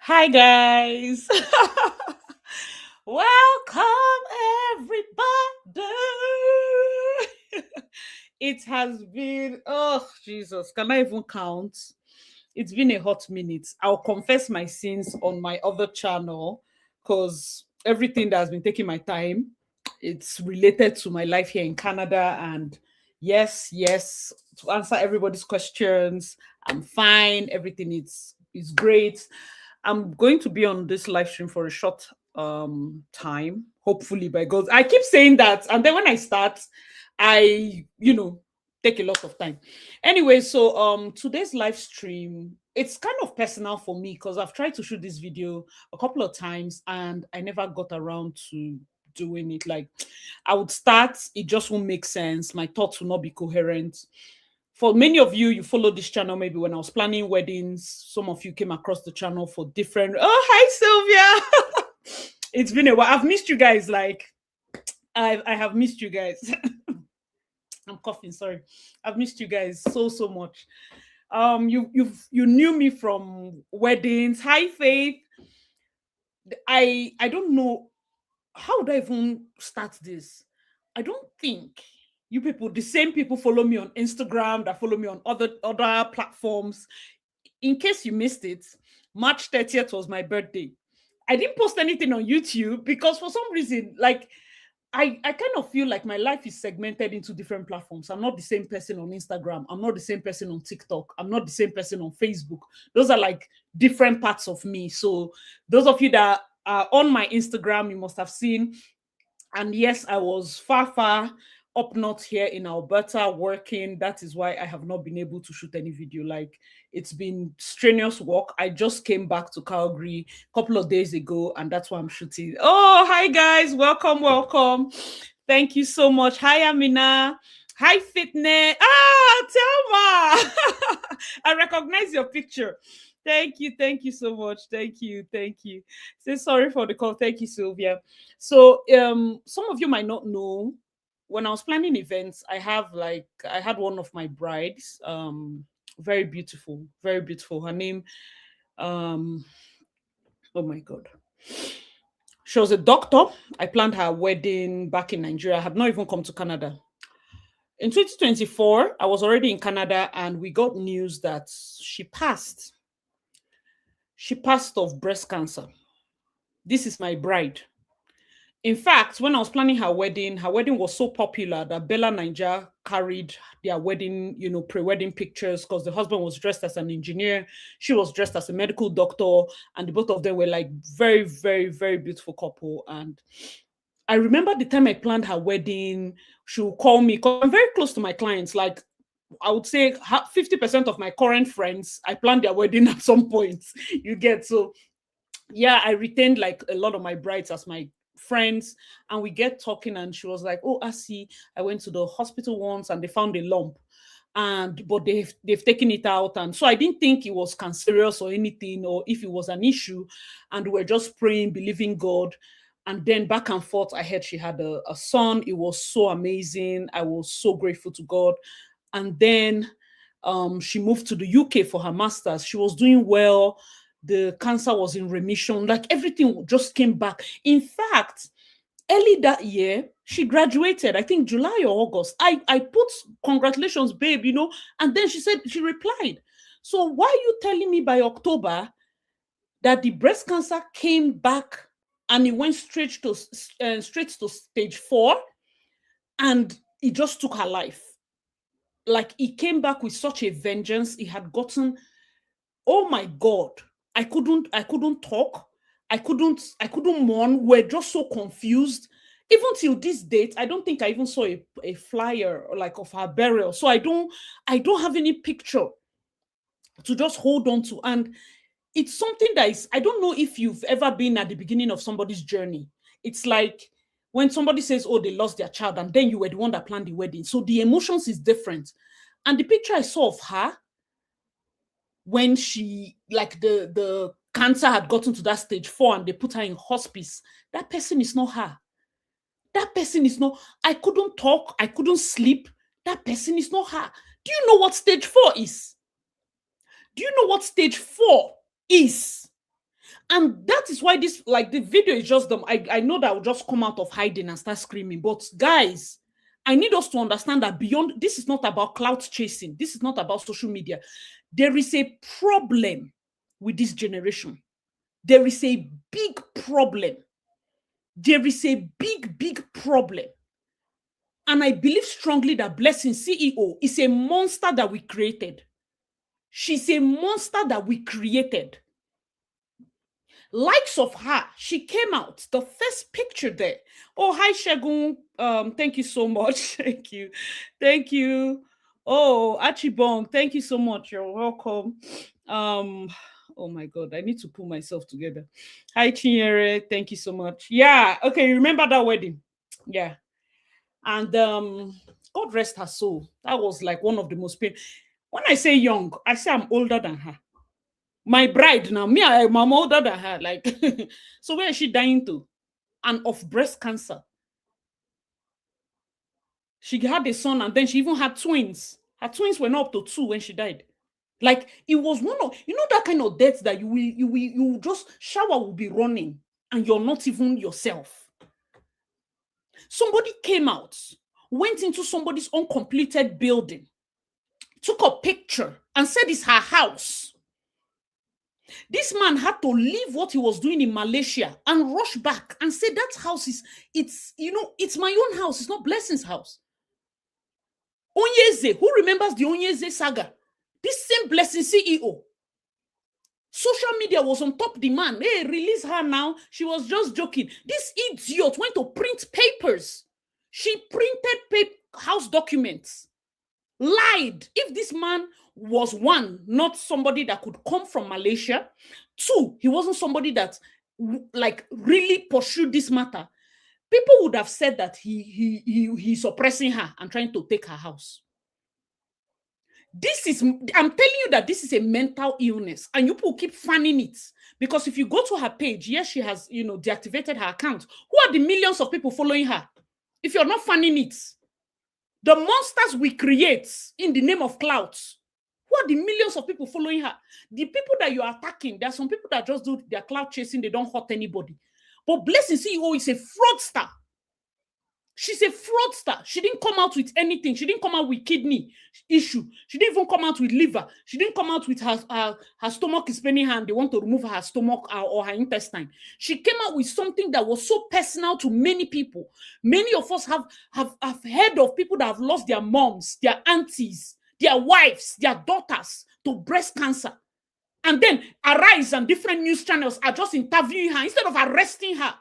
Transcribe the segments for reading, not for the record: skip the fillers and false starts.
Hi, guys. Welcome, everybody. It has been, oh, Jesus, can I even count? It's been a hot minute. I'll confess my sins on my other channel because everything that has been taking my time, it's related to my life here in Canada. And yes, to answer everybody's questions, I'm fine. Everything is great. I'm going to be on this live stream for a short time, hopefully by God. I keep saying that, and then when I start, I take a lot of time. Anyway, so today's live stream, it's kind of personal for me because I've tried to shoot this video a couple of times and I never got around to doing it. Like I would start, it just won't make sense. My thoughts will not be coherent. For many of you, you followed this channel maybe when I was planning weddings. Some of you came across the channel for different. Oh, hi, Sylvia. It's been a while. I've missed you guys. Like, I have missed you guys. I'm coughing. Sorry, I've missed you guys so much. You knew me from weddings. Hi, Faith. I don't know how would I even start this. I don't think you people, the same people, follow me on Instagram that follow me on other platforms. In case you missed it, March 30th was my birthday. I didn't post anything on YouTube because for some reason, like I kind of feel like my life is segmented into different platforms. I'm not the same person on Instagram. I'm not the same person on TikTok. I'm not the same person on Facebook. Those are like different parts of me. So those of you that are on my Instagram, you must have seen. And yes, I was far up north here in Alberta working. That is why I have not been able to shoot any video. Like it's been strenuous work. I just came back to Calgary a couple of days ago, and that's why I'm shooting. Oh, hi guys, welcome. Thank you so much. Hi Amina. Hi Fitness. Ah, Telma. I recognize your picture. Thank you so much. Thank you. Say sorry for the call. Thank you, Sylvia. So some of you might not know, when I was planning events, I had one of my brides, very beautiful, very beautiful. Her name, um, oh my god. She was a doctor. I planned her wedding back in Nigeria. I had not even come to Canada. In 2024, I was already in Canada and we got news that she passed. She passed of breast cancer. This is my bride. In fact, when I was planning her wedding was so popular that Bella Niger carried their wedding, pre-wedding pictures because the husband was dressed as an engineer, she was dressed as a medical doctor, and the both of them were like very, very, very beautiful couple. And I remember the time I planned her wedding, she would call me because I'm very close to my clients. Like I would say 50% of my current friends, I planned their wedding at some point. You get so yeah, I retained like a lot of my brides as my friends, and we get talking, and she was like, "Oh, I went to the hospital once, and they found a lump, and but they've taken it out, and so I didn't think it was cancerous or anything, or if it was an issue, and we're just praying, believing God." And then back and forth, I heard she had a son. It was so amazing. I was so grateful to God. And then she moved to the UK for her master's. She was doing well. The cancer was in remission. Like everything just came back. In fact, early that year, she graduated, I think July or August. I put congratulations, babe, and then she replied, "So why are you telling me by October that the breast cancer came back and it went straight to stage 4 and it just took her life? Like it came back with such a vengeance. It had gotten, oh my God, I couldn't talk. I couldn't mourn. We're just so confused. Even till this date, I don't think I even saw a flyer like of her burial. So I don't have any picture to just hold on to. And it's something that is, I don't know if you've ever been at the beginning of somebody's journey. It's like when somebody says, oh, they lost their child, and then you were the one that planned the wedding. So the emotions is different. And the picture I saw of her when she, like the cancer had gotten to that stage 4 and they put her in hospice, that person is not her. That person is not, I couldn't talk, I couldn't sleep. That person is not her. Do you know what stage 4 is? Do you know what stage 4 is? And that is why this, like, the video is just them. I know that I'll just come out of hiding and start screaming. But guys, I need us to understand that beyond, this is not about clout chasing. This is not about social media. There is a problem with this generation. There is a big problem. There is a big, big problem. And I believe strongly that Blessing CEO is a monster that we created. She's a monster that we created. Likes of her, she came out, the first picture there. Oh, hi, Shagun. Thank you so much. Thank you. Thank you. Oh, Achibong, thank you so much. You're welcome. Oh my God, I need to pull myself together. Hi, Chinyere. Thank you so much. Yeah, okay, remember that wedding? Yeah. And God rest her soul. That was like one of the most painful. When I say young, I say I'm older than her. My bride now, me, I'm older than her. Like, so where is she dying to? And of breast cancer. She had a son, and then she even had twins. Her twins were not up to 2 when she died. Like, it was one of, you know, that kind of death that you will just, shower will be running and you're not even yourself. Somebody came out, went into somebody's uncompleted building, took a picture and said it's her house. This man had to leave what he was doing in Malaysia and rush back and say that house is, it's, you know, it's my own house. It's not Blessing's house. Onyeze, who remembers the Onyeze saga? This same Blessing CEO. Social media was on top demand. Hey, release her now. She was just joking. This idiot went to print papers. She printed house documents. Lied. If this man was, one, not somebody that could come from Malaysia, 2, he wasn't somebody that like really pursued this matter, people would have said that he's suppressing her and trying to take her house. This is, I'm telling you that this is a mental illness, and you people keep fanning it. Because if you go to her page, yes, she has, you know, deactivated her account. Who are the millions of people following her? If you're not fanning it, the monsters we create in the name of clout, who are the millions of people following her? The people that you are attacking, there are some people that just do their clout chasing, they don't hurt anybody. But Blessing CEO is a fraudster. She's a fraudster. She didn't come out with anything. She didn't come out with kidney issue. She didn't even come out with liver. She didn't come out with her stomach is paining her and they want to remove her stomach or her intestine. She came out with something that was so personal to many people. Many of us have heard of people that have lost their moms, their aunties, their wives, their daughters to breast cancer. And then Arise and different news channels are just interviewing her instead of arresting her.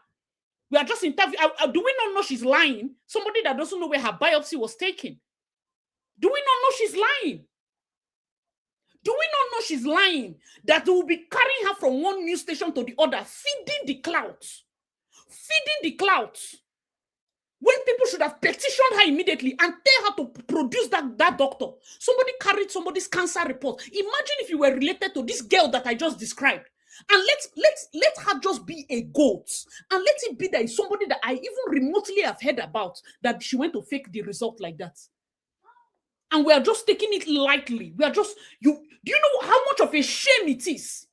We are just interviewing. Do we not know she's lying? Somebody that doesn't know where her biopsy was taken. Do we not know she's lying? Do we not know she's lying? That they will be carrying her from one news station to the other, feeding the clouds. Feeding the clouds. When people should have petitioned her immediately and tell her to produce that doctor. Somebody carried somebody's cancer report. Imagine if you were related to this girl that I just described. And let her just be a goat. And let it be that it's somebody that I even remotely have heard about, that she went to fake the result like that. And we are just taking it lightly. We are just, do you know how much of a shame it is?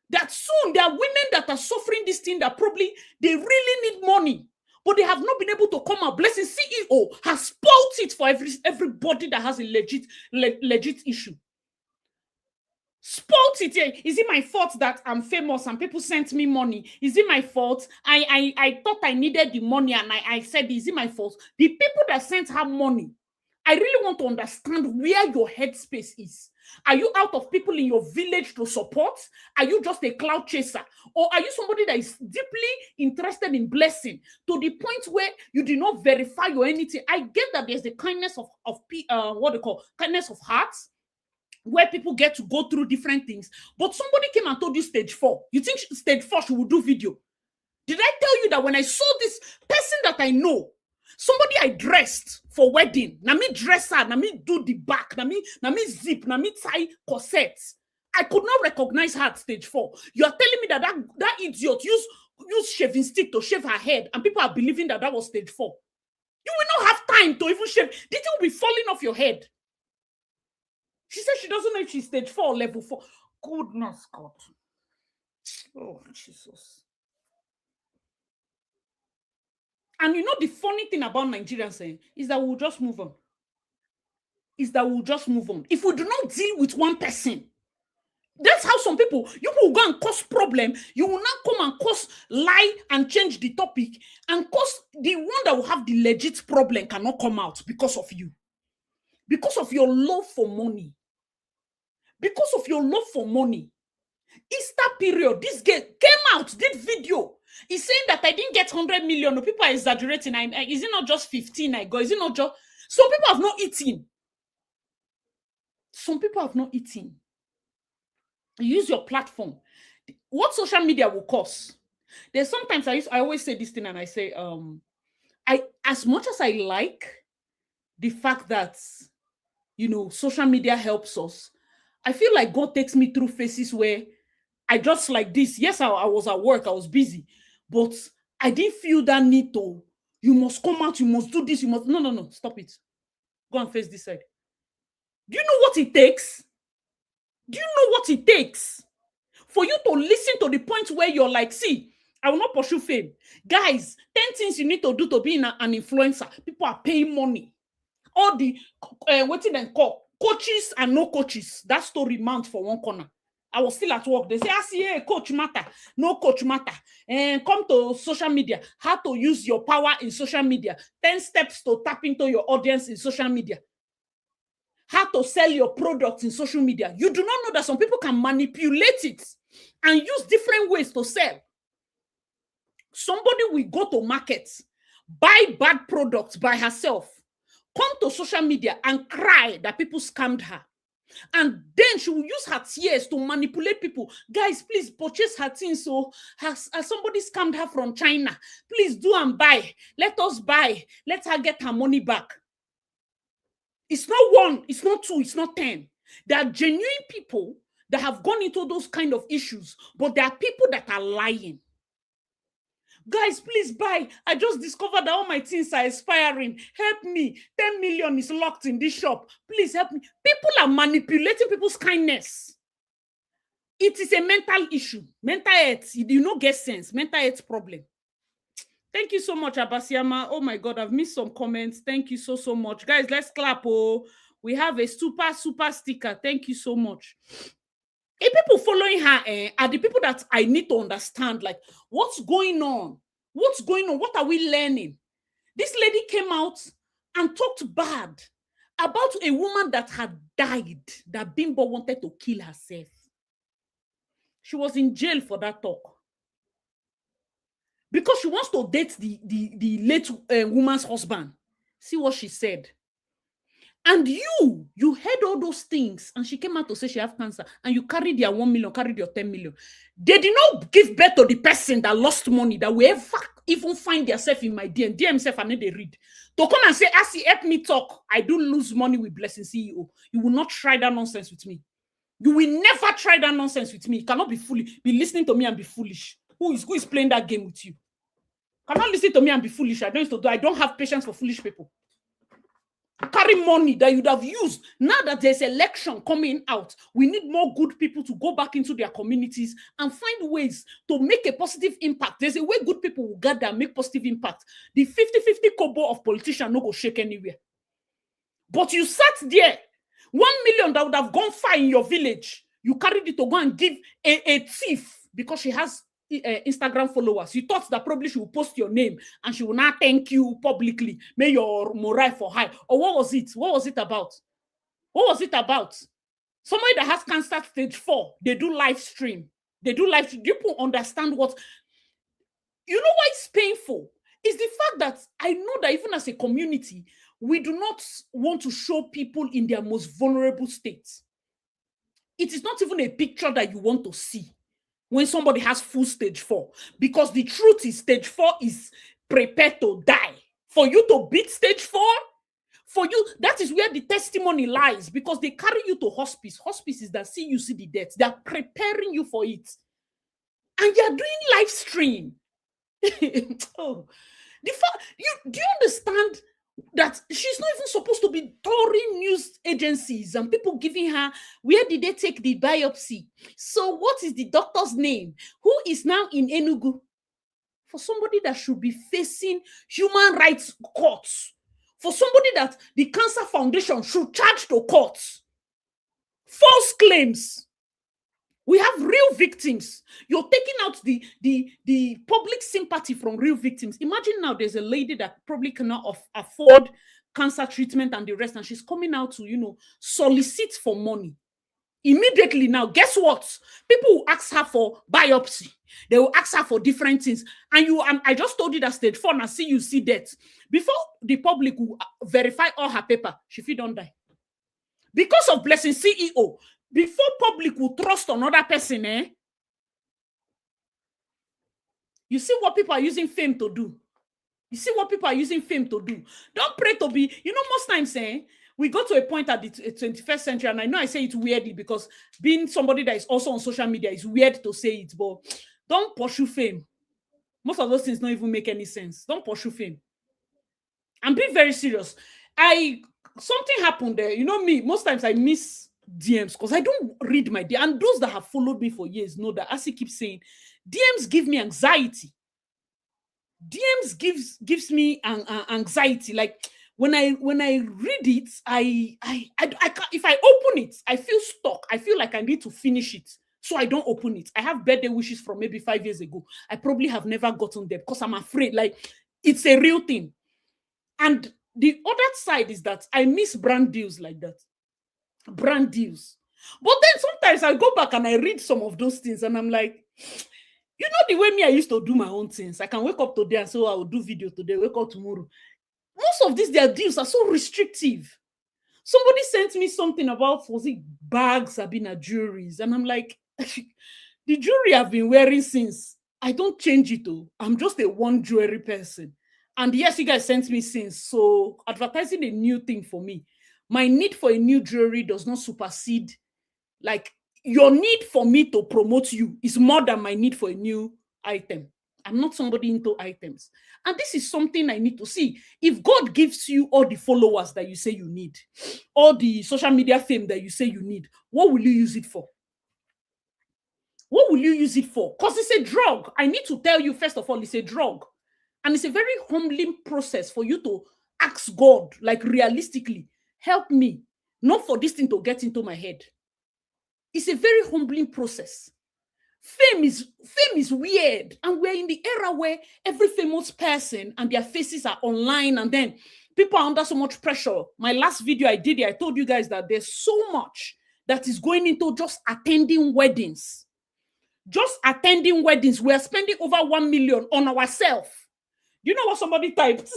That soon there are women that are suffering this thing that probably they really need money, but they have not been able to come out. Blessing CEO has spoiled it for everybody that has a legit issue. Spoilt it. Is it my fault that I'm famous and people sent me money? Is it my fault? I thought I needed the money and I said, is it my fault? The people that sent her money, I really want to understand where your headspace is. Are you out of people in your village to support? Are you just a cloud chaser? Or are you somebody that is deeply interested in Blessing to the point where you do not verify or anything? I get that there's the kindness of what they call kindness of hearts, where people get to go through different things. But somebody came and told you Stage 4. You think Stage 4 she will do video? Did I tell you that when I saw this person that I know, somebody I dressed for wedding, na me dress her, na me do the back, na me zip, na me tie corsets, I could not recognize her at Stage 4. You are telling me that idiot used shaving stick to shave her head, and people are believing that was Stage 4. You will not have time to even shave. The thing will be falling off your head. She said she doesn't know if she's Stage 4 or level 4. Goodness God. Oh, Jesus. And you know the funny thing about Nigerians is that we'll just move on. If we do not deal with one person, that's how some people, you will go and cause problem. You will not come and cause lie and change the topic, and cause the one that will have the legit problem cannot come out because of you. Because of your love for money. Because of your love for money. Easter period, this girl came out, did video. He's saying that I didn't get 100 million. People are exaggerating. Is it not just 15 I got? Is it not just... Some people have not eaten. Some people have not eaten. Use your platform. What social media will cost? There's sometimes I always say this thing, and I say, as much as I like the fact that, you know, social media helps us, I feel like God takes me through phases where I just like this. Yes, I was at work, I was busy, but I didn't feel that need to, you must come out, you must do this, you must... No, stop it. Go and face this side. Do you know what it takes? Do you know what it takes for you to listen to the point where you're like, see, I will not pursue fame. Guys, 10 things you need to do to be an influencer. People are paying money. All the, what did they call? Coaches and no coaches. That story mount for one corner. I was still at work. They say, hey, coach matter. No coach matter. And come to social media. How to use your power in social media. 10 steps to tap into your audience in social media. How to sell your products in social media. You do not know that some people can manipulate it and use different ways to sell. Somebody will go to markets, buy bad products by herself, come to social media and cry that people scammed her. And then she will use her tears to manipulate people. Guys, please purchase her things. So has somebody scammed her from China? Please do and buy. Let us buy. Let her get her money back. It's not 1, it's not 2, it's not 10. There are genuine people that have gone into those kind of issues, but there are people that are lying. Guys, please buy. I just discovered that all my things are expiring. Help me. 10 million is locked in this shop. Please help me. People are manipulating people's kindness. It is a mental issue. Mental health. You do not get sense. Mental health problem. Thank you so much, Abasiama. Oh my God, I've missed some comments. Thank you so much. Guys, let's clap. Oh, we have a super sticker. Thank you so much. If people following her are the people that I need to understand, like, what's going on? What's going on? What are we learning? This lady came out and talked bad about a woman that had died, that Bimbo wanted to kill herself. She was in jail for that talk. Because she wants to date the late woman's husband. See what she said. And you heard all those things, and she came out to say she has cancer, and you carried your 1 million, carried your 10 million. They did not give birth to the person that lost money, that will ever even find themselves in my DM. DM self, and then they read. To come and say, Asi, help me talk. I do lose money with Blessing CEO. You will not try that nonsense with me. You will never try that nonsense with me. You cannot be foolish. Be listening to me and be foolish. Who is playing that game with you? Cannot listen to me and be foolish. I don't have patience for foolish people. Carry money that you'd have used. Now that there's election coming out, we need more good people to go back into their communities and find ways to make a positive impact. There's a way good people will gather and make positive impact. The 50-50 kobo of politicians no go shake anywhere. But you sat there, 1 million that would have gone far in your village. You carried it to go and give a thief because she has Instagram followers. You thought that probably she will post your name and she will not thank you publicly. May your morale for high. Or what was it? What was it about? What was it about? Somebody that has cancer stage 4, they do live stream. They do live stream. People understand what... You know why it's painful? It's the fact that I know that even as a community, we do not want to show people in their most vulnerable states. It is not even a picture that you want to see when somebody has full stage 4, because the truth is stage 4 is prepared to die. For you to beat stage 4, for you, that is where the testimony lies, because they carry you to hospice. Hospice is that see the death. They are preparing you for it. And you're doing live stream. Oh, do you understand that she's not even supposed to be touring news agencies and people giving her, where did they take the biopsy? So what is the doctor's name? Who is now in Enugu? For somebody that should be facing human rights courts, for somebody that the Cancer Foundation should charge to courts, false claims. We have real victims. You're taking out the public sympathy from real victims. Imagine now there's a lady that probably cannot afford cancer treatment and the rest, and she's coming out to, solicit for money. Immediately now, guess what? People will ask her for biopsy. They will ask her for different things. And I just told you that stage 4, now see you see that. Before the public will verify all her paper, she don't die. Because of Blessing CEO, before public will trust another person, you see what people are using fame to do. You see what people are using fame to do. Don't pray to be, most times, we go to a point at the 21st century, and I know I say it weirdly because being somebody that is also on social media is weird to say it, but don't pursue fame. Most of those things don't even make any sense. Don't pursue fame. I'm being very serious. Something happened there. Me, most times I miss DMs because I don't read my DM. And those that have followed me for years know that, as he keeps saying, DMs give me anxiety. DMs gives me anxiety. Like when I read it, I can't, if I open it, I feel stuck. I feel like I need to finish it. So I don't open it. I have birthday wishes from maybe 5 years ago. I probably have never gotten them because I'm afraid. Like, it's a real thing. And the other side is that I miss brand deals like that. Brand deals. But then sometimes I go back and I read some of those things and I'm like, the way I used to do my own things. I can wake up today and say, I will do video today, wake up tomorrow. Most of these, their deals are so restrictive. Somebody sent me something about, was it bags, Sabina jewelries? And I'm like, the jewelry I've been wearing since, I don't change it though. I'm just a one jewelry person. And yes, you guys sent me since. So advertising a new thing for me. My need for a new jewelry does not supersede. Like, your need for me to promote you is more than my need for a new item. I'm not somebody into items. And this is something I need to see. If God gives you all the followers that you say you need, all the social media fame that you say you need, what will you use it for? What will you use it for? Because it's a drug. I need to tell you, first of all, it's a drug. And it's a very humbling process for you to ask God, like realistically, help me, not for this thing to get into my head. It's a very humbling process. Fame is weird. And we're in the era where every famous person and their faces are online, and then people are under so much pressure. My last video I did, I told you guys that there's so much that is going into just attending weddings. Just attending weddings. We're spending over 1 million on ourselves. You know what somebody typed?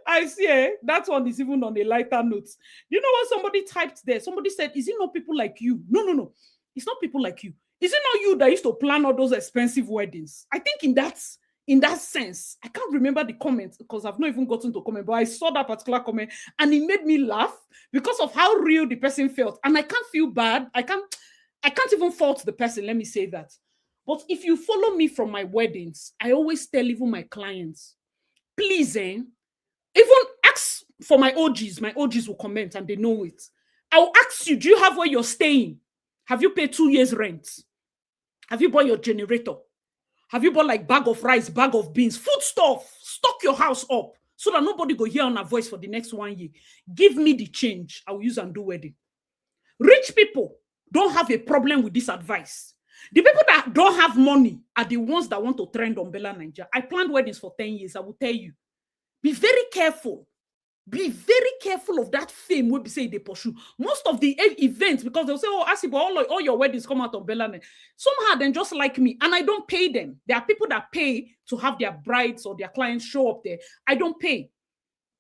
I see, that one is even on a lighter note. You know what somebody typed there? Somebody said, is it not people like you? No. It's not people like you. Is it not you that used to plan all those expensive weddings? I think in that sense, I can't remember the comment because I've not even gotten to comment, but I saw that particular comment and it made me laugh because of how real the person felt. And I can't feel bad. I can't even fault the person. Let me say that. But if you follow me from my weddings, I always tell even my clients, please, even ask for my OGs. My OGs will comment and they know it. I'll ask you, do you have where you're staying? Have you paid 2 years rent? Have you bought your generator? Have you bought like bag of rice, bag of beans, food stuff? Stock your house up so that nobody go hear on our voice for the next 1 year. Give me the change. I will use and do wedding. Rich people don't have a problem with this advice. The people that don't have money are the ones that want to trend on Bella Nigeria. I planned weddings for 10 years. I will tell you. Be very careful. Be very careful of that fame where we say they pursue. Most of the events, because they'll say, oh, Asibo, all your weddings come out of Bella Nigeria. Somehow then just like me, and I don't pay them. There are people that pay to have their brides or their clients show up there. I don't pay.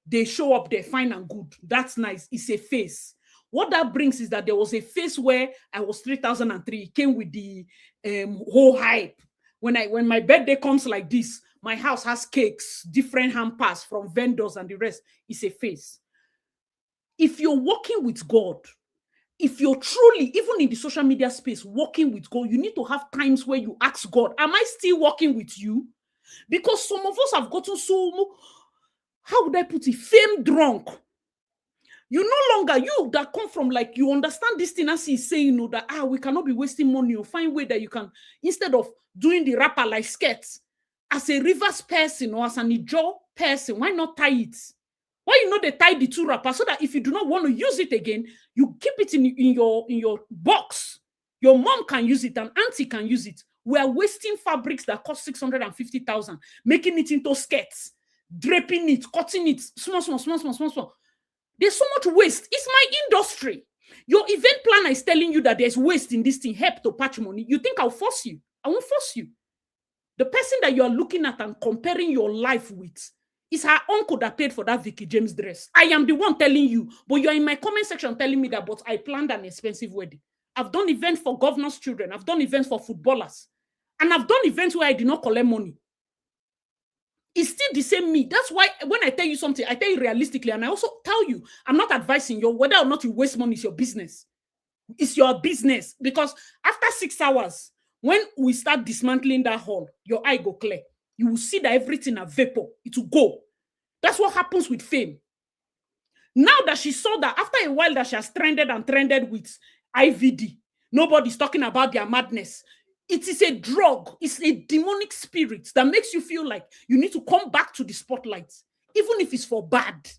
They show up there, fine and good. That's nice. It's a face. What that brings is that there was a phase where I was 3003. It came with the whole hype. When my birthday comes like this, my house has cakes, different hampers from vendors and the rest. It's a phase. If you're working with God, if you're truly, even in the social media space, working with God, you need to have times where you ask God, am I still working with you? Because some of us have gotten so how would I put it? Fame drunk. You no longer, you that come from like, you understand this thing as he's saying, that we cannot be wasting money, or find way that you can, instead of doing the rapper like skirts, as a reverse person or as an Ijo person, why not tie it? Why they tie the two wrappers so that if you do not want to use it again, you keep it in your box. Your mom can use it, and auntie can use it. We are wasting fabrics that cost 650,000, making it into skirts, draping it, cutting it, small. There's so much waste. It's my industry. Your event planner is telling you that there's waste in this thing, help to patch money. You think I'll force you? I won't force you. The person that you are looking at and comparing your life with is her uncle that paid for that Vicky James dress. I am the one telling you, but you're in my comment section telling me that, but I planned an expensive wedding. I've done events for governors' children. I've done events for footballers. And I've done events where I did not collect money. It's still the same me. That's why when I tell you something, I tell you realistically. And I also tell you, I'm not advising you. Whether or not you waste money is your business. It's your business. Because after 6 hours, when we start dismantling that hall, your eye go clear. You will see that everything a vapor. It will go. That's what happens with fame. Now that she saw that after a while that she has trended with IVD, nobody's talking about their madness. It is a drug. It's a demonic spirit that makes you feel like you need to come back to the spotlight, even if it's for bad.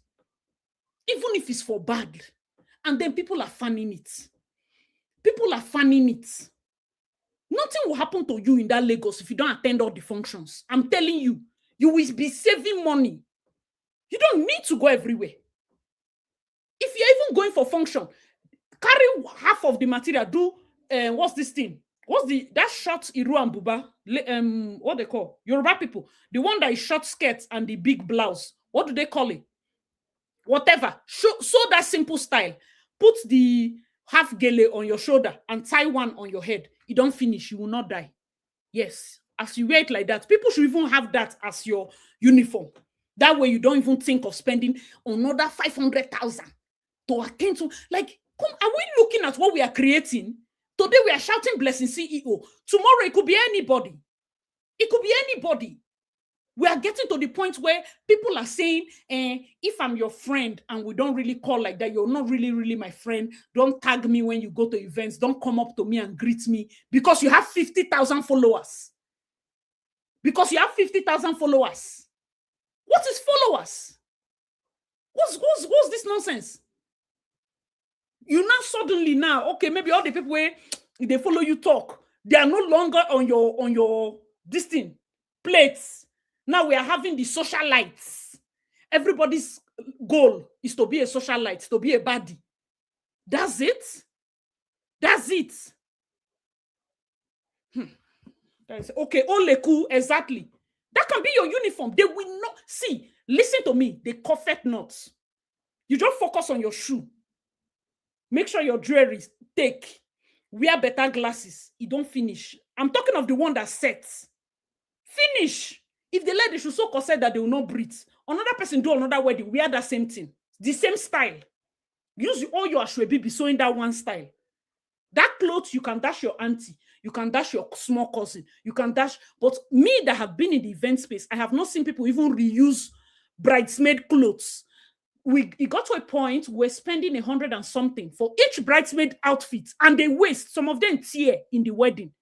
Even if it's for bad. And then people are fanning it. People are fanning it. Nothing will happen to you in that Lagos if you don't attend all the functions. I'm telling you, you will be saving money. You don't need to go everywhere. If you're even going for function, carry half of the material. Do what's this thing? What's that short Iru and Buba? What they call Yoruba people? The one that is short skirts and the big blouse. What do they call it? Whatever. Sew that simple style. Put the half gele on your shoulder and tie one on your head. You don't finish, you will not die. Yes, as you wear it like that, people should even have that as your uniform. That way you don't even think of spending another 500,000 to attend to. Like, come, are we looking at what we are creating? Today we are shouting blessing CEO. Tomorrow it could be anybody. It could be anybody. We are getting to the point where people are saying, if I'm your friend and we don't really call like that, you're not really my friend. Don't tag me when you go to events. Don't come up to me and greet me because you have 50,000 followers. Because you have 50,000 followers. What is followers? What's this nonsense? You now suddenly okay, maybe all the people where they follow you talk, they are no longer on your this thing, plates. Now we are having the socialites. Everybody's goal is to be a socialite, to be a baddie. That's it. That's it. Okay, Oleku, exactly. That can be your uniform. They will not see. Listen to me. They covet not. You just focus on your shoe. Make sure your jewelry is thick. Wear better glasses. You don't finish. I'm talking of the one that sets. Finish. If they let the shoe so corset that they will not breathe, another person do another wedding, wear that same thing. The same style. Use all your ashwebi be sewing that one style. That clothes, you can dash your auntie. You can dash your small cousin. You can dash. But me that have been in the event space, I have not seen people even reuse bridesmaid clothes. It got to a point we're spending 100 and something for each bridesmaid outfit, and they waste. Some of them tear in the wedding.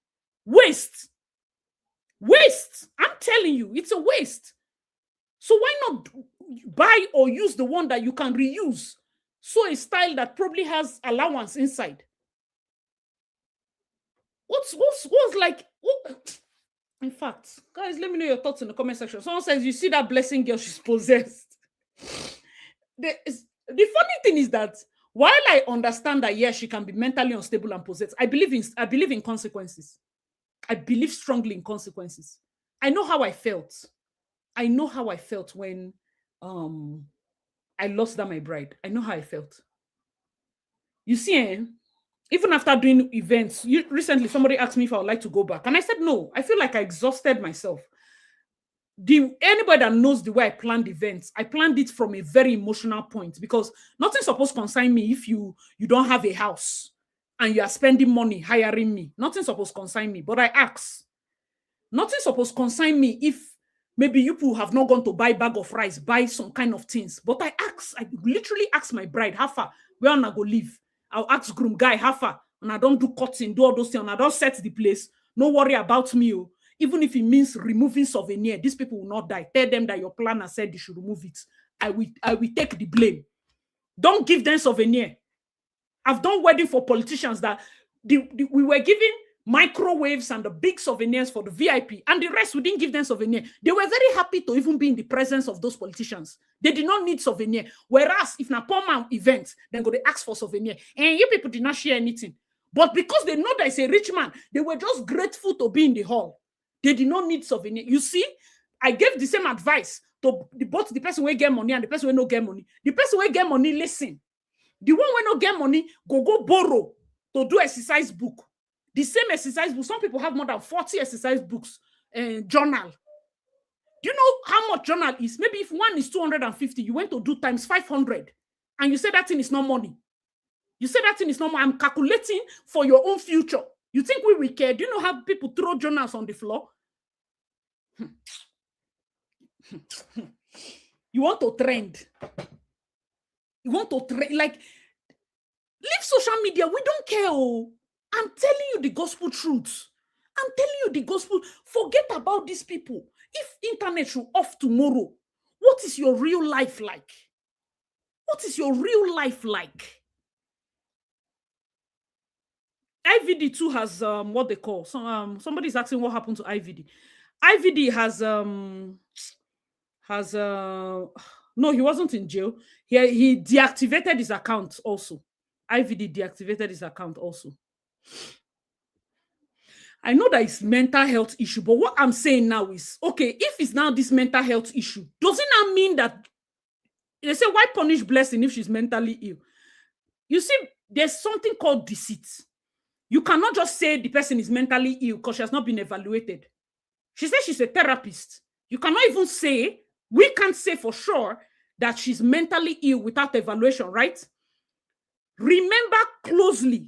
Waste. I'm telling you, it's a waste. So why not buy or use the one that you can reuse? So a style that probably has allowance inside. What's like? In fact, guys, let me know your thoughts in the comment section. Someone says, you see that blessing girl, she's possessed. The funny thing is that while I understand that, yes, she can be mentally unstable and possessed, I believe in consequences. I believe strongly in consequences. I know how I felt. I know how I felt when I lost that my bride. I know how I felt. You see, even after doing events, recently somebody asked me if I would like to go back. And I said no. I feel like I exhausted myself. Anybody that knows the way I planned events, I planned it from a very emotional point because nothing's supposed to concern me if you don't have a house and you are spending money hiring me. Nothing's supposed to concern me. But I ask. Nothing's supposed to concern me if maybe you people have not gone to buy bag of rice, buy some kind of things. But I literally ask my bride, how far, where I go live? I'll ask groom guy, how far? And I don't do cutting, do all those things, and I don't set the place. No worry about me. Oh. Even if it means removing souvenir, these people will not die. Tell them that your planner said they should remove it. I will take the blame. Don't give them souvenir. I've done wedding for politicians that we were giving microwaves and the big souvenirs for the VIP, and the rest we didn't give them souvenir. They were very happy to even be in the presence of those politicians. They did not need souvenir. Whereas if na poor man event, then go they ask for souvenir, and you people did not share anything. But because they know that it's a rich man, they were just grateful to be in the hall. They did not need souvenir. You see, I gave the same advice to both the person who get money and the person who no get money. The person who get money, listen. The one who no get money, go borrow to do exercise book. The same exercise book. Some people have more than 40 exercise books and journal. Do you know how much journal is? Maybe if one is 250, you went to do times 500, and you say that thing is not money. You say that thing is not money. I'm calculating for your own future. You think we will care? Do you know how people throw journals on the floor? You want to trend. You want to trend. Like, leave social media. We don't care. Oh. I'm telling you the gospel truth. I'm telling you the gospel. Forget about these people. If internet should off tomorrow, what is your real life like? What is your real life like? IVD too has what they call. Somebody's asking what happened to IVD. IVD has no, he wasn't in jail. He deactivated his account also. IVD deactivated his account also. I know that it's mental health issue, but what I'm saying now is, okay, if it's now this mental health issue, does it not mean that they say, why punish Blessing if she's mentally ill? You see, there's something called deceit. You cannot just say the person is mentally ill because she has not been evaluated. She says she's a therapist. You cannot even say, we can't say for sure that she's mentally ill without evaluation, right? Remember closely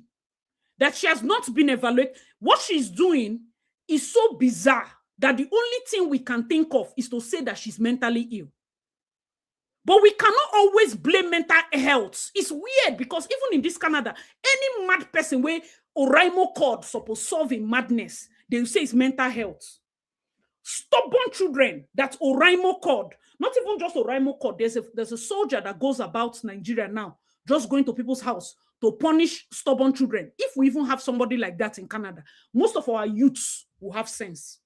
that she has not been evaluated. What she's doing is so bizarre that the only thing we can think of is to say that she's mentally ill. But we cannot always blame mental health. It's weird because even in this Canada, any mad person where Oraimo cord supposed solving madness, they will say it's mental health. Stubborn children that Oraimo cord, not even just Oraimo cord, there's a soldier that goes about Nigeria now, just going to people's house to punish stubborn children. If we even have somebody like that in Canada, most of our youths will have sense.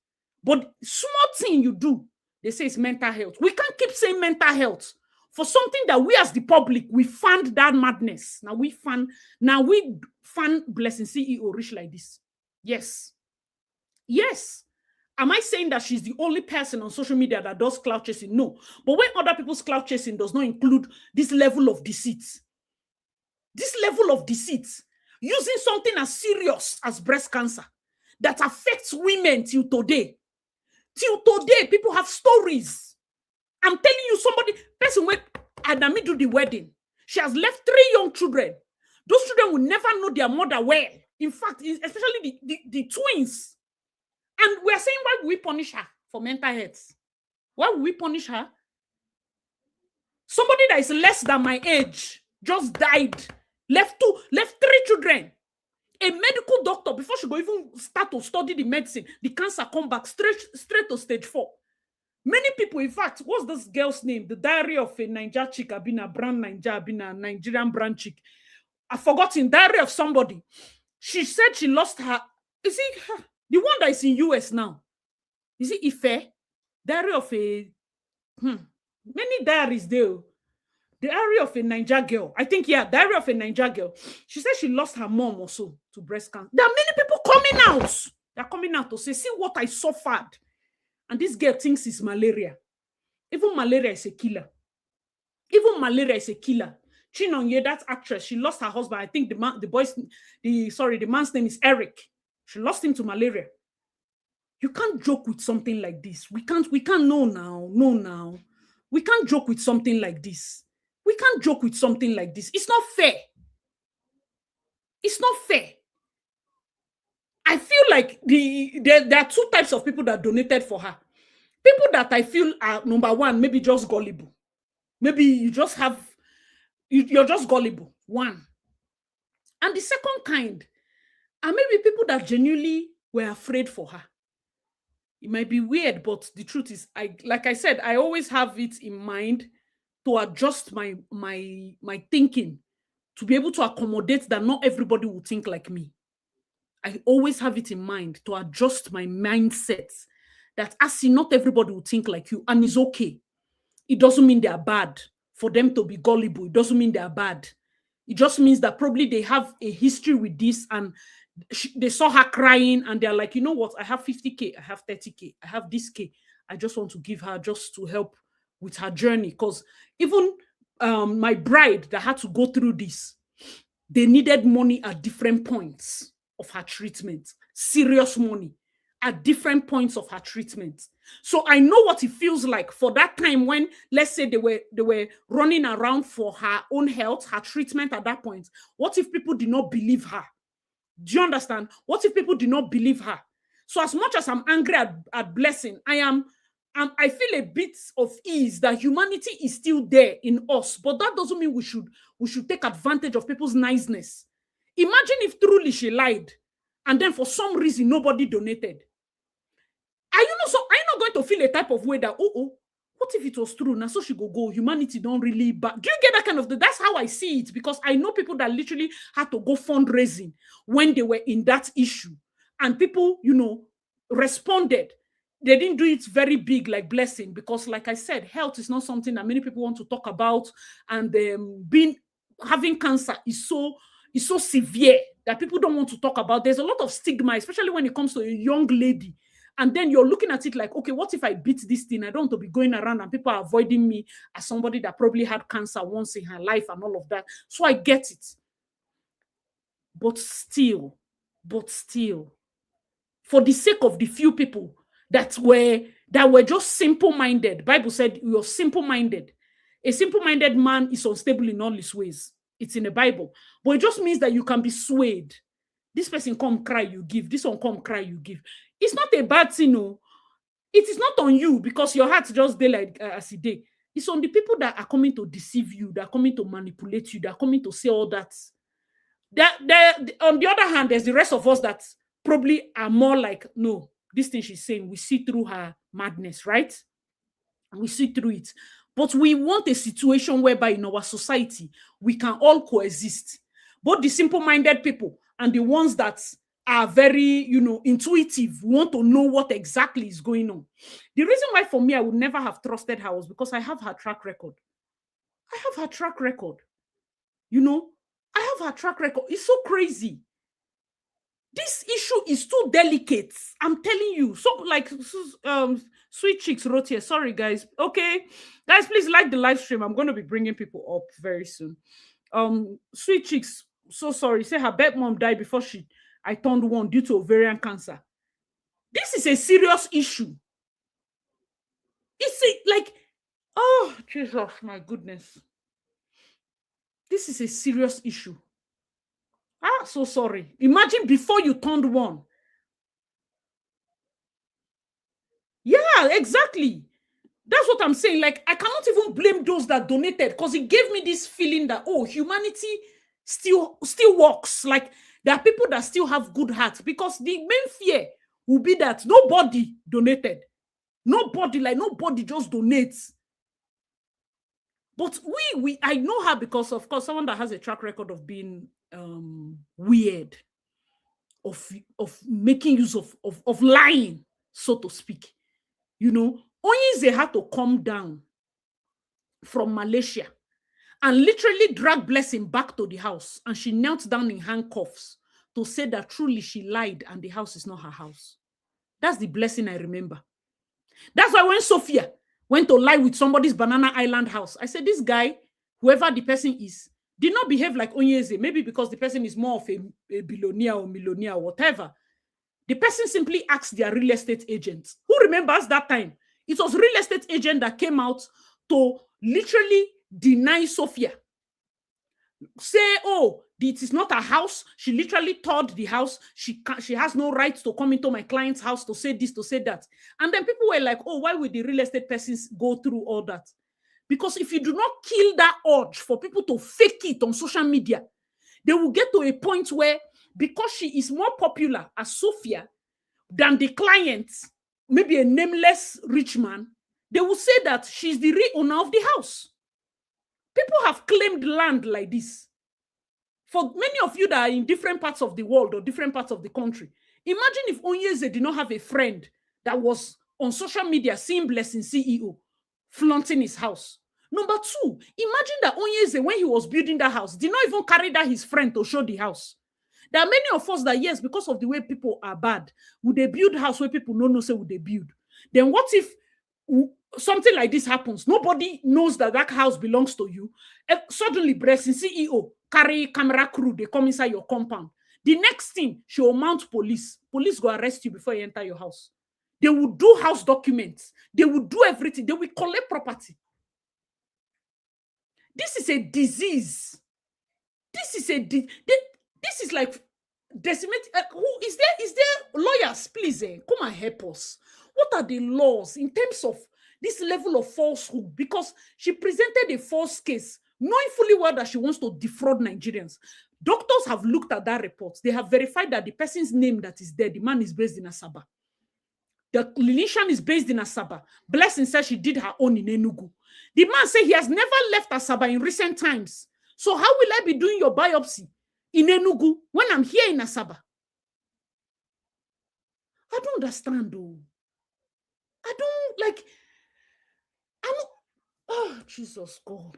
But small thing you do, they say it's mental health. We can't keep saying mental health for something that we as the public, we fund that madness. Now we fund Blessing CEO rich like this. Yes. Yes. Am I saying that she's the only person on social media that does clout chasing? No. But when other people's clout chasing does not include this level of deceit, using something as serious as breast cancer that affects women till today. Till today, people have stories. I'm telling you, person went and me do the wedding. She has left 3 young children. Those children will never know their mother well. In fact, especially the twins. And we're saying, why would we punish her for mental health? Why would we punish her? Somebody that is less than my age just died. Left 3 children. A medical doctor, before she go even start to study the medicine, the cancer come back straight to stage 4. Many people, in fact, what's this girl's name? The Diary of a Niger chick, Abina brand Niger, Abina Nigerian brand chick. I've forgotten. Diary of somebody. She said she lost her. Is it the one that is in US now? Is it Ife? Diary of a many diaries there. The Diary of a Niger girl. I think, yeah, Diary of a Niger girl. She said she lost her mom also to breast cancer. There are many people coming out. They're coming out to say, see what I suffered. And this girl thinks it's malaria. Even malaria is a killer. Chinonye, that actress, she lost her husband. I think the man's name is Eric. She lost him to malaria. You can't joke with something like this. We can't know now. We can't joke with something like this. It's not fair. I feel like there are 2 types of people that donated for her. People that I feel are, number one, maybe just gullible. Maybe you just have, you're just gullible. One. And the second kind are maybe people that genuinely were afraid for her. It might be weird, but the truth is, like I said, I always have it in mind to adjust my thinking to be able to accommodate that not everybody will think like me. I always have it in mind to adjust my mindset that I see not everybody will think like you, and it's okay. It doesn't mean they are bad. For them to be gullible, it doesn't mean they are bad. It just means that probably they have a history with this, and they saw her crying and they're like, you know what, I have 50K, I have 30K, I have this K. I just want to give her just to help with her journey. Because even my bride that had to go through this, they needed money at different points of her treatment, serious money at different points of her treatment. So I know what it feels like for that time when, let's say, they were running around for her own health, her treatment at that point. What if people did not believe her? Do you understand? What if people did not believe her? So as much as I'm angry at Blessing, I feel a bit of ease that humanity is still there in us, but that doesn't mean we should take advantage of people's niceness. Imagine if truly she lied, and then for some reason nobody donated. Are you not going to feel a type of way that, what if it was true? Now so she go, humanity don't really back. Do you get that kind of that's how I see it, because I know people that literally had to go fundraising when they were in that issue, and people, responded. They didn't do it very big like Blessing, because like I said, health is not something that many people want to talk about, and having cancer is so severe that people don't want to talk about. There's a lot of stigma, especially when it comes to a young lady. And then you're looking at it like, okay, what if I beat this thing? I don't want to be going around and people are avoiding me as somebody that probably had cancer once in her life and all of that. So I get it. But still, for the sake of the few people that were just simple-minded, Bible said you're simple-minded. A simple-minded man is unstable in all his ways. It's in the Bible. But it just means that you can be swayed. This person come cry, you give. This one come cry, you give. It's not a bad thing, no. It is not on you because your heart just day like as a day. It's on the people that are coming to deceive you, that are coming to manipulate you, that are coming to say all that. On the other hand, there's the rest of us that probably are more like, no, this thing she's saying, we see through her madness, right? We see through it. But we want a situation whereby in our society, we can all coexist. Both the simple-minded people and the ones that are very, intuitive, want to know what exactly is going on. The reason why for me, I would never have trusted her was because I have her track record. I have her track record. I have her track record. It's so crazy. This issue is too delicate. I'm telling you. So, like, Sweet Chicks wrote here. Sorry, guys. Okay. Guys, please like the live stream. I'm going to be bringing people up very soon. Sweet Chicks, so sorry. Say her birth mom died before I turned 1 due to ovarian cancer. This is a serious issue. Oh, Jesus, my goodness. This is a serious issue. So sorry. Imagine before you turned 1. Yeah, exactly. That's what I'm saying. Like, I cannot even blame those that donated, because it gave me this feeling that, humanity still works. Like, there are people that still have good hearts, because the main fear will be that nobody donated. Nobody just donates. But I know her because, of course, someone that has a track record of being weird, of making use of lying, so to speak. Onyize had to come down from Malaysia and literally drag Blessing back to the house, and she knelt down in handcuffs to say that truly she lied and the house is not her house. That's the Blessing I remember. That's why when Sophia went to lie with somebody's Banana Island house, I said, this guy, whoever the person is, did not behave like Onyeze, maybe because the person is more of a billionaire or millionaire or whatever. The person simply asked their real estate agent. Who remembers that time? It was real estate agent that came out to literally deny Sophia. Say, It is not a house. She literally toured the house. She has no right to come into my client's house to say this, to say that. And then people were like, oh, why would the real estate persons go through all that? Because if you do not kill that urge for people to fake it on social media, they will get to a point where, because she is more popular as Sophia than the client, maybe a nameless rich man, they will say that she's the real owner of the house. People have claimed land like this. For many of you that are in different parts of the world or different parts of the country, imagine if Onyeze did not have a friend that was on social media seeing Blessing CEO flaunting his house. Number two, imagine that Onyeze, when he was building that house, did not even carry that his friend to show the house. There are many of us that, yes, because of the way people are bad, would they build house where people no say would they build? Then what if something like this happens? Nobody knows that that house belongs to you. Suddenly, Blessing CEO carry camera crew, they come inside your compound. The next thing, she will mount police. Police go arrest you before you enter your house. They will do house documents. They will do everything. They will collect property. This is a disease. This is like decimate. Who is there? Is there lawyers? Please, come and help us. What are the laws in terms of this level of falsehood? Because she presented a false case, knowing fully well that she wants to defraud Nigerians. Doctors have looked at that report. They have verified that the person's name that is there, the man is based in Asaba. The clinician is based in Asaba. Blessing says she did her own in Enugu. The man said he has never left Asaba in recent times. So how will I be doing your biopsy in Enugu when I'm here in Asaba? I don't understand, though. I don't like. Oh, Jesus God.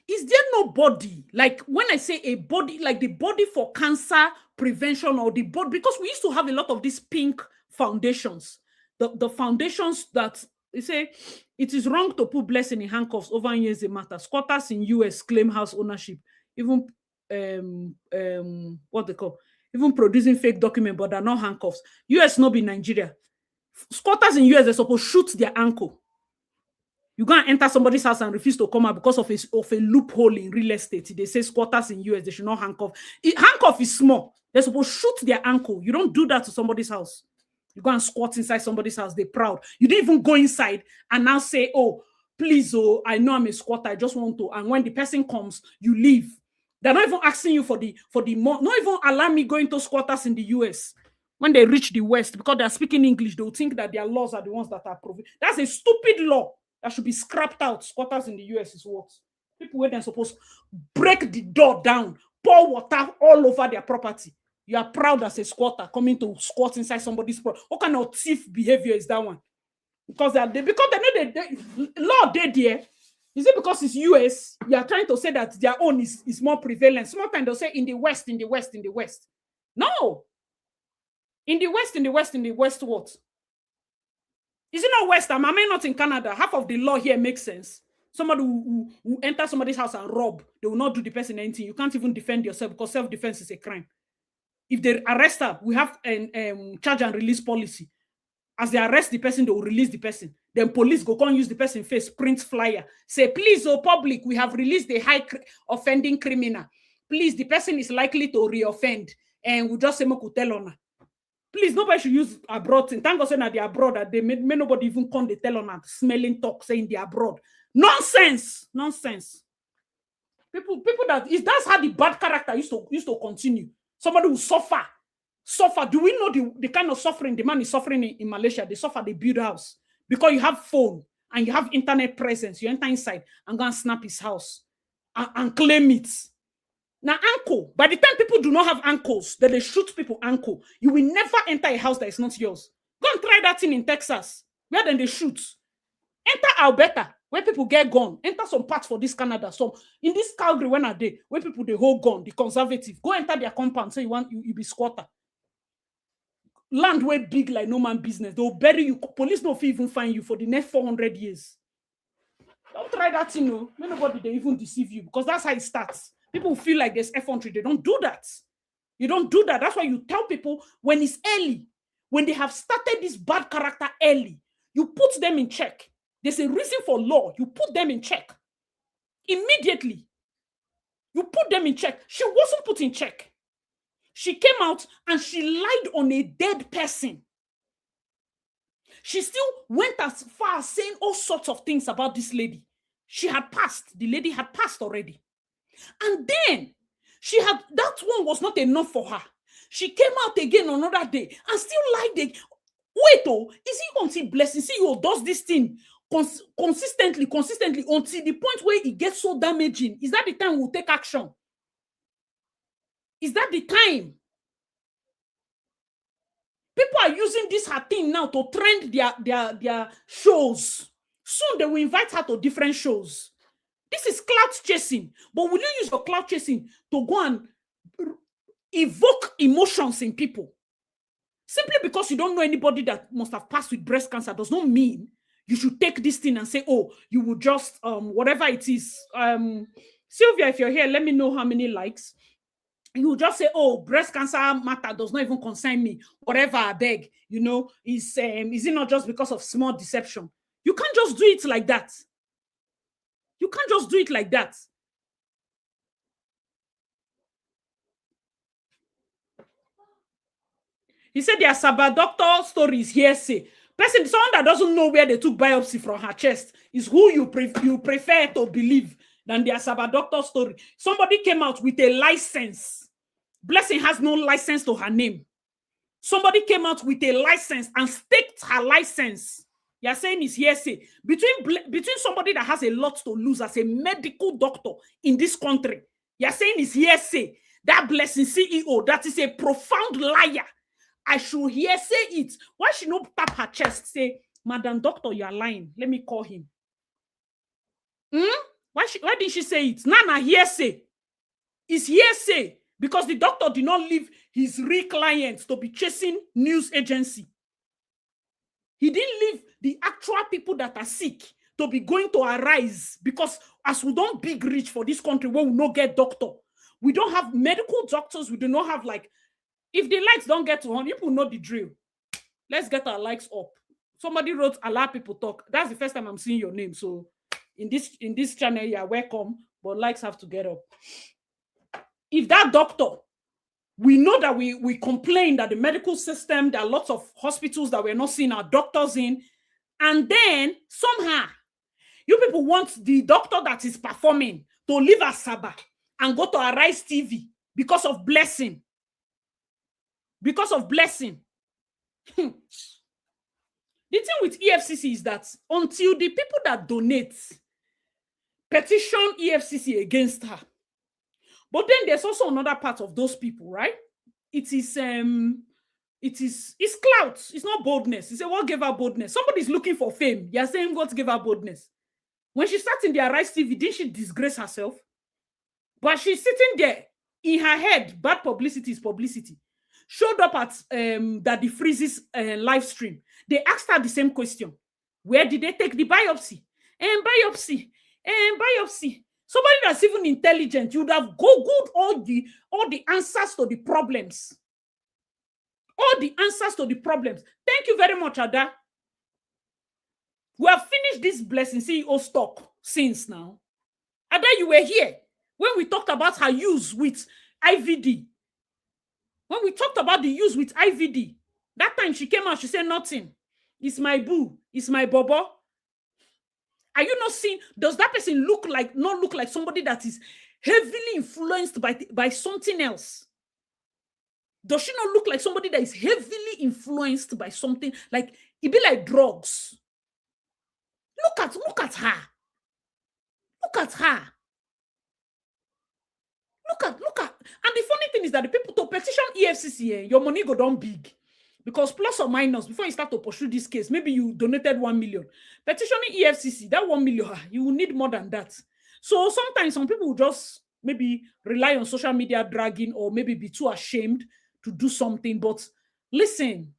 Is there nobody, like when I say a body, like the body for cancer prevention or the body, because we used to have a lot of these pink foundations, the foundations that they say it is wrong to put Blessing in handcuffs over years a matter. Squatters in US claim house ownership, even what they call, even producing fake documents, but they're not handcuffs. US not be Nigeria. Squatters in US, they're supposed to shoot their ankle. You go and enter somebody's house and refuse to come out because of a loophole in real estate. They say squatters in US, they should not handcuff. Handcuff is small. They're supposed to shoot their ankle. You don't do that to somebody's house. You go and squat inside somebody's house. They're proud. You didn't even go inside and now say, oh, please, oh, I know I'm a squatter. I just want to. And when the person comes, you leave. They're not even asking you for the not even allow me going to squatters in the US. When they reach the West, because they're speaking English, they'll think that their laws are the ones that are proven. That's a stupid law that should be scrapped out. Squatters in the US is what? People where they're supposed to break the door down, pour water all over their property. You are proud as a squatter coming to squat inside somebody's property. What kind of thief behavior is that one? Because they know the law dead there. Is it because it's US? You are trying to say that their own is more prevalent. Sometimes they'll say in the West, in the West, in the West. No. In the West, what? Is it not West? Am I not in Canada? Half of the law here makes sense. Somebody who enter somebody's house and rob, they will not do the person anything. You can't even defend yourself because self-defense is a crime. If they arrest her, we have a charge and release policy. As they arrest the person, they will release the person. Then police go come use the person face, print flyer. Say, please, oh public, we have released the high offending criminal. Please, the person is likely to reoffend. And we just say, tell on her. Please, nobody should use abroad thing. Thank God saying that they are abroad, that they may nobody even come they tell on that smelling talk saying they are abroad. Nonsense. People that's how the bad character used to continue. Somebody will suffer. Do we know the kind of suffering the man is suffering in Malaysia? They suffer, they build a house. Because you have phone and you have internet presence, you enter inside and go and snap his house and claim it. Now, ankle. By the time people do not have ankles, that they shoot people ankle, you will never enter a house that is not yours. Go and try that thing in Texas, where then they shoot. Enter Alberta, where people get gun. Enter some parts for this Canada. So in this Calgary, when are they? Where people they hold gun, the conservative. Go enter their compound, say you be squatter. Land way big like no man business. They'll bury you. Police no fee even find you for the next 400 years. Don't try that thing, no. Nobody they even deceive you because that's how it starts. People feel like there's effrontery. They don't do that. You don't do that. That's why you tell people when it's early, when they have started this bad character early, you put them in check. There's a reason for law. You put them in check. Immediately. You put them in check. She wasn't put in check. She came out and she lied on a dead person. She still went as far as saying all sorts of things about this lady. She had passed. The lady had passed already. And then that one was not enough for her. She came out again another day and still lied again. Wait, is it until Blessing CEO does this thing consistently until the point where it gets so damaging? Is that the time we'll take action? Is that the time? People are using this her thing now to trend their shows. Soon they will invite her to different shows. This is clout chasing. But will you use your clout chasing to go and evoke emotions in people? Simply because you don't know anybody that must have passed with breast cancer does not mean you should take this thing and say, oh, you will just, whatever it is. Sylvia, if you're here, let me know how many likes. You will just say, oh, breast cancer matter does not even concern me. Whatever, I beg. You know, is it not just because of small deception? You can't just do it like that. You can't just do it like that. He said their Sabah doctor story is hearsay. Person, someone that doesn't know where they took biopsy from her chest is who you prefer to believe than their Sabah doctor story. Somebody came out with a license. Blessing has no license to her name. Somebody came out with a license and staked her license. You're saying it's hearsay. Between somebody that has a lot to lose as a medical doctor in this country, you're saying it's hearsay. That Blessing CEO, that is a profound liar. I should hearsay it. Why she not tap her chest, say, Madam Doctor, you are lying. Let me call him. Why didn't she say it? Nana, hearsay. It's hearsay because the doctor did not leave his real clients to be chasing news agency. He didn't leave the actual people that are sick to be going to arise, because as we don't big rich for this country where we not get doctor, we don't have medical doctors, we do not have like, if the likes don't get to 100, people know the drill. Let's get our likes up. Somebody wrote, allow people talk. That's the first time I'm seeing your name. So in this channel, you're welcome, but likes have to get up. If that doctor, we know that we complain that the medical system, there are lots of hospitals that we're not seeing our doctors in, and then somehow you people want the doctor that is performing to leave Asaba and go to Arise TV because of Blessing. Because of Blessing. The thing with EFCC is that until the people that donate petition EFCC against her, but then there's also another part of those people, right? It's clout. It's not boldness. You say, what gave her boldness? Somebody's looking for fame. You're saying what gave her boldness? When she started in the Arise TV, didn't she disgrace herself? But she's sitting there in her head. Bad publicity is publicity. Showed up at Daddy Freeze's live stream. They asked her the same question. Where did they take the biopsy? Biopsy. Somebody that's even intelligent, you would have googled all the answers to the problems. All the answers to the problems. Thank you very much, Ada. We have finished this Blessing CEO stock since now. Ada, you were here when we talked about her use with IVD. When we talked about the use with IVD, that time she came out, she said nothing. It's my boo. It's my bobo. Are you not seeing? Does that person not look like somebody that is heavily influenced by something else? Does she not look like somebody that is heavily influenced by something? Like, it be like drugs. Look at her. Look at her. Look at. And the funny thing is that the people to petition EFCC, your money go down big. Because plus or minus, before you start to pursue this case, maybe you donated 1 million. Petitioning EFCC, that 1 million, you will need more than that. So sometimes some people will just maybe rely on social media dragging, or maybe be too ashamed to do something. But listen,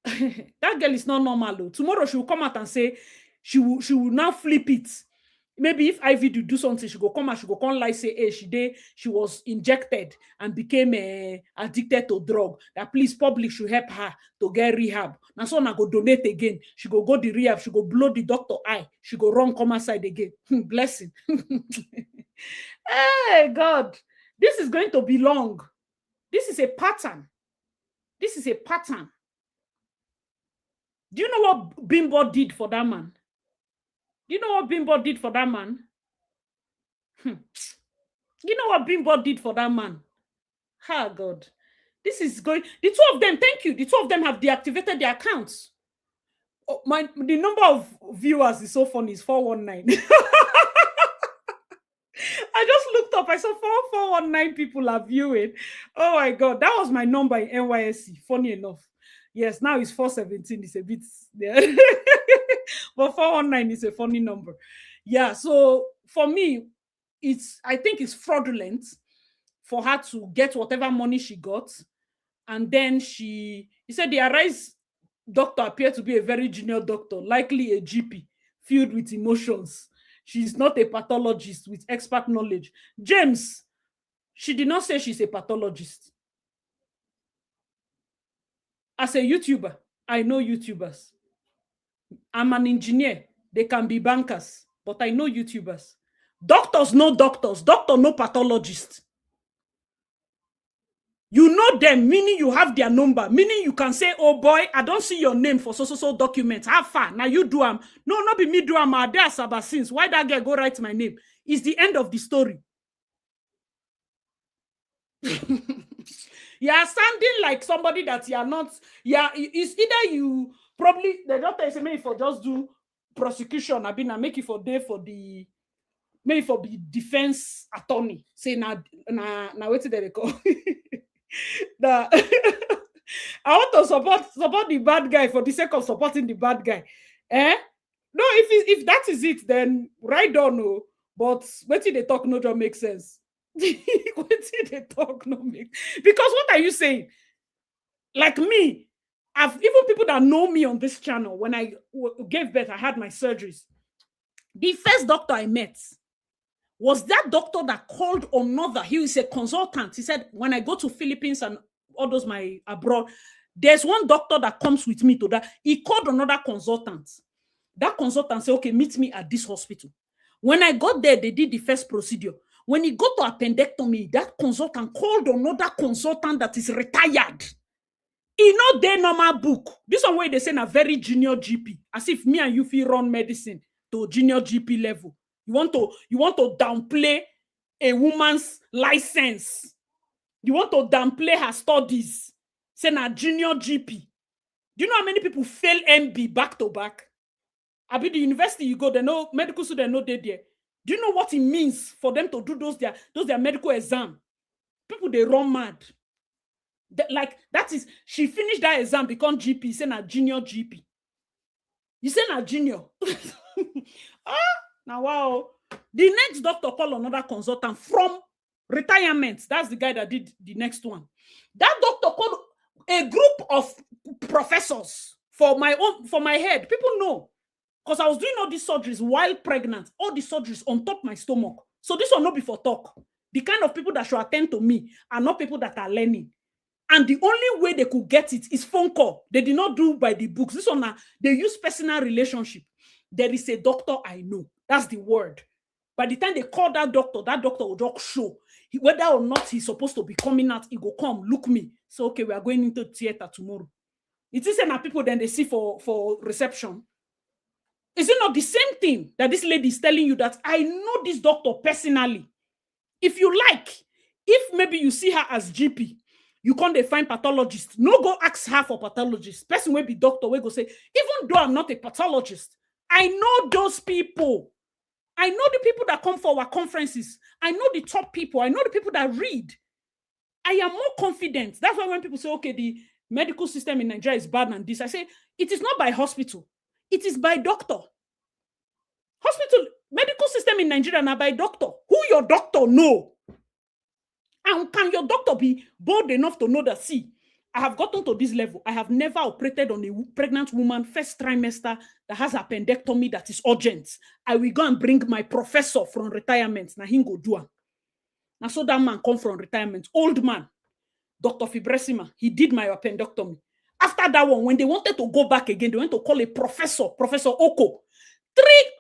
that girl is not normal though. Tomorrow she will come out and say she will now flip it. Maybe if Ivy do something, she go come lie, say, hey, she was injected and became addicted to drug. That please, public should help her to get rehab. Now so now go donate again. She go the rehab. She go blow the doctor eye. She go run come outside again. Blessing. Hey, God. This is going to be long. This is a pattern. This is a pattern. Do you know what Bimbo did for that man? Do you know what Bimbo did for that man? You know what Bimbo did for that man? Ah, God. This is going. The two of them, thank you. The two of them have deactivated their accounts. Oh, the number of viewers is so funny. It's 419. I just looked up. I saw 419 people are viewing. Oh my God. That was my number in NYSC. Funny enough. Yes, now it's 417. It's a bit there. But 419 is a funny number. Yeah. So for me, I think it's fraudulent for her to get whatever money she got. And then he said the Arise doctor appeared to be a very junior doctor, likely a GP, filled with emotions. She's not a pathologist with expert knowledge. James, she did not say she's a pathologist. As a YouTuber, I know YouTubers. I'm an engineer. They can be bankers, but I know YouTubers. Doctors know doctors. Doctor know pathologists. You know them, meaning you have their number, meaning you can say, oh boy, I don't see your name for so documents. How far? Now you do them. No, not be me do them. There are Sabasins. Why that girl go write my name? It's the end of the story. You are sounding like somebody that you are not. Yeah, it's either you probably the doctor is maybe for just do prosecution. I mean, I make it for day for the maybe for the defense attorney. Say now what did they call? I want to support the bad guy for the sake of supporting the bad guy. Eh? No, if that is it, then right on. No, but what did they talk? No, don't make sense. What did they talk? No make because what are you saying? Like me, I've even people that know me on this channel. When I gave birth, I had my surgeries. The first doctor I met was that doctor that called another. He is a consultant. He said, when I go to Philippines and all those my abroad, there's one doctor that comes with me to that. He called another consultant. That consultant said, okay, meet me at this hospital. When I got there, they did the first procedure. When he got to appendectomy, that consultant called another consultant that is retired. He know their normal book. This one way they say a very junior GP, as if me and you feel run medicine to junior GP level. You want to downplay a woman's license. You want to downplay her studies. Say na junior GP. Do you know how many people fail MB back to back? I be the university you go, they know medical students know they there. Do you know what it means for them to do those their medical exam? People they run mad. That is, she finished that exam, become GP, say na junior GP. You say na junior. Now wow. The next doctor called another consultant from retirement. That's the guy that did the next one. That doctor called a group of professors for my head. People know. Because I was doing all these surgeries while pregnant, all the surgeries on top my stomach. So this will not be for talk. The kind of people that should attend to me are not people that are learning. And the only way they could get it is phone call. They did not do by the books. This one, they use personal relationship. There is a doctor I know. That's the word. By the time they call that doctor will just show. Whether or not he's supposed to be coming out, he go come, look me. So, okay, we are going into theater tomorrow. It is enough people then they see for reception. Is it not the same thing that this lady is telling you that I know this doctor personally? If you like, if maybe you see her as GP, you can't find pathologist. No, go ask her for pathologist. Person will be doctor, will go say, even though I'm not a pathologist, I know those people. I know the people that come for our conferences. I know the top people. I know the people that read. I am more confident. That's why when people say, okay, the medical system in Nigeria is bad and this, I say, it is not by hospital. It is by doctor. Hospital, medical system in Nigeria now by doctor. Who your doctor know? And can your doctor be bold enough to know that, see, I have gotten to this level. I have never operated on a pregnant woman first trimester that has appendectomy that is urgent. I will go and bring my professor from retirement. Now he go do it. Now so that man come from retirement. Old man, Dr. Fibresima, he did my appendectomy. After that one, when they wanted to go back again, they went to call a professor, Professor Oko.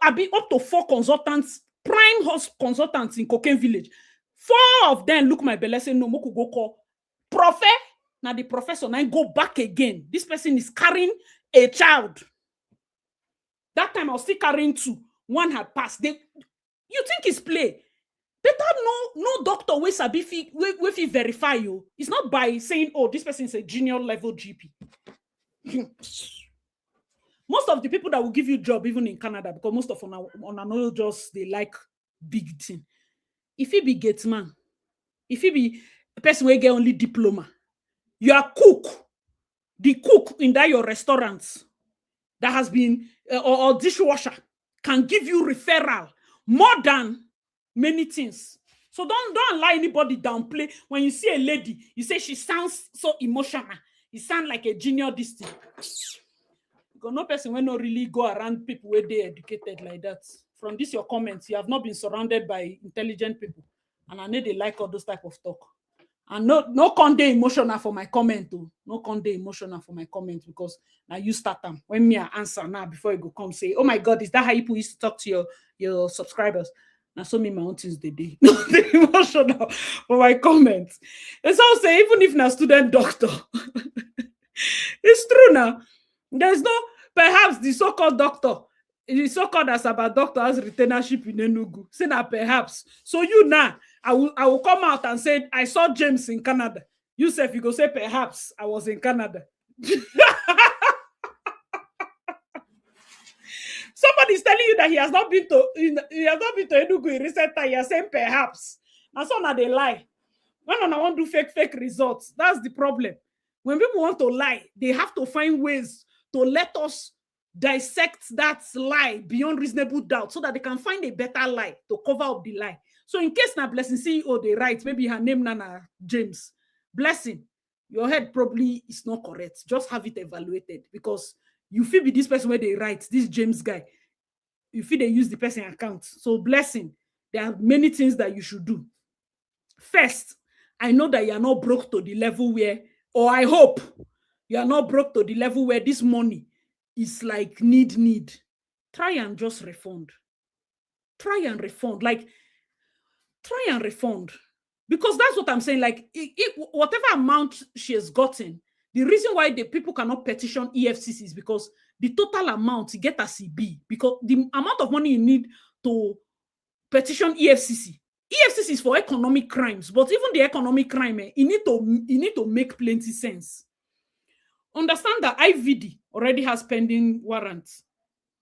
Up to 4 consultants prime consultants in Cocaine Village. 4 of them look my belle say no, moku go call Profe. Now the professor now go back again. This person is carrying a child. That time I was still carrying 2. 1 had passed. You think it's play? Better no doctor wey sabi fit verify you. It's not by saying, oh, this person is a junior level GP. Most of the people that will give you job, even in Canada, because most of on just they like big thing. If he be gate man, if he be a person who get only diploma, you are cook, the cook in that your restaurants that has been or dishwasher can give you referral more than many things. So don't allow anybody downplay. When you see a lady, you say she sounds so emotional. You sound like a junior distant. Because no person will not really go around people where they educated like that. From this your comments, you have not been surrounded by intelligent people, and I know they like all those type of talk. And no conde emotional for my comment too. No conde emotional for my comment, because now you start them. When me I answer now before you go come say, oh my God, is that how people used to talk to your subscribers? Now so me my own things they do. Not emotional for my comments. It's also even if na student doctor. It's true now. There's no, perhaps the so-called doctor, the so-called Asaba doctor has retainership in Enugu. Say that perhaps. So you now, I will come out and say, I saw James in Canada. You say, if you go say, perhaps I was in Canada. Somebody's telling you that he has not been to Enugu in recent time. You're saying perhaps. And so now they lie. When I want to do fake results, that's the problem. When people want to lie, they have to find ways to let us dissect that lie beyond reasonable doubt so that they can find a better lie to cover up the lie. So in case na Blessing CEO they write, maybe her name Nana James, Blessing, your head probably is not correct. Just have it evaluated, because you feel be this person where they write, this James guy, you feel they use the person account. So Blessing, there are many things that you should do. First, I know that you are not broke to the level where, or I hope you are not broke to the level where this money is like need. Try and just refund. Try and refund. Like, try and refund. Because that's what I'm saying. Like, whatever amount she has gotten, the reason why the people cannot petition EFCC is because the total amount you get as CB, because the amount of money you need to petition EFCC is for economic crimes, but even the economic crime, you need to make plenty sense. Understand that IVD already has pending warrants.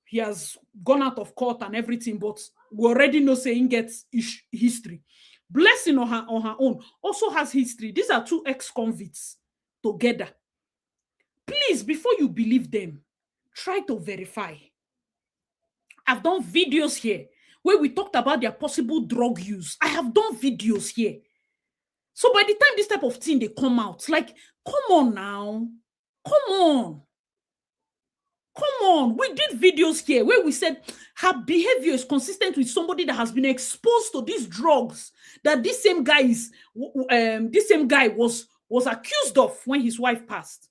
He has gone out of court and everything, but we already know saying gets history. Blessing on her own also has history. These are 2 ex-convicts together. Please, before you believe them, try to verify. I've done videos here where we talked about their possible drug use. I have done videos here. So by the time this type of thing they come out, like, come on now. Come on. We did videos here where we said her behavior is consistent with somebody that has been exposed to these drugs that this same guy was accused of when his wife passed.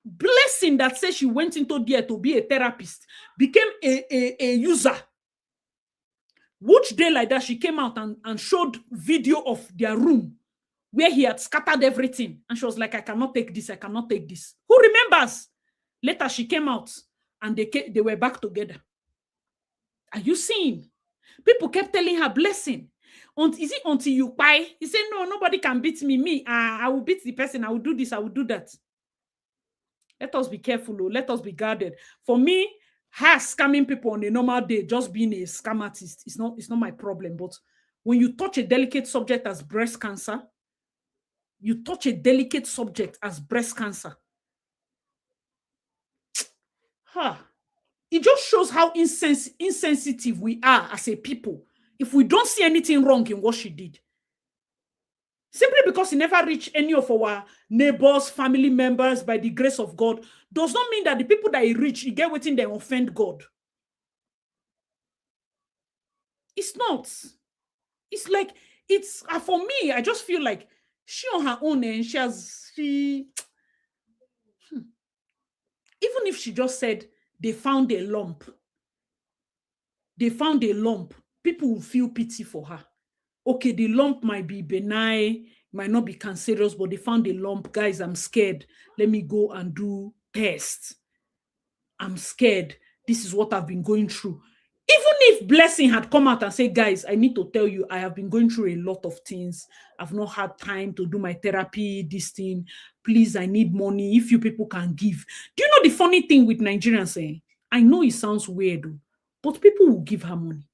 Blessing that says she went into there to be a therapist became a user. Which day like that, she came out and showed video of their room where he had scattered everything. And she was like, I cannot take this. I cannot take this. Who remembers? Later, she came out and they were back together. Are you seeing? People kept telling her, Blessing, is it until you buy? He said, no, nobody can beat me. I will beat the person. I will do this. I will do that. Let us be careful. Let us be guarded. For me, her scamming people on a normal day, just being a scam artist, it's not my problem. But when you touch a delicate subject as breast cancer, it just shows how insensitive we are as a people if we don't see anything wrong in what she did. Simply because he never reached any of our neighbors, family members by the grace of God, does not mean that the people that he reached, he get within them offend God. It's not. It's like, it's for me, I just feel like she on her own, and even if she just said they found a lump, people will feel pity for her. Okay, the lump might be benign, might not be cancerous, but they found a lump. Guys, I'm scared. Let me go and do tests. I'm scared. This is what I've been going through. Even if Blessing had come out and said, guys, I need to tell you, I have been going through a lot of things. I've not had time to do my therapy, this thing. Please, I need money. If you people can give. Do you know the funny thing with Nigerians saying? I know it sounds weird, but people will give her money.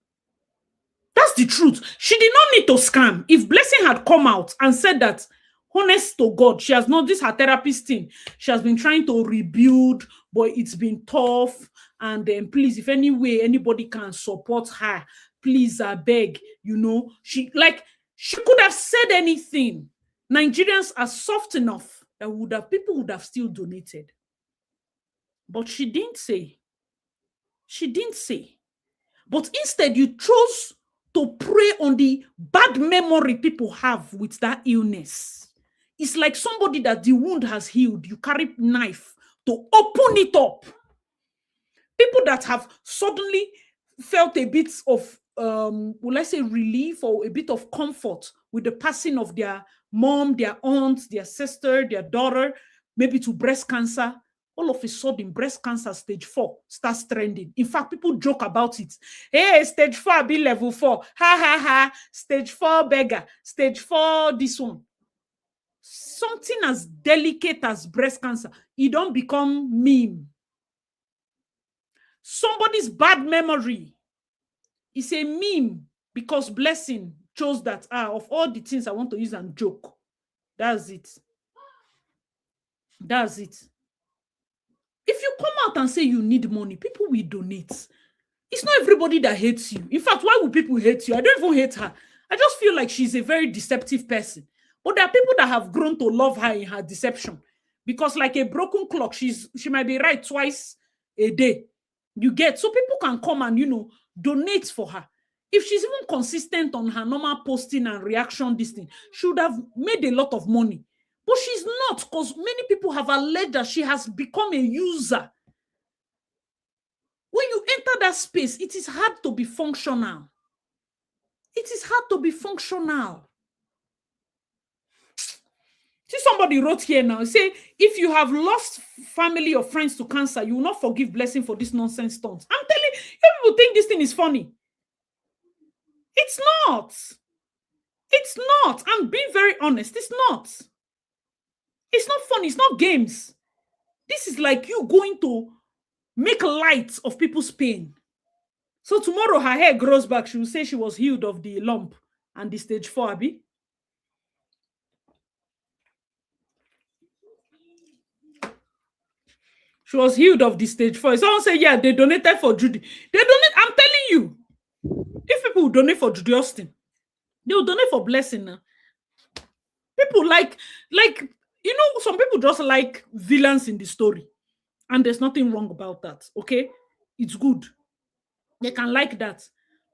That's the truth. She did not need to scam. If Blessing had come out and said that, honest to God, she has not, this her therapist thing. She has been trying to rebuild, but it's been tough. And then please, if any way anybody can support her, please, I beg, she could have said anything. Nigerians are soft enough that people would have still donated. But she didn't say. She didn't say. But instead, you chose to prey on the bad memory people have with that illness. It's like somebody that the wound has healed. You carry knife to open it up. People that have suddenly felt a bit of, will I say, relief or a bit of comfort with the passing of their mom, their aunt, their sister, their daughter, maybe to breast cancer. All of a sudden, breast cancer stage 4 starts trending. In fact, people joke about it. Hey, stage 4 be level 4. Ha, ha, ha. Stage 4 beggar. Stage 4 this one. Something as delicate as breast cancer, it don't become meme. Somebody's bad memory is a meme because Blessing chose that, of all the things I want to use and joke. That's it. That's it. If you come out and say you need money, people will donate. It's not everybody that hates you. In fact, why would people hate you? I don't even hate her. I just feel like she's a very deceptive person. But there are people that have grown to love her in her deception. Because like a broken clock, she might be right twice a day. You get, so people can come and, donate for her. If she's even consistent on her normal posting and reaction, this thing, she would have made a lot of money. But she's not, because many people have alleged that she has become a user. When you enter that space, it is hard to be functional. It is hard to be functional. See, somebody wrote here now, say, if you have lost family or friends to cancer, you will not forgive Blessing for this nonsense stunts. I'm telling you, people think this thing is funny. It's not. It's not. I'm being very honest. It's not. It's not funny. It's not games. This is like you going to make light of people's pain. So tomorrow her hair grows back. She will say she was healed of the lump and the stage 4, Abi. She was healed of the stage 4. Someone say, yeah, they donated for Judy. They donate. I'm telling you. If people will donate for Judy Austin, they will donate for Blessing now. People like, some people just like villains in the story. And there's nothing wrong about that, okay? It's good. They can like that.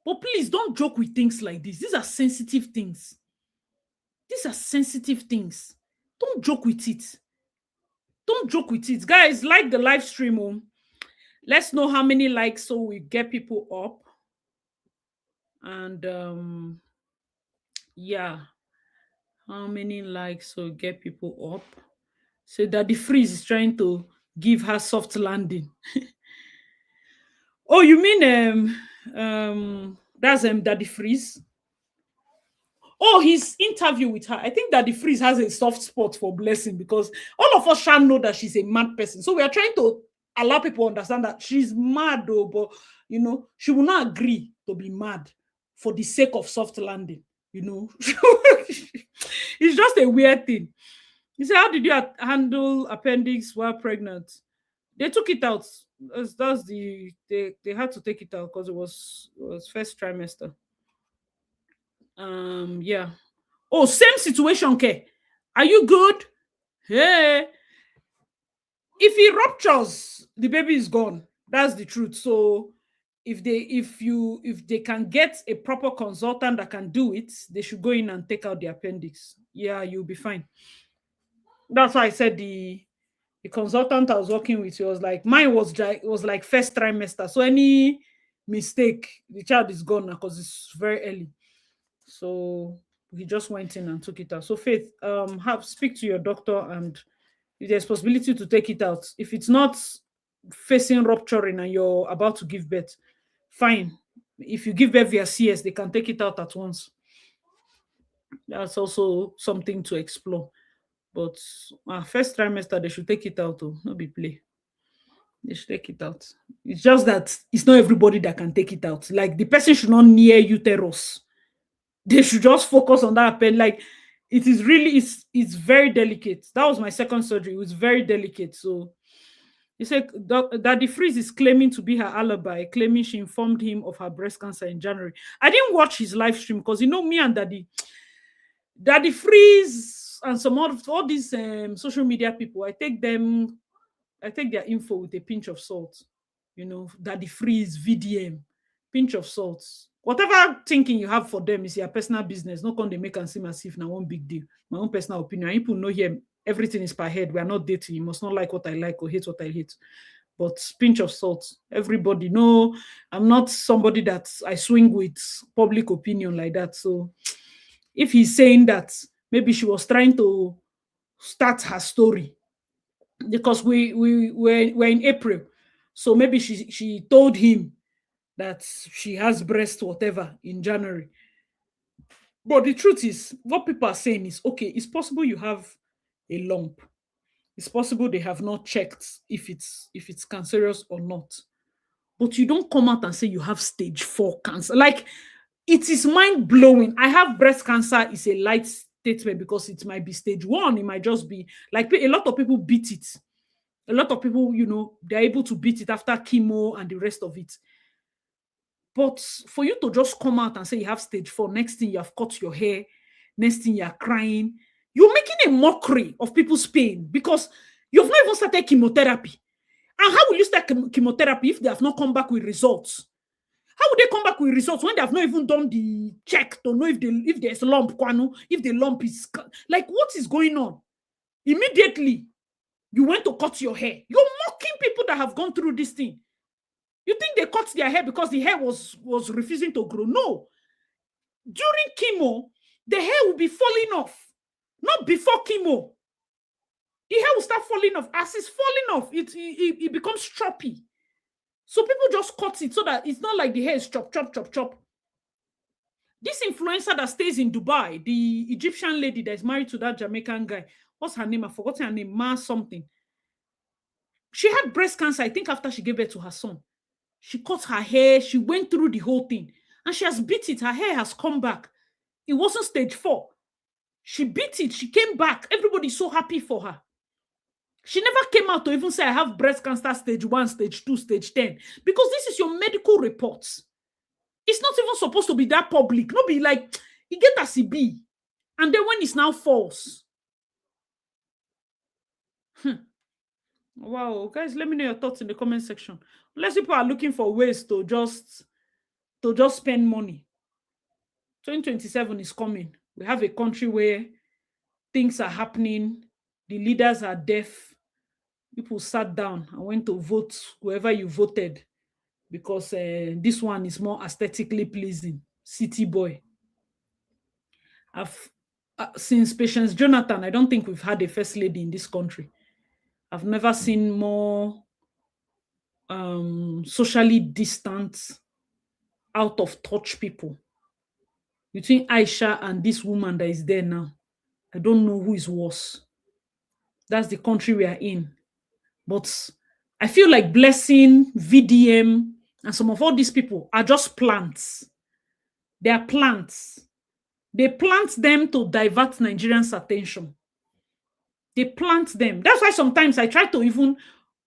But please don't joke with things like this. These are sensitive things. These are sensitive things. Don't joke with it. Don't joke with it. Guys, like the live stream. Let's know how many likes so we get people up. And yeah. How many likes so get people up? So Daddy Freeze is trying to give her soft landing. Oh, you mean that's Daddy Freeze? Oh, his interview with her. I think Daddy Freeze has a soft spot for Blessing because all of us shall know that she's a mad person. So we are trying to allow people to understand that she's mad, though, but she will not agree to be mad for the sake of soft landing. It's just a weird thing. He said, how did you handle appendix while pregnant? They took it out. They had to take it out because it was first trimester. Yeah. Oh, same situation, okay. Are you good? Hey. If he ruptures, the baby is gone. That's the truth. So if they can get a proper consultant that can do it, they should go in and take out the appendix. Yeah, you'll be fine. That's why I said the consultant I was working with, he was like, mine was like first trimester. So any mistake. The child is gone now because it's very early. So he just went in and took it out. So Faith, speak to your doctor, and if there's possibility to take it out. If it's not facing rupturing and you're about to give birth, fine. If you give birth via CS, they can take it out at once. That's also something to explore. But first trimester, they should take it out. Oh, no be play. They should take it out. It's just that it's not everybody that can take it out. Like the person should not near uterus. They should just focus on that pen. Like it is really, it's very delicate. That was my second surgery. It was very delicate. So he said Daddy Freeze is claiming to be her alibi, claiming she informed him of her breast cancer in January. I didn't watch his live stream because me and Daddy Freeze and some of all these social media people, I take their info with a pinch of salt. Daddy Freeze, VDM, pinch of salt. Whatever thinking you have for them is your personal business. No con they make and seem as if now one big deal. My own personal opinion. People know here everything is per head. We are not dating. You must not like what I like or hate what I hate. But pinch of salt. Everybody know I'm not somebody that I swing with public opinion like that. So if he's saying that maybe she was trying to start her story, because we're in April, so maybe she told him that she has breast whatever in January. But the truth is, what people are saying is, okay, it's possible you have a lump. It's possible they have not checked if it's cancerous or not. But you don't come out and say you have stage 4 cancer. Like, it is mind blowing. I have breast cancer is a light statement because it might be stage 1. It might just be like a lot of people beat it. A lot of people, they're able to beat it after chemo and the rest of it. But for you to just come out and say you have stage 4, next thing you have cut your hair, next thing you're crying, you're making a mockery of people's pain because you've not even started chemotherapy. And how will you start chemotherapy if they have not come back with results? How would they come back with results when they have not even done the check to know if there's a lump, if the lump is... Like, what is going on? Immediately, you went to cut your hair. You're mocking people that have gone through this thing. You think they cut their hair because the hair was refusing to grow? No. During chemo, the hair will be falling off. Not before chemo. The hair will start falling off. As it's falling off, it becomes choppy. So people just cut it so that it's not like the hair is chop, chop, chop, chop. This influencer that stays in Dubai, the Egyptian lady that is married to that Jamaican guy, what's her name? I forgot her name. Ma something. She had breast cancer, I think, after she gave birth to her son. She cut her hair. She went through the whole thing. And she has beat it. Her hair has come back. It wasn't stage 4. She beat it. She came back. Everybody's so happy for her. She never came out to even say, I have breast cancer stage 1, stage 2, stage 10. Because this is your medical reports. It's not even supposed to be that public. No be like, you get a CB. And then when it's now false. Wow, guys, let me know your thoughts in the comment section. Unless people are looking for ways to just spend money. 2027 is coming. We have a country where things are happening. The leaders are deaf. People sat down and went to vote whoever you voted because this one is more aesthetically pleasing. City boy. Since Patience Jonathan, I don't think we've had a first lady in this country. I've never seen more socially distant, out of touch people. Between Aisha and this woman that is there now, I don't know who is worse. That's the country we are in. But I feel like Blessing, VDM, and some of all these people are just plants. They are plants. They plant them to divert Nigerians' attention. They plant them. That's why sometimes I try to even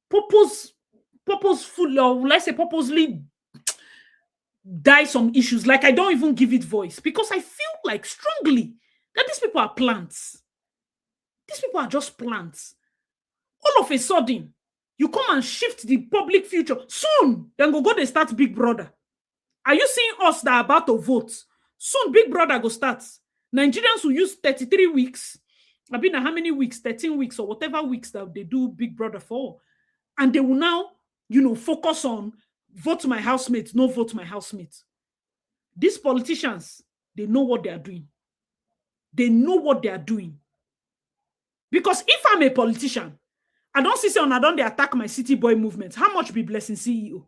purposefully, or let's say purposely, die some issues. Like I don't even give it voice because I feel like strongly that these people are plants. These people are just plants. All of a sudden, you come and shift the public future. Soon, then go they start Big Brother. Are you seeing us that are about to vote? Soon, Big Brother go start. Nigerians will use 33 weeks. I've been how many weeks? 13 weeks or whatever weeks that they do Big Brother for. And they will now, focus on vote my housemate, no vote my housemate. These politicians, they know what they are doing. They know what they are doing. Because if I'm a politician, I don't see on I don't they attack my city boy movement. How much be blessing CEO?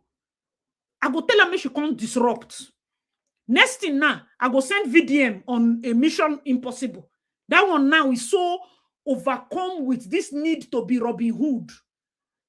I go tell them she can't disrupt. Next thing now, I go send VDM on a mission impossible. That one now is so overcome with this need to be Robin Hood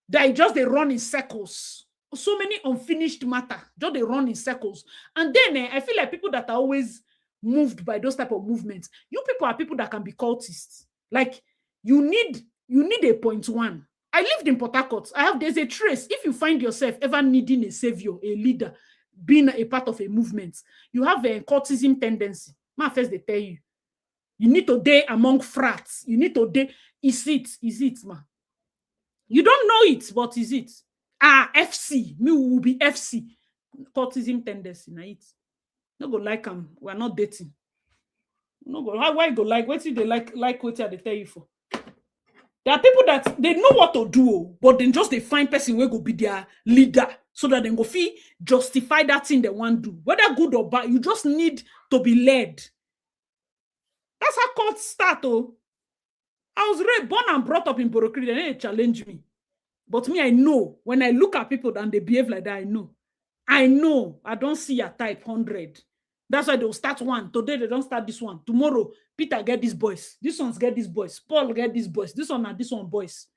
that just they run in circles. So many unfinished matter, just they run in circles. And then I feel like people that are always moved by those type of movements, you people are people that can be cultists. Like you need a point one. I lived in Port Harcourt. There's a trace. If you find yourself ever needing a savior, a leader, being a part of a movement, you have a cultism tendency. My first they tell you, you need to date among frats. You need to date. Is it, man? You don't know it, but is it? FC. Me will be FC. Cultism tendency. Now it. No go like them. We're not dating. No go. Why go like? What if they like what they tell you for? There are people that they know what to do, but then just they find person where go be their leader so that they go feel justify that thing they want to do. Whether good or bad, you just need to be led. That's how cults start. Oh, I was born and brought up in Borokri. They didn't challenge me. But me, I know. When I look at people and they behave like that, I know. I don't see a type 100. That's why they'll start one. Today, they don't start this one. Tomorrow, Peter get these boys. This one's get these boys. Paul get these boys. This one and this one boys.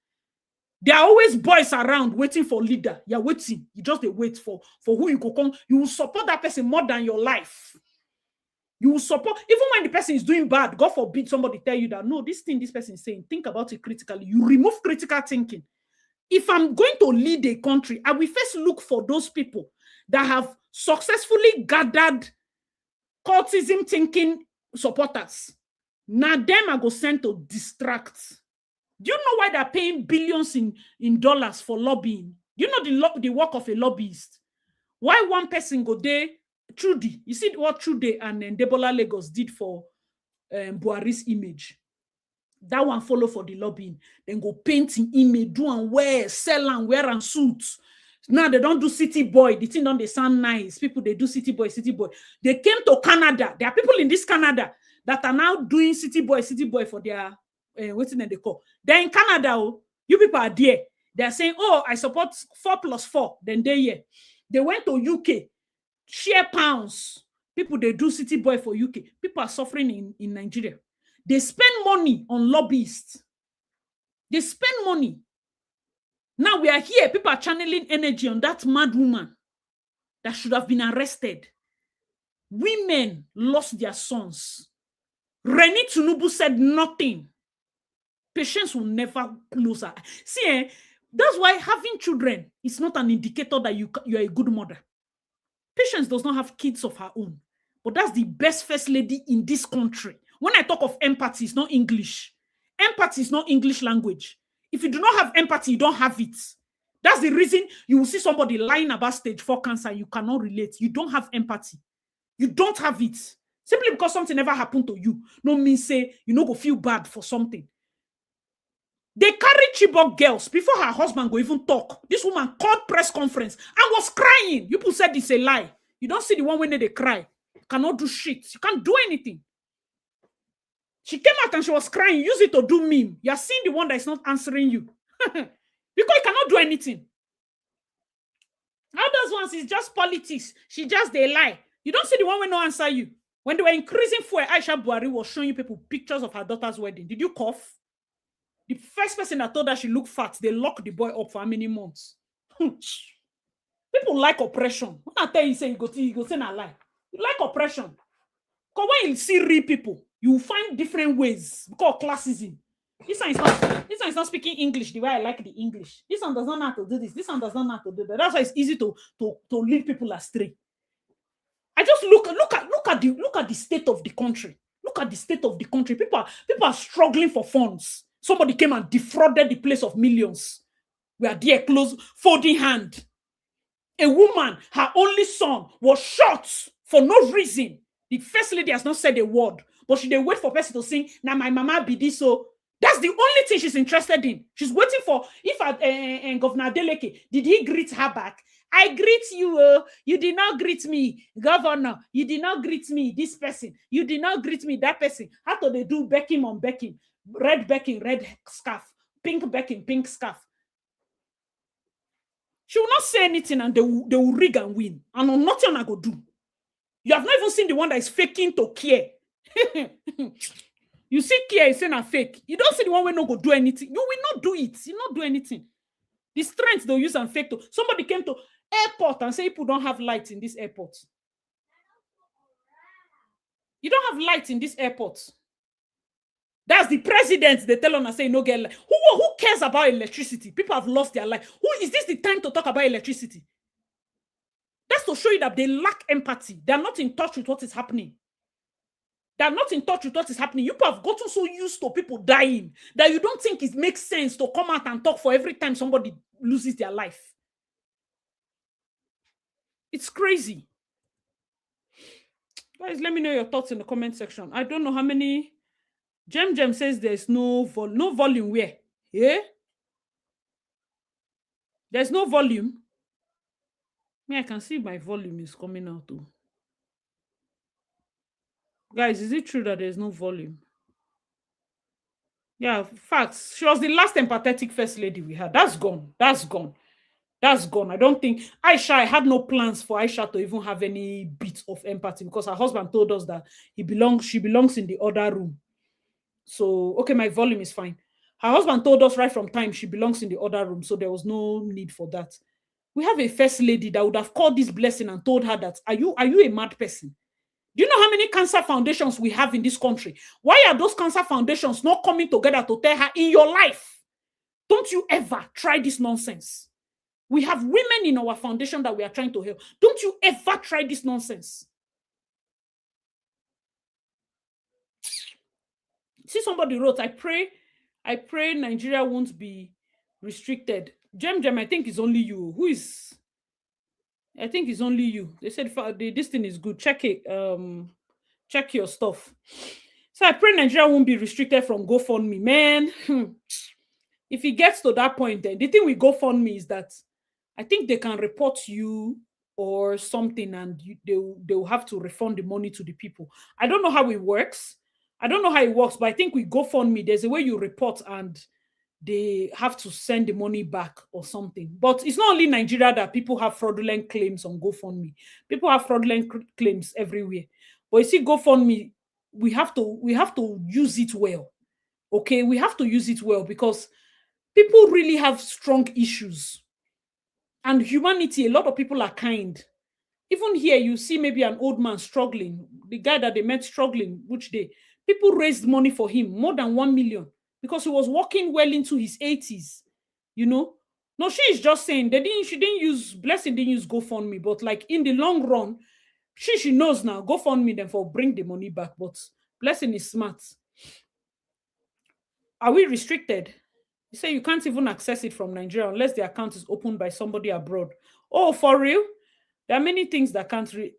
There are always boys around waiting for leader. You're waiting. You just wait for who you go come. You will support that person more than your life. You will support, even when the person is doing bad, God forbid somebody tell you that, no, this thing this person is saying, think about it critically. You remove critical thinking. If I'm going to lead a country, I will first look for those people that have successfully gathered cultism thinking supporters. Now them I go send to distract. Do you know why they're paying billions in dollars for lobbying? You know the work of a lobbyist. Why one person go there? Trudy, you see what Trudy and Debola Lagos did for Buhari's image. That one follow for the lobbying. Then go painting image, do and wear, sell and wear and suits. Now they don't do city boy. The thing don't they sound nice. People they do city boy. They came to Canada. There are people in this Canada that are now doing city boy for their what's in they call. They're in Canada. Oh, you people are there. They're saying, oh, I support 4+4. Then they went to UK. Share pounds. People they do city boy for UK. People are suffering in Nigeria. They spend money on lobbyists. They spend money. Now we are here. People are channeling energy on that mad woman that should have been arrested. Women lost their sons. Reni Tinubu said nothing. Patience will never close her. See, that's why having children is not an indicator that you are a good mother. Patience does not have kids of her own. But that's the best first lady in this country. When I talk of empathy, it's not English. Empathy is not English language. If you do not have empathy, you don't have it. That's the reason you will see somebody lying about stage 4 cancer. You cannot relate. You don't have empathy. You don't have it. Simply because something never happened to you. No mean say you no go feel bad for something. They carried Chibok girls before her husband go even talk. This woman called press conference and was crying. You people said it's a lie. You don't see the one when they cry. You cannot do shit. You can't do anything. She came out and she was crying. Use it to do meme. You are seeing the one that is not answering you. Because you cannot do anything. Others ones is just politics. She just they lie. You don't see the one when no answer you. When they were increasing for Aisha Buhari was showing you people pictures of her daughter's wedding. Did you cough? The first person that told her she looked fat, they locked the boy up for how many months? People like oppression. When I tell you, say you go say a lie. You like oppression. Because when you see real people, you find different ways because classism. This one is not speaking English the way I like the English. This one does not know how to do this. This one does not know how to do that. That's why it's easy to lead people astray. I just look at the state of the country. Look at the state of the country. People are struggling for funds. Somebody came and defrauded the place of millions. We are there close, folding hand. A woman, her only son, was shot for no reason. The first lady has not said a word, but she dey wait for person to sing, now my mama be this so. That's the only thing she's interested in. She's waiting for if Governor Adeleke, did he greet her back? I greet you. You did not greet me, Governor. You did not greet me, this person. You did not greet me, that person. How do they do Becking on Becking? Red Becking, red scarf. Pink Becking, pink scarf. She will not say anything and they will rig and win. And nothing I go do. You have not even seen the one that is faking to care. You see care is saying a fake. You don't see the one where no go do anything. You will not do it. You will not do anything. The strength they'll use and fake to. Somebody came to airport and say people don't have light in this airport. You don't have light in this airport. That's the president. They tell on and say no get light. Who cares about electricity? People have lost their life. Who is this the time to talk about electricity? That's to show you that they lack empathy. They're not in touch with what is happening. They're not in touch with what is happening. You have gotten so used to people dying that you don't think it makes sense to come out and talk for every time somebody loses their life. It's crazy. Guys, let me know your thoughts in the comment section. I don't know how many. Jem says there's no volume where? Yeah? There's no volume. I can see my volume is coming out too. Guys, is it true that there's no volume? Yeah, facts. She was the last empathetic first lady we had. That's gone. That's gone. That's gone. I don't think I had no plans for Aisha to even have any bit of empathy because her husband told us that she belongs in the other room. So, okay, my volume is fine. Her husband told us right from time she belongs in the other room, so there was no need for that. We have a first lady that would have called this blessing and told her that, are you a mad person? Do you know how many cancer foundations we have in this country? Why are those cancer foundations not coming together to tell her, in your life, don't you ever try this nonsense? We have women in our foundation that we are trying to help. Don't you ever try this nonsense? See, somebody wrote, I pray Nigeria won't be restricted. Jem, I think it's only you. I think it's only you. They said this thing is good. Check it. Check your stuff. So I pray Nigeria won't be restricted from GoFundMe. Man, if it gets to that point, then the thing with GoFundMe is that I think they can report you or something and they'll have to refund the money to the people. I don't know how it works. But I think with GoFundMe, there's a way you report and they have to send the money back or something. But it's not only Nigeria that people have fraudulent claims on GoFundMe. People have fraudulent claims everywhere. But you see, GoFundMe, we have to use it well. Okay, we have to use it well because people really have strong issues. And humanity, a lot of people are kind. Even here, you see maybe an old man struggling. The guy that they met struggling, which day, people raised money for him, more than 1 million, because he was walking well into his 80s. You know? No, she is just saying she didn't use GoFundMe, but like in the long run, she knows now, GoFundMe them for bring the money back. But Blessing is smart. Are we restricted? You say you can't even access it from Nigeria unless the account is opened by somebody abroad. Oh, for real? There are many things that can't be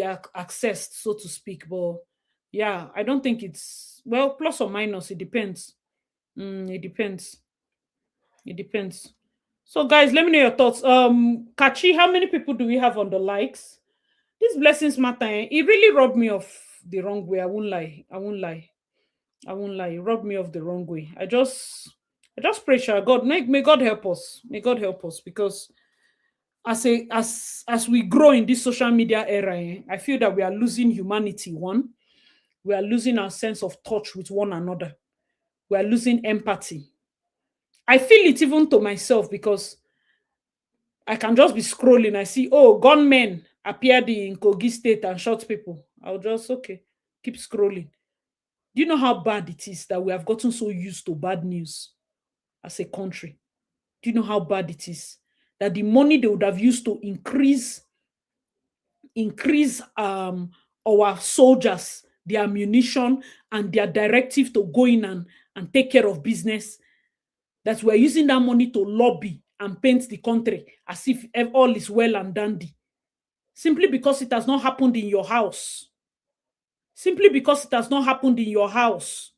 accessed, so to speak. But yeah, I don't think it's, well, plus or minus. It depends. It depends. It depends. So, guys, let me know your thoughts. Kachi, how many people do we have on the likes? This Blessings matter, it really rubbed me off the wrong way. I won't lie. It rubbed me off the wrong way. I just pray, God, may God help us. May God help us, because as we grow in this social media era, I feel that we are losing humanity. One, we are losing our sense of touch with one another. We are losing empathy. I feel it even to myself, because I can just be scrolling. I see, gunmen appeared in Kogi State and shot people. I'll just, keep scrolling. Do you know how bad it is that we have gotten so used to bad news as a country? Do you know how bad it is that the money they would have used to increase our soldiers, their ammunition and their directive to go in and take care of business, that we're using that money to lobby and paint the country as if all is well and dandy, simply because it has not happened in your house. Simply because it has not happened in your house.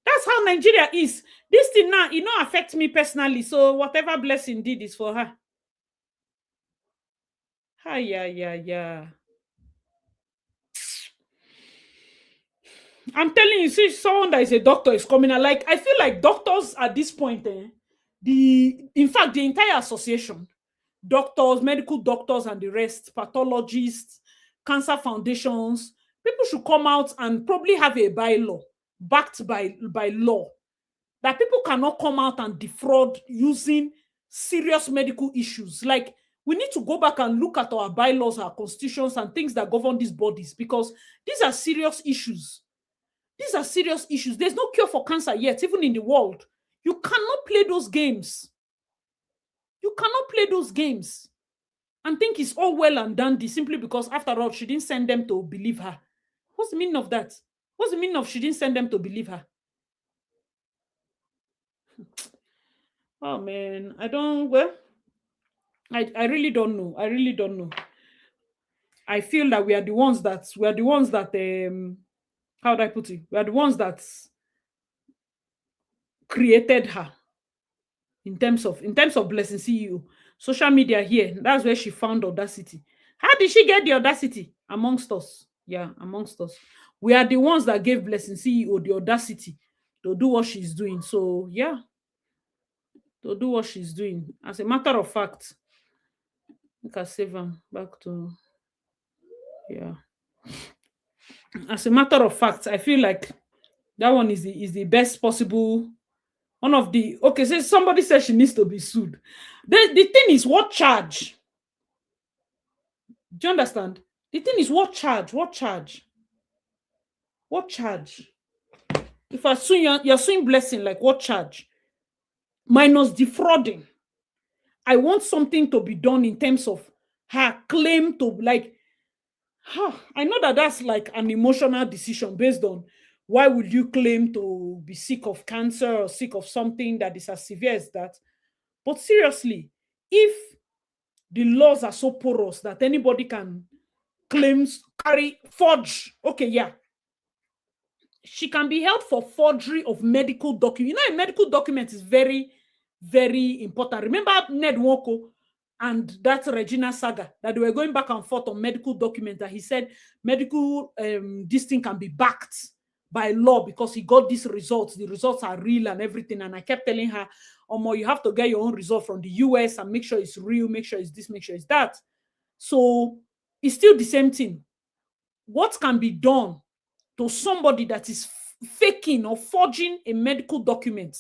That's how Nigeria is. This thing now, it don't affect me personally. So whatever blessing did is for her. Hi, yeah. I'm telling you, see, someone that is a doctor is coming out. Like, I feel like doctors at this point, in fact, the entire association, doctors, medical doctors, and the rest, pathologists, cancer foundations, people should come out and probably have a bylaw backed by law that people cannot come out and defraud using serious medical issues. Like, we need to go back and look at our bylaws, our constitutions, and things that govern these bodies, because these are serious issues. These are serious issues. There's no cure for cancer yet, even in the world. You cannot play those games. You cannot play those games and think it's all well and dandy simply because, after all, she didn't send them to believe her. What's the meaning of that? What's the meaning of she didn't send them to believe her? Oh, man. I really don't know. I really don't know. I feel that we are the ones that, how do I put it? We are the ones that created her. In terms of Blessing CEO, social media here, that's where she found audacity. How did she get the audacity? Amongst us. Yeah, amongst us. We are the ones that gave Blessing CEO the audacity to do what she's doing. So yeah, to do what she's doing. As a matter of fact, I can save them back to, yeah. As a matter of fact, I feel like that one is the best possible. One of the, okay, so somebody says she needs to be sued. The thing is, what charge? Do you understand? The thing is, what charge? What charge? What charge? If I sue you're suing Blessing, like, what charge? Minus defrauding. I want something to be done in terms of her claim to, like, I know that that's like an emotional decision based on why would you claim to be sick of cancer or sick of something that is as severe as that. But seriously, if the laws are so porous that anybody can claims, forge, okay, yeah, she can be held for forgery of medical document. You know, a medical document is very, very important. Remember Ned Nwoko and that Regina saga, that they were going back and forth on medical documents, that he said medical this thing can be backed by law because he got these results. The results are real and everything. And I kept telling her, Omo, you have to get your own result from the US and make sure it's real, make sure it's this, make sure it's that. So it's still the same thing. What can be done to somebody that is faking or forging a medical document?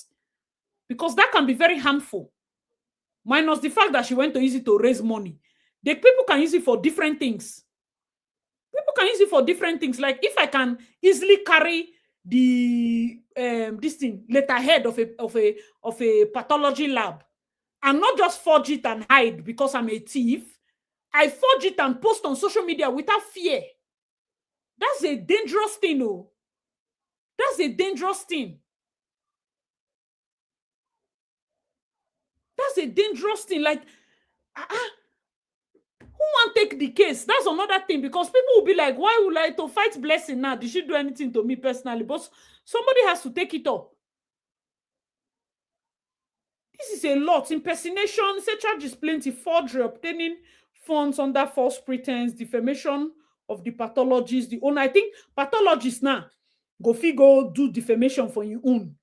Because that can be very harmful. Minus the fact that she went to use it to raise money. The people can use it for different things. People can use it for different things. Like, if I can easily carry the this thing letterhead of a pathology lab and not just forge it and hide because I'm a thief, I forge it and post on social media without fear. That's a dangerous thing, oh. That's a dangerous thing. That's a dangerous thing. Like, who want to take the case? That's another thing, because people will be like, why would I to fight Blessing now? Did she do anything to me personally? But somebody has to take it up. This is a lot. Impersonation, say charges plenty, forgery, obtaining funds under false pretense, defamation of the pathologist, the owner. I think pathologists now go do defamation for your own.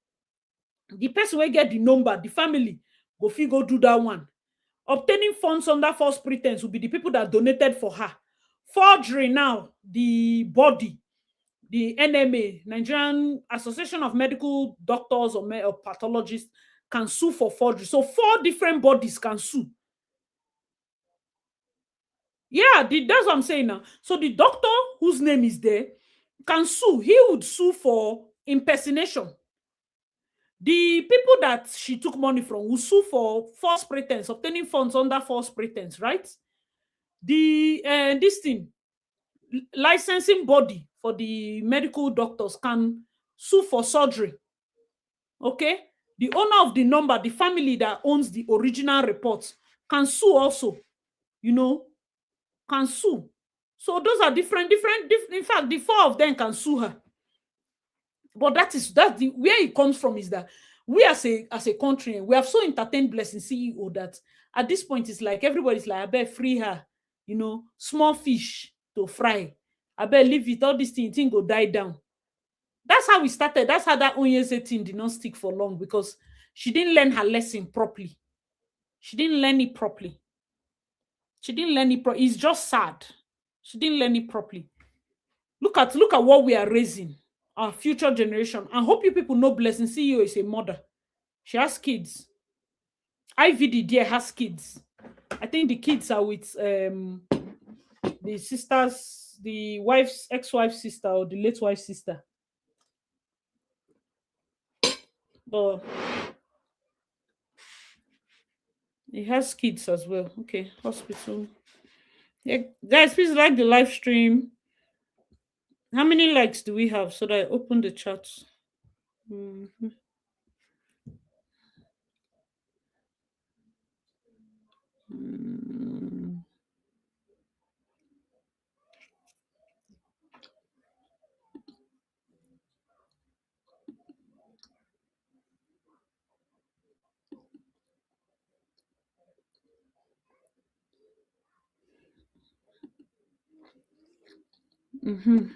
The person will get the number, the family go do that one. Obtaining funds under false pretense will be the people that donated for her. Forgery now, the body, the NMA, Nigerian Association of Medical Doctors or Pathologists, can sue for forgery. So 4 different bodies can sue. Yeah, that's what I'm saying now. So the doctor whose name is there can sue. He would sue for impersonation. The people that she took money from will sue for false pretense, obtaining funds under false pretense, right? The this thing, licensing body for the medical doctors can sue for surgery. Okay? The owner of the number, the family that owns the original reports, can sue also. You know, can sue. So those are different. In fact, the 4 of them can sue her. But that's the where it comes from, is that we as a country, we have so entertained Blessing CEO that at this point it's like everybody's like, I bet free her, small fish to fry. I bet leave it, all this thing go die down. That's how we started. That's how that Onyeze thing did not stick for long, because she didn't learn her lesson properly. She didn't learn it properly. She didn't learn it properly. It's just sad. She didn't learn it properly. Look at what we are raising, our future generation. I hope you people know Blessing CEO is a mother. She has kids. IVD there has kids. I think the kids are with the sisters, the wife's ex-wife's sister or the late wife's sister. But he has kids as well. Okay, hospital. Yeah, guys, please like the live stream. How many likes do we have so that I open the chat? Mhm. Mm. Mhm.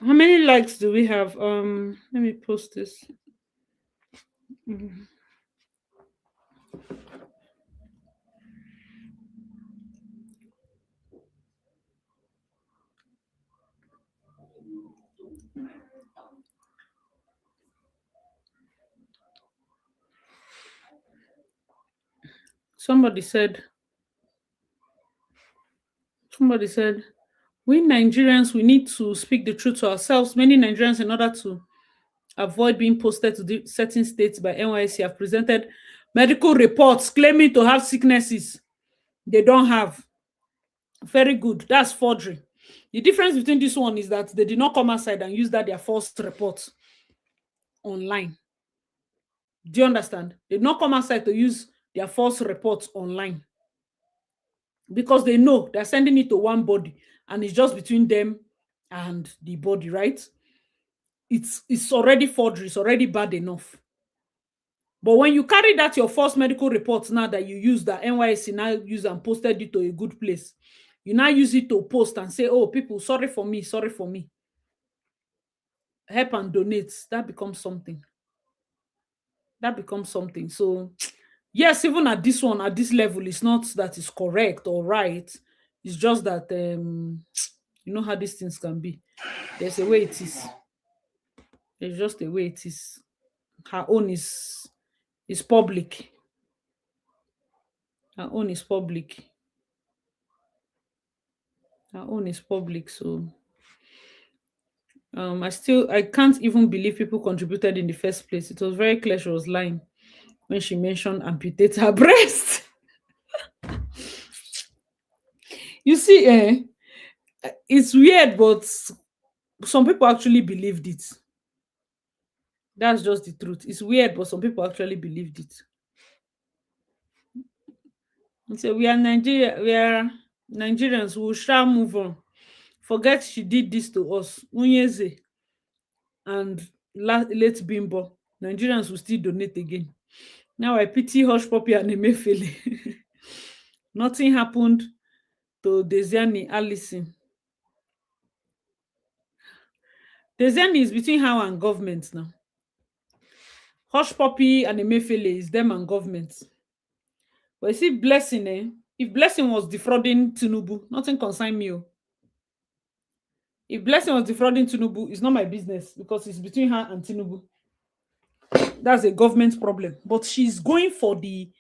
How many likes do we have? Let me post this. Mhm. Somebody said, we Nigerians, we need to speak the truth to ourselves. Many Nigerians, in order to avoid being posted to certain states by NYC, have presented medical reports claiming to have sicknesses they don't have. Very good. That's forgery. The difference between this one is that they did not come outside and use that their false report online. Do you understand? They did not come outside to use their false reports online, because they know they're sending it to one body and it's just between them and the body, right? It's already forgery. It's already bad enough. But when you carry that your false medical reports now that you use, that NYC now use and posted it to a good place, you now use it to post and say, oh, people, sorry for me, help and donate. That becomes something. So yes, even at this one, at this level, it's not that it's correct or right. It's just that you know how these things can be. There's a way it is. There's just a way it is. Her own is public. Her own is public. Her own is public. So I can't even believe people contributed in the first place. It was very clear she was lying when she mentioned amputate her breast. You see, it's weird, but some people actually believed it. That's just the truth. It's weird, but some people actually believed it. And so we are Nigerians. We shall move on. Forget she did this to us. Unyeze and late Bimbo. Nigerians will still donate again. Now I pity Hush Puppy and Emefiele. Nothing happened to Desiani Allison. Desiani is between her and government now. Hush Puppy and Emefiele is them and government. But you see, Blessing, if Blessing was defrauding Tinubu, nothing concern me. If Blessing was defrauding Tinubu, it's not my business, because it's between her and Tinubu. That's a government problem. But she's going for the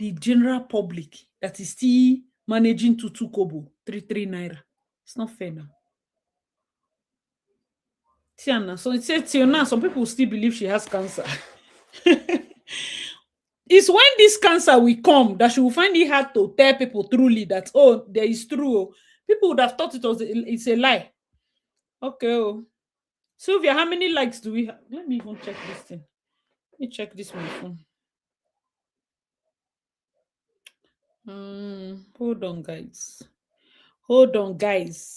general public that is still managing to kobo, 33 naira. It's not fair now. Tiana, so it says till now, some people still believe she has cancer. It's when this cancer will come that she will find it hard to tell people truly that, oh, there is true. Oh. People would have thought it's a lie. Okay. Oh. Sylvia, how many likes do we have? Let me even check this thing. Let me check this my phone. Hold on, guys.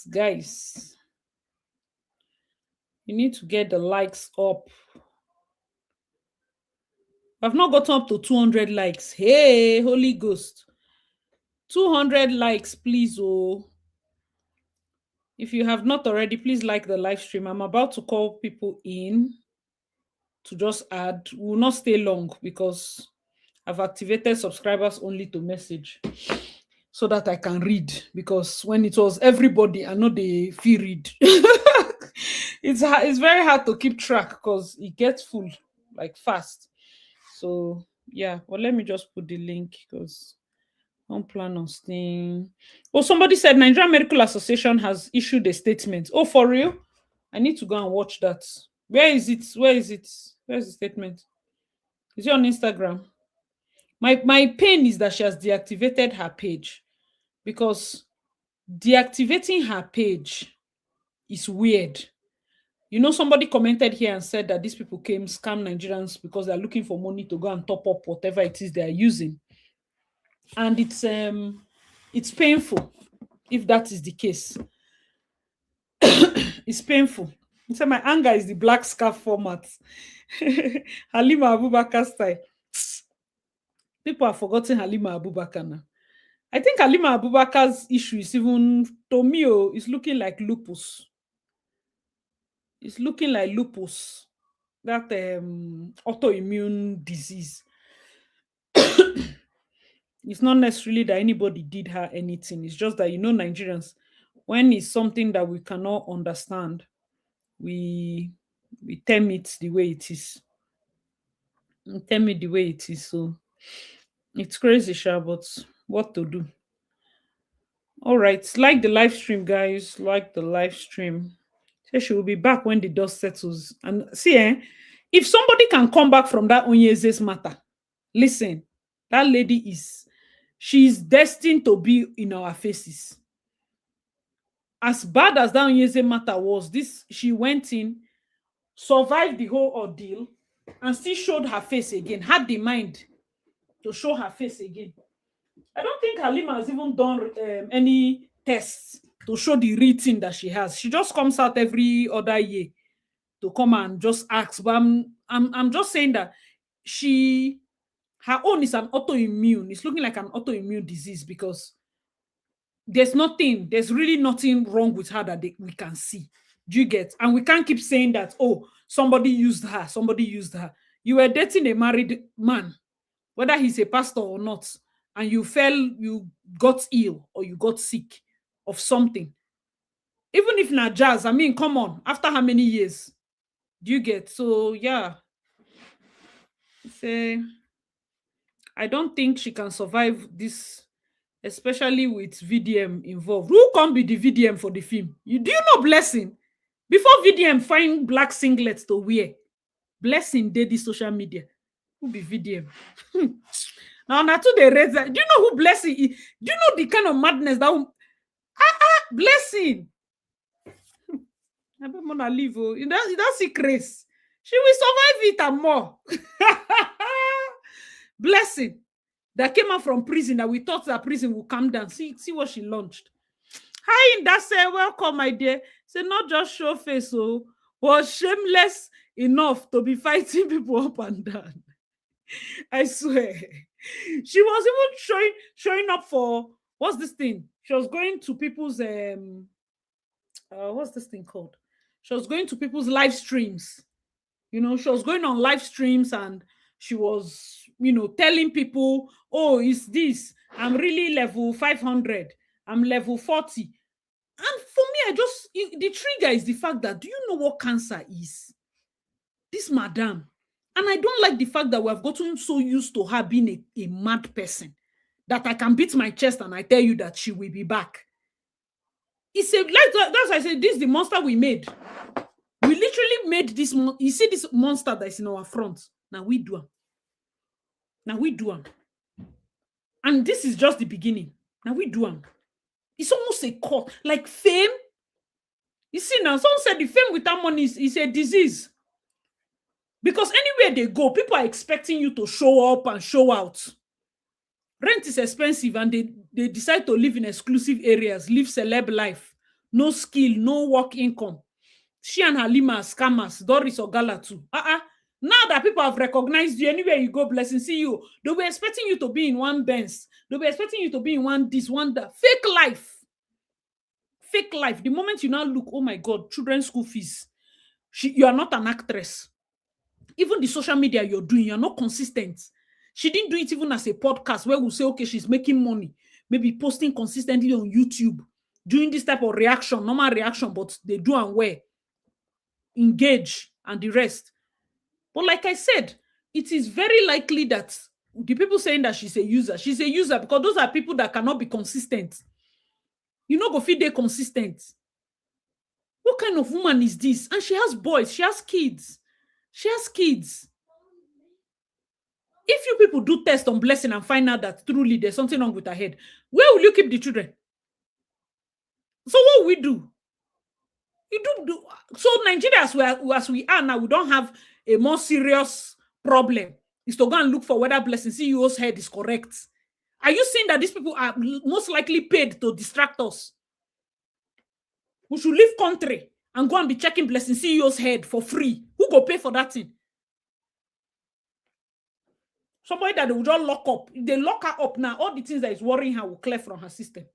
Guys. You need to get the likes up. I've not gotten up to 200 likes. Hey, Holy Ghost. 200 likes, please. Oh, if you have not already, please like the live stream. I'm about to call people in to just add. We will not stay long because I've activated subscribers only to message so that I can read. Because when it was everybody, I know they feel read. It's very hard to keep track because it gets full like fast. So yeah, well, let me just put the link because I don't plan on staying. Oh, somebody said Nigerian Medical Association has issued a statement. Oh, for real? I need to go and watch that. Where is it? Where is it? Where's the statement? Is it on Instagram? My pain is that she has deactivated her page because deactivating her page is weird. You know, somebody commented here and said that these people came scam Nigerians because they're looking for money to go and top up whatever it is they are using. And it's painful if that is the case. It's painful. He said my anger is the black scarf format. Halima Abubakar style. People have forgotten Halima Abubakar now. I think Halima Abubakar's issue is even, to me, it's looking like lupus. It's looking like lupus. That autoimmune disease. It's not necessarily that anybody did her anything. It's just that, Nigerians, when it's something that we cannot understand, we term it the way it is. We term it the way it is. So it's crazy, sure, but what to do? All right, like the live stream, guys. Like the live stream. So she will be back when the dust settles. And see, if somebody can come back from that Onyeze's matter, listen, that lady she's destined to be in our faces. As bad as that Onyeze matter was, she went in, survived the whole ordeal, and still showed her face again, had the mind to show her face again. I don't think Halima has even done any tests to show the real thing that she has. She just comes out every other year to come and just ask. But I'm just saying that her own is an autoimmune. It's looking like an autoimmune disease because there's really nothing wrong with her that we can see. Do you get? And we can't keep saying that, oh, somebody used her. You were dating a married man, whether he's a pastor or not, and you got ill or you got sick of something. Even if not jazz, I mean, come on, after how many years? Do you get? So yeah. I don't think she can survive this, especially with VDM involved. Who can be the VDM for the film? Do you know Blessing? Before VDM find black singlets to wear, Blessing did the social media. Who be VDM? Now to the raise that. Do you know who Blessing is? Do you know the kind of madness that Blessing? I don't want to leave. That's secret. She will survive it and more. Blessing that came out from prison, that we thought that prison would calm down. See what she launched. Hi, that's welcome, my dear. Say not just show face, was shameless enough to be fighting people up and down. I swear. She was even showing up for, what's this thing? She was going to people's what's this thing called? She was going to people's live streams. She was going on live streams and she was, telling people, oh, it's this. I'm really level 500. I'm level 40. And for me, the trigger is the fact that, do you know what cancer is? This madam. And I don't like the fact that we have gotten so used to her being a mad person that I can beat my chest and I tell you that she will be back. That's why I said, this is the monster we made. We literally made this. You see this monster that is in our front. Now we do them. And this is just the beginning. Now we do them. It's almost a cult. Like fame. You see now, someone said the fame without money is a disease. Because anywhere they go, people are expecting you to show up and show out. Rent is expensive and they decide to live in exclusive areas, live celeb life. No skill, no work income. she and Halima are scammers, Doris or Gala too. Now that people have recognized you, anywhere you go, blessing, see you. They'll be expecting you to be in one Benz. They'll be expecting you to be in one this, one that. Fake life. Fake life. The moment you now look, oh my God, children's school fees. You are not an actress. Even the social media you're doing, you're not consistent. She didn't do it even as a podcast where we'll say, okay, she's making money. Maybe posting consistently on YouTube, doing this type of reaction, normal reaction, but they do and where. Engage and the rest. But like I said, it is very likely that the people saying that she's a user because those are people that cannot be consistent. You know, go feed they consistent. What kind of woman is this? And she has boys, she has kids. She has kids. If you people do test on Blessing and find out that truly there's something wrong with her head, where will you keep the children? So what will we do? You do. So Nigeria, as we are now, we don't have a more serious problem. Is to go and look for whether Blessing CEO's head is correct. Are you seeing that these people are most likely paid to distract us? We should leave country and go and be checking Blessing CEO's head for free. Who go pay for that thing? Somebody that they will just lock up. If they lock her up now, all the things that is worrying her will clear from her system.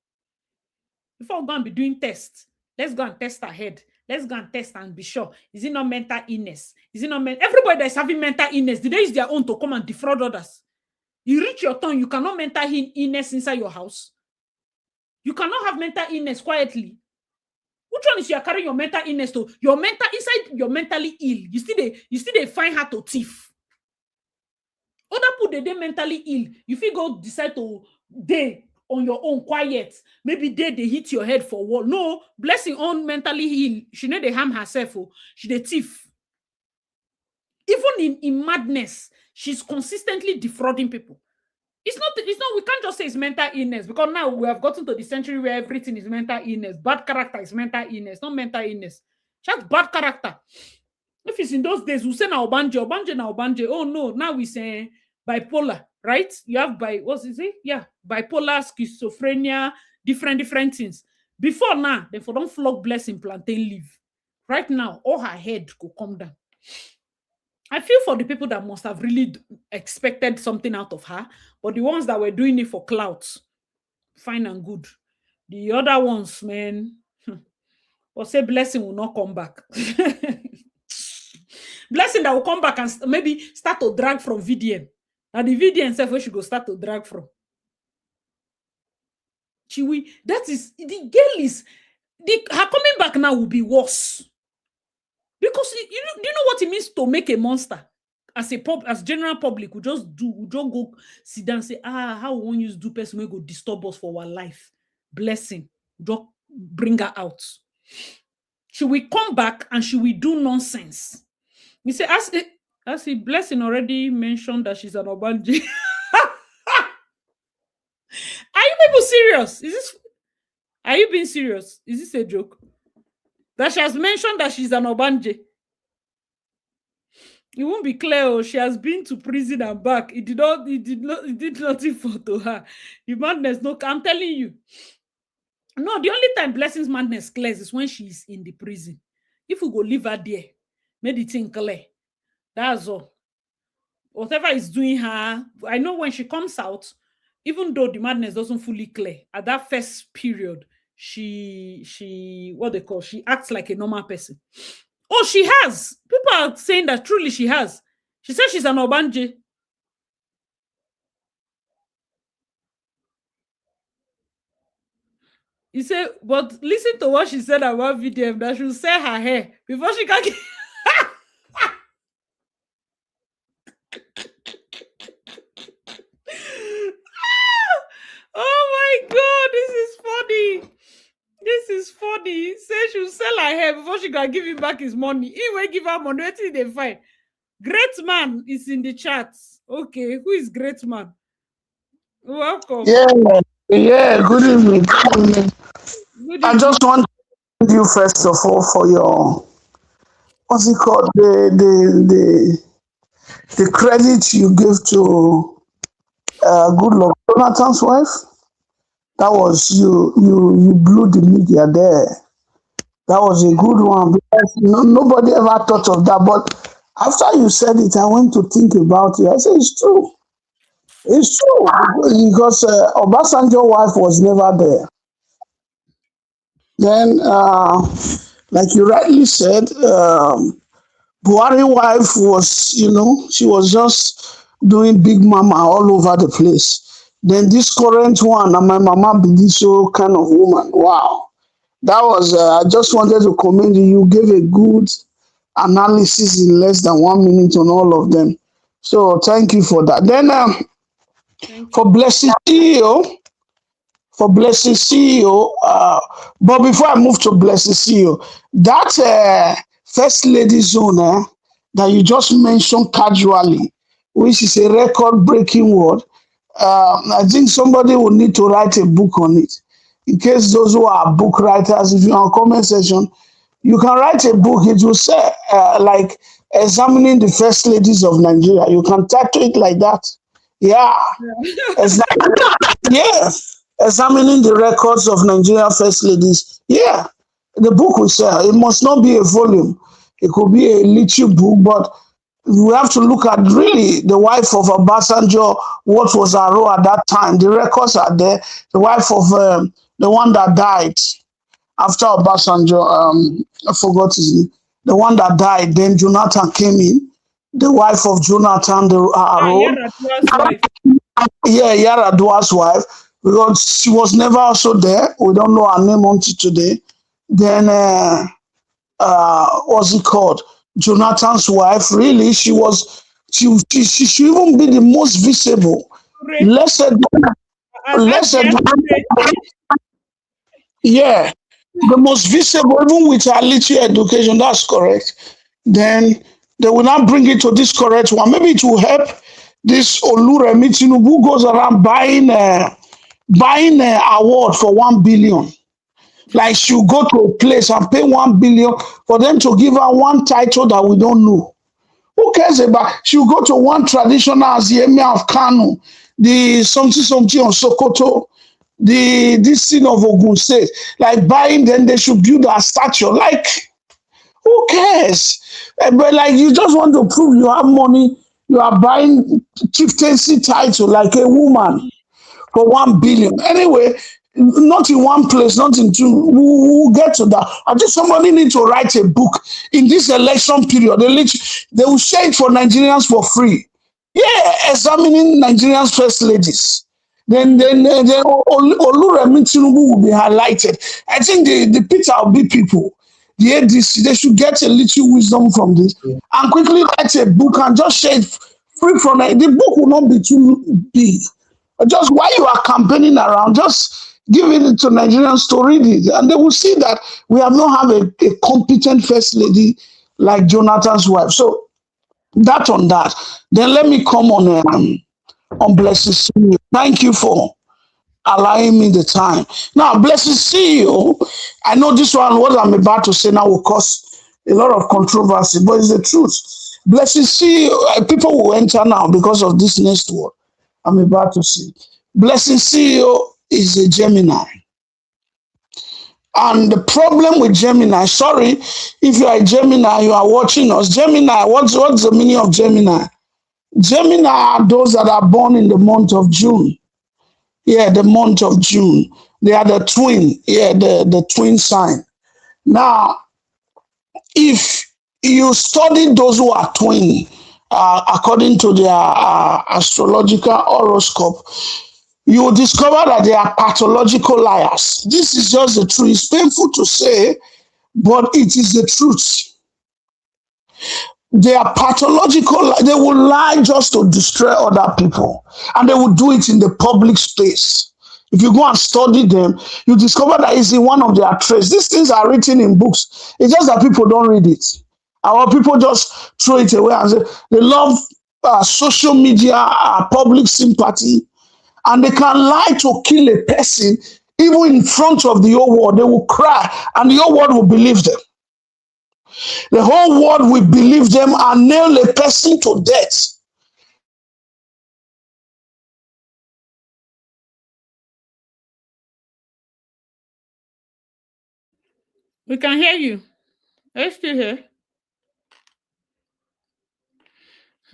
Before we go and be doing tests, let's go and test her head. Let's go and test and be sure. Is it not mental illness? Is it not everybody that is having mental illness, did they use their own to come and defraud others? You reach your turn, you cannot mental illness inside your house. You cannot have mental illness quietly. Which one is you are carrying your mental illness to? Your mental inside, you're mentally ill. You still they find her to thief. Other people they mentally ill. You feel go decide to they on your own quiet. Maybe they hit your head for wall. No, Blessing on mentally ill. She know they harm herself. She the thief. Even in madness, she's consistently defrauding people. It's not, we can't just say it's mental illness because now we have gotten to the century where everything is mental illness. Bad character is mental illness, not mental illness. Just bad character. If it's in those days, we say na Obanje. Oh no, now we say bipolar, right? You have what's it? Yeah, bipolar, schizophrenia, different things. Before now, they don't flog Blessing plantain leaf. Right now, all her head could come down. I feel for the people that must have really expected something out of her, but the ones that were doing it for clout, fine and good. The other ones, man, or say Blessing will not come back. Blessing that will come back and maybe start to drag from VDM. And the VDM itself, where she go start to drag from. That is, the girl is, her coming back now will be worse. Because do you know what it means to make a monster? As general public, we just go sit down and say, how we want you to do person will go disturb us for our life. Blessing. Just bring her out. She will come back and she will do nonsense. You say, as the Blessing already mentioned that she's an Obanje. Are you people serious? Are you being serious? Is this a joke? That she has mentioned that she's an Obanje. It won't be clear. Oh, she has been to prison and back. It did nothing to her. The madness, no, I'm telling you. No, the only time Blessing's madness clears is when she's in the prison. If we go leave her there, make the thing clear. That's all. Whatever is doing her, I know when she comes out, even though the madness doesn't fully clear, at that first period, she acts like a normal person. Oh, she has. People are saying that truly she has. She says she's an Obanje. You say, but listen to what she said about VDM, that she'll sell her hair before she can get... Oh my God, this is funny. This is funny. Say she'll sell her hair before she can give him back his money. He will give her money. What did they find? Great man is in the chat. Okay, who is great man? Welcome. Yeah. Good evening. I just want to thank you first of all for your what's it called the credit you give to Good Luck Jonathan's wife. That was you blew the media there. That was a good one because nobody ever thought of that. But after you said it, I went to think about it. I said, it's true. It's true because Obasanjo's wife was never there. Then, like you rightly said, Buhari wife was, she was just doing big mama all over the place. Then this current one, and my mama be this so kind of woman. Wow. That was, I just wanted to commend you. You gave a good analysis in less than 1 minute on all of them. So thank you for that. Then Thank for you. Blessing CEO. But before I move to Blessing CEO, that first lady zone that you just mentioned casually, which is a record breaking word, I think somebody will need to write a book on it. In case those who are book writers, if you're on comment section, you can write a book. It will say, like, examining the first ladies of Nigeria. You can title it like that. Yeah. Exactly. Yeah, examining the records of Nigerian first ladies. Yeah, the book will sell. It must not be a volume. It could be a little book, but we have to look at really the wife of Obasanjo. What was her role at that time? The records are there. The wife of the one that died after Obasanjo. I forgot his name. The one that died. Then Jonathan came in. The wife of Jonathan, her Ah, role. Yar'Adua's wife. Yeah, Yaradua's wife, because she was never also there. We don't know her name until today. Then, what's it called? Jonathan's wife. Really, she should even be the most visible. Kure. Let's let's Adia Kure. yeah, the most visible, even with her little education. That's correct. Then they will not bring it to this correct one. Maybe it will help this Oluremi Tinubu who goes around buying an award for 1 billion. Like she'll go to a place and pay 1 billion for them to give her one title that we don't know. Who cares about? She'll go to one traditional as the emir of Kano, the something on Sokoto, the this thing of Ogun State. Like buying, then they should build a statue. Like who cares? But like you just want to prove you have money. You are buying chieftaincy title like a woman for 1 billion. Anyway, not in one place, not in two. We'll get to that. I think somebody needs to write a book in this election period. They will share it for Nigerians for free. Yeah, examining Nigerians' first ladies. Then Oluremi Tinubu will be highlighted. I think the Peter Obi people, the ADC, they should get a little wisdom from this and quickly write a book and just share it free from it. The book will not be too big. Just while you are campaigning around, just give it to Nigerians to read it, and they will see that we have not have a competent first lady like Jonathan's wife. So that on that. Then let me come on Blessing CEO. Thank you for allowing me the time. Now, Blessing CEO, I know this one, what I'm about to say now will cause a lot of controversy, but it's the truth. Blessing CEO, people will enter now because of this next word I'm about to say. Blessing CEO is a Gemini. And the problem with Gemini, sorry, if you are a Gemini, you are watching us. Gemini, what's the meaning of Gemini? Gemini are those that are born in the month of June. Yeah, the month of June. They are the twin. Yeah, the twin sign. Now, if you study those who are twin, according to their astrological horoscope, you will discover that they are pathological liars. This is just the truth. It's painful to say, but it is the truth. They are pathological. They will lie just to destroy other people, and they will do it in the public space. If you go and study them, you discover that it's in one of their traits. These things are written in books. It's just that people don't read it. Our people just throw it away and say they love social media, public sympathy, and they can lie to kill a person even in front of the whole world. They will cry, and the whole world will believe them. The whole world will believe them and nail a person to death. We can hear you. Are you still here?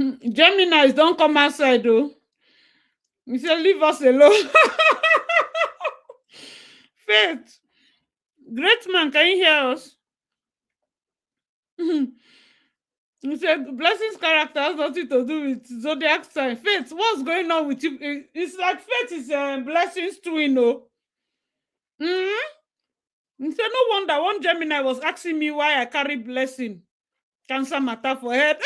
Geminis, don't come outside, though. You said, leave us alone. Faith. Great man, can you hear us? He said, Blessing's character has nothing to do with zodiac sign. Faith, what's going on with you? It's like Faith is Blessing's twin, no? He said, no wonder one Gemini was asking me why I carry Blessing. Cancer matter for head.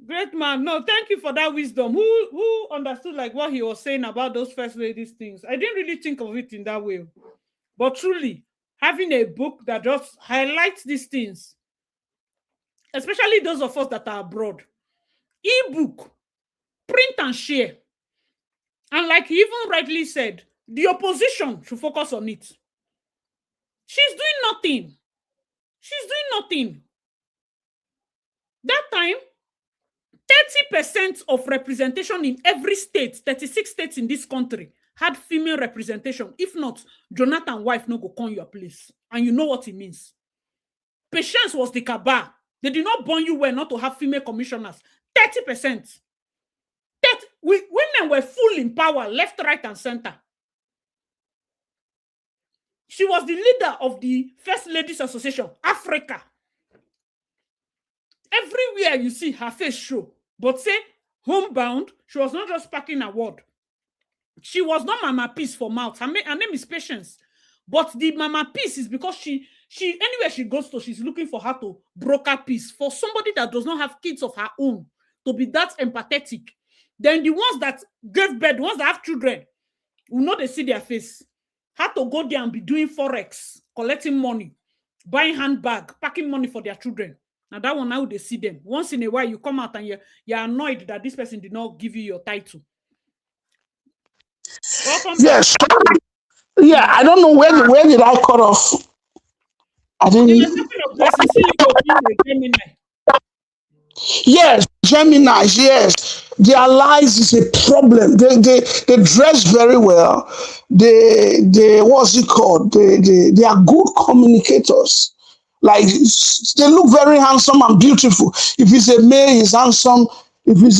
Great man. No, thank you for that wisdom. Who understood like what he was saying about those first ladies things? I didn't really think of it in that way. But truly, having a book that just highlights these things, especially those of us that are abroad, e-book, print and share. And like he even rightly said, the opposition should focus on it. She's doing nothing. She's doing nothing. That time, 30% of representation in every state, 36 states in this country, had female representation. If not, Jonathan wife no go come your place. And you know what it means. Patience was the cabal. They did not born you well not to have female commissioners. 30%. Women were full in power, left, right, and center. She was the leader of the First Ladies Association, Africa. Everywhere you see her face show. But say, homebound, she was not just packing a word. She was not Mama Peace for mouth. Her name is Patience. But the Mama Peace is because she anywhere she goes to, she's looking for her to broker peace. For somebody that does not have kids of her own, to be that empathetic. Then the ones that gave birth, the ones that have children, will know they see their face. Had to go there and be doing forex, collecting money, buying handbag, packing money for their children. Now that one, now they see them. Once in a while, you come out and you're annoyed that this person did not give you your title. Welcome Yes. Yeah, I don't know where did I cut off? I didn't. Yes, Geminis, yes. Their lies is a problem. They dress very well. They what's it called? They are good communicators. Like they look very handsome and beautiful. If it's a male, he's handsome. If it's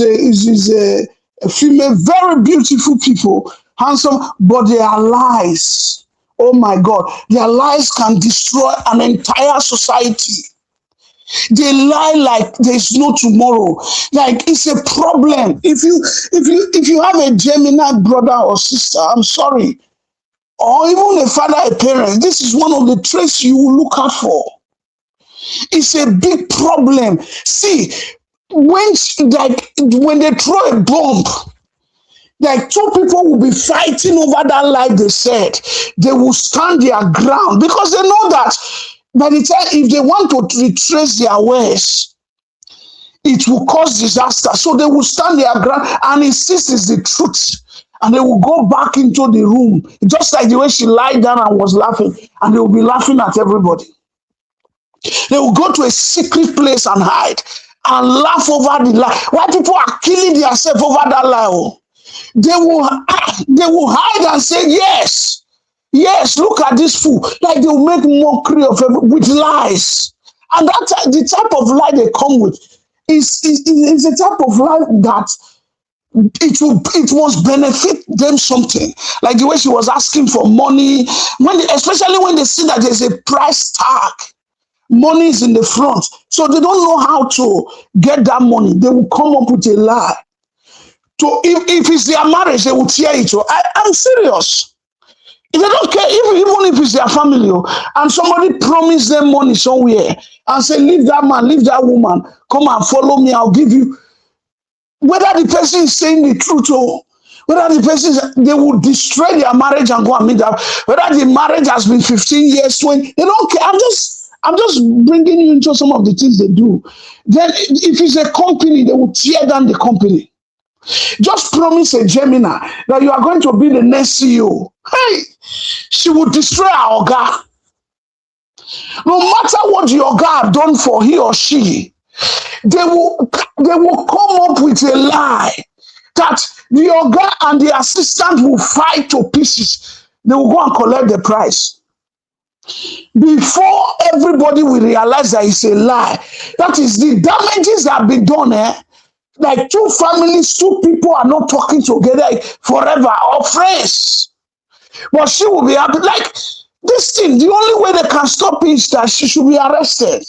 a female, very beautiful people, handsome, but they are lies. Oh my God, their lies can destroy an entire society. They lie like there's no tomorrow. Like it's a problem. If you have a Gemini brother or sister, I'm sorry, or even a father, a parent, this is one of the traits you will look out for. It's a big problem. See, when they throw a bomb, like two people will be fighting over that lie they said. They will stand their ground because they know that by the time if they want to retrace their ways, it will cause disaster. So they will stand their ground and insist it's the truth. And they will go back into the room, just like the way she lied down and was laughing, and they will be laughing at everybody. They will go to a secret place and hide and laugh over the lie. Why people are killing themselves over that lie? Oh? They will hide and say, yes, look at this fool. Like they will make mockery of with lies. And that the type of lie they come with is a type of lie that it must benefit them something. Like the way she was asking for money, especially when they see that there's a price tag. Money is in the front. So they don't know how to get that money. They will come up with a lie. So if it's their marriage, they will tear it. So I'm serious. They don't care, even if it's their family, and somebody promised them money somewhere and say, leave that man, leave that woman, come and follow me, I'll give you. Whether the person is saying the truth or whether the person they will destroy their marriage and go and meet that. Whether the marriage has been 15 years, 20, they don't care. I'm just bringing you into some of the things they do. Then if it's a company, they will tear down the company. Just promise a Gemini that you are going to be the next CEO. Hey, she will destroy our Oga. No matter what the Oga have done for he or she, they will come up with a lie that the Oga and the assistant will fight to pieces. They will go and collect the price. Before everybody will realize that it's a lie. That is the damages that have been done. Like two families, two people are not talking together forever or friends. But she will be happy. Like this thing, the only way they can stop it is that she should be arrested.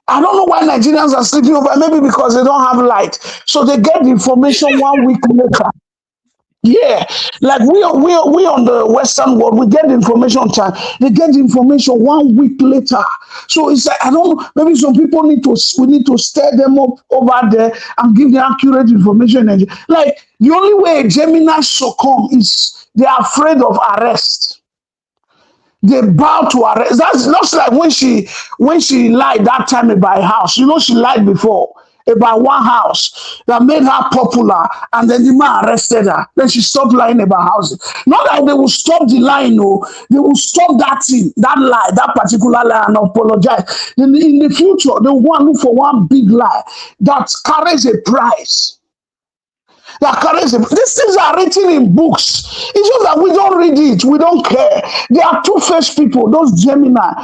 I don't know why Nigerians are sleeping over, maybe because they don't have light. So they get the information 1 week later. Yeah, like we on the Western world, we get the information on time. They get the information 1 week later. So it's like I don't know. Maybe some people we need to stir them up over there and give them accurate information. Like the only way a Gemini succumb is they are afraid of arrest. They bow to arrest. That's just like when she lied that time about a house. You know, she lied before about one house that made her popular, and then the man arrested her. Then she stopped lying about houses. Not that they will stop the lying, no, they will stop that thing, that lie, that particular lie, and apologize. In the future, they will go and look for one big lie that carries a price. These things are written in books. It's just that we don't read it. We don't care. They are two-faced people, those Gemini.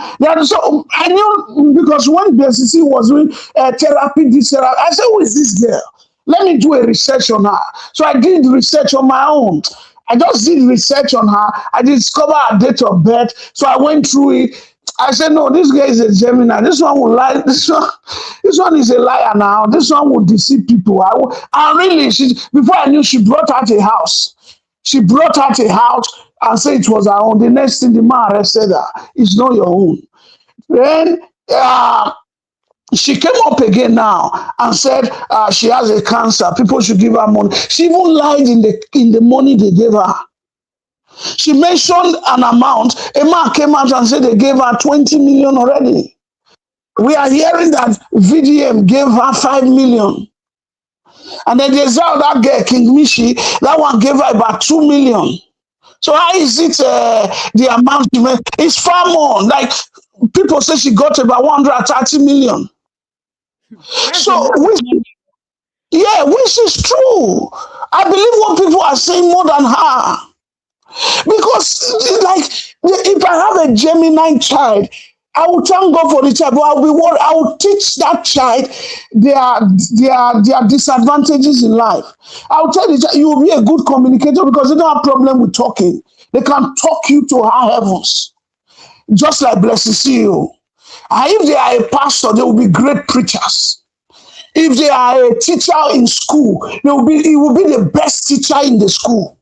So I knew because when BSC was doing therapy, I said, who is this girl? Let me do a research on her. So I did research on my own. I just did research on her. I discovered her date of birth. So I went through it. I said, no, this guy is a Gemini. This one will lie. This one is a liar now. This one will deceive people. And really, before I knew, she brought out a house. She brought out a house and said it was her own. The next thing, the man arrested her. It's not your own. Then she came up again now and said she has a cancer. People should give her money. She even lied in the money they gave her. She mentioned an amount. A man came out and said they gave her 20 million already. We are hearing that VDM gave her 5 million. And then there's that girl, King Mishi, that one gave her about 2 million. So how is it the amount she made? It's far more. Like people say she got about 130 million. So, which is true. I believe what people are saying more than her. Because, like, if I have a Gemini child, I will thank God for the child, but I will teach that child their disadvantages in life. I will tell the child, you will be a good communicator because they don't have problem with talking. They can talk you to high heavens, just like Blessed CEO. And if they are a pastor, they will be great preachers. If they are a teacher in school, he will be the best teacher in the school.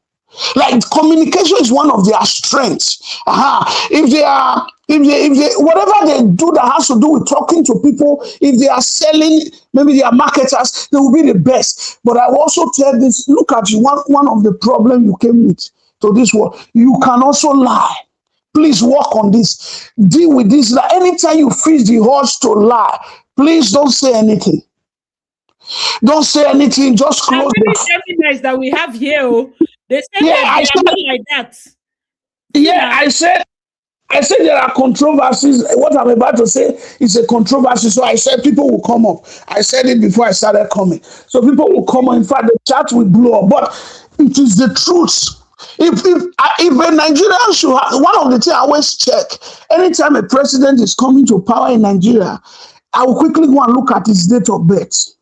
Like communication is one of their strengths. If they whatever they do that has to do with talking to people, if they are selling, maybe they are marketers, they will be the best. But I will also tell this: look at you. One of the problems you came with to this world, you can also lie. Please work on this. Deal with this. Like anytime you feel the urge to lie, please don't say anything. Don't say anything. Just close the Geminis that we have here. They say I said, like that. I said there are controversies. What I'm about to say is a controversy. So I said people will come up. I said it before I started coming. So people will come up. In fact, the chat will blow up. But it is the truth. If a Nigerian should have, one of the things I always check, anytime a president is coming to power in Nigeria, I will quickly go and look at his date of birth.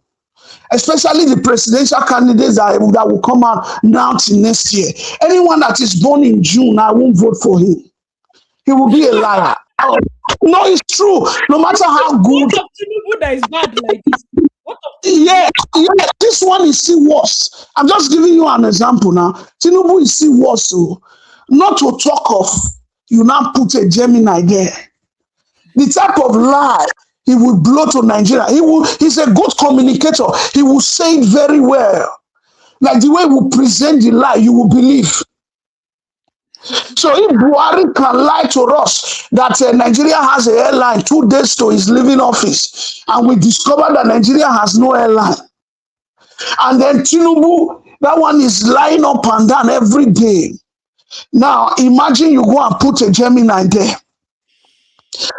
Especially the presidential candidates that will come out now till next year. Anyone that is born in June, I won't vote for him. He will be a liar. No, it's true. No matter how good. What of Tinubu that is bad like this? This one is still worse. I'm just giving you an example now. Tinubu is still worse. So, not to talk of, you now put a Gemini there. The type of lie he will blow to Nigeria. He's a good communicator. He will say it very well. Like the way he will present the lie, you will believe. So if Buhari can lie to us that Nigeria has an airline 2 days to his leaving office, and we discover that Nigeria has no airline, and then Tinubu, that one is lying up and down every day. Now imagine you go and put a Gemini there.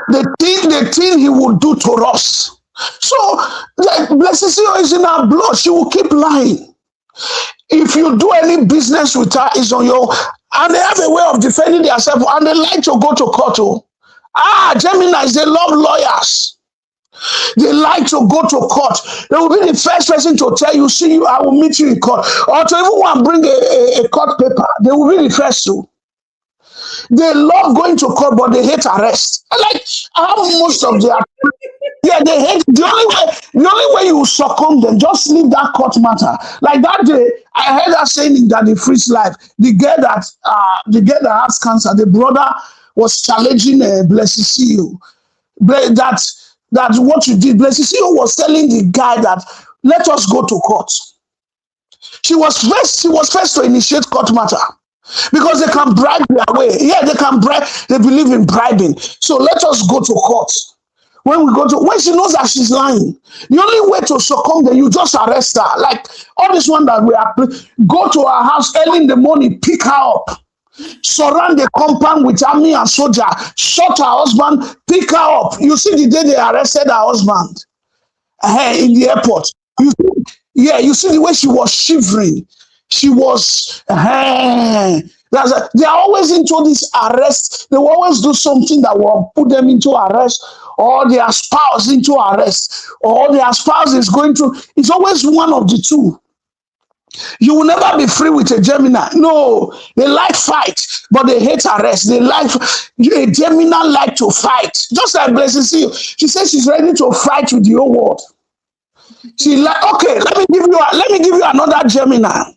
The thing he will do to us. So, like Blessed is in our blood. She will keep lying. If you do any business with her, it's on your And they have a way of defending themselves, and they like to go to court. Oh. Geminis, they love lawyers. They like to go to court. They will be the first person to tell you, see you, I will meet you in court. Or to even want to bring a court paper. They will be the first to. They love going to court, but they hate arrest. Like how most of their they hate the only way you succumb them, just leave that court matter. Like that day, I heard her saying in that the freeze life, the girl that has cancer, the brother was challenging Blessing CEO. That what you did, Blessing CEO was telling the guy that let us go to court. She was first to initiate court matter because they can bribe their way. Yeah, they can bribe. They believe in bribing. So let us go to court. When she knows that she's lying, the only way to succumb them, you just arrest her. Like all this one that we are, go to her house early in the morning, pick her up, surround the compound with army and soldier, shot her husband, pick her up. You see the day they arrested her husband in the airport. You see the way she was shivering. She was. They are always into this arrest. They will always do something that will put them into arrest, or their spouse into arrest, or their spouse is going through. It's always one of the two. You will never be free with a Gemini. No, they like fight, but they hate arrest. A Gemini like to fight. Just like Blessing CEO. She says she's ready to fight with the whole world. She like, okay, let me give you another Gemini.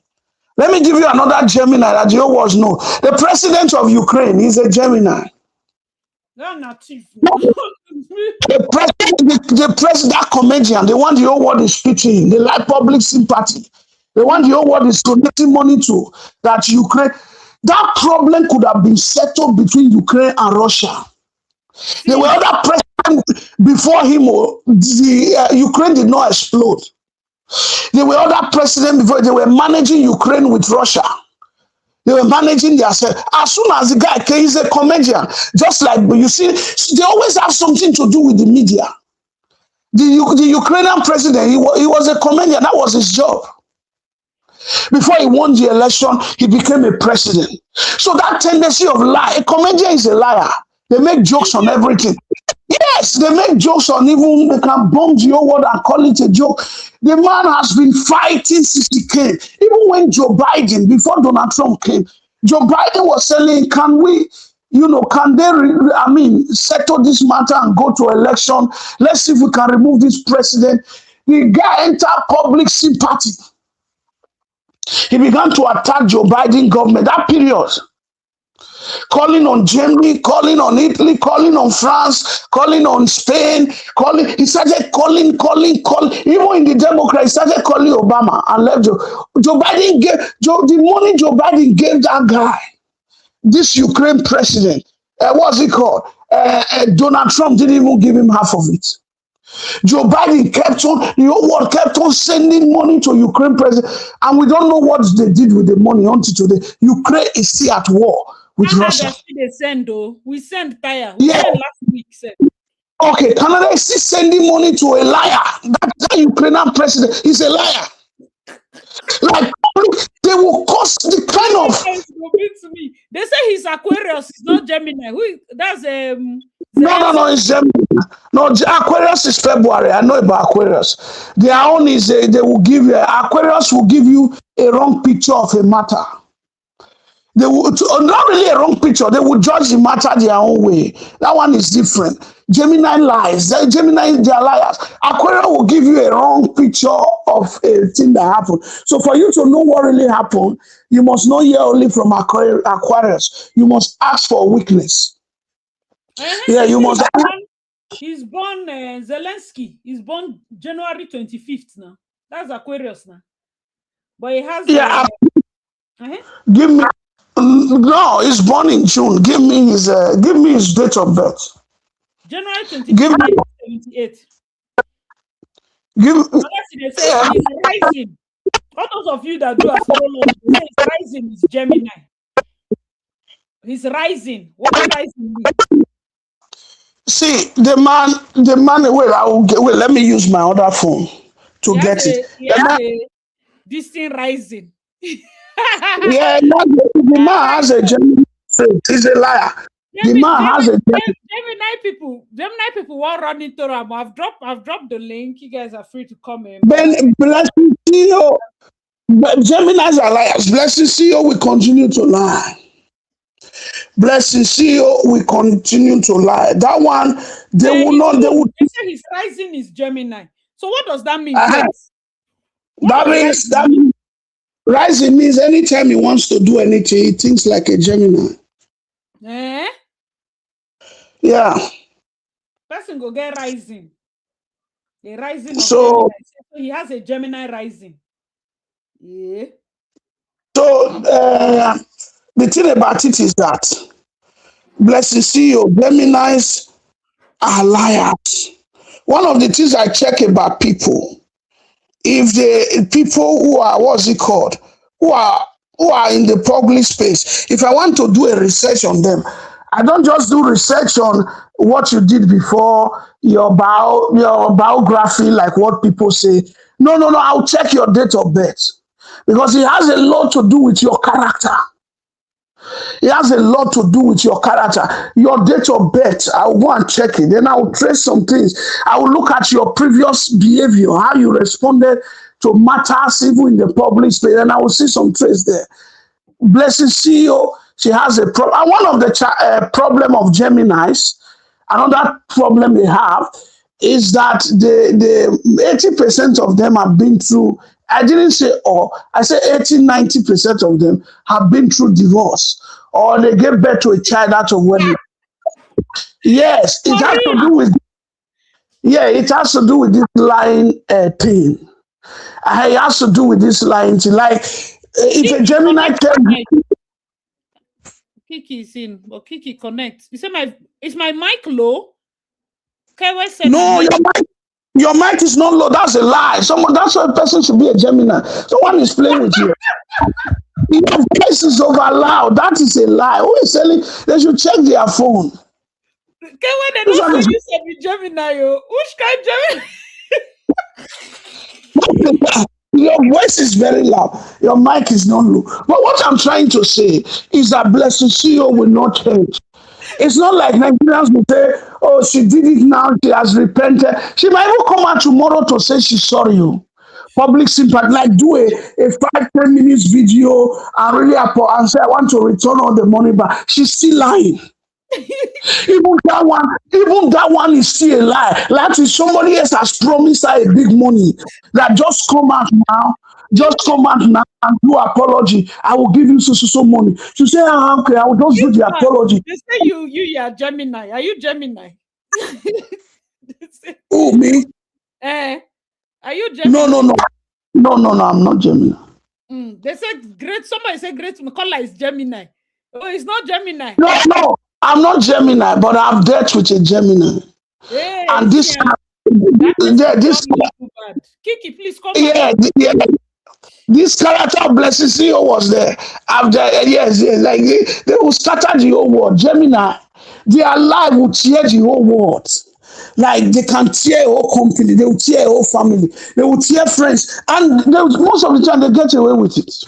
Let me give you another Gemini that you always know. The president of Ukraine is a Gemini. The president, that comedian, the one the whole world is speaking, they like public sympathy. The one the whole world is donating money to, that Ukraine. That problem could have been settled between Ukraine and Russia. There were other presidents before him. Ukraine did not explode. There were other presidents before. They were managing Ukraine with Russia. They were managing themselves. As soon as the guy came, he's a comedian. Just like you see, they always have something to do with the media. The Ukrainian president, he was a comedian. That was his job. Before he won the election, he became a president. So that tendency of lie, a comedian is a liar. They make jokes on everything. Yes, they make jokes on even, they can bomb the whole world and call it a joke. The man has been fighting since he came. Even when Joe Biden, before Donald Trump came, Joe Biden was saying, can they settle this matter and go to election? Let's see if we can remove this president. The guy entered public sympathy. He began to attack Joe Biden government. That period. Calling on Germany, calling on Italy, calling on France, calling on Spain, he started calling. Even in the Democrats, he started calling Obama and left Joe Biden the money Joe Biden gave that guy, this Ukraine president, what's it called? Donald Trump didn't even give him half of it. Joe Biden the whole world kept on sending money to Ukraine president, and we don't know what they did with the money until today. Ukraine is still at war with Russia. They send though. We sent tire. We sent last week. Okay, Canada is still sending money to a liar. That Ukrainian president is a liar. Like they will cost the kind of. They say he's Aquarius. It's not Gemini. That's No, it's Gemini. No, Aquarius is February. I know about Aquarius. Their own is they will give you. Aquarius will give you a wrong picture of a matter. They will not really a wrong picture. They will judge the matter their own way. That one is different. Gemini lies. Gemini, they are liars. Aquarius will give you a wrong picture of a thing that happened. So for you to know what really happened, you must not hear only from Aquarius. You must ask for weakness. Yeah, you must. He's born Zelensky. He's born January 25th now. That's Aquarius now. But he has. Give me. No, he's born in June. Give me his date of birth. January 25th, 78. They say he's rising. All those of you that do astrology, they say his rising is Gemini. He's rising. What is rising mean? See, the man. Wait. Let me use my other phone to get it. This thing rising. Yeah, the man has a genuine faith. He's a liar. The man has a genuine. Gemini people won't run into them. I've dropped the link. You guys are free to come in. But Ben blessing CEO. But Geminis are liars. Blessing CEO will continue to lie. Blessing CEO will continue to lie. That one, they will not. They will. They say his rising is Gemini. So what does that mean? Uh, What that does means rising that mean? means rising means anytime he wants to do anything, he thinks like a Gemini. Eh? Yeah. Person go get rising. A rising of So Gemini. So he has a Gemini rising. Yeah. so the thing about it is that blessing CEO, Geminis are liars. One of the things I check about people, if the people who are what's it called, who are in the public space, if I want to do a research on them, I don't just do research on what you did before your biography, like what people say. No. I'll check your date of birth because it has a lot to do with your character. It has a lot to do with your character. Your date of birth, I'll go and check it. Then I'll trace some things. I will look at your previous behavior, how you responded to matters even in the public space, and I will see some trace there. Blessing CEO, she has a problem. And one of the problem of Geminis, another problem they have is that the 80% of them have been through, I didn't say all, I said 80-90% of them have been through divorce or they gave birth to a child out of wedlock. Yes, it has to do with, yeah, it has to do with this lying thing. It has to do with this lying thing. Like, if a Gemini tells you, Kiki is in, but Kiki connect. You say is my mic low? Okay, wait, say no, your mic is not low. That's a lie. That's why a person should be a Gemini. Someone is playing with you. Your voice is over loud. That is a lie. Who is selling? They should check their phone. Okay, when they don't say you said be Gemini, which kind Gemini? Your voice is very loud. Your mic is not low. But what I'm trying to say is that Blessing CEO will not change. It's not like Nigerians will say, oh, she did it now, she has repented. She might even come out tomorrow to say she's sorry. Public sympathy, like do a 5-10 minutes video and really and say, I want to return all the money back. She's still lying. Even that one is still a lie. Like if somebody else has promised her a big money, that just come out now. Just come out now and do apology. I will give you so money. She say, okay, I will just do the apology. They say you are Gemini. Are you Gemini? Oh, me? Are you Gemini? No, I'm not Gemini. They said great. Somebody said great McCullough is Gemini. Oh, it's not Gemini. No, I'm not Gemini, but I've dealt with a Gemini. Hey, and this Kiki, please come. Yeah. This character of Blessing CEO was there. Yes, like they will scatter the whole world. Gemini, their life will tear the whole world. Like they can tear a whole company, they will tear a whole family, they will tear friends, and most of the time they get away with it.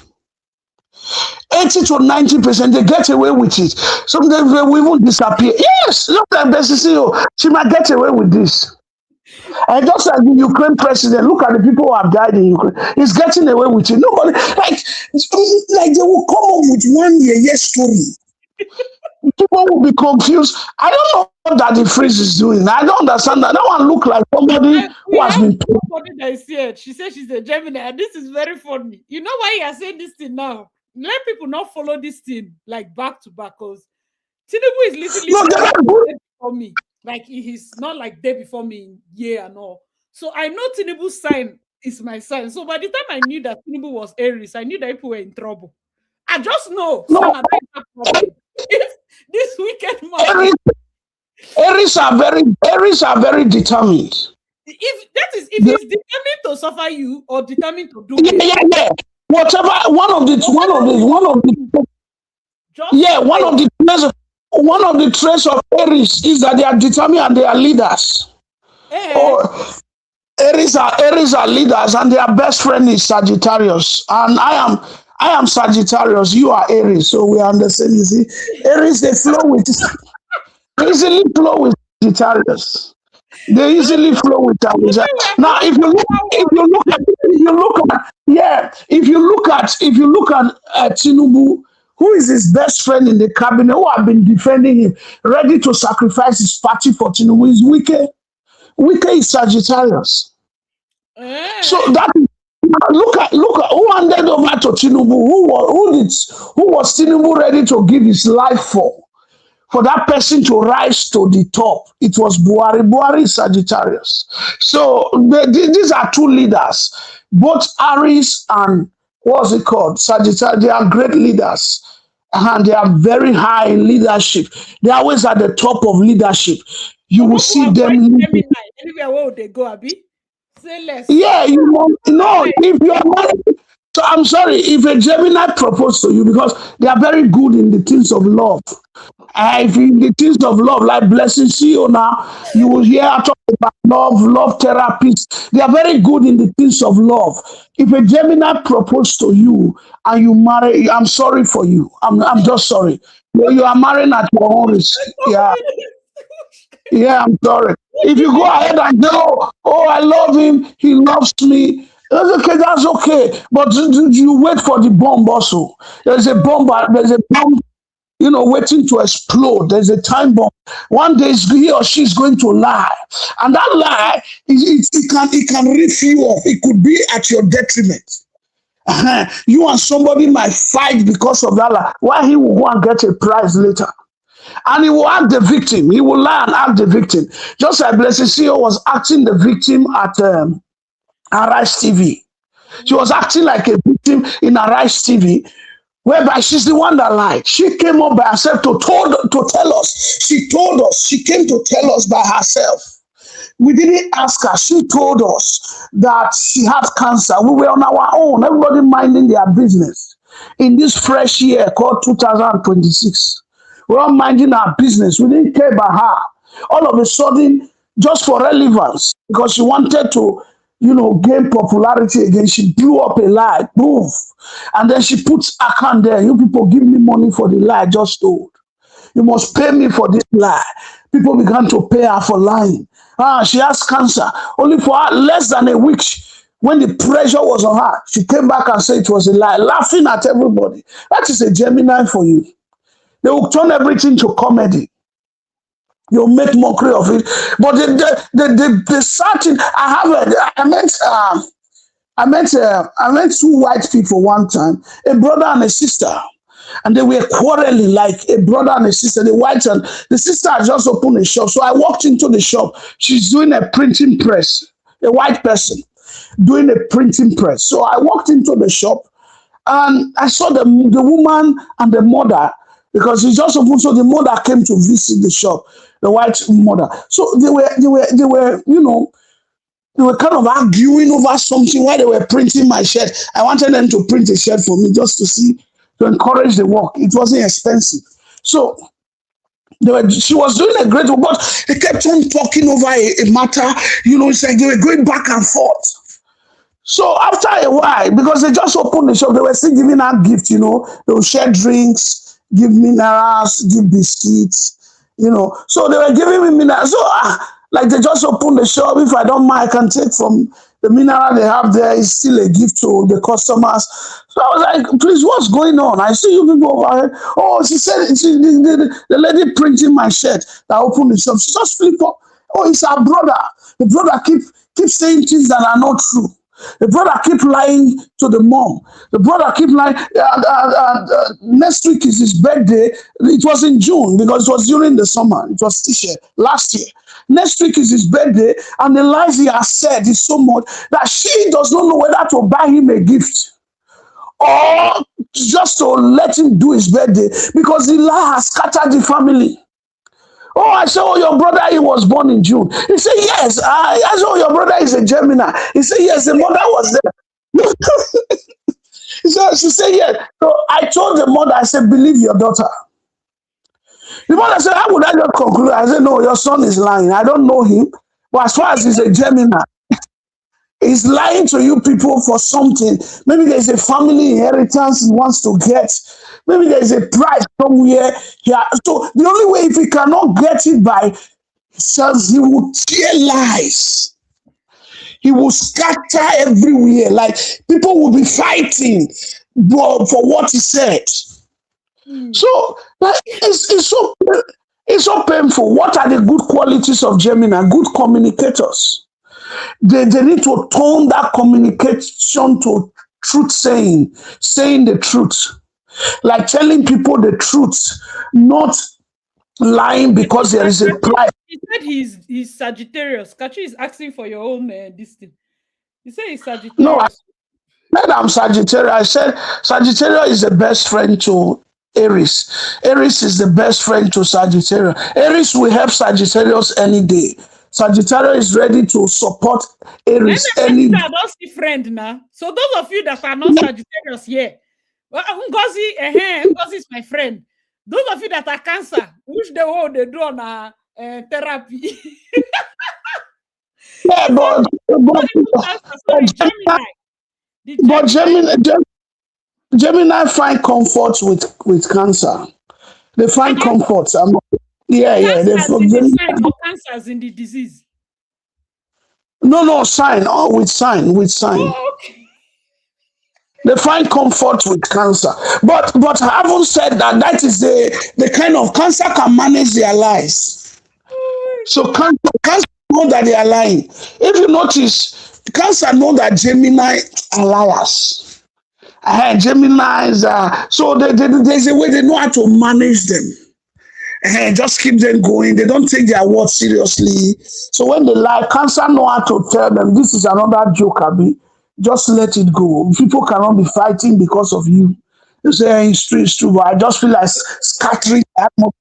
80-90%, they get away with it. Sometimes they will even disappear. Yes, look at Blessing CEO. She might get away with this. And just like the Ukraine president, look at the people who have died in Ukraine. He's getting away with it. Nobody, like they will come up with 1 year story. People will be confused. I don't know what that the freeze is doing. I don't understand that. That one look like somebody who has been. Somebody that is here. She said she's a Gemini, and this is very funny. You know why you are saying this thing now? Let people not follow this thing like back to back, because Tinubu is literally for me. Like he's not like day before me in year and all. So I know Tinubu's sign is my sign. So by the time I knew that Tinubu was Aries, I knew that people were in trouble. I just know. No. If this wicked man. Aries are very determined. If he's determined to suffer you or determined to do it. Yeah. Whatever one of the traits of Aries is that they are determined and they are leaders. Aries are leaders, and their best friend is Sagittarius. And I I am Sagittarius, you are Aries, so we understand. You see, Aries they easily flow with Sagittarius. They easily flow with Sagittarius. Okay, we are Now, moving from that one. if you look at Tinubu, who is his best friend in the cabinet, who have been defending him, ready to sacrifice his party for Tinubu, is Wike. Wike is Sagittarius. So Eh. that look at who handed over to Tinubu. Who was Tinubu ready to give his life for that person to rise to the top? It was Buhari. Buhari is Sagittarius. So these are two leaders, both Aries and what's it called? Sagittarius. They are great leaders. And they are very high in leadership. They are always at the top of leadership. You So will make we see them avoid leading. Gemini. Anywhere where would they go, Abi? Say less. Yeah, Avoid. if you are married, so I'm sorry, if a Gemini proposed to you, because they are very good in the things of love. If in the things of love, like Blessing CEO now, you will hear her talk about love therapists. They are very good in the things of love. If a Gemini proposed to you and you marry, I'm sorry for you. I'm just sorry. You are marrying at your own risk. Yeah. Yeah, I'm sorry. If you go ahead and say, oh, I love him, he loves me, that's okay, that's okay. But you wait for the bomb also. There's a bomb, waiting to explode. There's a time bomb. One day he or she is going to lie. And that lie, it can rip you off. It could be at your detriment. You and somebody might fight because of that lie. Why he will go and get a prize later? And he will act the victim. He will lie and act the victim. Just like Blessed CEO was acting the victim at Arise TV. She was acting like a victim in Arise TV, whereby she's the one that lied. She came up by herself to tell us. She told us. She came to tell us by herself. We didn't ask her. She told us that she had cancer. We were on our own, everybody minding their business in this fresh year called 2026. We're all minding our business. We didn't care about her. All of a sudden, just for relevance, because she wanted to, gain popularity again, she blew up a lie. Boom. And then she puts account there. You people give me money for the lie I just told. You must pay me for this lie. People began to pay her for lying. She has cancer. Only for her, less than a week, when the pressure was on her, she came back and said it was a lie, laughing at everybody. That is a Gemini for you. They will turn everything to comedy. You'll make mockery of it. But the certain, I met two white people one time, a brother and a sister, and they were quarreling like a brother and a sister. The sister had just opened a shop, so I walked into the shop. She's doing a printing press, a white person doing a printing press. So I walked into the shop, and I saw the woman and the mother, because he just opened. So the mother came to visit the shop, the white mother. So they were kind of arguing over something while they were printing my shirt. I wanted them to print a shirt for me just to encourage the work. It wasn't expensive. So she was doing a great work, but they kept on talking over a matter. It's like they were going back and forth. So after a while, because they just opened the shop, they were still giving out gifts. They will share drinks, give minerals, give biscuits. So they were giving me minerals. So like they just opened the shop. If I don't mind, I can take from the mineral they have there. It's still a gift to the customers. So I was like, please, what's going on? I see you people over here. Oh, she said, the lady printing my shirt that opened the shop. She just flip up. Oh, it's our brother. The brother keep saying things that are not true. The brother keep lying to the mom. The brother keep lying. Next week is his birthday. It was in June because it was during the summer. It was this year, last year. Next week is his birthday, and the lies he has said is so much that she does not know whether to buy him a gift or just to let him do his birthday, because the lie has scattered the family. Oh, I said, oh, your brother, he was born in June. He said, yes. I said, oh, your brother is a Gemini. He said, yes, the mother was there. She said, yes. So I told the mother, I said, believe your daughter. The mother said, how would I just conclude? I said, no, your son is lying. I don't know him. But as far as he's a Gemini, He's lying to you people for something. Maybe there's a family inheritance he wants to get. Maybe there's a prize somewhere here. So the only way, if he cannot get it by himself, he will tear lies. He will scatter everywhere. Like people will be fighting for what he said. So like, it's so painful. What are the good qualities of Gemini? Good communicators. They need to tone that communication to truth saying the truth. Like telling people the truth, not lying because there is a pride. He said he's Sagittarius. Kachi is asking for your own this thing. He said he's Sagittarius. No, I said I'm Sagittarius. I said Sagittarius is the best friend to Aries. Aries is the best friend to Sagittarius. Aries will help Sagittarius any day. Sagittarius is ready to support Aries any day. I don't see friend now. So those of you that are not Sagittarius here, well, Ngozi is my friend. Those of you that are Cancer, which they do on therapy. Yeah, but Gemini find comfort with Cancer. They find comfort. Yeah. Cancer is in the disease. No, sign. Oh, with sign. Oh, okay. They find comfort with Cancer. But having said that, that is the kind of Cancer can manage their lies. So Cancer know that they are lying. If you notice, Cancer know that Gemini are liars. Geminis are, so there's a way they know how to manage them. Just keep them going. They don't take their words seriously. So when they lie, Cancer know how to tell them, this is another joke, Abi. Just let it go. People cannot be fighting because of you. You say it's true, but I just feel like scattering the atmosphere.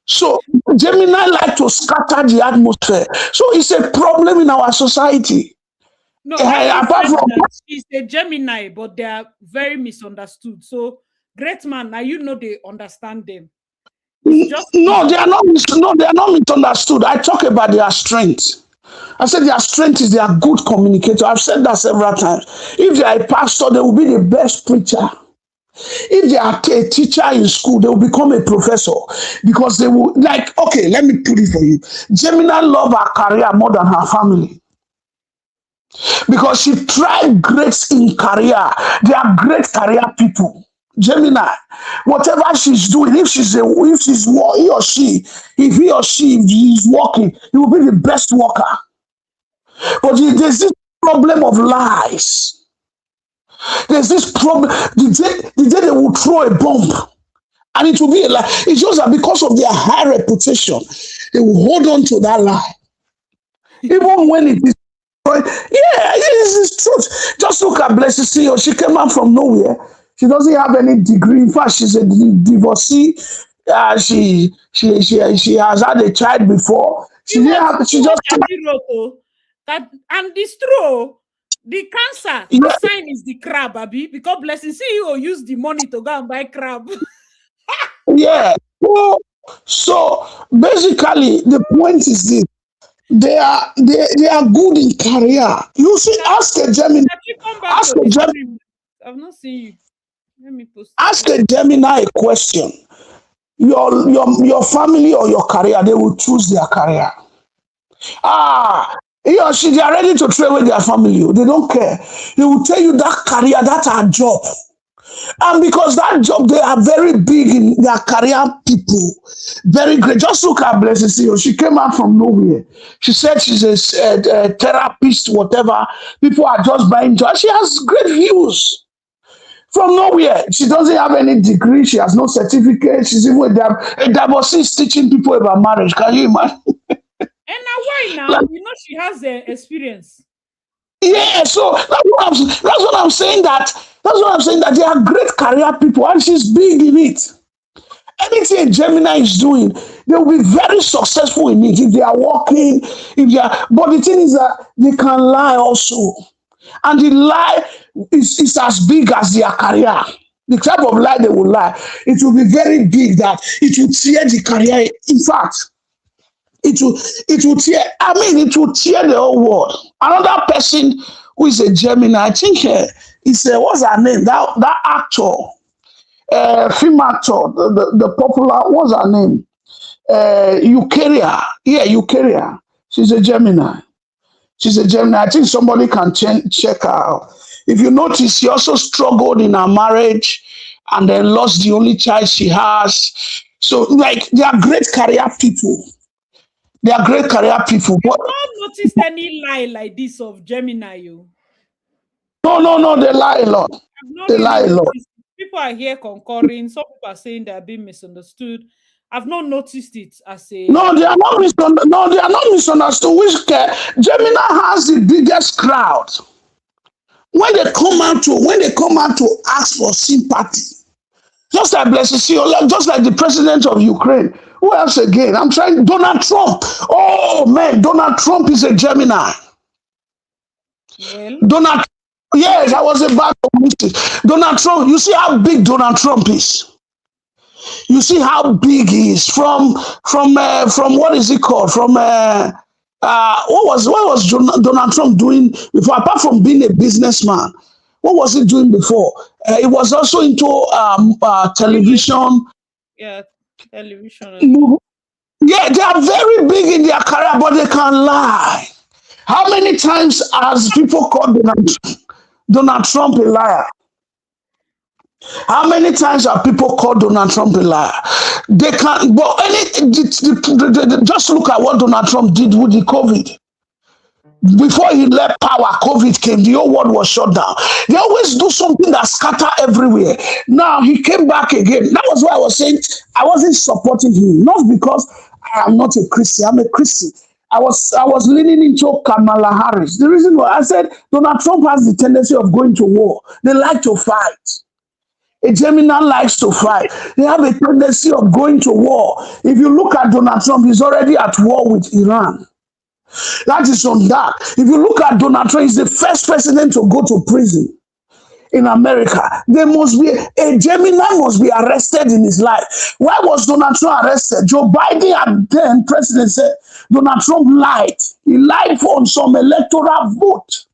So Gemini like to scatter the atmosphere. So it's a problem in our society. No, apart from she's a Gemini, but they are very misunderstood. So great man, now you know they understand them. No, they are not misunderstood. I talk about their strength. I said their strength is they are good communicator. I've said that several times. If they are a pastor, they will be the best preacher. If they are a teacher in school, they will become a professor because they will okay, let me put it for you. Gemini love her career more than her family. Because she tried great in career. They are great career people. Gemini, whatever she's doing, if he or she is working, he will be the best worker. But there's this problem of lies. There's this problem. The day they will throw a bomb, and it will be a lie. It's just that because of their high reputation, they will hold on to that lie. Even when it is, this is truth. Just look at Blessed CEO. She came out from nowhere. She doesn't have any degree. In fact, she's a divorcee. She has had a child before. She just. And it's true. The Cancer, the sign is the crab, Abi, because Blessing CEO use the money to go and buy crab. Yeah. So basically, the point is this: they are good in career. You see, ask a Gemini. I've not seen you. Let me post. Ask a Gemini a question. Your family or your career, they will choose their career. He or she, they are ready to trade with their family. They don't care. They will tell you that career, that's our job. And because that job, they are very big in their career people. Very great. Just look at Blessed CEO. She came out from nowhere. She said she's a therapist, whatever. People are just buying her. She has great views. From nowhere. She doesn't have any degree. She has no certificate. She's even a divorcee teaching people about marriage. Can you imagine? And now why now? You know she has the experience. Yeah, so that's what I'm saying. That's what I'm saying. That they are great career people, and she's big in it. Anything Gemini is doing, they will be very successful in it if they are working. But the thing is that they can lie also, and the lie is as big as their career. The type of lie they will lie, it will be very big that it will tear the career. In fact, it will tear. I mean, it will tear the whole world. Another person who is a Gemini, I think is what's her name? That actor, film actor, the popular, what's her name? Eukarya. Yeah, Eukarya. She's a Gemini. She's a Gemini. I think somebody can check her out. If you notice, she also struggled in her marriage and then lost the only child she has. So, like, they are great career people. They are great career people. But I've not noticed any lie like this of Gemini. You, no, they lie a lot. I've not They really lie a lot. noticed. People are here concurring. Some people are saying they are being misunderstood. I've not noticed it as No, a. they are not misunderstood. No, they are not misunderstood. Gemini has the biggest crowd. When they come out to ask for sympathy, just like Blessed just like the president of Ukraine. Who else again? I'm trying. Donald Trump. Oh man, Donald Trump is a Gemini. Well, Donald. Yes, I was about to miss it. Donald Trump. You see how big Donald Trump is. You see how big he is from what is it called? What was Donald Trump doing before? Apart from being a businessman, what was he doing before? He was also into television. yeah, television as well. Yeah, they are very big in their career, but they can lie. How many times has people called Donald Trump a liar? How many times have people called Donald Trump a liar? They can't, but just look at what Donald Trump did with the COVID. Before he left power, COVID came, the whole world was shut down. They always do something that scatter everywhere. Now he came back again. That was why I was saying I wasn't supporting him, not because I am not a Christian, I'm a Christian. I was leaning into Kamala Harris. The reason why I said Donald Trump has the tendency of going to war. They like to fight. A Gemini likes to fight. They have a tendency of going to war. If you look at Donald Trump, he's already at war with Iran. That is on that. If you look at Donald Trump, he's the first president to go to prison in America. There must be a Gemini must be arrested in his life. Why was Donald Trump arrested? Joe Biden at then president said Donald Trump lied. He lied on some electoral vote.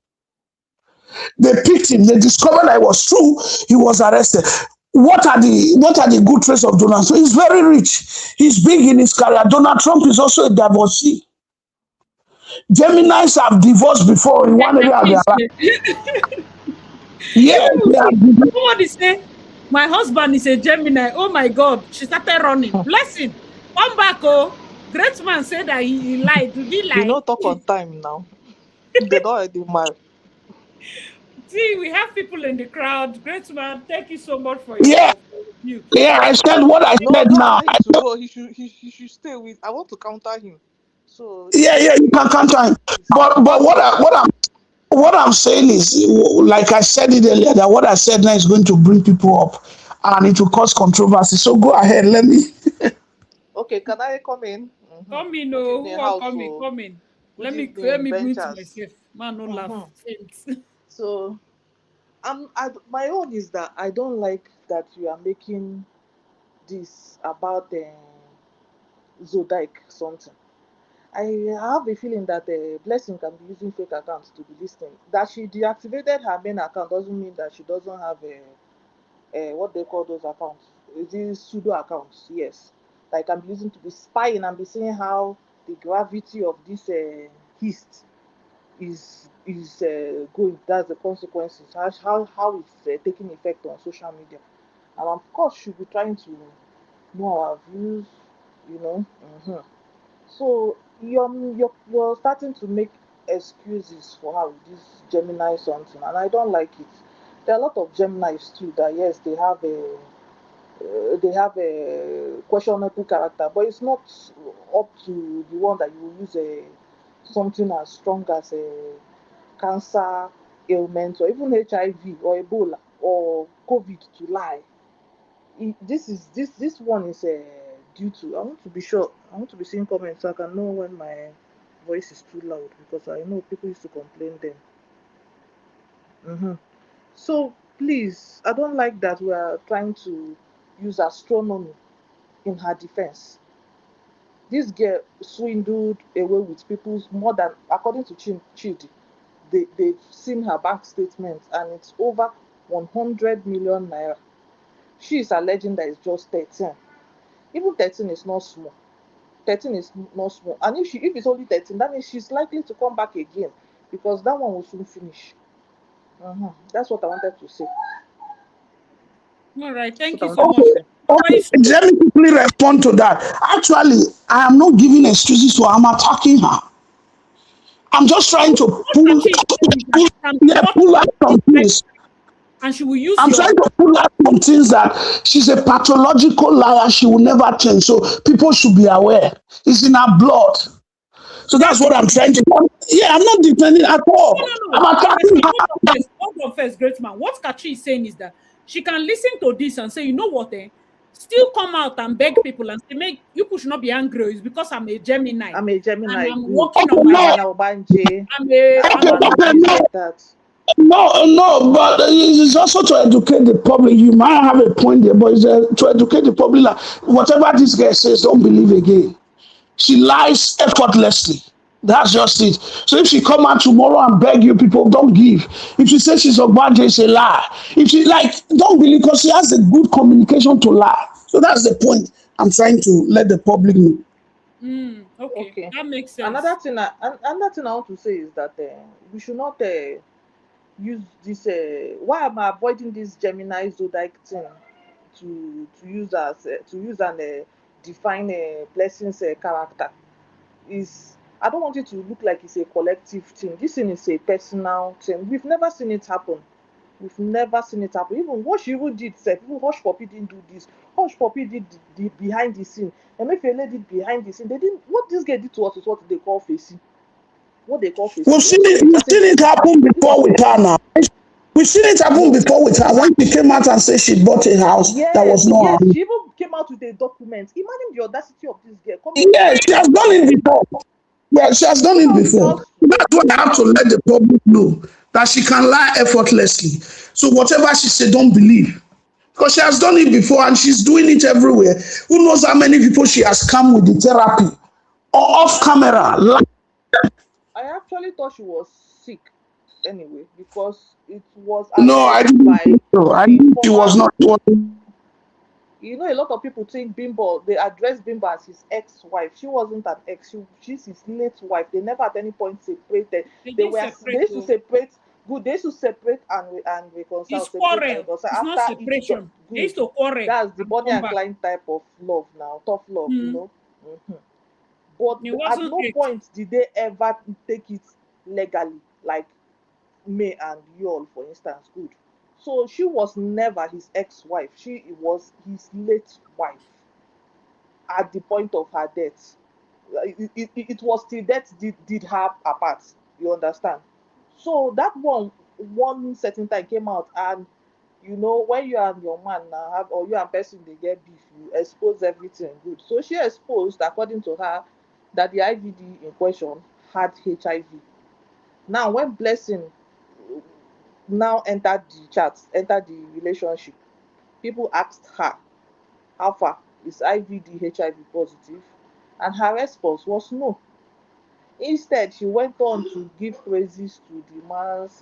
They picked him. They discovered that it was true. He was arrested. What are the good traits of Donald Trump? He's very rich. He's big in his career. Donald Trump is also a divorcee. Geminis have divorced before in one area of their life. Yeah, Even they with have me, divorced. somebody say, my husband is a Gemini. Oh my God, she started running. Blessing, come back, oh. Great man said that he lied. Did he You lie? know, talk on time now. They don't already marry. See, we have people in the crowd. Great man, thank you so much for Yeah, your view. yeah. I said what I No, said don't now. allow him to go. He should stay with. I want to counter him. So Yeah. You can counter him. But what I'm saying is, like I said it earlier, that what I said now is going to bring people up, and it will cause controversy. So go ahead. Let me. okay, can I come in? Come in, Good oh, who evening, are house. coming? So Come in. good Let evening, me mute benchers. myself. Man, no laugh. Faint. So my own is that I don't like that you are making this about Zodiac something. I have a feeling that Blessing can be using fake accounts to be listening. That she deactivated her main account doesn't mean that she doesn't have a what they call those accounts. These pseudo accounts, yes. Like I'm using to be spying and be seeing how the gravity of this hist is going. That's the consequences. How it's taking effect on social media. And of course, she'll be trying to know our views, you know. So you're starting to make excuses for her with this Gemini something, and I don't like it. There are a lot of Geminis too that yes they have a questionable character, but it's not up to the one that you will use something as strong as a cancer ailment or even HIV or Ebola or COVID to lie. This one is due to. I want to be sure. I want to be seeing comments so I can know when my voice is too loud because I know people used to complain then. So please, I don't like that we are trying to use astronomy in her defense. This girl swindled away with people's more than, according to Chidi, they've seen her bank statement and it's over 100 million naira. She is alleging that it's just 13. Even 13 is not small. 13 is not small. And if it's only 13, that means she's likely to come back again because that one will soon finish. That's what I wanted to say. All right, That's thank what I you so wanted much. to say. Okay, Voice note. let me quickly respond to that. Actually, I am not giving excuses to her. I'm attacking her. I'm just trying to What pull, Kachi is saying is that pull, she can yeah, bot pull out you some anytime things. and she will use I'm your. trying to pull out some things that she's a pathological liar. She will never change. So people should be aware. It's in her blood. So that's That's what the I'm thing. trying to. Yeah, I'm not defending at No, all. no, no. I'm attacking her. Hold on first, great man. What Kachi is saying is that she can listen to this and say, you know what, still come out and beg people and say, make you should not be angry. It's because I'm a Gemini I'm a and Gemini, I'm good. working Okay, on my no, I'm an health. Obanje. I'm And an okay, this no, and that. no, but it's also to educate the public. You might have a point there, but it's to educate the public. Like, whatever this guy says, don't believe again. She lies effortlessly. That's just it. So if she come out tomorrow and beg you people, don't give. If she says she's a bad, it's a lie. If she don't believe because she has a good communication to lie. So that's the point I'm trying to let the public know. Okay, Okay. that makes sense. Another thing I want to say is that we should not use this. Why am I avoiding this Gemini zodiac thing to use and define blessings character? Is I don't want it to look like it's a collective thing. This thing is a personal thing. We've never seen it happen. We've never seen it happen. Even what she even did, said, even Hush Puppy didn't do this. Hush Puppy did the behind the scene. And Emefiele did behind the scene. They didn't. What this girl did to us is what they call facing. What they call facing. When she came, I We've said, seen this it is happen this before is with her now. We've seen it happen no. before with her. When she came out and said she bought a house that was Yes, not yes. her. She even came out with a document. Imagine the audacity of this girl coming to Yes, she has done it before. Yeah, she has done came it out with before. house. That's why I have to let the public know that she can lie effortlessly. So whatever she say, don't believe. Because she has done it before and she's doing it everywhere. Who knows how many people she has come with the therapy or off I camera. actually I actually thought she was sick anyway because it was No, I alleged didn't by think so. I the knew she was former. not. You know, a lot of people think Bimbo, they address Bimbo as his ex-wife. She wasn't an ex. She's his late wife. They never at any point separated. They They didn't were they separate used to though. separate. Good. They used to separate and reconcile. It's Separate and quarrel. reconcile. It's not After it's separation. They good. used to quarrel That's the and Bonnie come and back. Clyde type of love now. Tough love, you Mm. know. Mhm. But It at wasn't no it. point did they ever take it legally, like May and Yul, for instance. Good. So she was never his ex-wife. She was his late wife at the point of her death. It was till death did her apart. You understand? So that one certain time came out, and you know when you and your man now have, or you and person they get beef, you expose everything good. So she exposed, according to her, that the IVD in question had HIV. Now when Blessing now entered the chat, entered the relationship, people asked her how far is IVD HIV positive, and her response was no. Instead, she went on to give praises to the man's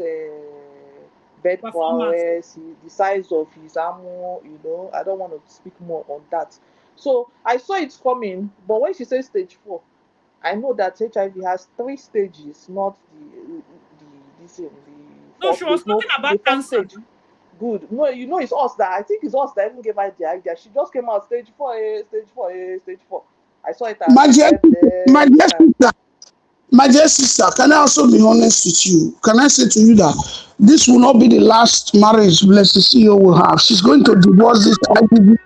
bed Performance. prowess, the size of his armor. You know, I don't want to speak more on that. So I saw it coming, but when she said stage 4, I know that HIV has 3 stages, not the this in the No, fourth. she was There's no talking about the first cancer. stage. Good. No, you know it's us that I think it's us that even gave her the idea. She just came out stage 4A, stage 4A, stage 4. I saw it as My dear, my blessed dear and sister, my dear sister, can I also be honest with you? Can I say to you that this will not be the last marriage Blessed CEO will have? She's going to divorce this IPV,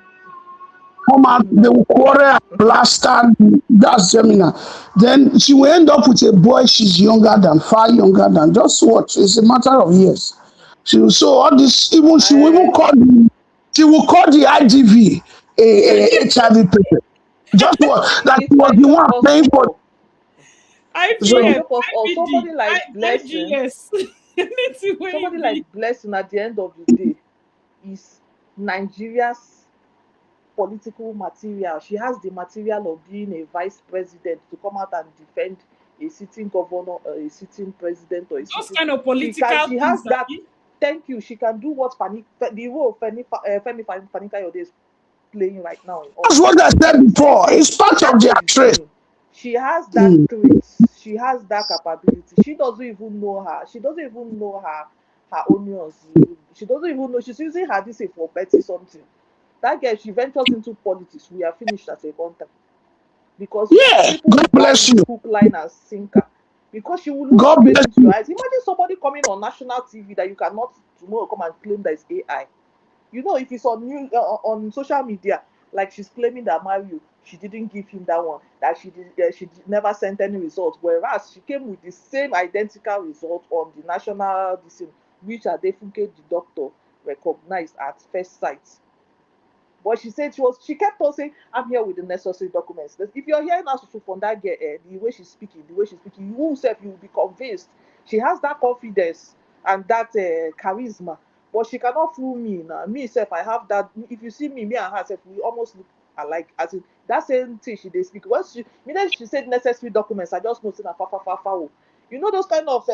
come out, they will quarrel and plaster. That's Gemini. Then she will end up with a boy she's younger than, far younger than. Just watch. It's a matter of years. She will, so all this, even I she will call the IGV a HIV patient. Just what that it was might the shock one us paying for. all. It might So IVF, shock us all. IBD, IGS. Anything where Somebody you be. like Blessing at the end of the day is Nigeria's political material. She has the material of being a vice president to come out and defend a sitting governor or a sitting president or a Those sitting. kind of political She has things, that. abi? Thank you. She can do what the role of Femi Fanikayode is playing right now in That's office. what I said Same before. thing It's part of that their she's trait. doing. She has that trait. She has that capability. She doesn't even know her. She doesn't even know her onions. She doesn't even know she's using her this for petty something. That girl, she ventures into politics. We are finished at a contact because Yeah. people God will buy bless you you. hook, line, and sinker. Because she will look God straight bless into you. your eyes. Imagine somebody coming on national TV that you cannot tomorrow come and claim that it's AI. You know, if it's on on social media, like she's claiming that Mario, she didn't give him that one, that never sent any result. Whereas she came with the same identical result on the national this thing, which Adefunke the doctor recognized at first sight. But she said she kept on saying, I'm here with the necessary documents. If you're hearing us from that girl, the way she's speaking, you yourself, you will be convinced. She has that confidence and that charisma. But she cannot fool me now. Me self, I have that. If you see me and herself, we almost look alike. As in that same thing she did speak. Once she said necessary documents, I just know say na fa. You know those kind of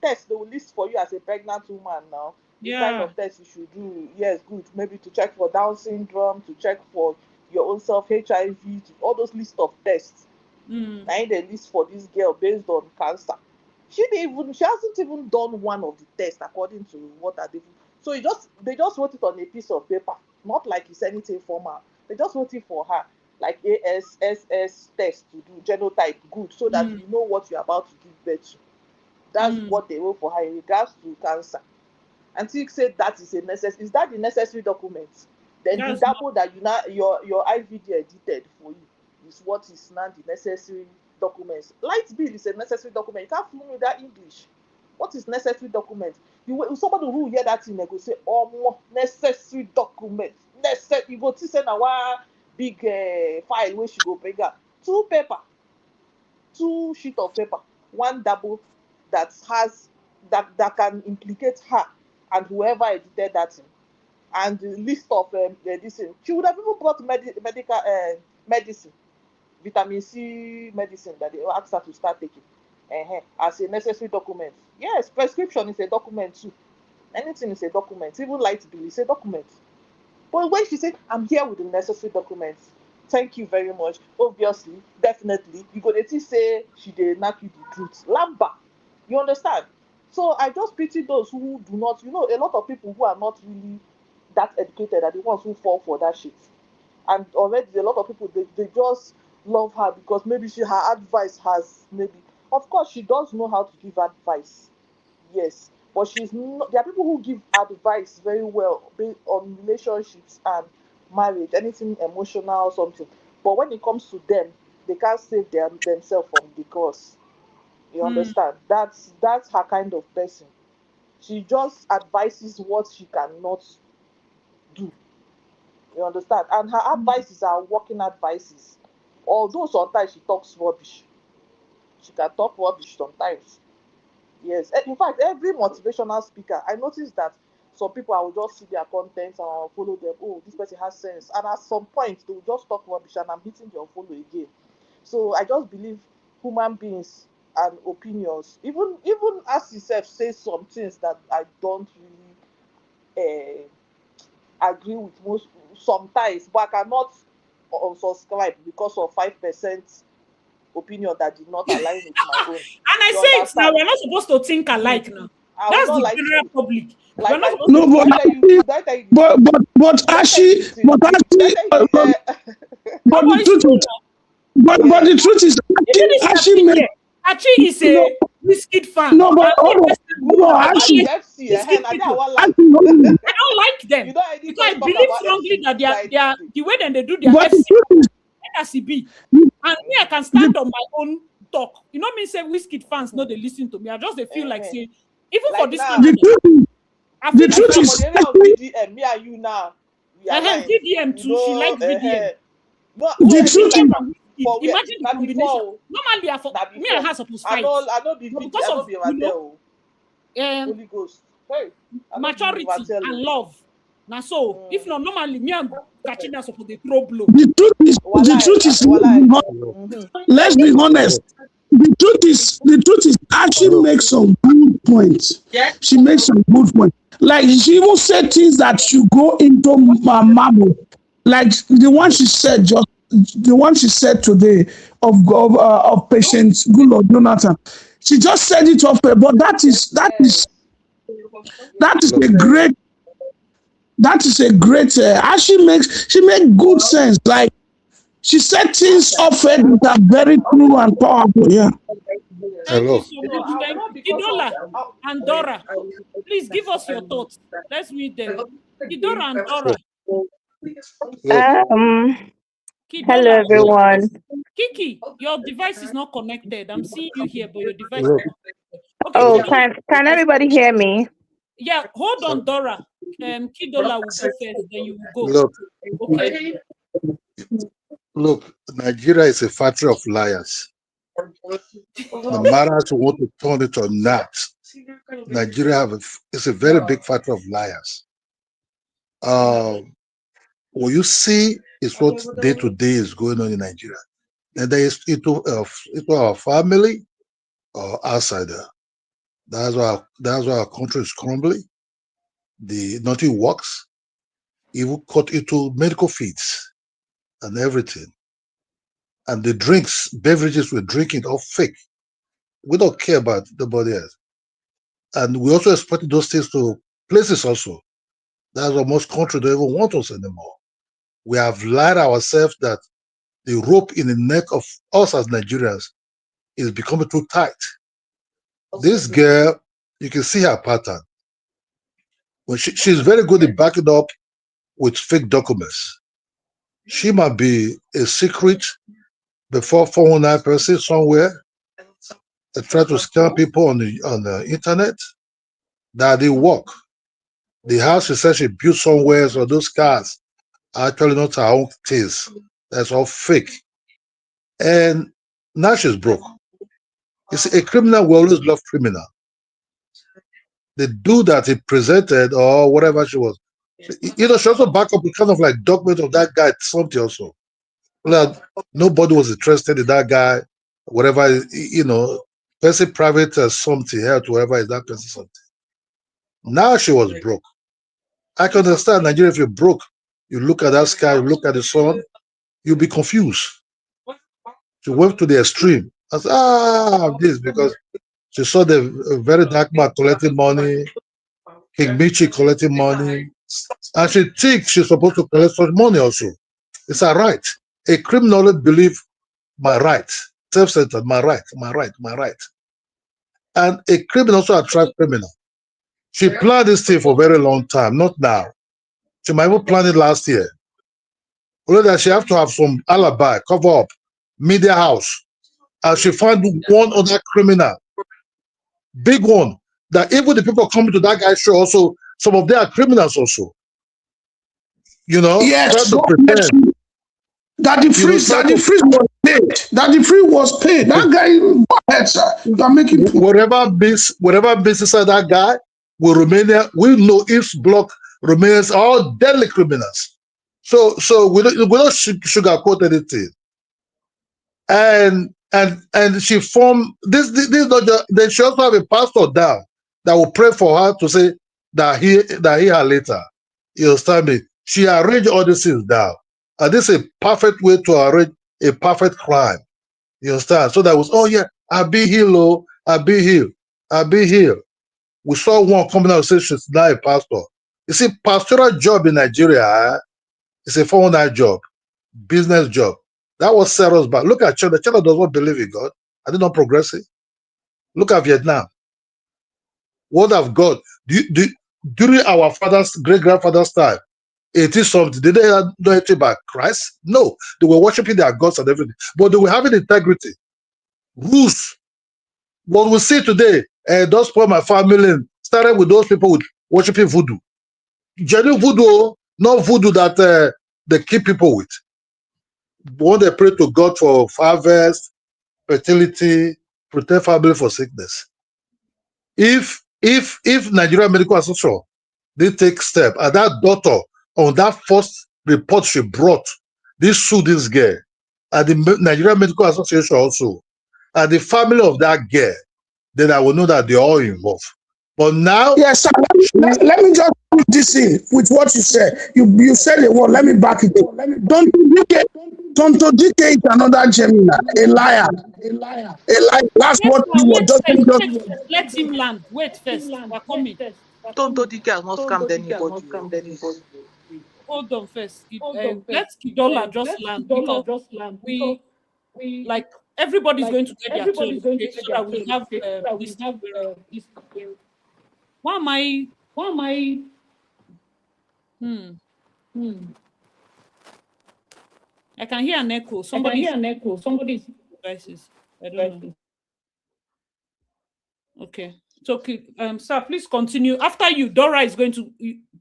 tests they will list for you as a pregnant woman now. The kind Yeah. of test you should do. Yes, good. Maybe to check for Down syndrome, to check for your own self HIV, all those list of tests. Mm. Now they list for this girl based on cancer. She hasn't even done one of the tests according to what I did. So they just wrote it on a piece of paper, not like it's anything formal. They just wrote it for her, like ASSS test to do genotype, good, so that Mm. you know what you're about to give birth to. That's Mm. what they wrote for her in regards to cancer. And Tik said that is that the necessary document? Then the That's not. double that your IVD edited for you is what is now the necessary documents. Light bill is a necessary document. You can't fool me with that English. What is necessary document? Somebody who hear that thing, they go say, oh, necessary document. You go to send a big file where she go bring her. Two sheet of paper, one double that can implicate her and whoever edited that thing, and the list of this thing. She would have even brought medical medicine, vitamin C medicine that they asked her to start taking as a necessary document. Yes, prescription is a document too. Anything is a document. Even light bill is a document. But when she said, I'm here with the necessary documents, thank you very much. Obviously, definitely, you go to say she did not you the truth. Lamba. You understand? So I just pity those who do not, a lot of people who are not really that educated are the ones who fall for that shit. And already a lot of people they just love her because maybe her advice has maybe, of course she does know how to give advice, yes, but she's not. There are people who give advice very well based on relationships and marriage, anything emotional, something. But when it comes to them, they can't save themselves from the curse. You Mm. understand? That's her kind of person. She just advises what she cannot do. You understand? And her advices are working advices. Although sometimes she talks rubbish. She can talk rubbish sometimes. Yes, in fact, every motivational speaker, I noticed that some people I will just see their contents and I'll follow them. Oh, this person has sense, and at some point they will just talk rubbish, and I'm hitting their follow again. So I just believe human beings and opinions. Even as yourself says some things that I don't really agree with most sometimes, but I cannot unsubscribe because of 5% opinion that did not align with my own. And I You say it now, understand? we're not supposed to think Good. alike now. I will That's not the lie to general you. public. We're Like not I know, supposed say, to No, think but alike. did I tell you the truth? but Did I tell you the actually, truth? Did I tell you Ah, but but the it's truth true is, now. but yes, the truth is, Even this actually Achi make here. Achi is no, a Wizkid fan. no, but And me hold on, personally, hold good. on, I don't Imagine actually, like FC, Wizkid I did people. one lie. actually, hold on. I don't like You them. know, I did Because I just talk believe about strongly FC that like they this are thing. the way that they do their But the FC, truth is, let us be. the, And me, I can the, stand on my own talk. You know me say Wizkid fans know Mhm. they listen to me. I just they feel like Uh-huh. say, even for Like this now, the internet, truth is, I the feel like truth now for is, the area of actually, VDM, me and you now, we align. VDM You too. She know, likes VDM. no, who the I VDM didn't truth like is, am and Wizkid. for where Imagine the now combination. before, Normally, I for now me and before. her supposed fight, I know be but VD, because I know of be Evatel, um, Holy Ghost. Hey, I know be maturity Evatel. and love, Now, so if not, normally me and Katrina suppose they throw blow. The truth is, let's be honest. The truth is, actually makes some good points. She makes some good points. Like she even said things that should go into my marble. Like the one she said today of patience, good Lord Jonathan. She just said it off, but that is a great. She makes good sense. Like she said things off that are very true and powerful. Yeah. Thank you so much. Thank you. Idola and Dora, please give us your thoughts. Let's read them. Idora and Dora. Hello everyone. Kiki, your device is not connected. I'm seeing you here, but your device is not connected. Okay, can everybody hear me? Yeah, hold on, Dora. Kidola will go first, then you will go. Okay. Look, Nigeria is a factory of liars. No matter if you want to turn it or not, Nigeria is a very big factory of liars. What you see is what day to day is going on in Nigeria. And there is into our family or outsider. That's why our country is crumbling. Nothing works. Even cut into medical feeds and everything. And the beverages we're drinking are fake. We don't care about nobody else. And we also export those things to places also. That's why most countries don't even want us anymore. We have lied ourselves that the rope in the neck of us as Nigerians is becoming too tight. This girl, you can see her pattern. When she's very good at backing up with fake documents. She might be a secret before 419 person somewhere. They try to scam people on the internet. That didn't work. The house she said she built somewhere, so those cars are actually not her own things. That's all fake. And now she's broke. You see, a criminal will always love criminal. The dude that he presented or whatever she was, she also back up with kind of like document of that guy, something also. Like, nobody was interested in that guy, whatever, person private something, health, whatever is that person something. Now she was broke. I can understand Nigeria, if you're broke, you look at that sky, you look at the sun, you'll be confused. She went to the extreme. I said, this, because she saw the very dark man collecting money, King Michi collecting money, and she thinks she's supposed to collect such money also. It's her right. A criminal believe my right, self-centered, my right. And a criminal also attracts criminal. She planned this thing for a very long time, not now. She might even plan it last year. Only that she have to have some alibi, cover up, media house. And she found one other criminal, big one, that even the people coming to that guy's show also, some of them are criminals also. Yes, try to pretend. That the freeze was paid. That the free was paid. That guy, go ahead, sir. You are making whatever business that guy will remain there. We know if block remains all deadly criminals. So we don't sugarcoat anything. And she formed this not just, then she also have a pastor down that will pray for her to say that he her later. You understand me? She arranged all these things down. And this is a perfect way to arrange a perfect crime. You understand? So that was, I'll be healed, I'll be healed. We saw one coming out and say she's now a pastor. You see, pastoral job in Nigeria is a 419 job, business job. That was Sarah's back. Look at China. China does not believe in God. Are they not progressive? Look at Vietnam. What have God? During our great-grandfather's time, 80-something, did they know anything about Christ? No. They were worshiping their gods and everything. But they were having integrity. Rules. What we see today, those poor my family started with those people with worshiping voodoo. Genuine voodoo, not voodoo that they keep people with. When they pray to God for harvest, fertility, protect family for sickness. If Nigerian Medical Association, they take step. And that daughter, on that first report she brought, they sued this girl. And the Nigerian Medical Association also. And the family of that girl, then I will know that they're all involved. But now, yes, sir. Let me just put this in with what you said. You said a word. Let me back it up. Tonto DK is another Gemini, a liar. That's Yes, what now he was wait just. first. Wait first. Let him land. Wait first. We're coming. Tonto DK has not scammed anybody, oh, please. Hold on first. Let Kidola just land because we like everybody's going to get their turn, okay? So that we have this thing going on. Why am I? Hmm. I can hear an echo. Somebody's devices. I don't know. Okay. So, sir, please continue. After you, Dora is going to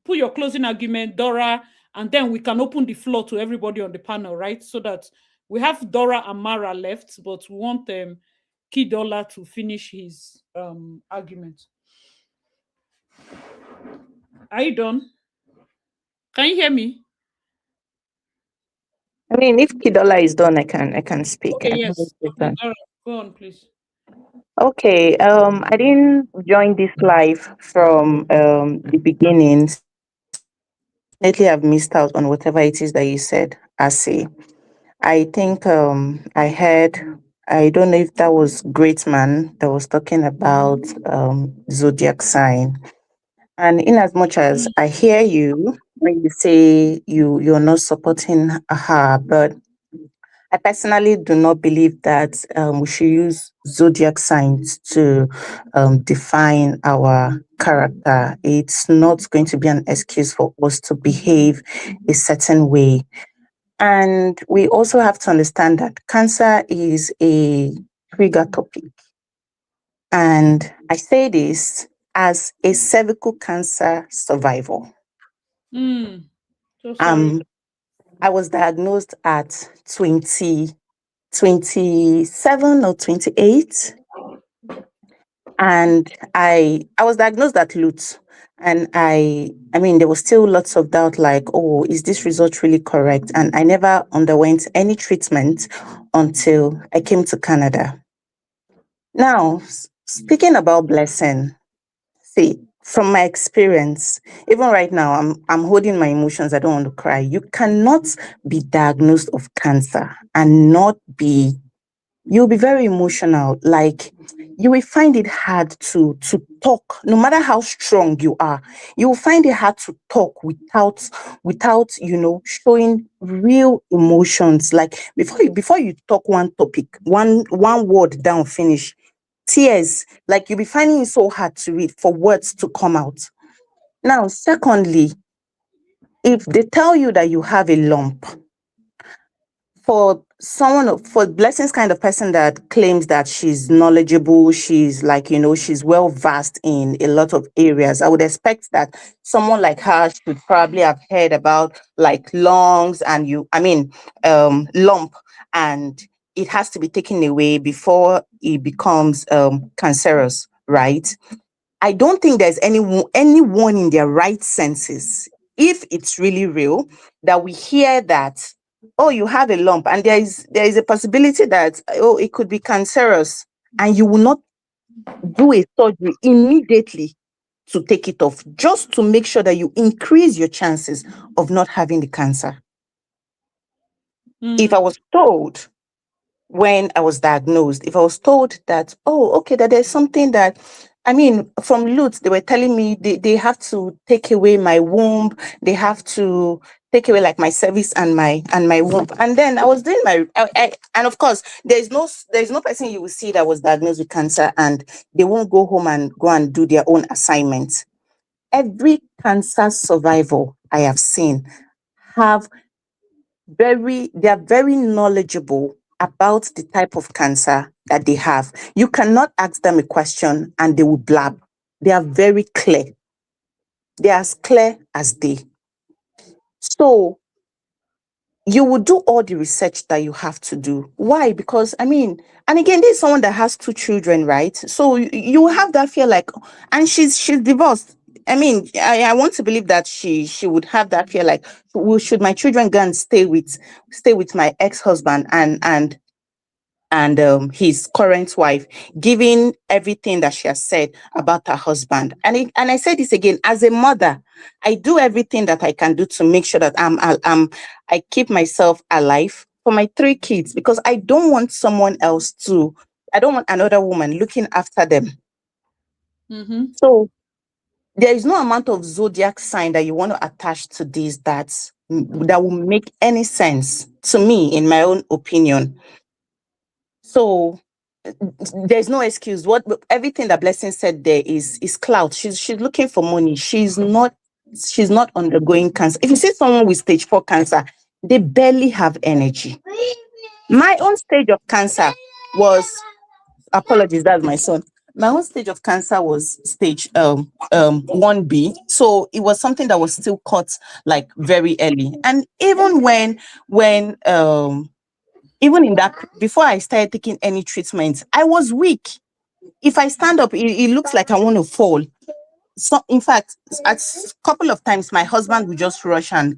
put your closing argument, Dora, and then we can open the floor to everybody on the panel, right? So that we have Dora and Mara left, but we want Kidola to finish his argument. Are you done? Can you hear me? I mean, if Kidola is done, I can speak. Okay, I yes. think it's Okay, done. Dora, go on, please. Okay. I didn't join this live from the beginning, so definitely have missed out on whatever it is that you said, Asi. I think I heard. I don't know if that was Great Man that was talking about zodiac sign. And in as much as I hear you when you say you're not supporting her, but I personally do not believe that we should use zodiac signs to define our character. It's not going to be an excuse for us to behave a certain way. And we also have to understand that cancer is a trigger topic. And I say this as a cervical cancer survivor. So sorry. I was diagnosed at 27 or 28. And I was diagnosed at CLOUT. And I mean, there was still lots of doubt like, oh, is this result really correct? And I never underwent any treatment until I came to Canada. Now, speaking about blessing, see, from my experience, even right now, I'm holding my emotions. I don't want to cry. You cannot be diagnosed of cancer and not be. You'll be very emotional. Like you will find it hard to talk, no matter how strong you are. You will find it hard to talk without showing real emotions. Like before you talk one topic, one word down, finish tears, like you'll be finding it so hard to read for words to come out. Now, secondly, if they tell you that you have a lump, for Blessings kind of person that claims that she's knowledgeable, she's like, she's well versed in a lot of areas, I would expect that someone like her should probably have heard about like lungs and lump, and it has to be taken away before it becomes cancerous, right? I don't think there's anyone in their right senses, if it's really real, that we hear that, oh, you have a lump, and there is a possibility that, oh, it could be cancerous, and you will not do a surgery immediately to take it off, just to make sure that you increase your chances of not having the cancer. If I was told when I was diagnosed, if I was told that, oh, okay, that there's something that, from LUTS, they were telling me they have to take away my womb, they have to take away like my cervix and my womb. And then I was doing and of course, there's no person you will see that was diagnosed with cancer and they won't go home and go and do their own assignments. Every cancer survivor I have seen they are very knowledgeable about the type of cancer that they have. You cannot ask them a question and they will blab. They are very clear. They are as clear as day. So you will do all the research that you have to do. Why? Because and again, this is someone that has 2 children, right? So you have that fear like, and she's divorced. I mean, I want to believe that she would have that fear, like, should my children go and stay with my ex-husband and his current wife, given everything that she has said about her husband. And I say this again, as a mother, I do everything that I can do to make sure that I keep myself alive for my three kids, because I don't want someone else to. I don't want another woman looking after them. Mm-hmm. So there is no amount of zodiac sign that you want to attach to this that will make any sense to me, in my own opinion. So there's no excuse. What everything that Blessing said there is clout. She's looking for money. She's not undergoing cancer. If you see someone with stage 4 cancer, they barely have energy. My own stage of cancer was, apologies, that's my son. My own stage of cancer was stage 1B. So it was something that was still caught like very early. And even in that, before I started taking any treatment, I was weak. If I stand up, it looks like I want to fall. So, in fact, at a couple of times, my husband would just rush and,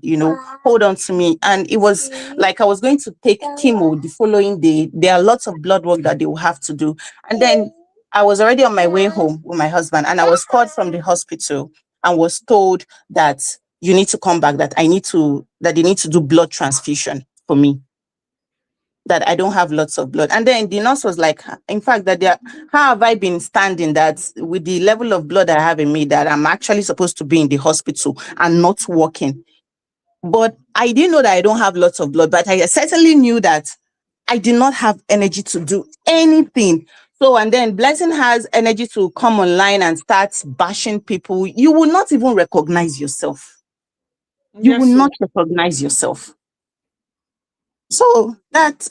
hold on to me. And it was like I was going to take chemo the following day. There are lots of blood work that they will have to do. And then I was already on my way home with my husband, and I was called from the hospital and was told that you need to come back, that they need to do blood transfusion for me, that I don't have lots of blood. And then the nurse was like, in fact, how have I been standing that with the level of blood I have in me, that I'm actually supposed to be in the hospital and not working? But I didn't know that I don't have lots of blood, but I certainly knew that I did not have energy to do anything. So, and then Blessing has energy to come online and start bashing people. You will not even recognize yourself. You will Yes, so not recognize yourself. So that's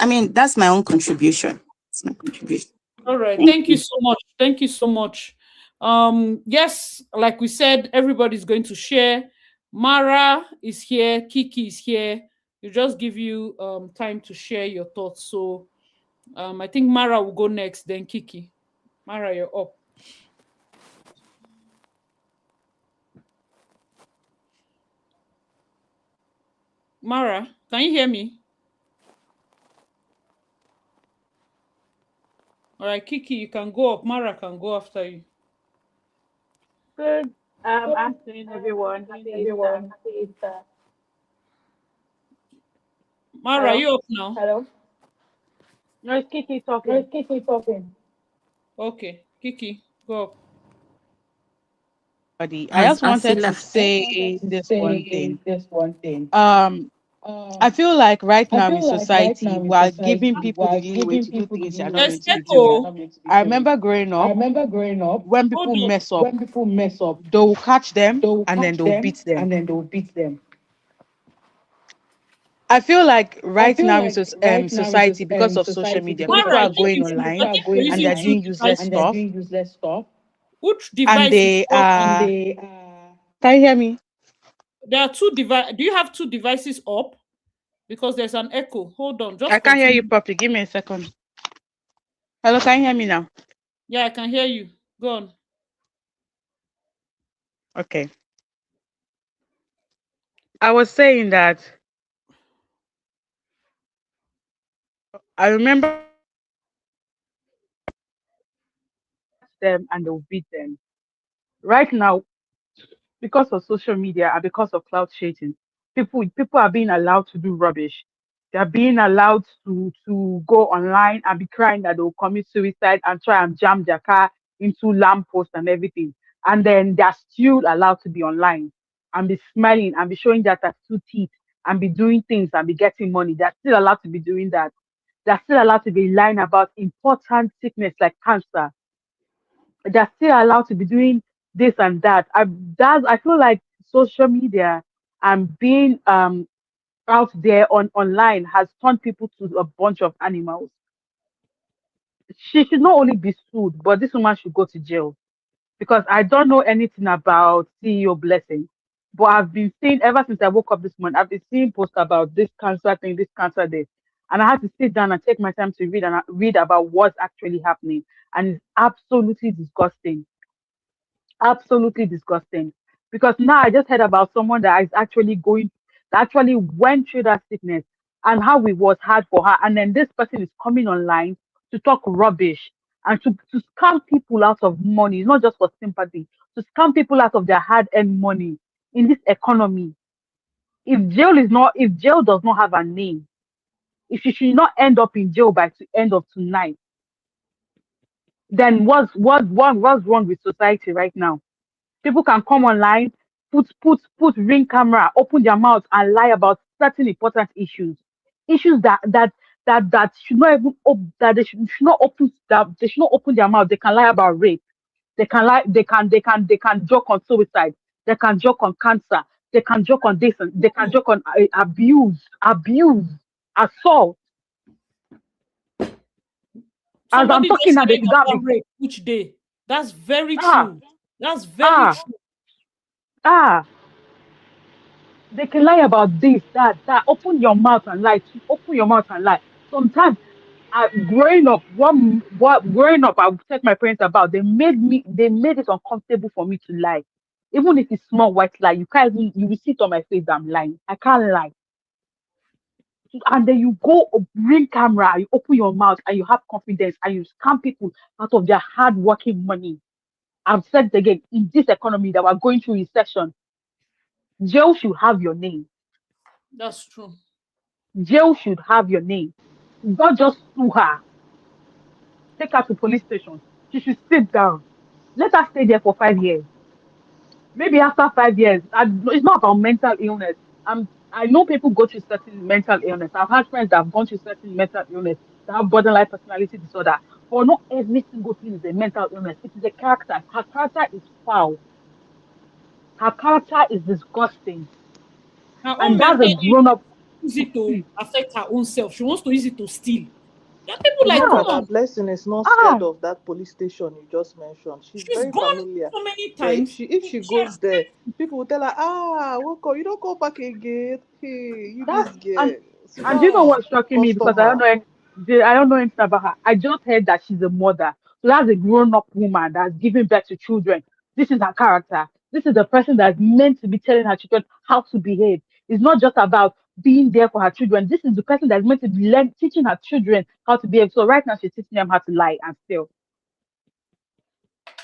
my own contribution. That's my contribution. all right. Thank Thank you you. so much. Thank you so much. Yes, like we said, everybody's going to share. Mara is here, Kiki is here. We just give you time to share your thoughts. So I think Mara will go next, then Kiki. Mara, you're up. Mara, can you hear me? All right, Kiki, you can go up. Mara can go after you. Good afternoon, everyone. Happy Easter. Mara, Hello? you up now? No, it's Kiki talking. Okay, Kiki, go up. I just wanted to say this one thing. Um, I feel like right now in society, we are giving people the leeway to do things they are not There's meant to be doing. echo. I remember growing up, when Hold people on. mess up, they will catch them and then they'll beat them. I feel like right now in society, because of social media, Mara, people I are think going I online think you're and using they're two doing useless devices. stuff, Which and device is they up? are. Can you hear me? There are two device. Do you have two devices up? Because there's an echo. Hold on, I just can't hear you continue. properly. Give me a second. Hello, can you hear me now? Yeah, I can hear you. Go on. Okay. I was saying that I remember them and they'll beat them. Right now, because of social media and because of cloud chasing, people are being allowed to do rubbish. They're being allowed to go online and be crying that they'll commit suicide and try and jam their car into lampposts and everything. And then they're still allowed to be online and be smiling and be showing their tattoo teeth and be doing things and be getting money. They're still allowed to be doing that. They're still allowed to be lying about important sickness like cancer. They're still allowed to be doing this and that. I feel like social media and being out there online has turned people to a bunch of animals. She should not only be sued, but this woman should go to jail because I don't know anything about CEO Blessing. But I've been seeing ever since I woke up this morning, I've been seeing posts about this cancer thing, this cancer this. And I had to sit down and take my time to read and read about what's actually happening. And it's absolutely disgusting. Absolutely disgusting. Because now I just heard about someone that actually went through that sickness and how it was hard for her. And then this person is coming online to talk rubbish and to scam people out of money, not just for sympathy, to scam people out of their hard-earned money in this economy. If jail does not have a name, if she should not end up in jail by the end of tonight, then what's wrong with society right now? People can come online, put ring camera, open their mouth and lie about certain important issues that should not even that they should not open their mouth. They can lie about rape. They can lie. They can joke on suicide. They can joke on cancer. They can joke on this. And they can joke on abuse, assault. As I'm Somebody talking just now, they signed should up not one be rape each day. That's very ah true. That's very ah true. ah. They can lie about this, that. Open your mouth and lie. Open your mouth and lie. Sometimes, growing up, I would take my parents about. They made it uncomfortable for me to lie. Even if it's small white lie, you will see it on my face that I'm lying. I can't lie. And then you go bring camera, you open your mouth and you have confidence and you scam people out of their hard working money. I've said it again, in this economy that we're going through recession, jail should have your name. That's true. Jail should have your name. Don't just sue her. Take her to police station. She should sit down. Let her stay there for 5 years. Maybe after 5 years, it's not about mental illness. I know people go through certain mental illness. I've had friends that have gone through certain mental illness, that have borderline personality disorder. But not every single thing is a mental illness. It is a character. Her character is foul. Her character is disgusting. Her own And that's a mental grown up. use it to affect her own self. She wants to use it to steal. There are people like, Remember come Ah, on, that Blessing is not scared ah, of that police station you just mentioned. She's she's very gone familiar. so many There, if times. she She goes has there, people will tell her, welcome, you don't go back again. Hey, you that's this and girl. Sit And do you know down, what's shocking me? Because customer. I don't know anything about her. I just heard that she's a mother. So that's a grown-up woman that's giving birth to children. This is her character. This is the person that's meant to be telling her children how to behave. It's not just about being there for her children. This is the person that's meant to be teaching her children how to behave. So right now she's teaching them how to lie and steal.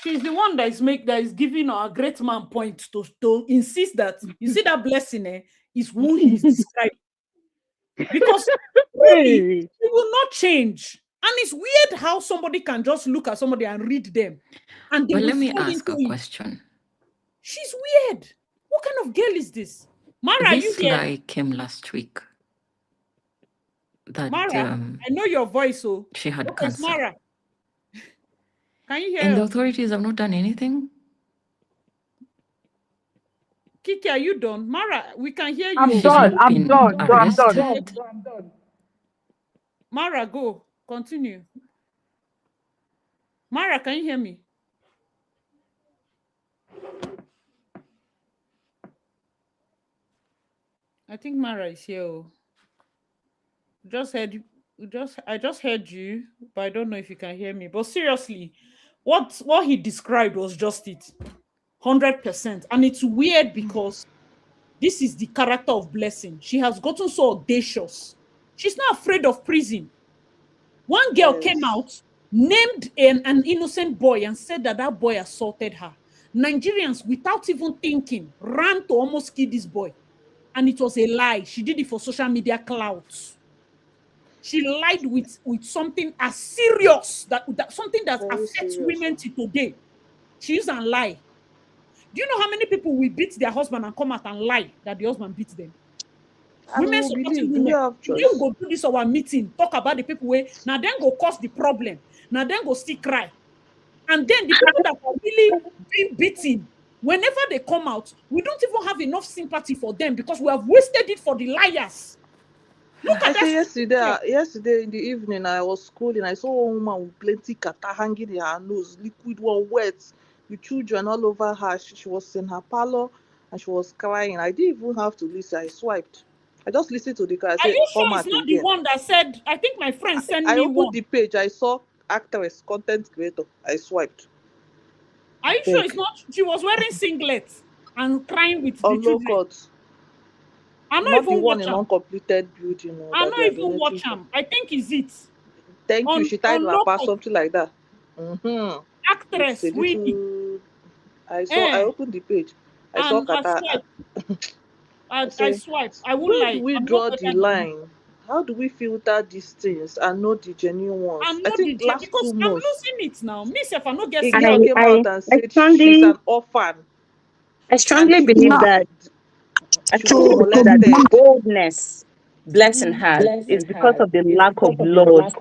she's the one that is giving a great man point to insist that you see that blessing is who he's describing. Because truly, Hey, she will not change. And it's weird how somebody can just look at somebody and read them and they But will let me fall ask into a it. question. She's weird. What kind of girl is this? Mara, are you This here? lie came last week that Mara, I know your voice, so she had what was cancer. Mara? Can you hear And the us? authorities have not done anything. Kiki, are you done? Mara, we can hear you. I'm She's done. not I'm been done. I'm done. arrested. Mara, go. Continue. Mara, can you hear me? I think Mara is here. I just heard you, but I don't know if you can hear me. But seriously, what he described was just it. 100%. And it's weird because this is the character of Blessing. She has gotten so audacious. She's not afraid of prison. One girl came Yes. out, named an innocent boy, and said that that boy assaulted her. Nigerians, without even thinking, ran to almost kill this boy. And it was a lie. She did it for social media clout. She lied with something as serious, that something that Very affects serious. women to today. She used and lie. Do you know how many people will beat their husband and come out and lie that the husband beats them? And we Women will supporting believe. Do we women. have They choice? will go do this our meeting, talk about the people where now then go cause the problem. Now then go still cry. And then the people that are really being beaten, whenever they come out, we don't even have enough sympathy for them because we have wasted it for the liars. Look I at that. say yesterday in the evening, I was schooling. I saw one woman with plenty kata hanging in her nose, liquid one wet, with children all over her. She was in her parlor and she was crying. I didn't even have to listen. I swiped. I just listened to the car. I Are said, you sure it's format not the again. one that said, I think my friend sent I me opened one. the page. I saw actress, content creator. I swiped. Are I you sure it's beg. not? She was wearing singlets and crying with On the low children. court. I not Not the even one watch in them. uncompleted building I that not they are even watch donating for. them. I think is it Thank you. on She tied low wrapper, cost something like that. Mm-hmm. With a actress Winnie. little. I Eh, opened the page. I saw and I Kata. swipe. I I say, swipe. I won't where do lie. we I'm not draw the better than you. line? How do we filter these things and know the genuine I'm ones? I not think DJ last because two I'm months, losing it now. Me self, I not get a sick girl of. I came I out and I said she's strongly an orphan I and strongly believe Now, that she was to be the molested. boldness Blessing Mm. has is because of the lack of laws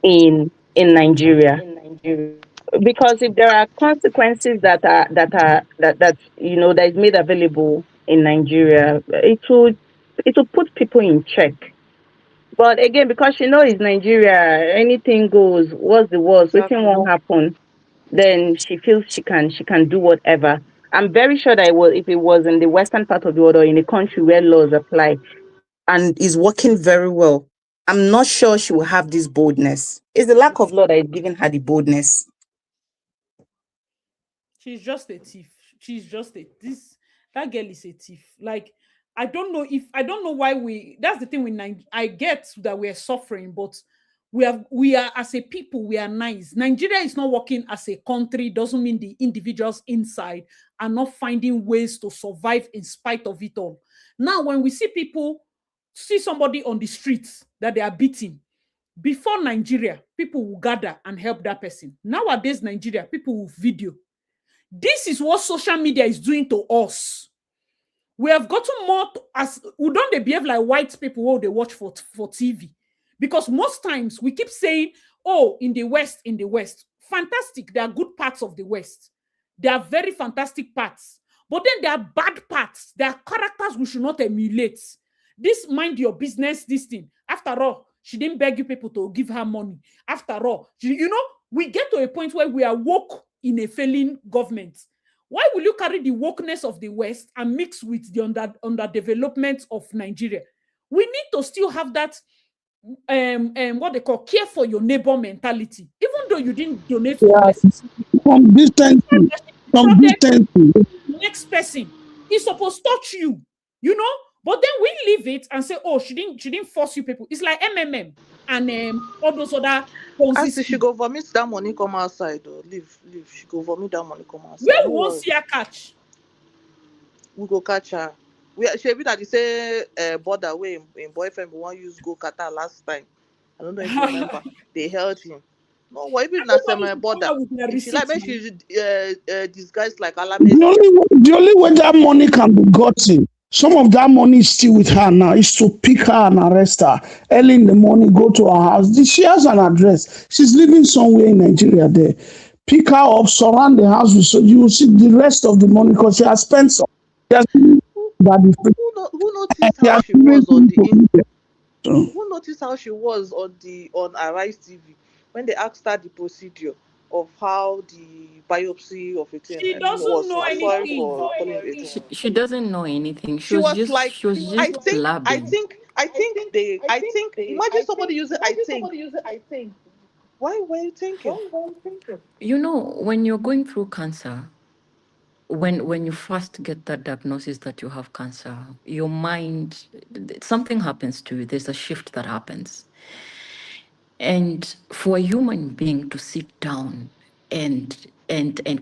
in Nigeria. Because if there are consequences that that is made available in Nigeria, it will put people in check. But again, because it's Nigeria, anything goes. What's the worst? Waiting Exactly. won't happen. Then she feels she can do whatever. I'm very sure that if it was in the western part of the world or in a country where laws apply and is working very well, I'm not sure she will have this boldness. It's the lack of law that is giving her the boldness. She's just a thief. She's just a this that girl is a thief. Like I don't know why we that's the thing with I get that we're suffering, but we are as a people, we are nice. Nigeria is not working as a country, doesn't mean the individuals inside are not finding ways to survive in spite of it all. Now, when we see somebody on the streets that they are beating, before Nigeria, people will gather and help that person. Nowadays, Nigeria, people will video. This is what social media is doing to us. We have gotten more as we don't they behave like white people who they watch for TV. Because most times we keep saying, oh, in the West. Fantastic. There are good parts of the West. There are very fantastic parts. But then there are bad parts. There are characters we should not emulate. This mind your business, this thing. After all, she didn't beg you people to give her money. After all, we get to a point where we are woke in a failing government. Why will you carry the wokeness of the West and mix with the underdevelopment of Nigeria? We need to still have that what they call care for your neighbor mentality. Even though you didn't donate for yeah, blessing, some decency, some decency. the next person is supposed to touch you, you know. But then we leave it and say, oh, she didn't force you people. It's like MMM and all those other I Ponzi see she schemes. go vomit that money come outside. Oh, leave. She go vomit that money come outside. Where No we won't worry. see her catch. We go catch her. She be that they say border way in boyfriend we want use go Qatar last time. I don't know if you remember. They held him. No, what even na Everybody semi should come border. out with their If she like, receipts make now. she disguise like The Alamesia. only way that money can be gotten, some of that money is still with her now, is to pick her and arrest her. Early in the morning, go to her house. She has an address. She's living somewhere in Nigeria there. Pick her up, surround the house with so you will see the rest of the money because she has spent some. She has given Who, that is free. who noticed She how has she given was on the to people. So, who noticed how she was on Arise TV when they asked her the procedure of how the biopsy of a thing She doesn't was. know Sorry anything. for calling it a thing. She doesn't know anything. She was like, She was just blabbing. I think. Imagine somebody using I think. Why were you thinking? You know, when you're going through cancer, when you first get that diagnosis that you have cancer, your mind, something happens to you. There's a shift that happens. And for a human being to sit down and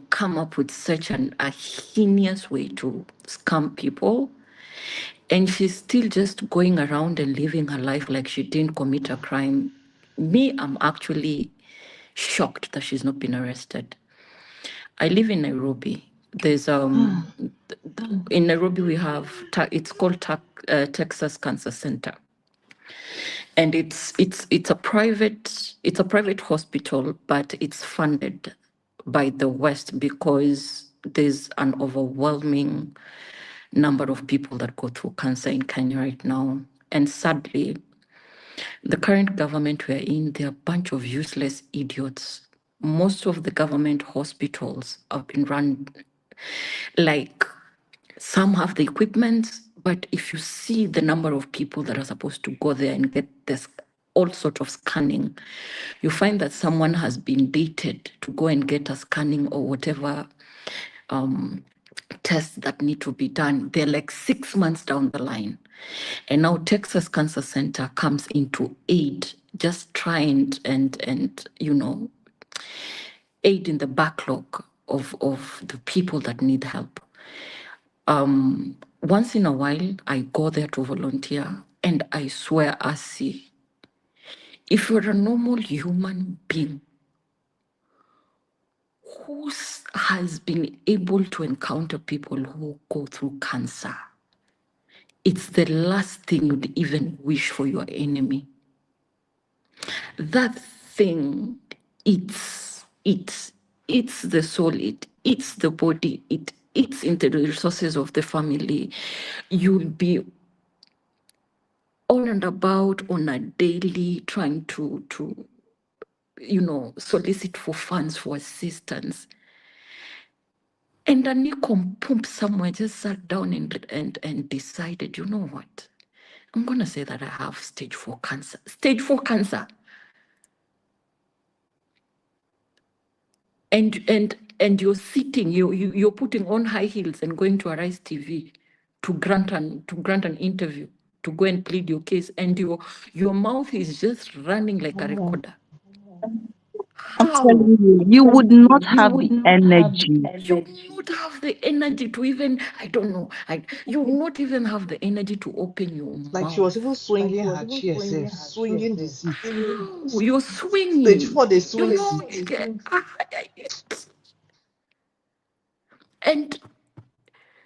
come up with such a heinous way to scam people, and she's still just going around and living her life like she didn't commit a crime. Me, I'm actually shocked that she's not been arrested. I live in Nairobi. There's in Nairobi we have it's called Texas Cancer Center, and it's a private hospital, but it's funded by the West because there's an overwhelming number of people that go through cancer in Kenya right now. And sadly, the current government we're in, they're a bunch of useless idiots. Most of the government hospitals have been run like some have the equipment, but if you see the number of people that are supposed to go there and get this all sort of scanning, you find that someone has been dated to go and get a scanning or whatever tests that need to be done. They're like 6 months down the line. And now Texas Cancer Center comes into aid, just try and aid in the backlog of the people that need help. Once in a while, I go there to volunteer, and I swear, I see, if you're a normal human being who has been able to encounter people who go through cancer, it's the last thing you'd even wish for your enemy. That thing, it's the soul, it eats the body, it eats into the resources of the family. You'll be on and about on a daily trying to solicit for funds for assistance. And a Nikom pump somewhere just sat down and decided, you know what? I'm gonna say that I have stage 4 cancer. Stage 4 cancer. And you're sitting, you're putting on high heels and going to Arise TV to grant an interview, to go and plead your case, and your mouth is just running like a recorder. I'm How? telling you, you would not have the energy. You would not have the energy to even, I don't know, you would not even have the energy to open your Like mouth. she was even swinging her chair, swinging the seat. How? You're Stage swinging. 4, they swing seat. And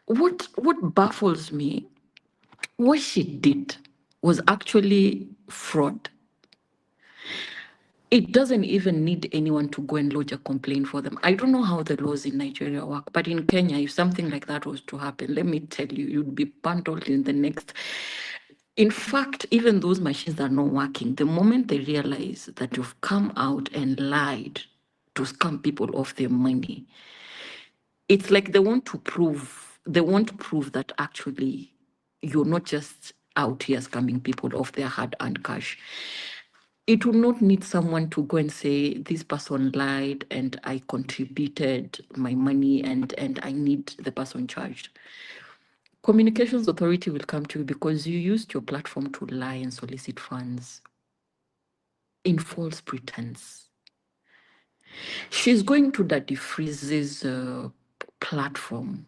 what baffles me, what she did was actually fraud. It doesn't even need anyone to go and lodge a complaint for them. I don't know how the laws in Nigeria work, but in Kenya, if something like that was to happen, let me tell you, you'd be bundled in the next. In fact, even those machines that are not working, the moment they realize that you've come out and lied to scam people of their money, it's like they want to prove that actually you're not just out here scamming people of their hard-earned cash. It will not need someone to go and say, this person lied and I contributed my money and I need the person charged. Communications Authority will come to you because you used your platform to lie and solicit funds in false pretense. She's going to Daddy Freeze's platform,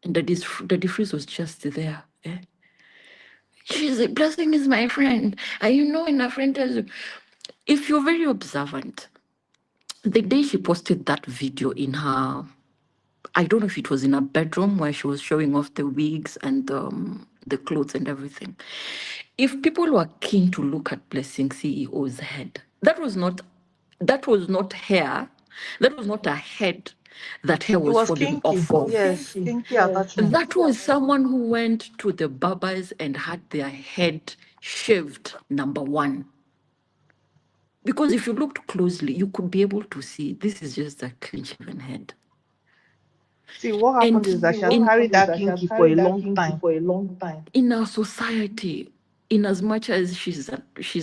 and Daddy Freeze was just there. She's a blessing is my friend. And when a friend tells you, if you're very observant, the day she posted that video in her, I don't know if it was in her bedroom where she was showing off the wigs and the clothes and everything. If people were keen to look at Blessing CEO's head, that was not hair. That was not a head. That hair It was was falling kinky. off of. Yes, kinky attachment. That was someone who went to the barbers and had their head shaved, number one. Because if you looked closely, you could be able to see this is just a clean shaven head. See, what And happened is that she has carried that kinky for a long time. in our society, in as much as she's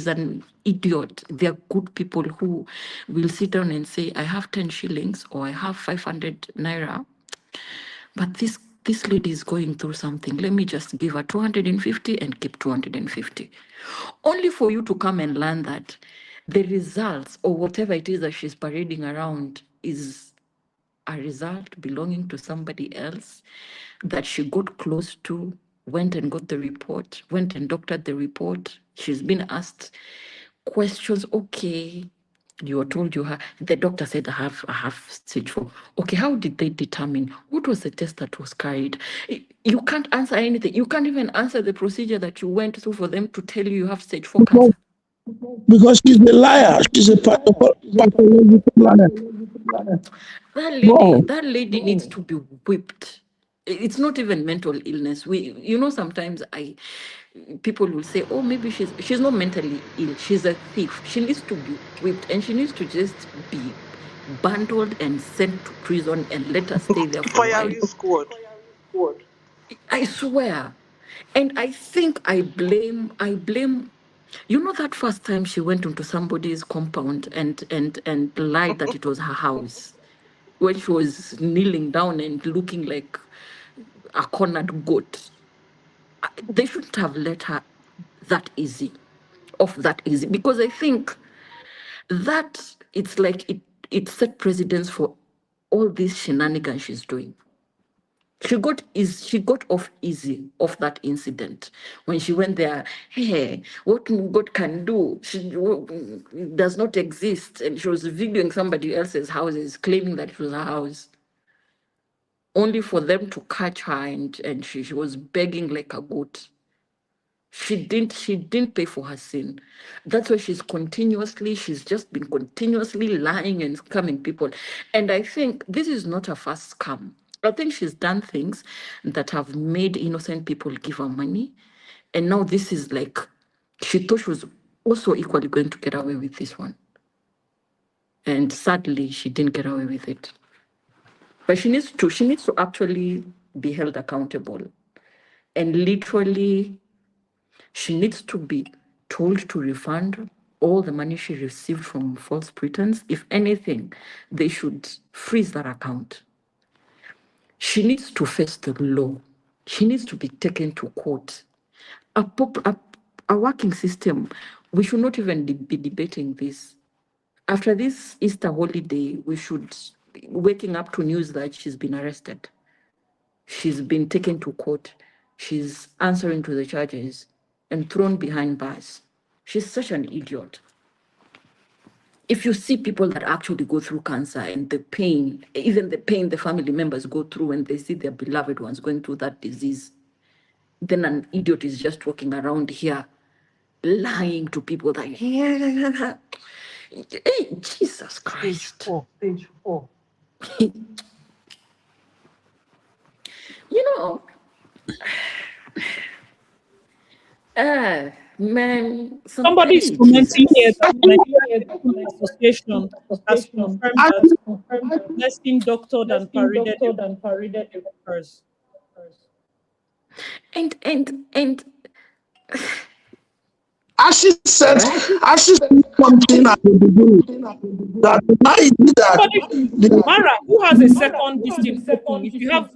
an idiot, there are good people who will sit down and say, I have 10 shillings or I have 500 naira, but this lady is going through something. Let me just give her 250 and keep 250. Only for you to come and learn that the results or whatever it is that she's parading around is a result belonging to somebody else that she got close to, went and got the report, went and doctored the report. She's been asked questions. Okay, you were told you have, the doctor said I have stage 4. Okay, how did they determine? What was the test that was carried? You can't answer anything. You can't even answer the procedure that you went through for them to tell you have stage 4 cancer. Because she's a liar. She's a pathological liar. Wow. That lady needs to be whipped. It's not even mental illness. Sometimes people will say, oh, maybe she's not mentally ill. She's a thief. She needs to be whipped and she needs to just be bundled and sent to prison and let her stay there for a while. Firing squad. I swear. And I think I blame, that first time she went into somebody's compound and lied that it was her house. when she was kneeling down and looking like a cornered goat. They shouldn't have let her off that easy, because I think that it's like it set precedence for all these shenanigans she's doing. She got off easy off that incident when she went there. Hey, what God can do does not exist, and she was videoing somebody else's houses, claiming that it was her house, only for them to catch her, and she was begging like a goat. She didn't pay for her sin. That's why she's just been continuously lying and scamming people. And I think this is not a first scam. I think she's done things that have made innocent people give her money. And now this is like, she thought she was also equally going to get away with this one. And sadly, she didn't get away with it. But she needs to actually be held accountable. And literally, she needs to be told to refund all the money she received from false pretense. If anything, they should freeze that account. She needs to face the law. She needs to be taken to court. A working system, we should not even be debating this. After this Easter holiday, we should be waking up to news that she's been arrested. She's been taken to court. She's answering to the charges and thrown behind bars. She's such an idiot. If you see people that actually go through cancer and the pain, even the pain the family members go through when they see their beloved ones going through that disease, then an idiot is just walking around here lying to people that, hey, Jesus Christ. Stage 4. You know, man, Somebody is commenting here that Nigerian Medical Association has confirmed that blessing doctored and paraded workers. and As she said something at the beginning, that why is it that the Mara, who has a second listing open? If you have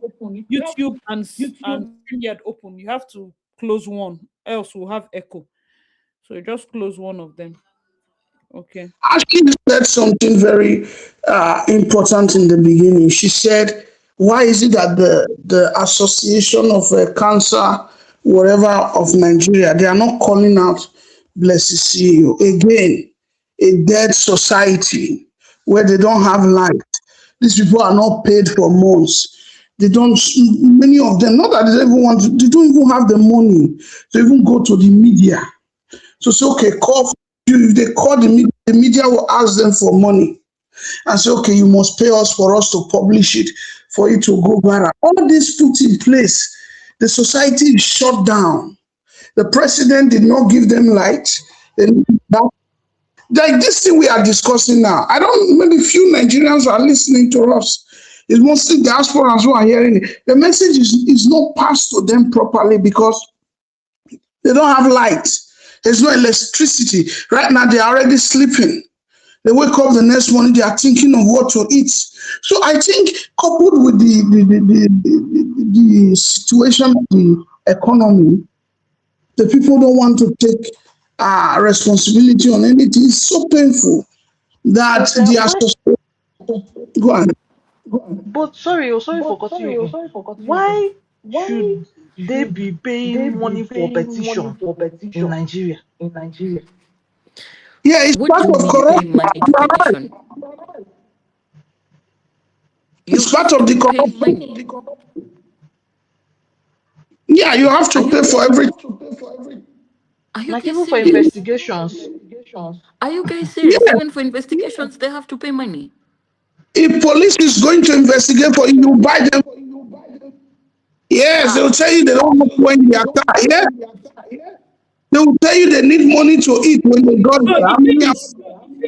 YouTube and StreamYard open, you have to close one, else we'll have echo. So you just close one of them. Okay. Ashley said something very important in the beginning. She said, why is it that the Association of Cancer, whatever, of Nigeria, they are not calling out Blessed CEO? Again, a dead society where they don't have light. These people are not paid for months. They don't, many of them, not that they don't even want to, they don't even have the money to even go to the media. So it's okay, call you. If they call the media will ask them for money and say, okay, you must pay us for us to publish it, for it to go viral. All this put in place, the society is shut down. The president did not give them light. Like this thing we are discussing now, I don't, maybe few Nigerians are listening to us. It's mostly diasporans who are hearing it. The message is not passed to them properly because they don't have light. There's no electricity. Right now, they are already sleeping. They wake up the next morning, they are thinking of what to eat. So I think coupled with the situation of the economy, the people don't want to take responsibility on anything. It's so painful that the association. Go on. But sorry for cutting you. Why should they be paying money for petition in Nigeria? Yeah, it's what part do you of mean paying corruption. money to petition? It's part of the Pay corruption. money. Yeah, you have to pay for everything. Are you Like guys even for serious? investigations. Are you guys serious? Yeah, Even for investigations, they have to pay money. if police is going to investigate for you, you buy them. Yes, they will tell you they don't have when in their car. Yeah, they will tell you they need money to eat when they got So there. the thing is,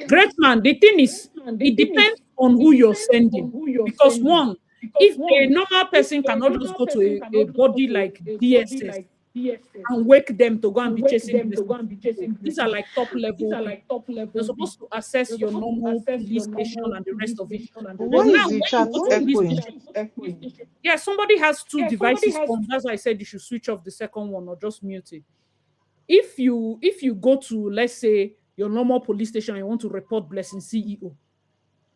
great man, the thing is, it depends on who you're sending. Because one, if a normal person cannot just go to a body like DSS and wake them to go and be chasing blessings. These are like top level people. You're supposed to assess your normal police station and the rest of it. But Why now, is the when you chat go to police echoing? station, yeah, somebody has two devices on. That's why I said you should switch off the second one or just mute it. If you go to, let's say, your normal police station and you want to report Blessing CEO,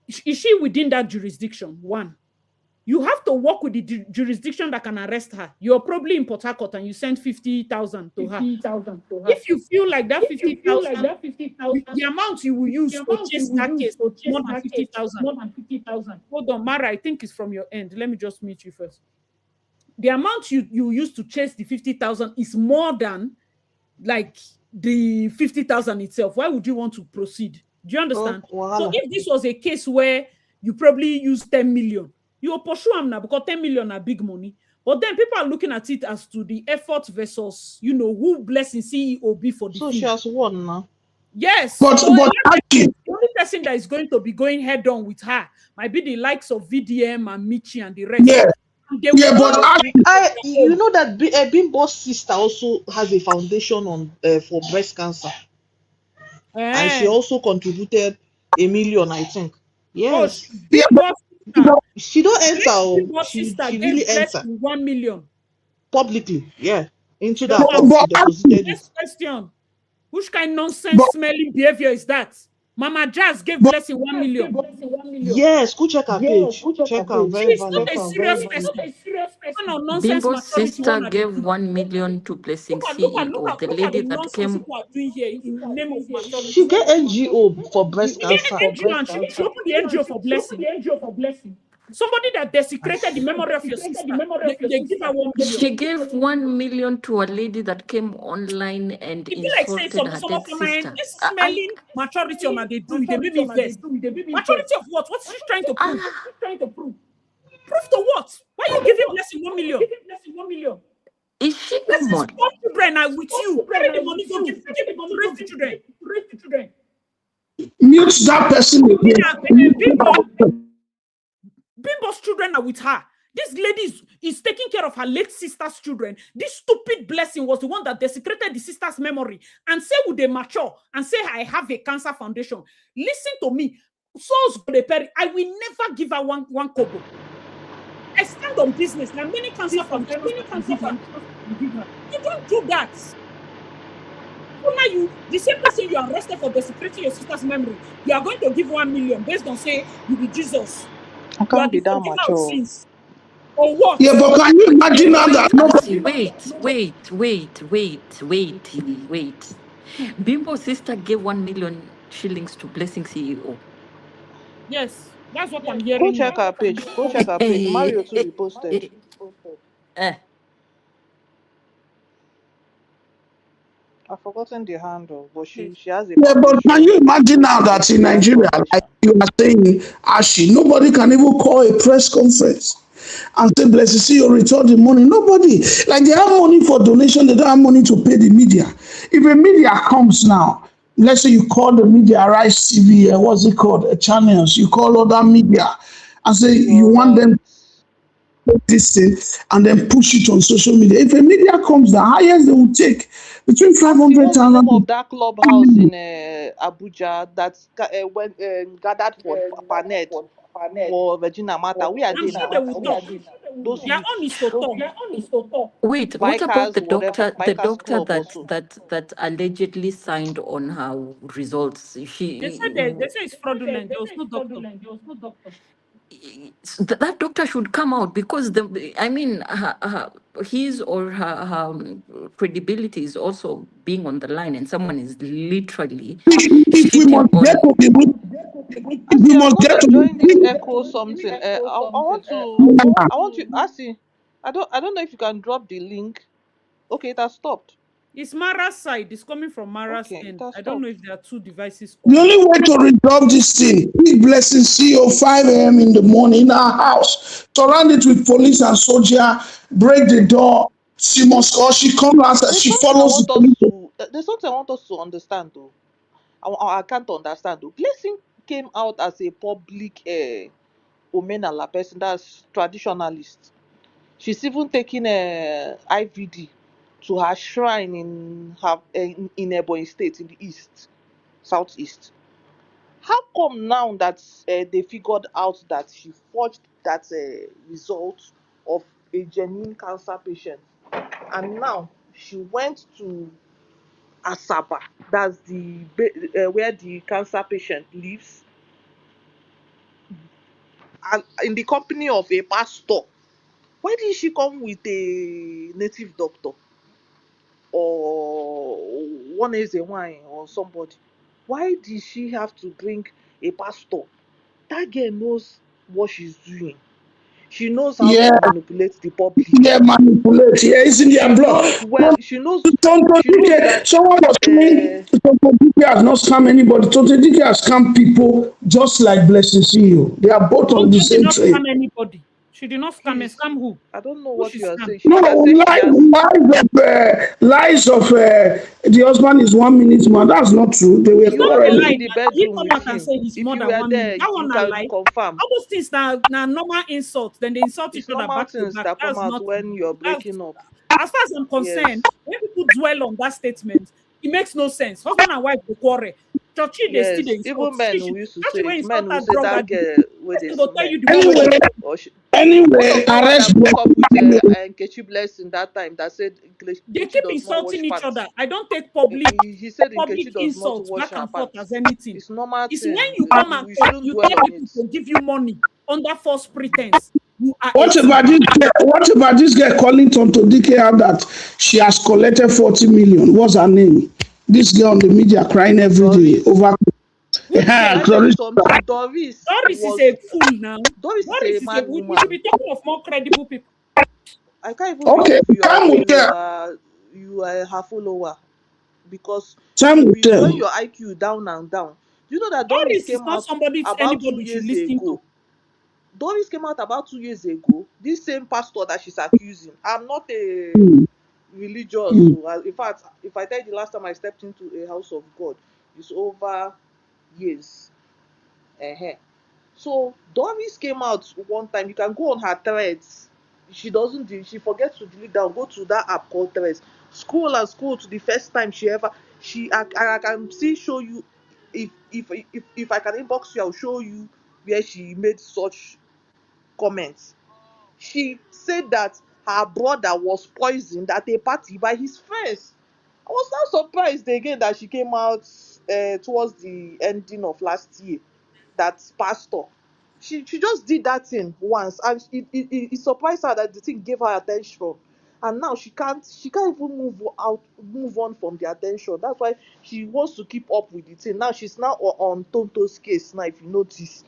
is she within that jurisdiction? One, you have to work with the jurisdiction that can arrest her. You're probably in Port Harcourt and you send 50,000 to her. If you feel like that 50,000, the amount you will use to chase that case is more than 50,000. Hold on, Mara, I think it's from your end. Let me just meet you first. The amount you use to chase the 50,000 is more than like the 50,000 itself. Why would you want to proceed? Do you understand? So Wahala. if this was a case where you probably use 10 million, you will pursue them now because 10 million are big money. But then people are looking at it as to the effort versus, who Blessing CEO be for the So thing. she has won now. Yes. But So actually, the only person that is going to be going head on with her might be the likes of VDM and Michi and the rest. yeah, And they yeah, will but all You know that Bimbo's sister also has a foundation on for breast cancer, and she also contributed 1 million, I think. Yes, yeah, Bimbo's sister. she don't enter. Bimbo's She sister really gave enter Blessing 1 million. publicly. Yeah, into She the does not. account she but deposited it. Next question. Which kind of but nonsense smelling behavior is that? Mama Jazz gave but Blessing 1 million. Yes, go check her page. Check her, She very is not valid. a serious person. Kind of nonsense Bimbo's maturity sister one at the gave do. 1 million to Blessing CEO, the Look at lady the that nonsense came. people are doing here in the name of maturity. She get NGO for breast Yeah, cancer. NGO, and she opened the NGO for Blessing. Somebody that desecrated the memory of your sister. They give her 1 million. She gave 1 million to a lady that came online and It be like saying insulted her some of dead my sister. this smelling maturity on they do. They make me vex. Maturity of what? What's she trying to prove? Proof to what? Why are you giving Blessing 1 million? Is she Blessing's common? 4 children are with you. Carry the money, go give it to raise the children. mute that person again. Bimbo's children are with her. This lady is taking care of her late sister's children. This stupid Blessing was the one that desecrated the sister's memory and say, would they mature and say, I have a cancer foundation. Listen to me. Souls go dey perry. I will never give her one kobo. I stand on business. There are many cancer foundations that can give her. You don't do that. So now the same person you arrested for desecrating your sister's memory, you are going to give 1 million based on say you be Jesus. I You are can't the be that forgiver of mature. sins. Or what? Yeah, but can you imagine now that Wait. Bimbo's sister gave 1 million shillings to Blessing CEO. Yes, that's what I'm Go hearing check now. her page. Go check her page. Mario too reposted. I've forgotten the handle, but she has a yeah, but can you foundation. imagine now that in Right Nigeria, like foundation. you are saying, Ashi, nobody can even call a press conference and say, bless you, see you return the money. Nobody. Like they have money for donation, they don't have money to pay the media. If a media comes now, let's say you call the media, Rise TV, what's it called, channels, you call other media and say you You're want them right. to take this thing and then push it on social media. If a media comes, the highest they will take between Auntie, what's the 500,000 name to of that clubhouse in Abuja that's when gathered for Paned for Virginia Mata? We are I'm there sure now. they will talk. Those Their youths, own is to talk. Wait, what about bikers, the whatever, doctor? The bikers doctor club that also. that allegedly signed on her results. They say it's fraudulent. There was no doctor. That doctor should come out because his or her credibility is also being on the line, and someone is literally if we shitting must get on. to the if we Asi, I'm must not get to enjoying this the echo something. I want you, Asi. I don't know if you can drop the link. Okay, it has stopped. It's Mara's side. It's coming from Mara's Okay, it end. has I don't know stopped. if there are two devices the on. only way to resolve this thing, big blessing CEO 5 a.m. in the morning in our house, surround it with police and soldier, break the door. She must or she comes out and There's she something I follows the want us police. to. There's something I want us to understand, though. I can't understand, though. Blessing came out as a public Omenala person, that's traditionalist. She's even taking a IVD to her shrine in her in Ebonyi State in the east, southeast. How come now that they figured out that she forged that result of a genuine cancer patient, and now she went to Asaba, that's the where the cancer patient lives, and in the company of a pastor? Why didn't she come with a native doctor or one is a wine or somebody? Why did she have to bring a pastor? That girl knows what she's doing. She knows how Yeah, to manipulate the public. yeah, manipulate. Yeah, it's in their She blood. knows well. Tonto She knows Dike, that. someone was saying Tonto Dike has not scammed anybody. Tonto Dike has scammed people just like Blessing CEO. They are both on the Tonto did same not train. scam anybody. She did not scam. Please, Scam who? I don't know Who what she you are scam? saying. No, You can say she has. lies of the husband is 1 minute man. That's not true. They were It's not You a was lie. in quarreling. the Can he bedroom come with out and him. say he's If more you than were 1 minute? there, That you one a can lie. confirm. All those things now normal insults. Then they insult each It's other normal back to things back. that come That's out not. when you're That's breaking up. as far as I'm concerned. Yes, When people dwell on that statement, it makes no sense. Husband and wife go quarrel. Churchy they still they yes. insult. Even men who used to Churchy say when it. insult Men who that say drug that addict. girl where they Person go tell smell. you the one where they Anyway, Or one anyway, of the one arrest that broke up with Blessing. Nkechi Blessing that time that said they Nkechi keep does not wash insulting each other. pants. I don't take public He said public Nkechi does not insults wash back her and forth pants. as anything. It's normal It's when thing. you come and We talk, shouldn't you dwell tell on people it. to give you money under false pretense. You are a What thief. about this girl? What about this girl calling Tonto Dike out that she has collected 40 million? What's her name? This girl on the media crying every day Doris. over. Should Yeah, I tell you Glory. something? Doris Doris is a was fool now. Doris is a Doris is a mad we should woman. be talking of more credible people. I can't even Okay, believe you are time will saying tell. you are her follower, because Time will when tell. your IQ down and down. Do you know that Doris Doris is came not out somebody about two anybody should years listen to. ago? Doris came out about 2 years ago. This same pastor that she's accusing. I'm not a religious. Mm. So in fact, if I tell you the last time I stepped into a house of God, it's over years. uh So Doris came out one time. You can go on her threads. She doesn't. She forgets to delete down. Go to that app called Threads. Scroll and scroll to the first time she ever. I can still show you. If I can inbox you, I'll show you where she made such comments. She said that her brother was poisoned at a party by his friends. I was not surprised again that she came out towards the ending of last year. That pastor, she just did that thing once, and it surprised her that the thing gave her attention, and now she can't even move on from the attention. That's why she wants to keep up with the thing. Now she's now on Tonto's case. Now if you notice,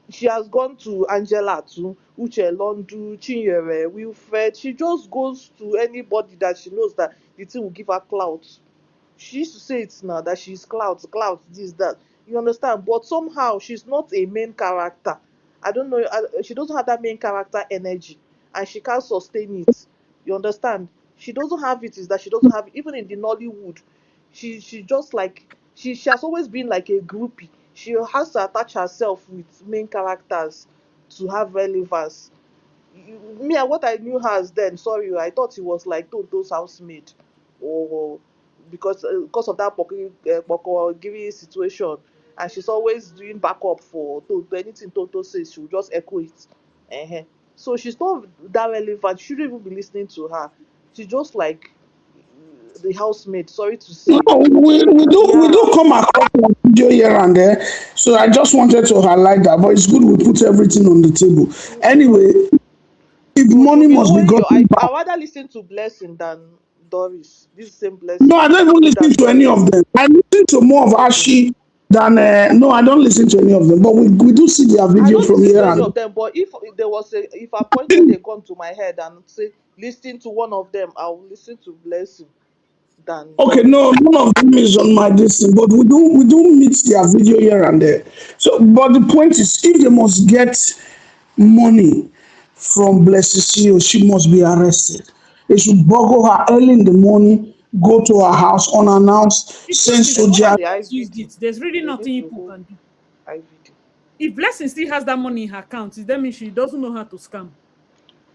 she has gone to Angela too, Uche Londu, Chinyere, Wilfred. She just goes to anybody that she knows that the thing will give her clout. She used to say it now that she's clout, this, that. You understand? But somehow she's not a main character. I don't know. She doesn't have that main character energy, and she can't sustain it. You understand? She doesn't have it. Is that she doesn't have it. Even in the Nollywood, she just like she has always been like a groupie. She has to attach herself with main characters to have relevance. Me, what I knew her as then, sorry, I thought he was like Tonto's housemaid, or because of that Pokogiri situation, and she's always doing backup for Tonto. Anything Tonto says, she'll just echo it. uh So she's not that relevant. You shouldn't even be listening to her. She's just like the housemaid. Sorry to No, say. we do Yeah. come across a video here and there. So I just wanted to highlight that. But it's good we put everything on the table. Anyway, if You'll money be must be lowering your gotten IQ. back. I'd rather listen to Blessing than Doris. This same No, Blessing I don't even listen than to any Doris. of them. I listen to more of Okay. Ashi than no, I don't listen to any of them. But we do see their I video don't from listen here to any and of them, but if I pointed a gun to my head and say listen to one of them, I will listen to Blessing than okay, no, Doris. none of them is on my list, but we do meet their video here and there. So, but the point is, if they must get money from Blessed CEO, she must be arrested. They should burgle her early in the morning, go to her house unannounced, The send truth is, Then nobody get soldiers. the has used IVD. it. There's really They nothing need to people hold can do. IVD. If Blessing still has that money in her account, then means she doesn't know how to scam.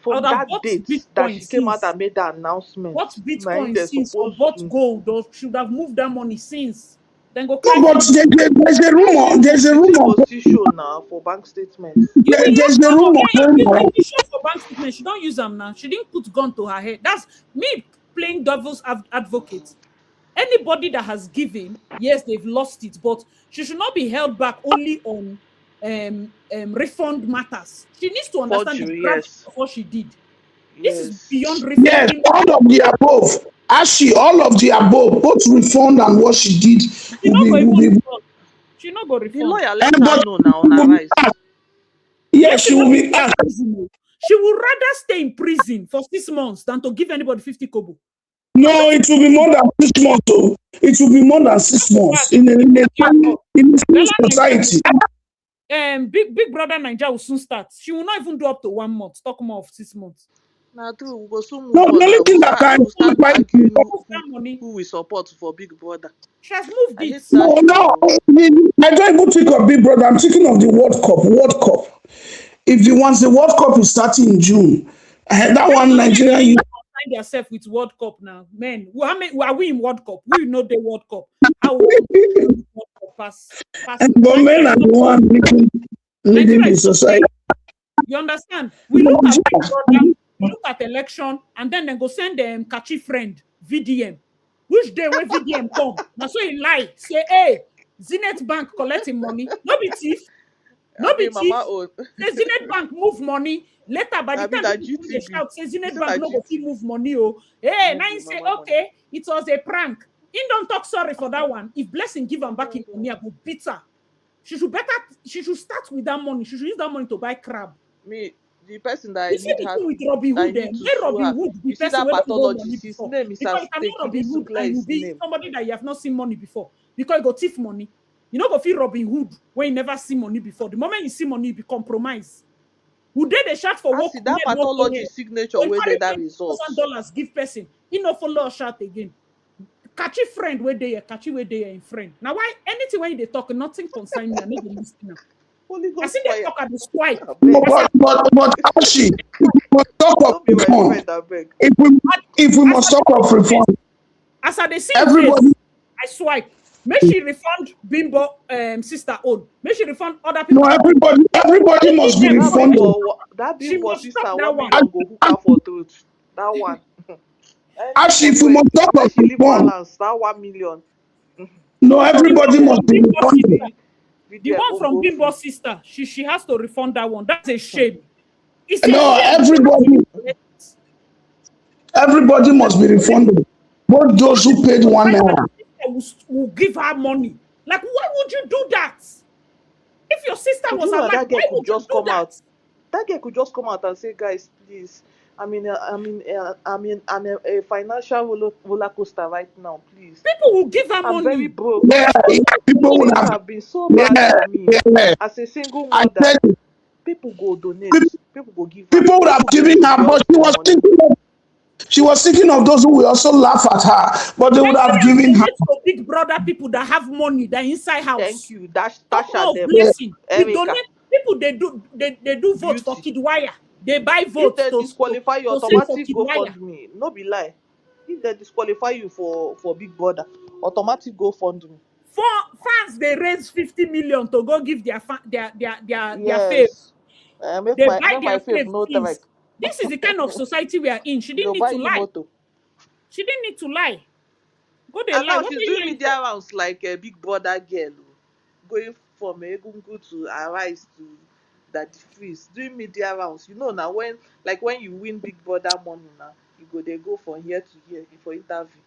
I from would have that bought date that Bitcoin she came out since. and made that announcement. Bought Now Bitcoin they're since, or supposed bought to. gold, or should have moved that money since. Then go No, cry but for there's a rumor. There's a The thing rumor. go still show now for bank statements. you will There's have a some of rumor yeah, going if around. you show for bank statement, she don't use them now. She didn't put gun to her head. That's me playing devil's advocate. Anybody that has given, yes, they've lost it, but she should not be held back only on refund matters. She needs to understand the Forgery, gravity yes. of what she did. This is Yes. beyond Yes, refunding. all of the above. Actually, all of the above, both refund and what she did She not go even will be. refund. She not go The refund. lawyer And let her but know now on she will her be rise. asked. Make Yes, she she not will go be get asked. prison. Oh. She would rather stay in prison for 6 months than to give anybody 50 kobo. No, it will be more than 6 months. Oh. It will be more than 6 months in a civil Bella Nigeria, society. big brother Nigeria will soon start. She will not even do up to 1 month. Talk more of 6 months. Now true, we go soon No, move the on only now. thing that can We'll start qualify arguing Move that money. who we support for Big Brother. She has moved I it. hate that no, shit. no. Oh. I don't even think of Big Brother. I'm thinking of the World Cup. World Cup. If the World Cup is starting in June, that Make one Nigeria. find yourself with World Cup now. Men, are we in World Cup? We know the World Cup. How we World Cup pass But men Nigeria are is the not one leading Nigeria the is not society. playing. You understand? We look at Big Brother, we look at election, and then they go send them catchy friend VDM. Which day when VDM come? Now so he lie. Say, hey, Zenith Bank collecting money. No be thief. I No be be thief. mama own. Say Zenith Bank move money. Later, by the I be time that people dey GTB. shout, say You Zenith say Bank that no go fit GTB. move money. Oh, hey, Move now you with say, mama money. okay, it was a prank. He don't talk sorry for that one. If Blessing give him back in money, I go beat her. She should start with that money. She should use that money to buy crab. Me, the person that I You see need the her, thing with Robin that I Hood, need to make sue Robin her. Hood the You see person that where don't hold money pathologist, his before. name is Because you cannot Aztec. He Robin needs to Hood clear and you his be name. somebody that you have not seen money before. Because you go thief money. You know, go feel Robin Hood when you never see money before. The moment you see money, you be compromised. Who did they shout for I work? see that pathologist signature When where they carry that results. $20,000 give person, he no follow or shout again. Catchy friend where they catchy where they in friend. Now why anything when they talk, nothing concern me. I need to listen. Holy I see Ghost they fire. talk at the swipe. I No, beg. I say but actually, if we must talk of Don't be my reform, friend, I beg. if we as must I talk dey of see face, reform, as I dey see him everybody. face, I swipe. Make she refund Bimbo sister own. Make she refund other No, people own. everybody Only must be them That own. refunded. She bimbo must stop sister that 1 one. million go hook her for truth. That one. Any Actually, if money we where must talk of she leave reform, balance, that 1 million. no, The one everybody must from be Bimbo refunded. sister, the VDM one own from go Bimbo free. sister, she has to refund that one. That's a shame. It's a No, shame. everybody must be refunded. Both those who paid one The naira. sister will give her money. Like, why would you do that? If your sister Could was you know alive, that girl why could would you just do come that? out? That girl could just come out and say, guys, please. I'm in a financial roller coaster right now. Please, People will give her I'm very money. broke. Yeah, people would Things have. have been so bad Yeah, for me yeah. as a single I mother. tell you, People go donate. people, People go give her. people would have People give given the her, but girls the money. she was thinking of those who will also laugh at her, but they would have Nigerians given her. donate to Big Brother people that have money, that inside Thank house. you. Talk Tasha more of them. Yeah. blessing. We Erica. donate people. They do vote for Beauty. Kidwire. They buy If votes they to disqualify you, send for automatic go Kidwire. fund me. No be lie. If they disqualify you for Big Brother, automatic go fund me. For fans, they raise 50 million to go give their fave. Yes. Make They my buy make their my faith fave no trek. things. This is the kind of society we are in. She didn't They'll need buy to you lie. motor. She didn't need to lie. Go they And lie. now What she's are you doing lying media for? rounds like a Big Brother girl, going from Egungu to Arise to that freeze, doing media rounds. You know now when you win Big Brother money now, you go they go from here to here for interview.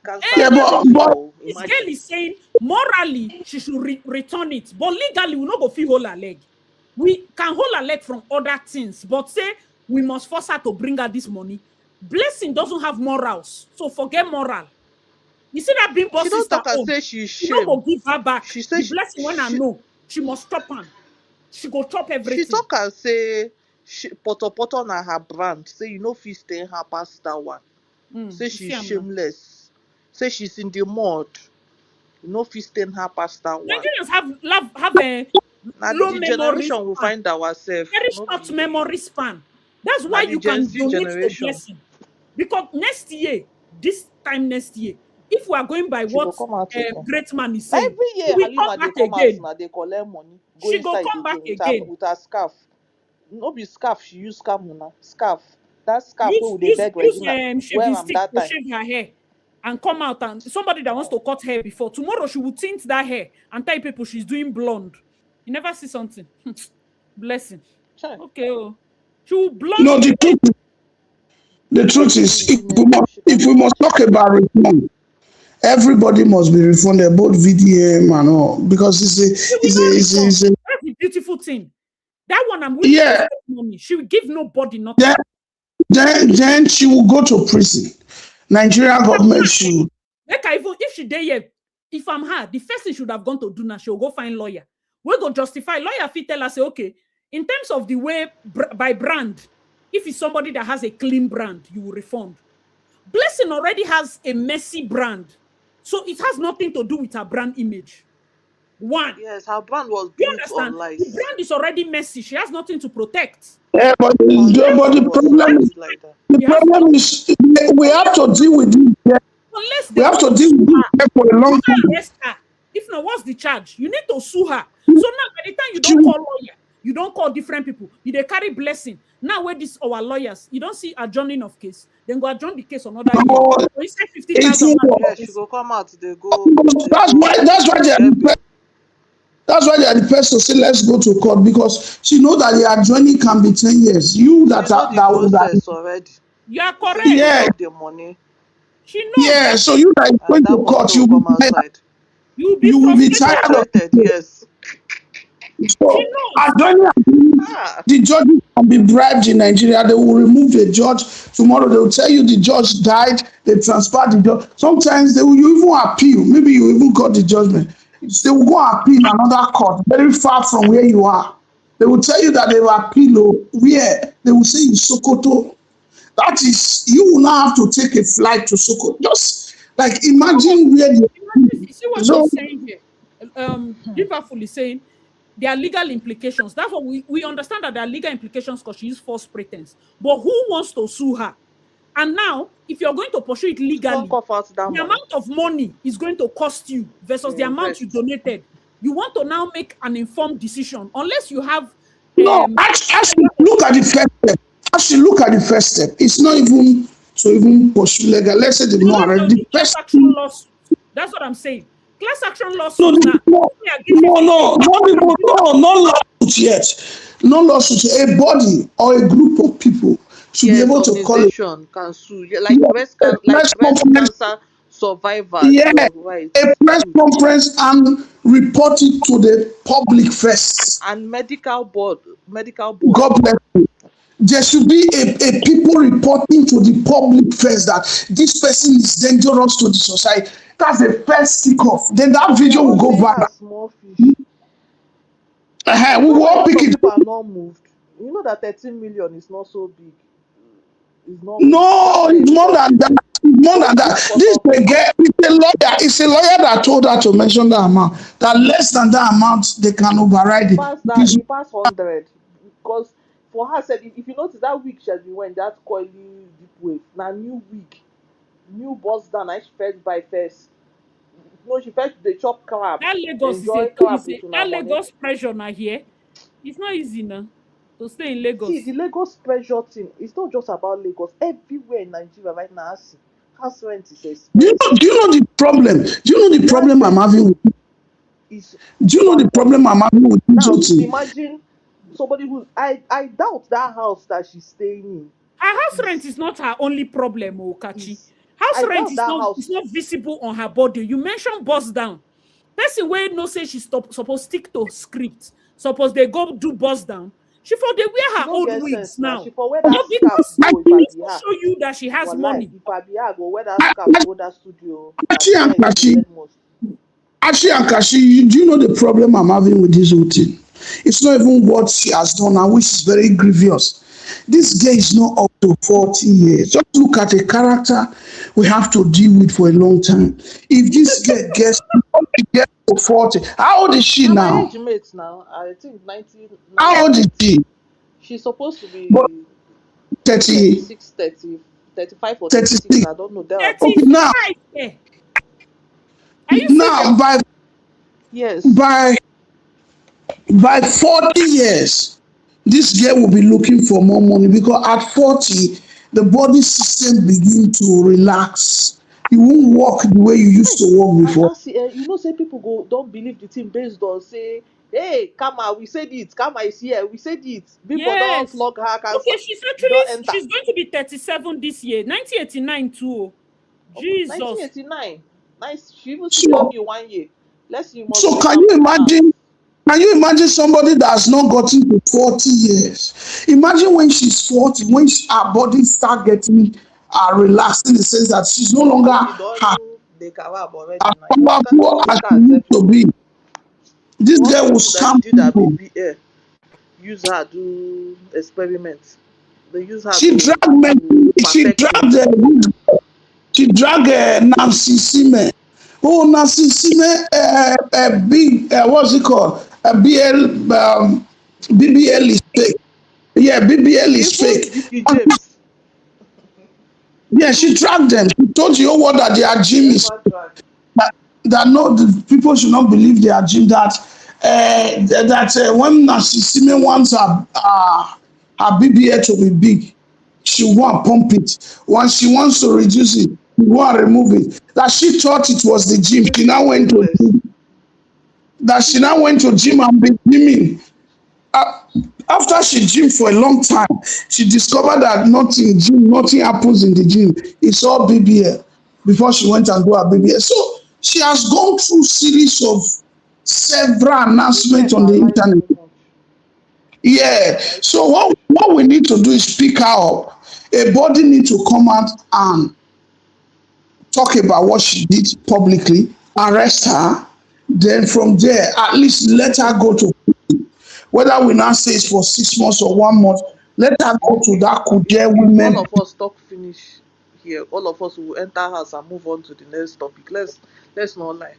Cancer Yeah, Exactly. stage but 4, This girl imagine. is saying morally she should return it, but legally we not go feel hold her leg. We can hold her leg from other things, but say we must force her to bring her this money. Blessing doesn't have morals, so forget moral. You see that big boss She don't sister talk and own. say she's She not shame. go give her back. She say The blessing when I know she must stop her. She go chop she everything. talk and say poto poto na her brand. Say you know fit stay her past that one. Say You she's see, I'm now. shameless. Say she's in the mud. You know fit stay her past that one. Nigerians have a Now low the memory generation will span, find ourselves. very No short be memory span. That's why And the you Gen can Z donate to generation, Blessing. Because this time next year, if we are going by she go what come out again. Great Man is saying, Every she year will come Halima they back come out again. now, they collect money, go She go inside come back again again. with her scarf. No be scarf she use scam una. Scarf. That scarf wey we dey beg Use Regina wear shaving am stick that to time. shave her hair and come out, and somebody that wants to cut hair before tomorrow she will tint that hair and tell people she's doing blonde. You never see something. Blessing. Chai. Okay, oh. She will blonde No, her hair. the truth Maybe is, women she if can we must manage. talk about refund, everybody must be refunded, both VDM and all, because She will not refund. That's the beautiful thing. That one I'm willing to yeah. spend money. She will give nobody Then, nothing. then she will go to prison. Nigerian government should. Like I even if she dey here, if I'm her, the first thing she should have gone to do now, she'll go find lawyer. We go justify. Lawyer fit tell her say, okay, in terms of the way by brand, if it's somebody that has a clean brand, you will refund. Blessing already has a messy brand, so it has nothing to do with her brand image. One, Yes, her brand was you built understand? on The lies. brand is already messy. She has nothing to protect. Yeah, but Unless she the was problem is happy like that. She has nothing. we have to deal with this. Yeah. Unless We they have want to to deal sue with this her, yeah, for a you long can't time. arrest her. If not, what's the charge? You need to sue her. So now, by the time you She, don't call lawyer, you don't call different people, you they carry Blessing. Now, where this our lawyers, you don't see adjourning of case, then go adjourn the case another year. no, So you say it 50,000 will man for Yeah, work. she Blessing. go come out, That's why they are get bail. the first to say let's go to court, because she know that the adjourning can be 10 years. You She that know are the process already. You are She say she go yeah, correct. chop the money She knows yeah. that So you that is and going that to money court, no go come outside. you will be you will be frustrated. tired of Frustrated, it. yes. She So knows. adjourning agreement, Ah, the judges can be bribed in Nigeria. They will remove the judge tomorrow. They will tell you the judge died. They transfer the judge. Sometimes they will you even appeal. Maybe you even got the judgment. They will go and appeal in another court, very far from where you are. They will tell you that they will appeal where they will say in Sokoto. That is, you will not have to take a flight to Sokoto. Just like imagine where the Imagine, see what so she's saying here. Liverpool is saying there are legal implications. That's what we understand that there are legal implications because she used false pretense. But who wants to sue her? And now, if you're going to pursue it to come legally, cough out that the money. amount of money is going to cost you versus the amount you Invest. donated. You want to now make an informed decision, unless you have no, um actually, look at the first step. Actually, look at the first step. It's not even to even pursue legal. Let's say they've not already. The the class first action thing, lawsuit. That's what I'm saying. Class action no, lawsuit now. no, We are no, giving no, not even, no, not lawsuit yet. No lawsuit. A body or a group of people should be Yes, able to call it. organization can sue. Yeah, like Yeah, a press breast conference. cancer survivors. Yeah, You're right. a press Sue. conference and report it to the public first. And medical board. God bless you. There should be a people reporting to the public first that this person is dangerous to the society. That's the first kickoff. Then that We are video will not go saying her viral. small fish. We You know will why all pick some it. people are not moved? You know that 13 million is not so big. It's not big. That's No, why it's it's more than shocking. that. It's more than Just that. because This of a girl, it's a lawyer. It's a lawyer that told her to mention that amount. That less than that amount, they can override it. It's, he passed 100. Because for her said if you notice that week she has been wearing that coily deep wave. Now new wig, new bust down, and she first buy first. No, she first dey chop crab, that Lagos enjoy crab with una that money. Lagos pressure now here. It's not easy now to stay in See, the Lagos. Lagos pressure thing, it's not just about Lagos. Everywhere in Nigeria right now, house rent is expensive. do you know the problem? Do you know the problem I'm having Transportation with is do you know the problem overcosted. I'm having with this whole Now, thing? imagine somebody who I doubt that house that she's staying in Her house rent is is not her only problem, Okachi. is House I rent doubt that is house. not visible on her body. You mentioned bust down. Person wey no say she suppose stick to script. Suppose they go do bust down. She for they wear She her no old get wigs sense now. now. She for wear But that scarf because go if she I needs be to her. show you that she has Wallahi, money. if I be her, I go wear that scarf go that studio. Na Kachi there and I go Kachi, get most. Do you know the problem I'm having with this whole thing? It's not even what she has done now, which is very grievous. This girl is not up to 40 years. Just look at a character we have to deal with for a long time. If this girl gets to 40, how old is she Now my age now? mate now, I think 90, How old is 90. she? She's supposed to But be. 30, 36, 30, 35 or 36. 36. I don't know. There. Okay, now, 35. Are you now serious? Yes. by 40 years, this girl will be looking for more money because at 40, the body system begin to relax. You won't walk the way you used to walk And before. as you know, say people go don't believe the thing based on say, hey, Kama, we said it. Kama is here. We said it. People don't Yes. flog her cancer. Okay, Don't enter. she's going to be 37 this year. 1989 too. Jesus. 1989. Nice. She even senior So, me 1 year. Let's see, you must so bring can her you for now. imagine? Can you imagine somebody that has not gotten to 40 years? Imagine when she's 40, when her body start getting relaxed in the sense that she's no Your longer body don't they kawab already as now. You powerful won't as take she her used self to again. be. This You want girl will people that scam did her people. BBA use her do experiments. They use her She to dragged men, she perfect dragged things. she dragged Nancy Sime. Oh, Nancy Sime, big, what's it called? BBL is fake. Yeah, BBL is Even fake. Vicky James, Yeah, she dragged them. She told you what that their she gym is never drag. that no the people should not believe their gym that when Nancy Sime wants her BBL to be big, she want pump it. Once she wants to reduce it, she want remove it. That she thought it was the gym. Say she's stainless. She now went to gym and be gymming. Uh, After she gym for a long time, she discovered that nothing happens in the gym. It's all BBL before she went and do her BBL. So she has gone through series of several announcements Women on are the lying internet. too much. Yeah. Lie too So much. what we need to do is speak her up. A body need to come out and talk about what she did publicly, arrest her. Then from there, at least let her go to whether we now say it's for 6 months or 1 month, let her go to that Kuje If all women. of us talk finish here, all of us will enter house and move on to the next topic. Let's not lie.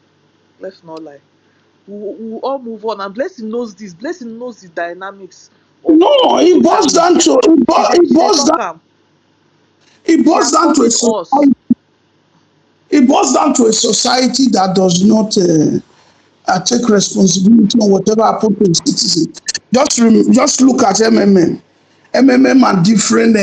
Let's not lie. We'll all move on. And Blessing knows this. Blessing knows the dynamics of No, social media. She dey talk am. it She boils has down to a studied us. society. It boils down to a society that does not take responsibility on whatever happened to a citizen. Just look at MMM and different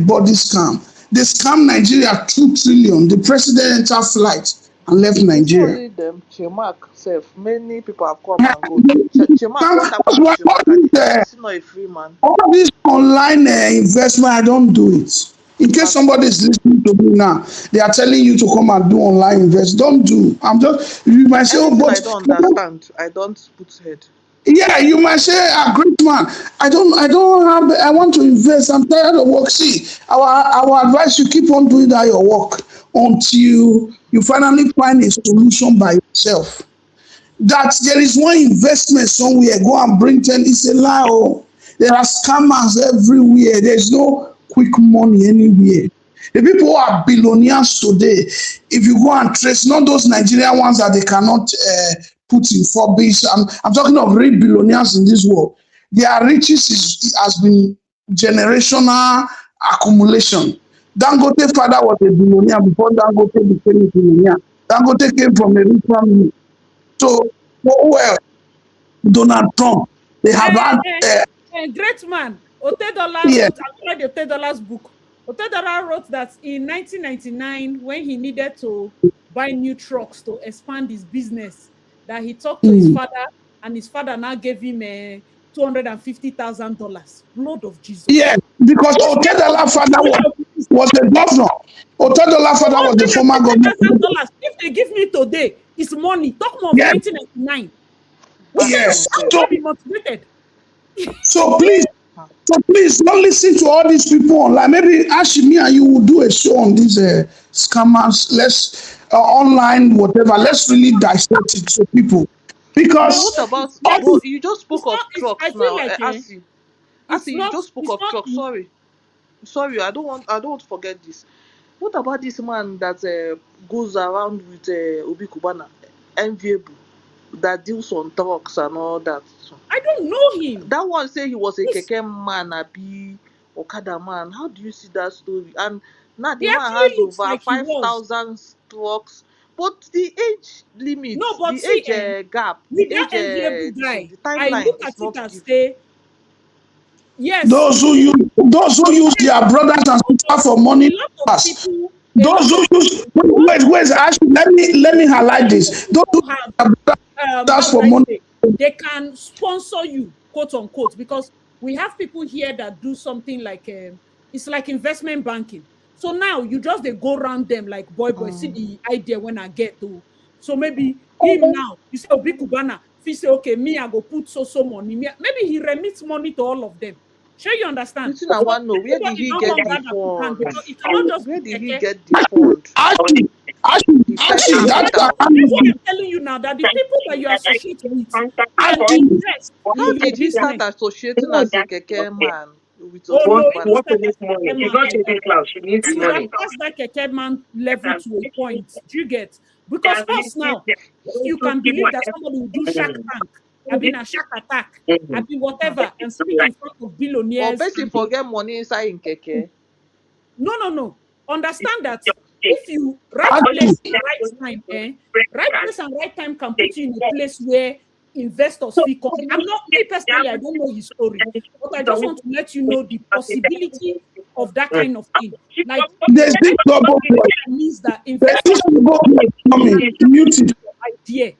body scam. They scam Nigeria 2 trillion. The president entered flight and left It's not Nigeria. only them. Chimak sef. Many people have come That's and go. Chimak, what happened to why Chimak at the end? Is he not a free man? all this online investment, I don't do it. In case That's somebody is listening to me now, they are telling you to come and do online invest. Don't do. I'm just you might say, oh, anything I don't but understand, I don't put head. yeah, you might say, a great man. I want to invest. I'm tired of work. See, our advice, you keep on doing that your work until you finally find a solution by yourself. That there is one investment somewhere, go and bring 10, it's a lie. Oh. There are scammers everywhere. There's no quick money anywhere. The people who are billionaires today, if you go and trace, not those Nigerian ones that they cannot put in Forbes. I'm talking of real billionaires in this world. Their riches has been generational accumulation. Dangote father was a billionaire before Dangote became a billionaire. Dangote came from a rich family. So, well, Donald Trump, they have Eh, had, eh, Great man. Otedola yeah, wrote, I read Otedola's book. Otedola wrote that in 1999, when he needed to buy new trucks to expand his business, that he talked to his mm, father, and his father now gave him $250,000. Blood of yeah, Jesus. because What kind of Otedola father situation is this? was the governor. Otedola father was the former governor. $250,000. If they give me today, it's money. Talk more of Yes, 1999. What kind of yes. Back how then will So, I be motivated? so please, sef. don't listen to all these people online. Maybe actually me and you will do a show on these scammers. Let's online, whatever. Let's really dissect it to people But No, what because about all there's you just spoke it's of not it's I trucks feel now? like Asi, you just spoke it's of not trucks. Sorry, I don't want to forget this. What about this man that goes around with Obi Kubana, enviable, that deals on trucks and all that? I don't know him. That one say he was a He's keke man, abi, Okada man. How do you see that story? And now He the man actually has looks over like he was. 5,000 trucks. But the age limit, No, but the see, age gap, the with that age enviable guy, the I timeline look is at it not as given. say, yes, Those who use their brothers and sisters for a money, lot of people, a lot those who of use people, what wait, actually let me highlight a lot of this. Those who people have, use their brothers how would for I money. say, they can sponsor you, quote unquote, because we have people here that do something like, it's like investment banking. So now you just they go around them like boy, see Mm. the idea when I get to. So maybe him now, you say, oh, big Kubana, if he say, okay, me, I go put so money. Maybe he remits money to all of them. Sure, you understand? Wetin I So wan know, where did everybody he don't get come the gather put hand fund? because it cannot just Where be did he keke. get the fund? Actually, The first that That's capital. what I'm telling you now, that the people that you associate with can invest How in your did he start business. associating as a keke man with Oh Obi no, he didn't Cubana? start as a keke man like that. He would have passed that keke man level to a point. Do you get? Because us now, if you can believe that somebody will do Shark Tank, I've been a Shark Attack, I've been whatever, and speak in front of But billionaires person forget money inside in keke. no. Understand that if you right actually place and right time, right place and right time can put you in a place where investors feel comfortable. I'm not me personally, I don't know his story, but I just want to let you know the possibility of that kind of thing. Like there's this double that voice. means that There's this investors double voice coming. can tap Mute into it. your idea.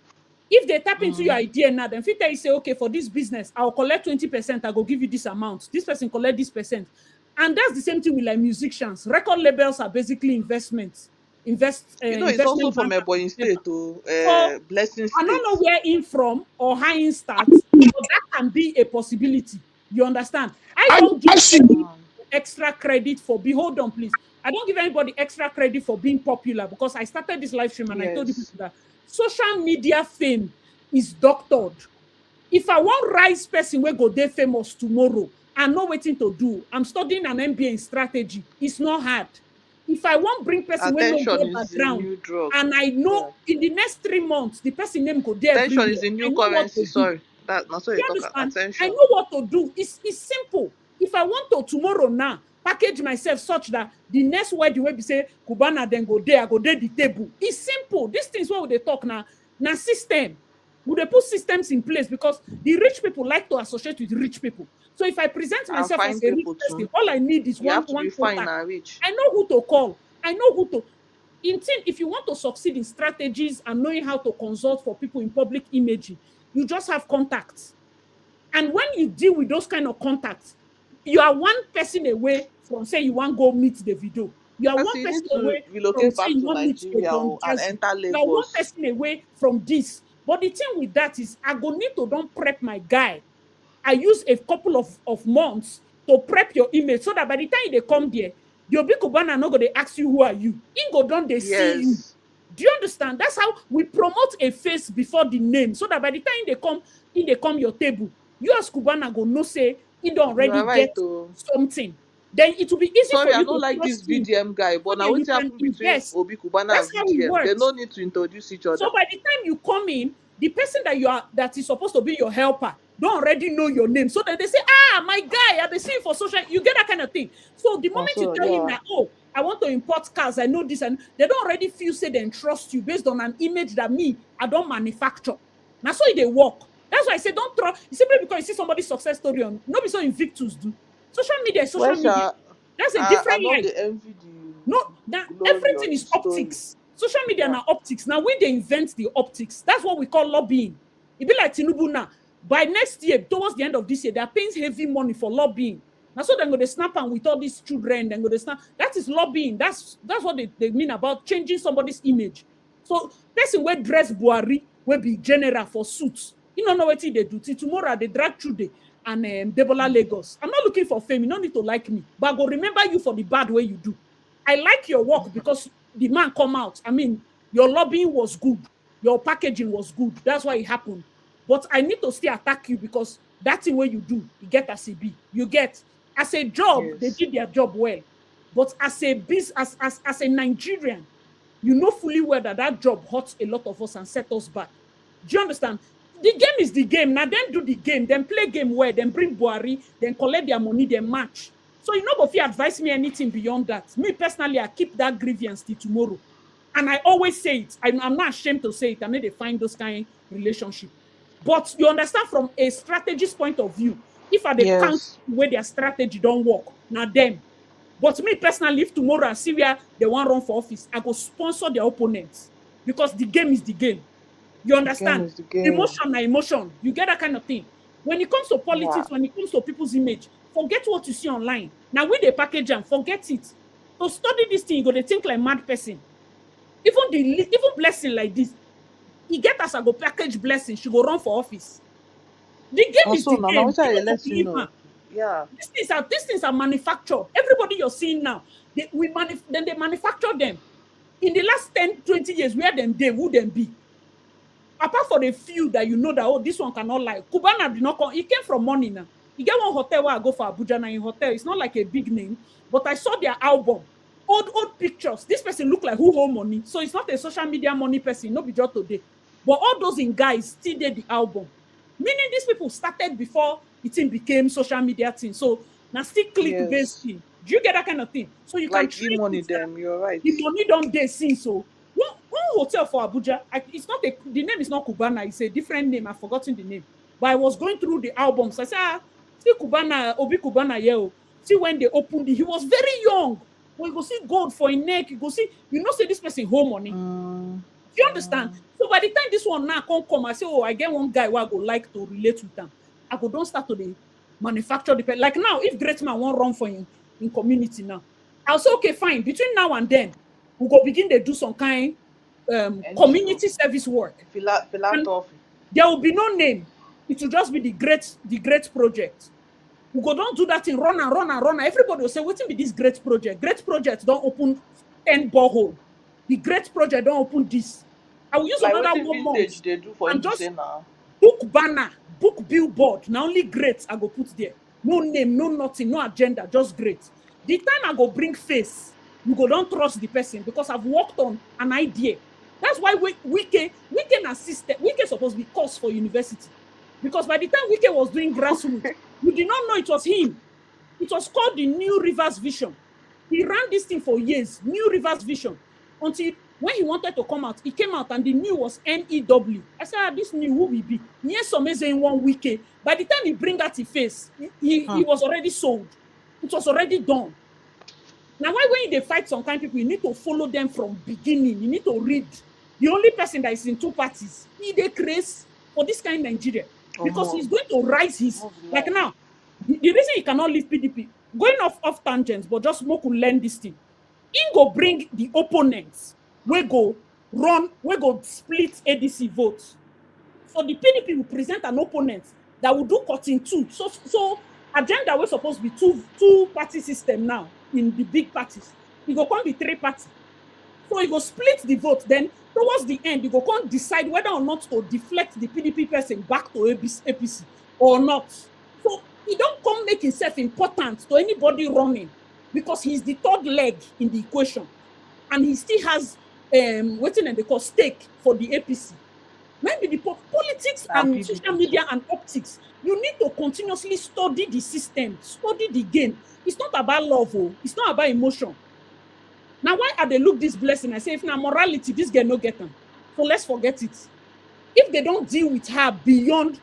If they tap into your Mm. idea now, then fit tell you say, okay, for this business, I'll collect 20%, I go give you this amount. This person collect this percent. And that's the same thing with like musicians. Record labels are basically investments, You know, it's also investment from bankers, Ebonyi whatever. State to So Blessing I don't State. know where in from or how in starts, but that can be a possibility. You understand? I don't give Actually, Mm. extra credit for hold on, please. I don't give anybody extra credit for being popular because I started this live stream and I told you Yes. people that social media fame is doctored. If I want rise person wey go dey famous tomorrow and know wetin to do, I'm studying an MBA in strategy. It's not hard. If I want bring person wey no Attention get is the background new drug. and I know Yeah. in the next 3 months the person name go dey Attention is everywhere, the I new know what currency. to do. Sorry. That not so you You talk understand? I attention. know what to do. It's simple. If I want to tomorrow now package myself such that the next wedding will be say Cubana then go there, I go there the table. It's simple. These things what they talk now system. Would they put systems in place because the rich people like to associate with rich people. So if I present And myself as fine a rich people person, too. all I need is You have to one be fine contact. and rich. I know who to call. I know who to if you want to succeed in strategies and knowing how to consult for people in public imaging, you just have contacts. And when you deal with those kind of contacts, you are one person away from saying you want to go meet the video. You are As one you need person to away from relocate back saying you to want to meet a Nigeria Don and Jazzy. enter You are one Lagos. person away from this. But the thing with that is, I go need to don't prep my guy. I use a couple of months to prep your image so that by the time they come there, the Obi Kubana no go they ask you who are you. Ingo don't they see you. Yes. Do you understand? That's how we promote a face before the name, so that by the time they come your table, you as Cubana go no say he don't You already are right get oh. something. Then it will be easy Sorry, for I you don't to like this trust him, BDM guy, so but now that you what's can happened between invest. Obi Kubana That's and how it VDM? They works. no need to introduce each other. So by the time you come in, the person that is supposed to be your helper don't already know your name. So that they say, my guy, I've been seeing for social, you get that kind of thing. So the moment you So tell him yeah. that, oh, I want to import cars, I know this, and they don't already feel say they trust you based on an image that me, I don't manufacture. Now so they work. That's why I say don't trust. Simply because you see somebody's success story on, nobody so Invictus do. Social media is social Well, media. Sha, That's a I different know life. they envy No, the that glory or everything the is story. optics. Social media Yeah. now optics. Now when they invent the optics, that's what we call lobbying. It be like Tinubu now. By next year, towards the end of this year, they are paying heavy money for lobbying. Now so they're going to snap and with all these children, they're going to snap. That is lobbying. That's what they mean about changing somebody's image. So person will dress Buhari will be general for suits. You don't know what they do. Till tomorrow they drag through the and Debola Lagos. I'm not looking for fame. You don't need to like me, but I go remember you for the bad way you do. I like your work because the man come out. I mean, your lobbying was good. Your packaging was good. That's why it happened. But I need to still attack you because that's the way you do. You get as a B. You get as a job, they Yes. did their job well. But as a as a Nigerian, you know fully well that that job hurts a lot of us and set us back. Do you understand? The game is the game. Now then do the game. Then play game well. Then bring Buhari. Then collect their money. Then match. So you know, if you advise me anything beyond that, me personally, I keep that grievance till tomorrow. And I always say it. I'm not ashamed to say it. I mean, they find those kind of relationship. But you understand from a strategist point of view, if I they count Yes. where their strategy don't work, now them. But me personally, if tomorrow I see where they want run for office, I go sponsor their opponents because the game is the game. You The game understand? is the game. Emotion na emotion. You get that kind of thing. When it comes to Yeah. politics, when it comes to people's image, forget what you see online. Now when they package them, forget it. To study this thing, you go to think like mad person. Even blessing like this, he get as I go package blessing, she go run for office. The game is Also, the now game. which You I need to let you believe know. her. Yeah. These things are manufactured. Everybody you're seeing now, then they manufacture them. In the last 10, 20 years, where them they would them be? Apart from the few that you know that, oh, this one cannot lie. Cubana did not come. He came from money now. He get one hotel where I go for Abuja now in hotel. It's not like a big name, but I saw their album. Old pictures. This person look like who hold money. So it's not a social media money person, no be just today. But all those in guys still did the album. Meaning these people started before the thing became social media thing. So now still click-based Yes. thing. Do you get that kind of thing? So you can Like trace e-money it that them, you're right. the money don't they see so. One hotel for Abuja, it's not the name is not Cubana, it's a different name. I've forgotten the name. But I was going through the albums. I said, see Cubana, Obi Cubana, yeah. See when they opened it, he was very young. Well, you go see gold for a neck, you go see, say this person home money. Mm, Do you understand? So by the time this one now come, I say, oh, I get one guy who I go like to relate with them. I go don't start to the manufacture the like now. If great man won't run for in community now, I'll say okay, fine. Between now and then, we go begin to do some kind NGO. community service work, and Philanthropy. there will be no name. It will just be the great project. We go don't do that in run and run and run. Everybody will say, waiting be this great project. Great project don't open 10 borehole. The great project don't open this. I will use Like another wetin 1 month vintage they do for and Ibise just now. book banner, book billboard. Now only great I go put there. No name, no nothing, no agenda, just great. The time I go bring face, you go don't trust the person because I've worked on an idea. That's why Wike assisted. Wike supposed to be course for university. Because by the time Wike was doing grassroots, you did not know it was him. It was called the New Rivers Vision. He ran this thing for years, New Rivers Vision, until when he wanted to come out, he came out and the new was NEW. I said, this new who will be? Yes, some in 1 week. By the time he bring out his face, he was already sold. It was already done. Now, why when they fight some kind of people, you need to follow them from beginning. You need to read. The only person that is in two parties, he they craze for this kind of Nigeria because Omo, he's going to rise his no be like lie. now. The reason he cannot leave PDP, going off tangents, but just more could learn this thing. He go bring the opponents, we go run, we go split ADC votes. So the PDP will present an opponent that will do cutting two. So agenda was supposed to be two party system now in the big parties. It go come be 3 party. So you go split the vote. Then towards the end, you go come decide whether or not to deflect the PDP person back to APC or not. So he don't come make himself important to anybody running because he's the third leg in the equation, and he still has waiting and they call stake for the APC. Maybe the politics And and social PDP too. media and optics, you need to continuously study the system, study the game. It's not about love, oh. It's not about emotion. Now, why are they look this blessing? I say, if now morality, this girl no get them. So let's forget it. If they don't deal with her beyond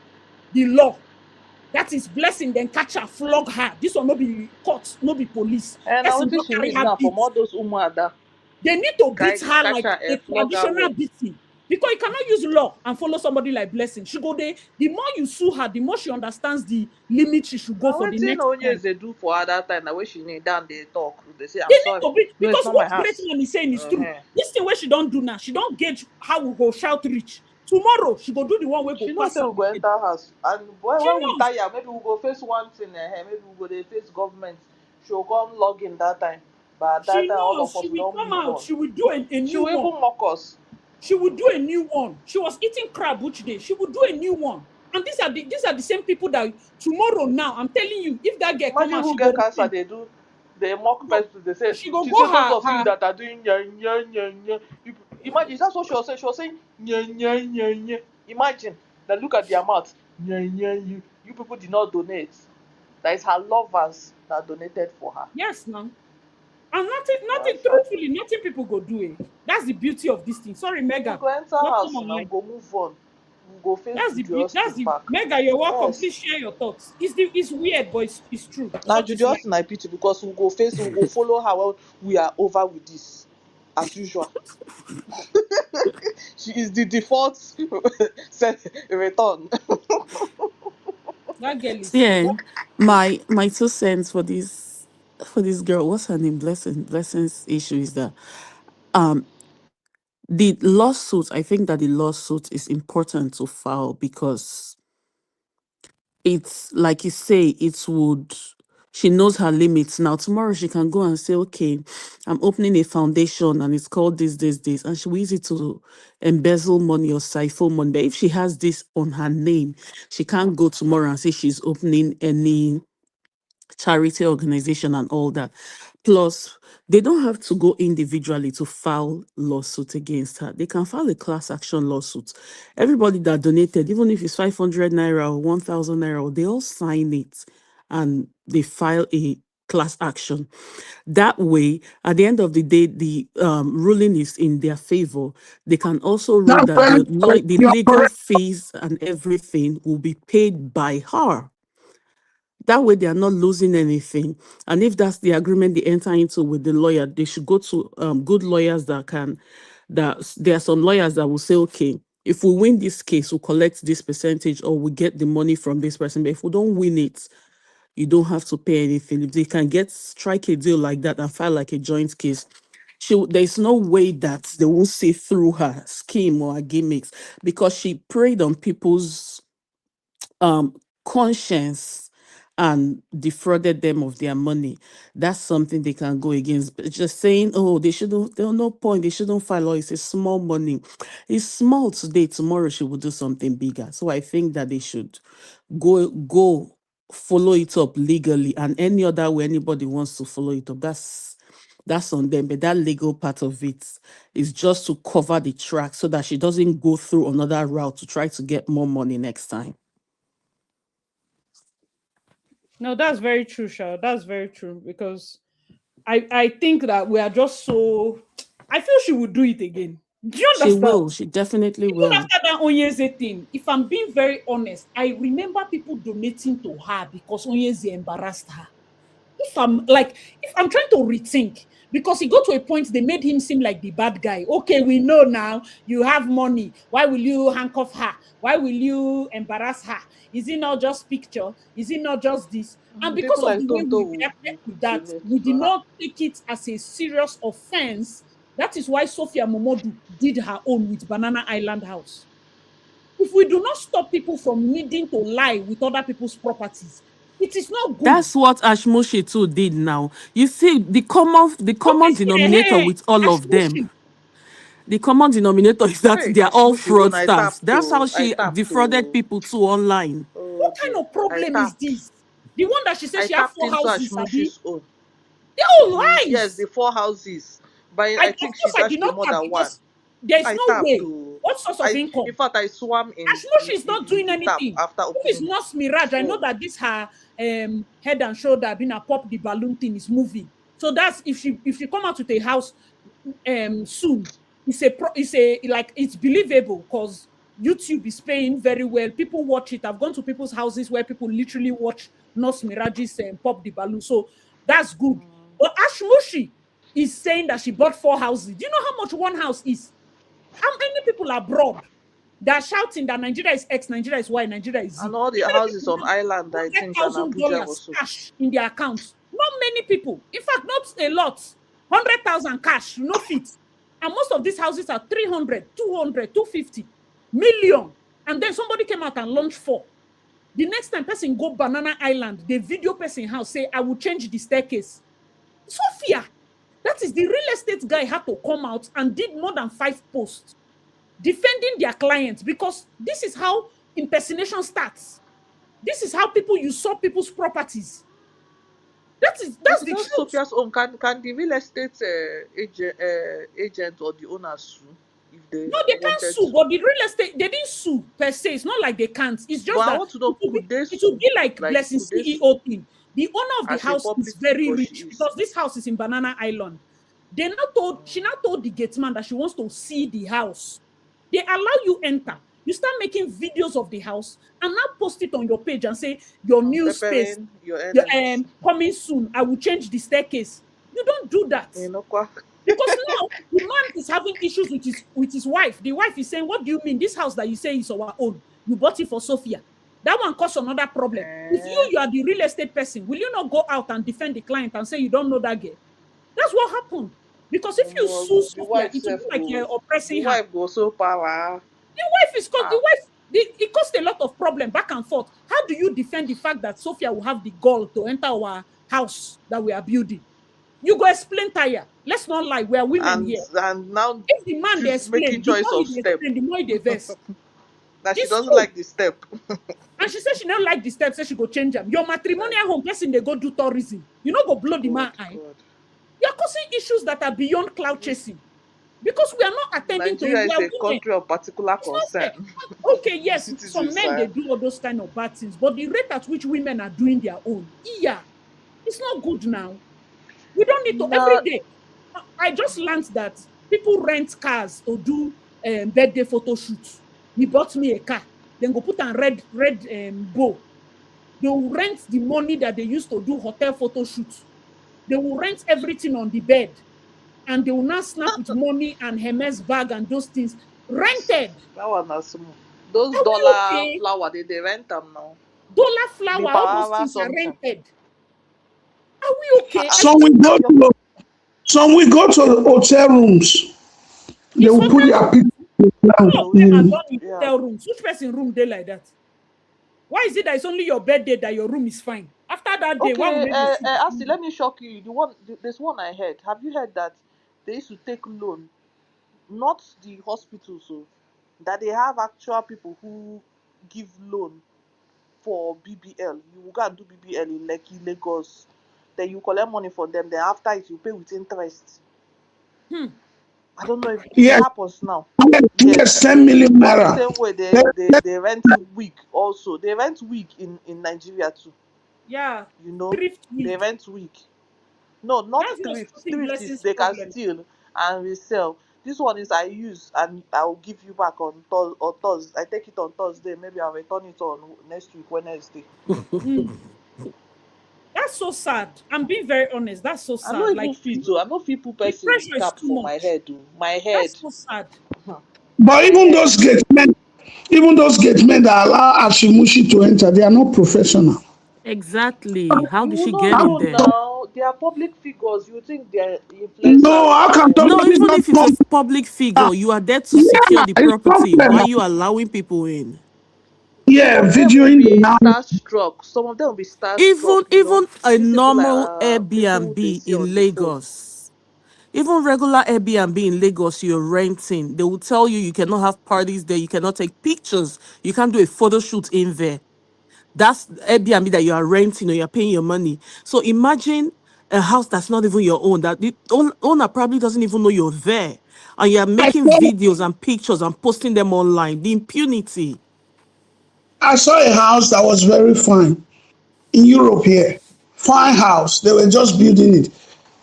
the law, that is blessing, then catch her, flog her. This will not be court, not be police. And now Person wetin don't she carry need her now from beat. all those Umuada. They need to beat her Catch like her, a flog her traditional well. beating. Because you cannot use law and follow somebody like Blessing. She go there, the more you sue her, the more she understands the limit she should go Now for the wetin next time. Onyeze do for her that time na wey she kneel down dey talk. They say They I'm need sorry. to be, No, it's because not my what great house. man is saying is true. Uh-huh. This thing where she don't do now, she don't gauge how we go shout reach. Tomorrow, she go do the one where go She know pass say her we go again. enter house, and She when we knows. tire, maybe we go face one thing. Maybe we go dey face government. She go come log in that time. But at that She time, all knows of she us we will don come move out. on. She will do a She new will one. even mock us. She would do a new one. She was eating crab which day. She would do a new one. And these are the same people that tomorrow now, I'm telling you, if that girl come Imagine out, who she go get cancer, repent. they mock person. They say She go she go say those her of you her that are doing nya nya nya nya. Imagine that's what she was saying. She was saying nya nya nya nya. Imagine that look at their mouth nya nya. You people did not donate. That is her lovers. that donated for her. Yes, now. And nothing, That's sad. truthfully, nothing people go do it. That's the beauty of this thing. Sorry, People Mega. go enter Not come house now, online. go move on. We go face Judy That's Austin the back. Mega, you're welcome. Yes. Please share your thoughts. It's weird, but it's true. Now Such Judy is life. Austin I pity because we go follow her when we are over with this. As usual. She is the default return. That girl is See, crazy. my 2 cents for this girl, what's her name? Blessing's issue is that um the lawsuit, I think that the lawsuit is important to file because it's like you say, it would she knows her limits now. Tomorrow she can go and say, okay, I'm opening a foundation and it's called this, and she will use it to embezzle money or siphon money. But if she has this on her name, she can't go tomorrow and say she's opening any charity organization and all that. Plus, they don't have to go individually to file lawsuit against her. They can file a class action lawsuit. Everybody that donated, even if it's 500 naira or 1,000 naira, they all sign it and they file a class action. That way, at the end of the day, the ruling is in their favor. They can also rule That's that very correct. the You are legal correct. fees and everything will be paid by her. That way, they are not losing anything. And if that's the agreement they enter into with the lawyer, they should go to good lawyers that can. There are some lawyers that will say, okay, if we win this case, we'll collect this percentage or we get the money from this person. But if we don't win it, you don't have to pay anything. If they can strike a deal like that and file like a joint case, there's no way that they won't see through her scheme or her gimmicks because she preyed on people's um conscience and defrauded them of their money. That's something they can go against. But just saying, oh, they shouldn't, there's no point, they shouldn't file, or it's a small money. It's small today, tomorrow she will do something bigger. So I think that they should go follow it up legally, and any other way anybody wants to follow it up, that's on them. But that legal part of it is just to cover the track so that she doesn't go through another route to try to get more money next time. No, that's very true, Sha. That's very true because I think that we are just so. I feel she would do it again. Do you She understand? will. She definitely Even will. after that Onyeze thing, if I'm being very honest, I remember people donating to her because Onyeze embarrassed her. If I'm trying to rethink, because he got to a point they made him seem like the bad guy. Okay, we know now you have money. Why will you handcuff her? Why will you embarrass her? Is it not just picture? Is it not just this? And because People of like the way Tonto we will reacted to that, donate we to did her. not take it as a serious offense. That is why Sophia Momodu did her own with Banana Island House. If we do not stop people from needing to lie with other people's properties, it is not good. That's what Ashmushi too did now. You see, the Okay, common see, denominator with all of them, Ashmushi. the common denominator is that Hey, they are all Ashmushi own I fraudsters. tapped That's how to I she tapped defrauded to people too online. oh What kind dear. of problem is this? The one that she said I she had tapped four into houses, Abi? Ashmushi's own. They're all Yes, the lies. four houses. But Of I think course, she's I did actually not more tap than one. because there's I no tapped way. to What source of I in income? fact I swam Ashmoshi is not in doing the tap anything. after If it's opening not Mirage, I know so that this her head and shoulder being a pop the balloon thing is moving. So that's if she come out with a house soon, it's believable because YouTube is paying very well. People watch it. I've gone to people's houses where people literally watch Nos Mirage's pop the balloon. So that's good. But Ashmushi is saying that she bought four houses. Do you know how much one house is? How many people abroad that are shouting that Nigeria is X, Nigeria is Y, Nigeria is Z? and all the How many houses people on have island I hundred think and thousand Abuja dollars also. cash in their accounts? Not many people. In fact, not a lot. 100,000 cash, no fit. And most of these houses are 300, 200, 250 million. And then somebody came out and launched four. The next time person go Banana Island, the video person house say, I will change the staircase. Sophia, that is the real estate guy had to come out and did more than 5 posts defending their clients because this is how impersonation starts. This is how people usurp people's properties. That's It's the just truth. Sophia's own. Can the real estate agent or the owner sue if they No, they can't wanted sue, to? but the real estate they didn't sue per se. It's not like they can't. It's But just I that want to know, could they it will sue? be like Like, Blessing could they sue? CEO thing. The owner of the As a house is public very figure, she rich is. because this house is in Banana Island. She now told the gate man that she wants to see the house. They allow you enter. You start making videos of the house and now post it on your page and say your new space, Preparing your enemies. coming soon. I will change the staircase. You don't do that. You know, kwa. Because now the man is having issues with his wife. The wife is saying, "What do you mean? This house that you say is our own, you bought it for Sophia." That one caused another problem. If Eh, you are the real estate person, will you not go out and defend the client and say you don't know that girl? That's what happened. Because if you sue the Sophia, wife it will be self like go. you're The oppressing her. wife go so power. The wife is caused. The Ah, wife. It caused a lot of problem back and forth. How do you defend the fact that Sophia will have the gall to enter our house that we are building? You go explain tire. Let's not lie. We are women here. and now If the man they she's making explain, the choice more of he dey step explain, the more he dey vex. that she This doesn't home, like the step. and she said she don't like the steps, say she go change them. Your Like, matrimonial home person they go do tourism. You know go blow the God, man eye. God. You're causing issues that are beyond cloud chasing because we are not attending to it. Nigeria We is are a women. country of particular It's not fair. concern. Okay, The yes, some citizens men they are. do all those kind of bad things, but the rate at which women are doing their own, yeah, it's not good now. We don't need to every No, day. I just learned that people rent cars to do birthday photo shoots. He bought me a car, then go put on red bow. They will rent the money that they used to do hotel photo shoots. They will rent everything on the bed, and they will now snap with money and Hermes bag and those things rented. that one na small. Those Are we dollar okay? flower they rent them now. Dollar The flower, per all those hour things are something. rented. Are we okay? Ah, Some will go your to hotel rooms. They It's will put hotel their rooms. picture down Some they of will them are put, in. done in yeah. hotel rooms. Which person room they like that? Why is it that it's only your birthday that your room is fine? After that day, why would Okay, they be sick? Asti, let me shock you. There's one I heard. Have you heard that they used to take loan, not the hospital, so that they have actual people who give loan for BBL. You will go and do BBL in Lekki, Lagos. Then you collect money from them. Then after it, you pay with interest. Hmm. I don't know if it Yes, happens now. yes, yes, Yes. 10 million Or the naira. same way they rent wig also. They rent wig in Nigeria too. Yeah, You know, thrift they week. rent wig. No, not That's not thrift. sorting Thrift is blessings they can problem. steal and resell. This one is I use and I will give you back on Thursday. I take it on Thursday. Maybe I'll return it on next week Wednesday. Hmm. That's so sad. I'm being very honest. That's so I no sad. even Like fit o. I no fit put the person pressure is cap too for my much. head o. My head. That's so sad. But My head. even those gate men that allow Ashimushi to enter, they are not professional. Exactly. How You did will she not get How- in know there? now. They are public figures. You think they're No, influencers how can or No, somebody even just if it's come? a public figure, you are there to secure Yeah, the it's property. Why are problem. you allowing people in? some Yeah, of them will videoing the be house. starstruck. Some of them will be starstruck, Even you know. even a These people normal are people they Airbnb see on in the phone. Lagos, even regular Airbnb in Lagos, you're renting. They will tell you you cannot have parties there, you cannot take pictures, you can't do a photo shoot in there. That's Airbnb that you are renting or you're paying your money. So imagine a house that's not even your own, that the owner probably doesn't even know you're there. And you're I making saw, videos and pictures and posting them online. The impunity. I saw a house that was very fine in Europe here. Fine house. They were just building it.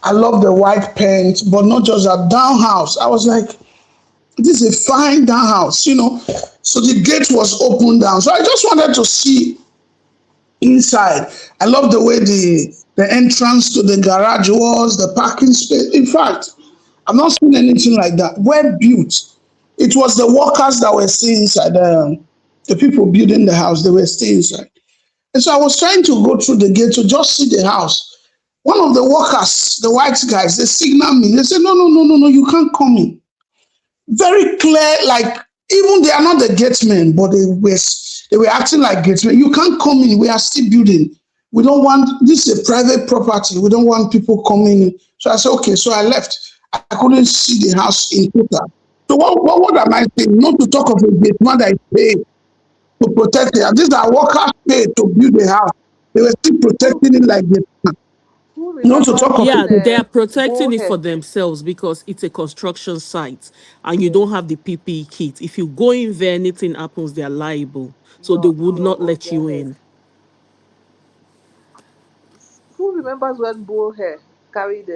I love the white paint, but not just a down house. I was like, this is a fine down house. So the gate was open down. So I just wanted to see inside. I love the way the entrance to the garage was, the parking space. In fact, I've not seen anything like that. Well built. It was the workers that were staying inside. The people building the house, they were staying inside. And so I was trying to go through the gate to just see the house. One of the workers, the white guys, they signal me. They said, no, no, no, no, no, you can't come in. Very clear, like even they are not the gatesmen, but they were acting like gatesmen. You can't come in. We are still building. We don't want this is a private property. We don't want people coming in. So I said, okay. So I left. I couldn't see the house in total. So what am I saying? Not to talk of a gateman that is paid to protect it. And these are workers paid to build the house. They were still Who protecting it like gateman. who Not to remembers talk of that Yeah, it. they are protecting it for bowhead? themselves because it's a construction site and you Yes. don't have the PPE kit. If you go in there, anything happens, they are liable. So they would You're not on let their you head. in. remembers when Bo Hair carried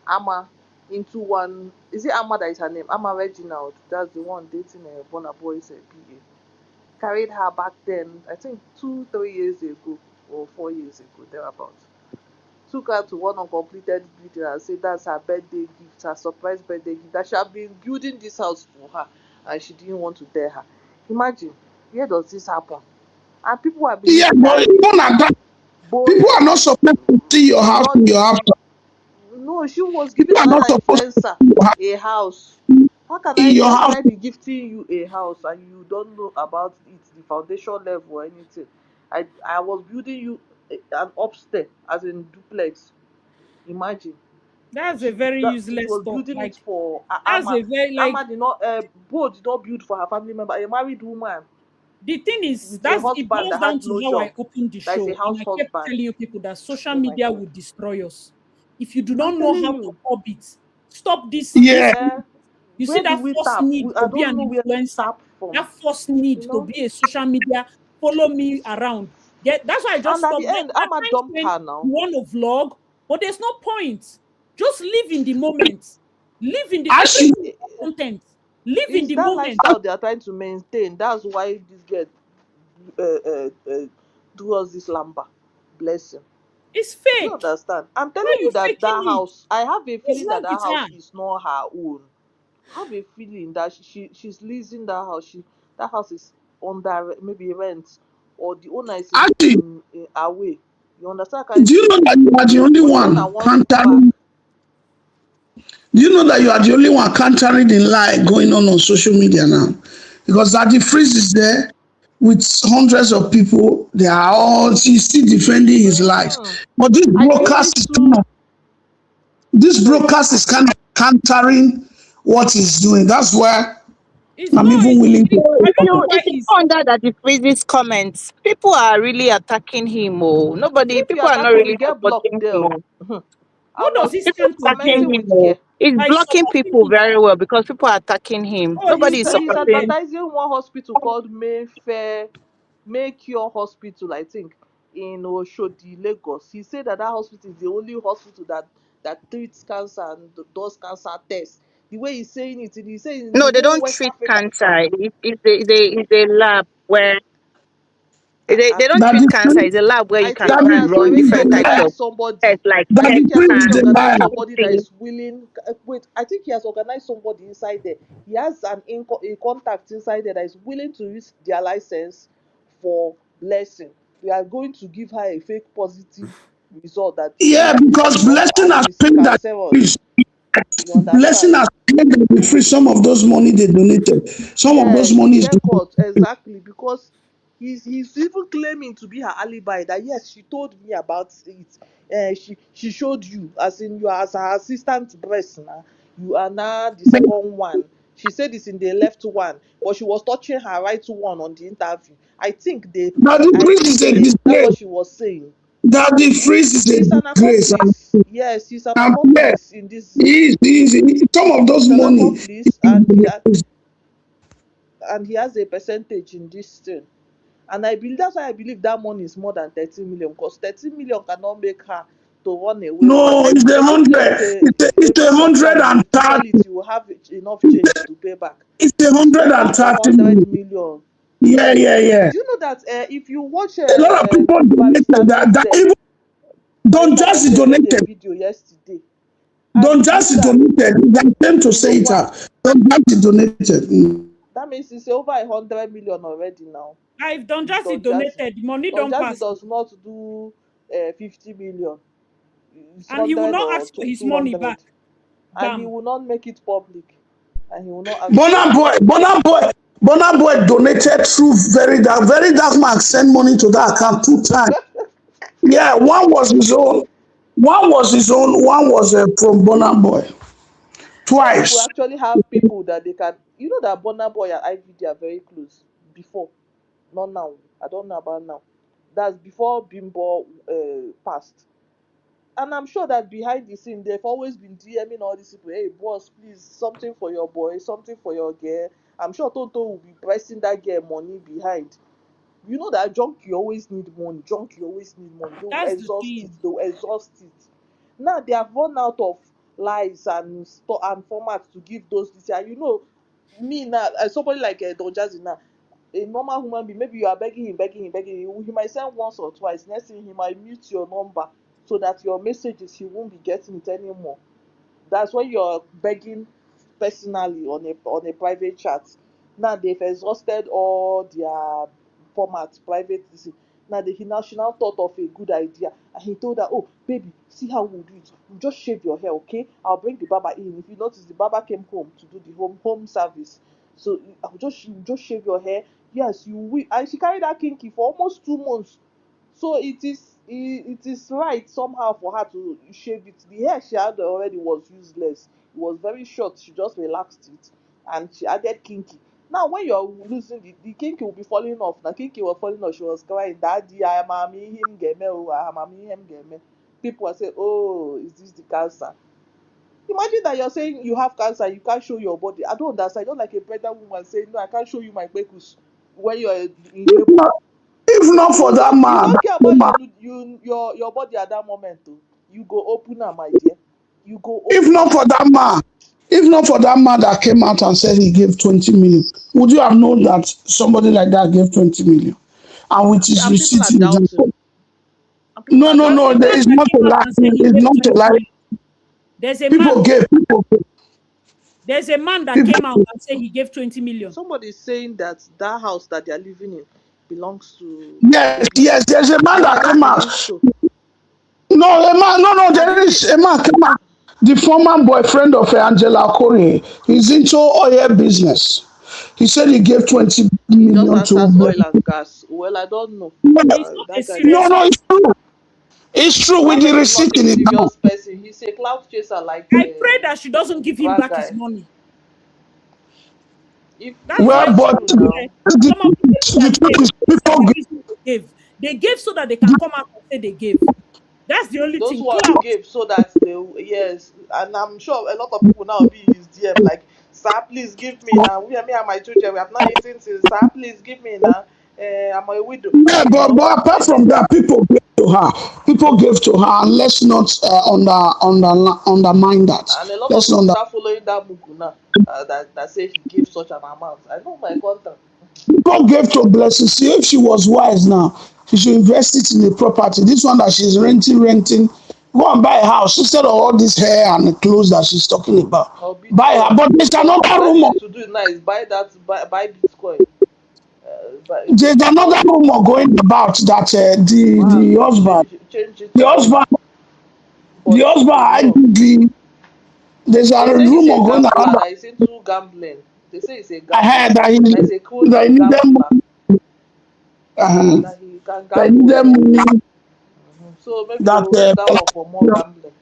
Amma into one? Is it Amma that is her name? Amma Reginald. That's the one dating Burna Boy's PA. Carried her back then. I think 2 3 years ago or 4 years ago thereabouts. Took her to one uncompleted building and said that's her birthday gift, her surprise birthday gift. That she had been building this house for her and she didn't want to tell her. Imagine, where does this happen? And people are Yeah, believing but that even at that, Bo people are Hair not supposed to see your did house not in your house. no, she was giving People are not another supposed to influencer see your house a house. in your How can house. I be gifting you a house and you don't know about it, the foundation level or anything? I was building you an upstairs as in duplex. Imagine. That's a very She useless was talk. building Like it for that's a Amma. very like Amma did not Bo did not build for her family member, a married woman the thing is with a that's it husband boils that down had to no how I job. opened the That is a show, and house I kept husband. telling you people that social Oh my media god. will destroy us if you do I'm not know telling how to you. curb it. Stop this. Yeah, You see Where do that we first tap? need I to be don't an know where to influencer, tap from. that first need You to know? be a social media, follow me around. Get that's why I just And at stopped. the end, There are I'ma times dump when her now. you want to vlog, but there's no point. Just live in the moment. Live in the actually, everything is content. Live in It's the that moment. lifestyle they are trying to maintain. That's why this girl do us this lamba. Bless him. It's Do you fake. understand? I'm Why telling are you you that faking that it? house, I have a What's feeling that wrong that with house her? is not her own. I have a feeling that she's leasing that house. That house is under maybe rent, or the owner is actually, in away. You understand that kind do of you thing? know that you are the only But the owner one wants it back. countering? Do you know that you are the only one countering the lie going on social media now? Because Daddy Freeze is there with hundreds of people. They are all he's still defending his lies. Hmm. But I feel it's too. this Sorry. broadcast is kind of countering what he's doing. That's why It's I'm not. even willing So to. I if don't know you why if you he's. go under that the Freeze's comments, people are really attacking him. Oh, nobody, If you people are not attack him, you really get blocked supporting there. him. Oh. Oh. I What does he was People stand to are attacking commenting gain him. with Oh. care. He's by blocking supporting people him? very well because people are attacking him. Oh, Nobody is He's supporting. advertising one hospital called Maycure Hospital, I think, in Oshodi, Lagos. He said that that hospital is the only hospital that treats cancer and does cancer tests. The way he's saying it, he's saying in the No, they whole don't West treat Africa. cancer. It's a lab where Uh, they don't That treat the cancer. Freeze, It's a lab where you I can think that he go the and has run Freeze already is a different types liar. organized of somebody. tests like That I the think he has Freeze already is scan, a organized liar. somebody that everything. is willing. Wait, I think he has organized somebody inside there. He has a contact inside there that is willing to use their license for blessing. We are going to give her a fake positive result that Yeah, you because know, Blessing and has is paid that Freeze. cancerous. You Blessing understand? has paid that the Freeze some of those money they donated. Some of Yeah, those he money is get caught exactly because he's even claiming to be her alibi that yes, she told me about it. She showed you as in you are as her assistant breast now. You are now the second one. She said it's in the left one, but she was touching her right one on the interview. that the Freeze is a That's disgrace. what she was saying. That the Freeze is a He's an disgrace. accomplice. Yes, he's an Yeah, accomplice in this. some of those He's an money. accomplice, and he has a percentage in this thing. And I believe that's why I believe that money is more than 13 million, because 13 million cannot make her to run away from No, it. it's a 13 million hundred. is a It's a most of the hundred time and you sell it, thirty. you will have enough change to pay back. It's a hundred and That's a thirty 100 million. million. Yeah, yeah, yeah. Do you know that if you watch A lot of people Barrister donated that Dexter, even Don Barrister Jazzy Dexter made a donated. video yesterday, Don and you know Jazzy that donated. They came to he say was it one. out. Don Jazzy donated. That means it's over 100 million already now. If Don Jazzy Don Jazzy. donated, the money Don don't Jazzy pass. does not do 50 million. It's And he will 100 not or ask for his money 200, back. and he Bam. will not make it public, and he will not ask for Bonner it. boy, Bonner boy donated through very dark man sent money to that account 2 times. Yeah, one was his own. One was from Bonner boy. When people Twice. actually have people that they can, you know that Burna Boy and IVD are very close before, not now. I don't know about now. That's before Bimbo passed. And I'm sure that behind the scene, they've always been DMing all these people, hey, boss, please, something for your boy, something for your girl. I'm sure Toto will be pressing that girl money behind. You know that junkie always need money. Junkie always need money. They will That's the exhaust it. thing. They will exhaust it. Now they have run out of lies and and formats to give those this. And you know, me now, somebody like Don Jazzy now, a normal human being, maybe you are begging him. He might send once or twice. Next thing he might mute your number so that your messages he won't be getting it anymore. That's when you're begging personally on a private chat. Now they've exhausted all their formats, private this. Now she now thought of a good idea and he told her, oh baby, see how we'll do it. You just shave your hair, okay? I'll bring the barber in. If you notice, the barber came home to do the home service. So you just shave your hair. Yes, you will. And she carried that kinky for almost 2 months. So it is right somehow for her to shave it. The hair she had already was useless. It was very short. She just relaxed it and she added kinky. Now when you're losing the kinky will be falling off. Now kinky was falling off. She was crying, Daddy, I am him game, oh, I am him game. People are saying, oh, is this the cancer? Imagine that you're saying you have cancer, you can't show your body. I don't understand. Just like a pregnant woman saying, no, I can't show you my pekus when you're in If labor. not, if not for that You man, don't that care about woman, your body at that moment oh. You go open am, my dear. You go if open not am. for that man, if not for that man that came out and said he gave 20 million, would you have known that somebody like that gave 20 million? And with his And people receipt are in his doubting. hand. And people No, are no, There's no, a doubting. there man is that not came a out lie. and said he It's gave not a 20 lie. million. There's a People man. gave, There's a man that came out people, and said he gave 20 million. Somebody is saying that that house that they are living in belongs to yes, Obi. yes, there's a man And that I don't came out. believe so. No, a man, no, I there believe is a man came out. The former boyfriend of Angela Corey, he's into oil business. He said he gave 20 he just million to. answers oil and gas. Well, I don't know. He's not a That guy No, serious no, man. it's true. It's true with the Probably is not receipt a in his hand. serious person. He's a cloud chaser like I pray that she doesn't give him brag back his guy. money. If That's Well, why it's some but true of now, some of the people the that truth gave, is, that's people the give, reason they gave. They gave so that they can come out and say they gave. That's the only those thing. ones Clout. gave so that they yes, and I'm sure a lot of people now be in his DM like, sir, please give me now. Me and my children, we have not eaten since. Sir, please give me now. I'm a widow, yeah, you know. but apart from that, people gave to her. People gave to her, and let's not undermine that. And a lot of Let's people not. start following that mugu now that say he gave such an amount. I know my contract. God gave to Blessing. See, if she was wise now, she should invest it in a property. This one that she's renting. Go and buy a house instead of all this hair and the clothes that she's talking about. Or Buy her. Bitcoin. But there's The another best rumor. thing to do now is buy Bitcoin. There's another Bitcoin. rumor going about that Wow, the husband, change it the to dollar husband, the for husband no. IDB. There's a They say he's a rumor going gambler around that that is into gambling. They say he's a I gambler. heard that That is a that chronic he need them, gambler. That he can that he gamble need them well. money, So maybe they that will use that one for more gambling.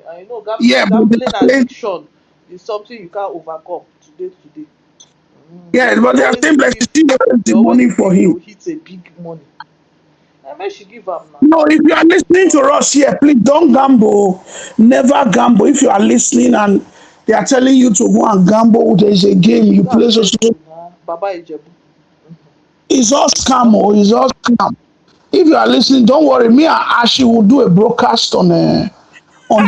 I know yeah, but gambling they are saying, addiction is something you can't overcome today. yeah, but they are saying like They the always money for believe they him. will hit a big money. And maybe she give am now. No, if you are She give listening to am. us here, please don't gamble. Never gamble. If you are listening and they are telling you to go and gamble, there is a game you Go and play. So play pool now. Baba Ijebu. it's all scam. Just Oh, it's all scam. If you are listening, don't worry. Me and Ashi will do a broadcast on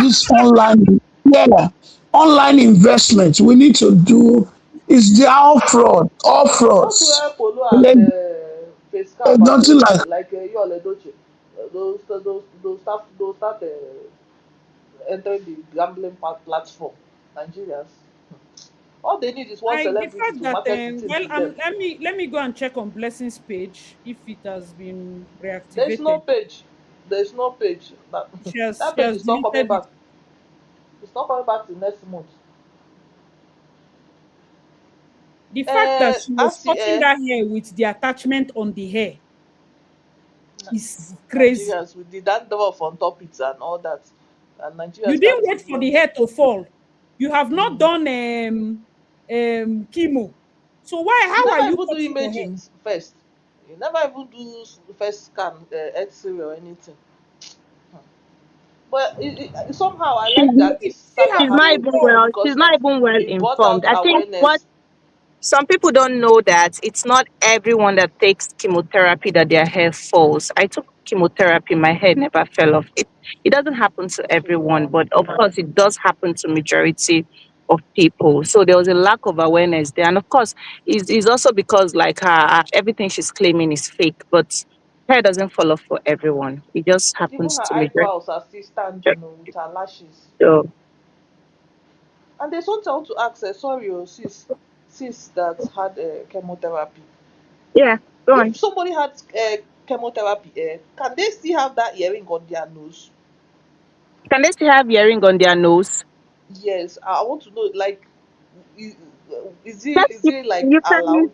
this online, yeah, online investment. We need to do. It's the all just frauds. wear polo and There's face cap and nothing like like Yul Edochie. Those start entering the gambling platform. Nigerians. All they need is one The celebrity fact to that market the thing well, to them. let me go and check on Blessing's page if it has been There's no reactivated. page. There's no page. That She page has is not coming deleted it. back. It's not coming back till next month. The fact that she was Asi, cutting that hair with the attachment on the hair is crazy. Nigerians with the dandruff on top it and all that. And You Nigerians didn't can't wait for even. the hair to fall. You have not done chemo. So You how are never you even do cutting your hair? imaging first. You never even do first scan, X-ray or anything. But somehow I like that this You still saga have She's not been happened even well. She's because not even well it brought informed. out I think what awareness. Some people don't know that it's not everyone that takes chemotherapy that their hair falls. I took chemotherapy, my hair never fell off. It doesn't happen to everyone, but of course it does happen to majority of people. So there was a lack of awareness there. And of course, it's also because like everything she's claiming is fake, but hair doesn't fall off for everyone. It just Even happens her to majority. eyebrows are still standing with her lashes. So And there's something I want to ask. Sorry, sis that had chemotherapy. yeah, go on. If somebody had chemotherapy, can they still have that earring on their nose? Can they still have earring on their nose? Yes, I want to know. Like, i- Yes, is it like you can allowed?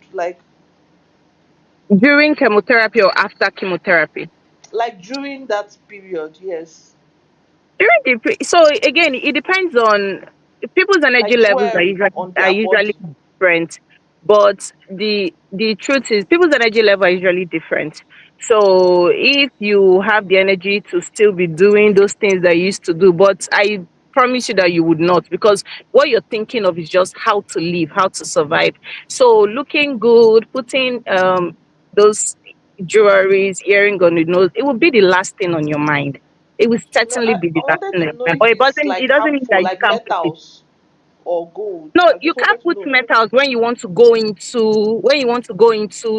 during chemotherapy or after chemotherapy. Like during that period? Yes. So again, it depends on people's energy Like levels are dwell usually on their body. different. But the truth is people's energy level are usually different. So if you have the energy to still be doing those things that you used to do, but I promise you that you would not, because what you're thinking of is just how to live, how to survive. So looking good, putting those jewelries, earring on the nose, it will be the last thing on your mind. It will No, certainly I, be I the last wanted thing on to your know mind. if But it's like it doesn't mean harmful, that you like can't put it. metals or gold. No, I you just can't wanted to put know. metals when you want to go into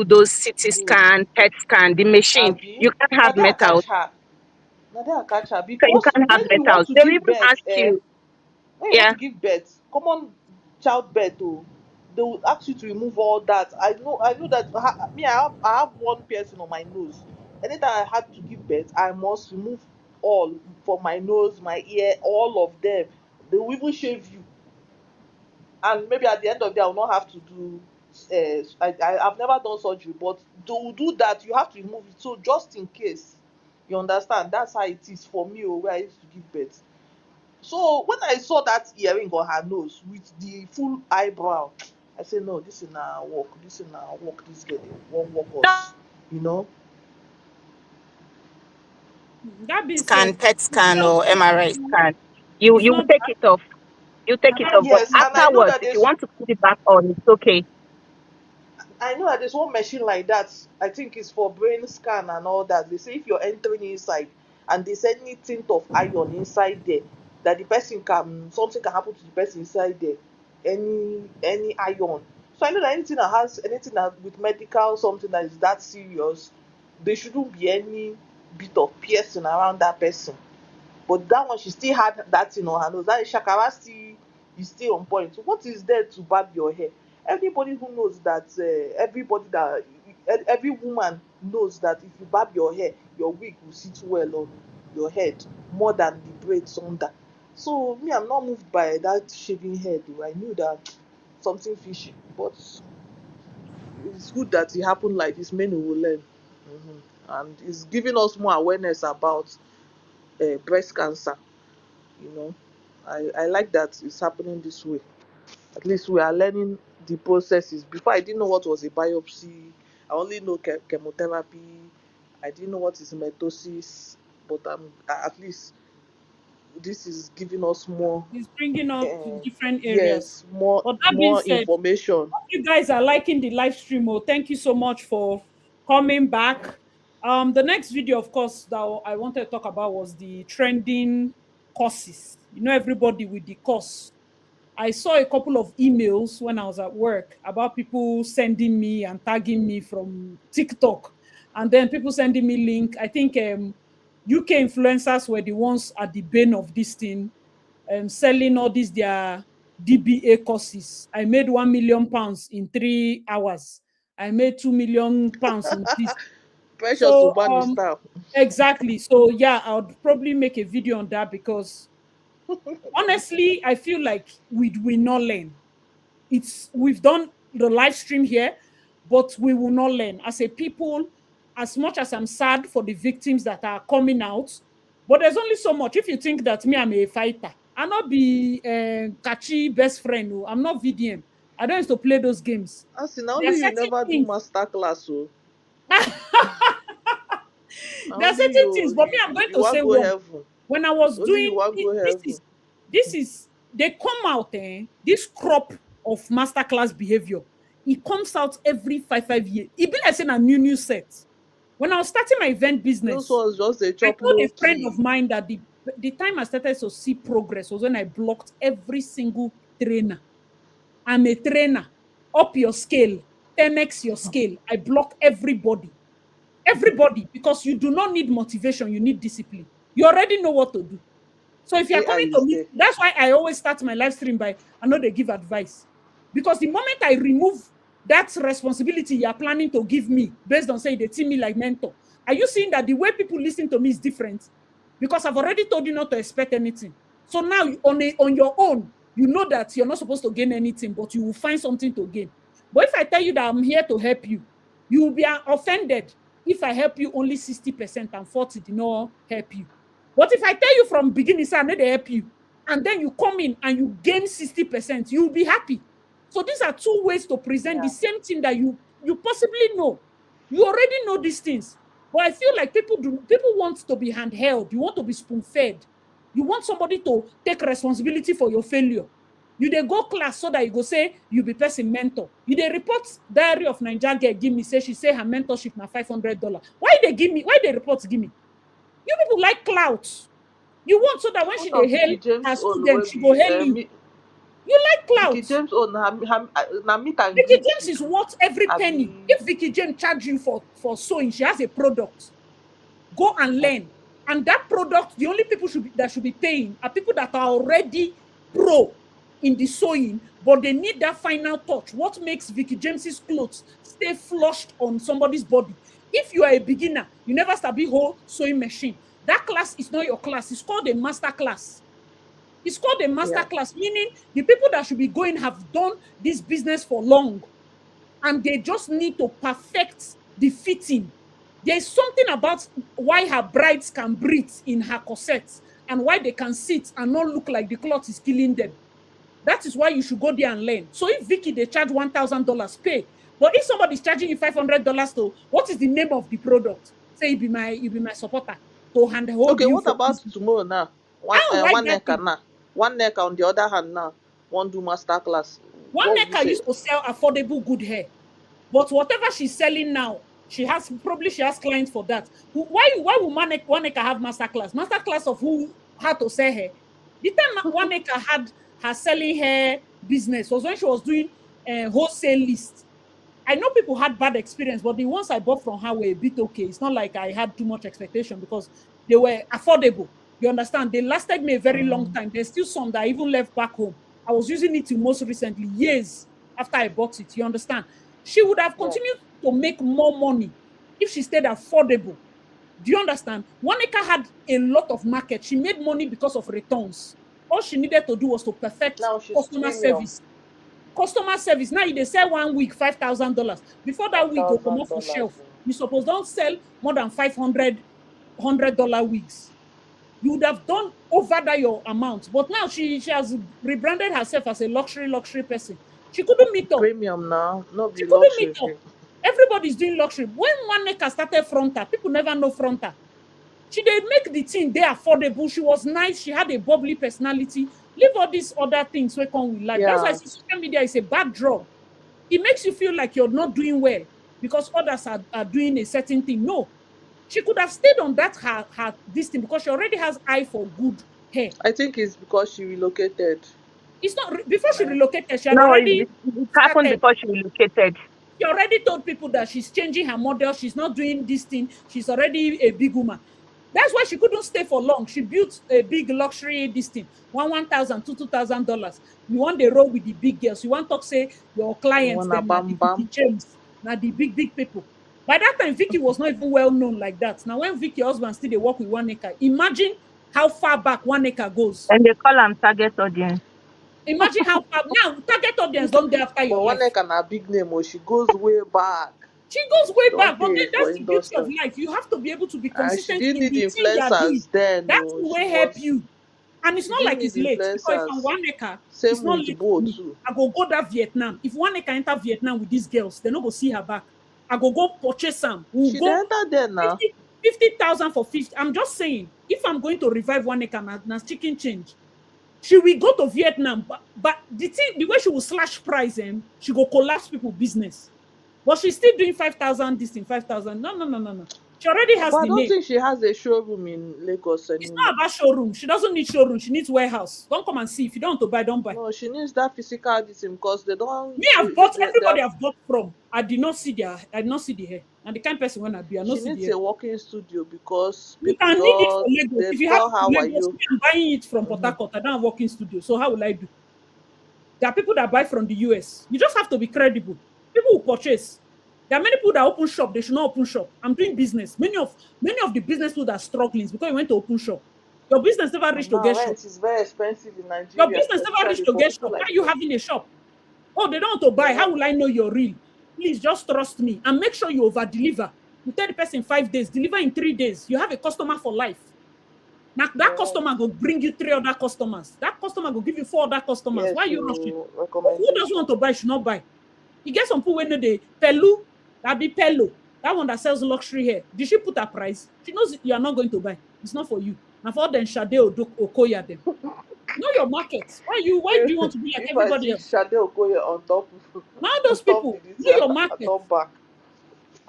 those CT Good. scan, PET scan, the machine. Abi. You can't Now have that I metals. catch her. Now that I catch her. You Because can't have when you want metals. to They'll give even birth, ask you, when you want yeah. to give birth, common childbirth, oh, they will ask you to remove all that. I know that I have one piercing on my nose. Anytime I had to give birth, I must remove all from my nose, my ear, all of them. They will even shave you, and maybe at the end of the day, I will not have to do. I've never done surgery, but to do that, you have to remove it. So just in case, you understand. That's how it is for me, where I used to give birth. So when I saw that earring on her nose with the full eyebrow, I said, no, this is na work. This is na work. This girl they won't work us. You know. That being Scan, said, PET it's scan, not or MRI scan. You it's you not take it off. You take it off. But Yes, and I know afterwards, that if you there's want to put it back on, it's okay. I know that there's one machine like that. I think it's for brain scan and all that. They say if you're entering inside and there's any tint of iron inside there, that the person can something can happen to the person inside there. Any iron. So I know that anything that with medical something that is that serious, there shouldn't be any bit of piercing around that person. But that one, she still had that thing on her nose. That shakara still is still on point. So what is there to barb your hair? Everybody who knows that, every woman knows that if you barb your hair, your wig will sit well on your head more than the braids under. So me, I'm not moved by that shaving head. Though. I knew that something fishy, but it's good that it happened like this. Many will learn, and it's giving us more awareness about breast cancer. you know I like that it's happening this way. At least we are learning the processes. Before, I didn't know what was a biopsy. I only know chemotherapy. I didn't know what is mitosis. But at least this is giving us more, it's bringing up uh, different areas. yes, more But that being more said, information. you guys are liking the live stream. Oh, thank you so much for coming back. The next video, of course, that I wanted to talk about was the trending courses. You know, everybody with the course. I saw a couple of emails when I was at work about people sending me and tagging me from TikTok, and then people sending me link. I think UK influencers were the ones at the bane of this thing, selling all these their DBA courses. I made £1 million in 3 hours. I made £2 million in this. Precious So Ubani style. exactly. So yeah, I would probably make a video on that because honestly, I feel like we will not learn. We've done the live stream here, but we will not learn as a people. As much as I'm sad for the victims that are coming out, but there's only so much. If you think that me, I'm a fighter, I'll not be catchy best friend. Oh. I'm not VDM. I don't used to play those games. As in, na There are only you certain never do things. master class, so na There are only certain you things, but me, I'm going you to want say go one. heaven. When I was Only doing you want go this heaven. is they come out this crop of masterclass behavior. It comes out every 5 years. It be like saying a new set. When I was starting my event business, Those ones just a I chop told low a friend key. of mine that the time I started to see progress was when I blocked every single trainer. I'm a trainer. Up your scale, 10x your scale. I block everybody. Everybody, because you do not need motivation, you need discipline. You already know what to do. So if you're AI coming to is me, there. that's why I always start my live stream by I know they give advice. Because the moment I remove that responsibility you're planning to give me based on saying they see me like mentor, are you seeing that the way people listen to me is different? Because I've already told you not to expect anything. So now on your own, you know that you're not supposed to gain anything, but you will find something to gain. But if I tell you that I'm here to help you, you will be offended if I help you only 60% and 40 did not help you. But if I tell you from beginning, sir, I need to help you, and then you come in and you gain 60%, you'll be happy. So these are two ways to present the Yeah. same thing that you possibly know. You already know these things. But I feel like people want to be handheld. You want to be spoon-fed. You want somebody to take responsibility for your failure. You dey go class so that you go say you be person mentor. You dey report diary of Naija girl give me, say she say her mentorship na $500. Why they give me? Why they report give me? You people like clout. You want so that when she What dey of hail Vicky James her own student, will she go be hail you. You like Vicky clout. James own na meet and Vicky greet James is worth every penny. abi If Vicky James charge you for sewing, she has a product. Go and learn. And that product, the only people that should be paying are people that are already pro in the sewing, but they need that final touch. What makes Vicky James's clothes stay flushed on somebody's body? If you are a beginner, you never start a whole sewing machine. That class is not your class. It's called a master class. It's called a master yeah. class, meaning the people that should be going have done this business for long, and they just need to perfect the fitting. There's something about why her brides can breathe in her corsets and why they can sit and not look like the cloth is killing them. That is why you should go there and learn. So if Vicky they charge $1,000, pay. But if somebody's charging you $500 to, what is the name of the product? Say you be my supporter to handhold Okay, you what for about this. tomorrow now? I don't like One that neck thing. now. One neck on the other hand now. One do master class. One What would you Necker say? used to sell affordable good hair. But whatever she's selling now, she has clients for that. Why will One Acre have masterclass? Masterclass of how to sell hair. The time One Acre had her selling hair business was when she was doing a wholesale list. I know people had bad experience, but the ones I bought from her were a bit okay. It's not like I had too much expectation because they were affordable. You understand? They lasted me a very long time. There's still some that I even left back home. I was using it till most recently, years after I bought it. You understand? She would have Yeah. continued to make more money if she stayed affordable. Do you understand? Monica had a lot of market. She made money because of returns. All she needed to do was to perfect Now she's customer premium. service. Customer service. Now they sell 1 week $5,000. Before Five that week go come thousand off for dollars. shelf. You suppose don't sell more than 500 $100 wigs. You would have done over that your amount. But now she has rebranded herself as a luxury person. She couldn't meet up. Premium now, not She be couldn't meet luxury. up. Everybody's doing luxury. When One Necker started frontal, people never know frontal. She did make the thing they affordable. She was nice. She had a bubbly personality. Leave all these other things we come with life. That's why I Yeah. say social media is a bad drug. It makes you feel like you're not doing well because others are doing a certain thing. No, she could have stayed on that her this thing because she already has eye for good hair. I think it's because she relocated. It's not before she relocated, she had No, already it happened started. before she relocated. She already told people that she's changing her model. She's not doing this thing. She's already a big woman. That's why she couldn't stay for long. She built a big luxury this thing, $1,000 to $2,000. You want the roll with the big girls. You want to say your clients, Wanna them are the bam Vicky bam. James, now the big people. By that time, Vicky was not even well known like that. Now, when Vicky husband still they work with One Acre, imagine how far back One Acre goes. And they call them target audience. Imagine how far now target audience don't there after But your one life. neck and a big name, oh, she goes way back. She goes She way don't back, but day then for that's the beauty of industry. life. You have to be able to be And she consistent didn't in need the thing you are doing. influencers then, That's no. the way help you. And it's She not didn't like need it's late because if I'm influencers. One Acre, it's Same not with late for Bo me. too. I go that Vietnam. If One Acre enter Vietnam with these girls, they're not go see her back. I go purchase some. We'll She go did enter there now. 50,000 for 50. I'm just saying, if I'm going to revive One Acre, na chicken change. She will go to Vietnam, but the way she will slash price, she go collapse people business. But she's still doing 5,000 this thing, 5,000. No. She already has But I the don't name. think she has a showroom in Lagos It's anymore. not about showroom. She doesn't need showroom. She needs warehouse. Don't come and see. If you don't want to buy, don't buy. No, she needs that physical discipline because they don't. Me, I've bought They everybody have, I've bought from. I did not see the hair. And the kind of person when I be, I not she see the needs hair. a working studio because You people can need it for don't. Lagos. They If you have tell it for how are Lagos, you. me, I'm buying it from Port Harcourt. I don't have working studio. So how will I do? There are people that buy from the US. You just have to be credible. People will purchase. There are many people that open shop. They should not open shop. I'm doing business. Many of the business people that are struggling is because you went to open shop. Your business never reached And to now get shop. rent is very expensive in Your Nigeria, business never reached especially to for get people shop. Why like are you me. having a shop? Oh, they don't want to buy. How Yeah. will I know you're real? Please just trust me and make sure you over deliver. You tell the person 5 days, deliver in 3 days. You have a customer for life. Now that You're right. customer will bring you 3 other customers. That customer will give you 4 other customers. Yes, Why are you rushing? you Who doesn't want recommendation. to buy should not buy. You get some people when they Pelu, that be Pelo, that one that sells luxury hair. Did she put a price? She knows you are not going to buy. It's not for you. Now for them Shade Okoya them. Know your market. Why do you want to be like If I everybody see else? Shade Okoye on top Now on those top people the this know your I market. turn back.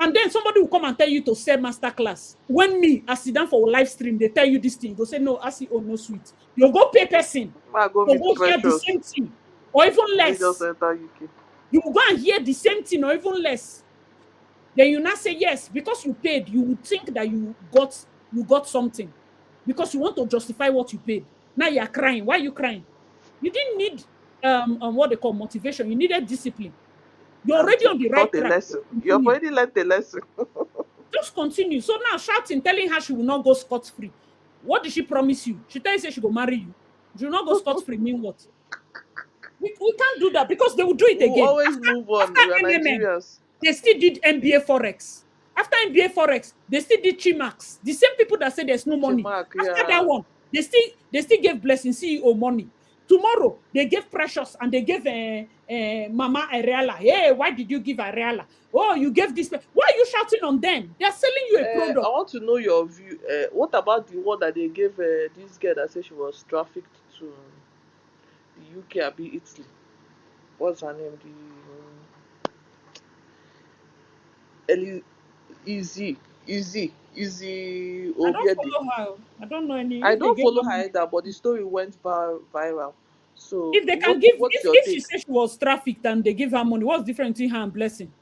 And then somebody will come and tell you to sell masterclass. When me, I sit down for a live stream, they tell you this thing. You go say, no, I see, oh, no, sweet. You go pay person I go to meet go hear the Precious. same thing or even Me just less. enter UK. You will go and hear the same thing or even less. Then you now say yes, because you paid, you would think that you got something because you want to justify what you paid. Now you are crying. Why are you crying? You didn't need what they call motivation. You needed discipline. You're And already on the right taught a track. lesson. You have Continue. already learned a lesson. Just continue. So now shouting, telling her she will not go scot-free. What did she promise you? She tell you say she go marry you. She will not go scot-free. Mean what? We can't do that because they will do it We'll again. always After move on. We are after MMM, Nigerians. they still did MBA Forex. After MBA Forex, they still did Chimax. The same people that say there's no money. Chimark, After that yeah. one, they still gave Blessing CEO money. Tomorrow, they gave Precious and they gave Mama Ariala. Hey, why did you give Ariala? Oh, you gave this. Why are you shouting on them? They're selling you a I product. want to know your view. What about the one that they gave this girl that said she was trafficked to the UK, abi Italy? What's her name? Eli- Easy, Easy I don't Obiede. follow her. I don't know any. I If they don't gave follow her her money, either, but the story went viral. So, if they can give, what's if your if she take? says she was trafficked and they give her money, what's different between her and Blessing?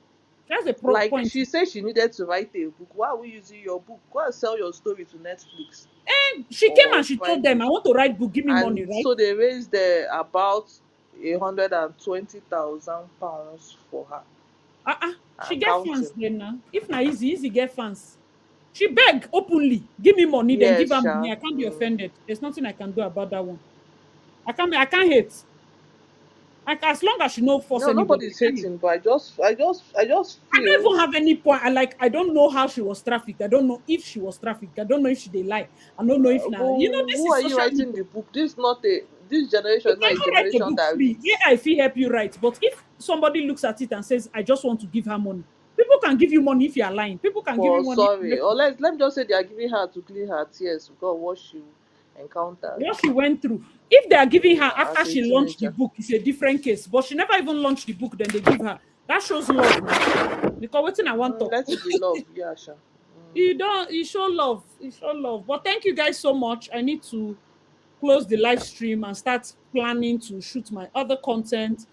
That's a Like point. she said, she needed to write a book. Why are we using your book? Go and sell your story to Netflix She came or and she told find them, it. I want to write book, give me money, And right? so they raised about £120,000 for her She and get fans counting. then now. If na easy get fans. She beg openly, give me money, then give Yes, her Sha. money. I can't be offended. There's nothing I can do about that one. I can't hate. Like as long as she no force No, anybody, I nobody's can't hate. hating, but I just I don't feel. even have any point. I don't know how she was trafficked. I don't know if she was trafficked. I don't know if she did lie. I don't know if But now. This who is are you social writing media. the book? This generation You is not can a even write a generation book that free. reads. AI fee help you write. But if somebody looks at it and says, I just want to give her money, people can give you money if you are lying. People can give you For money if you sorry, make or let me just say they are giving her to clean her tears because of what she encountered what she went through. If they are giving her after as a she launched the teenager. book, it's a different case. But she never even launched the book, then they give her. That shows love now. Because what I want to Let it be love, yeah, Sha. you show love. You show love. But thank you guys so much. I need to close the live stream and start planning to shoot my other content.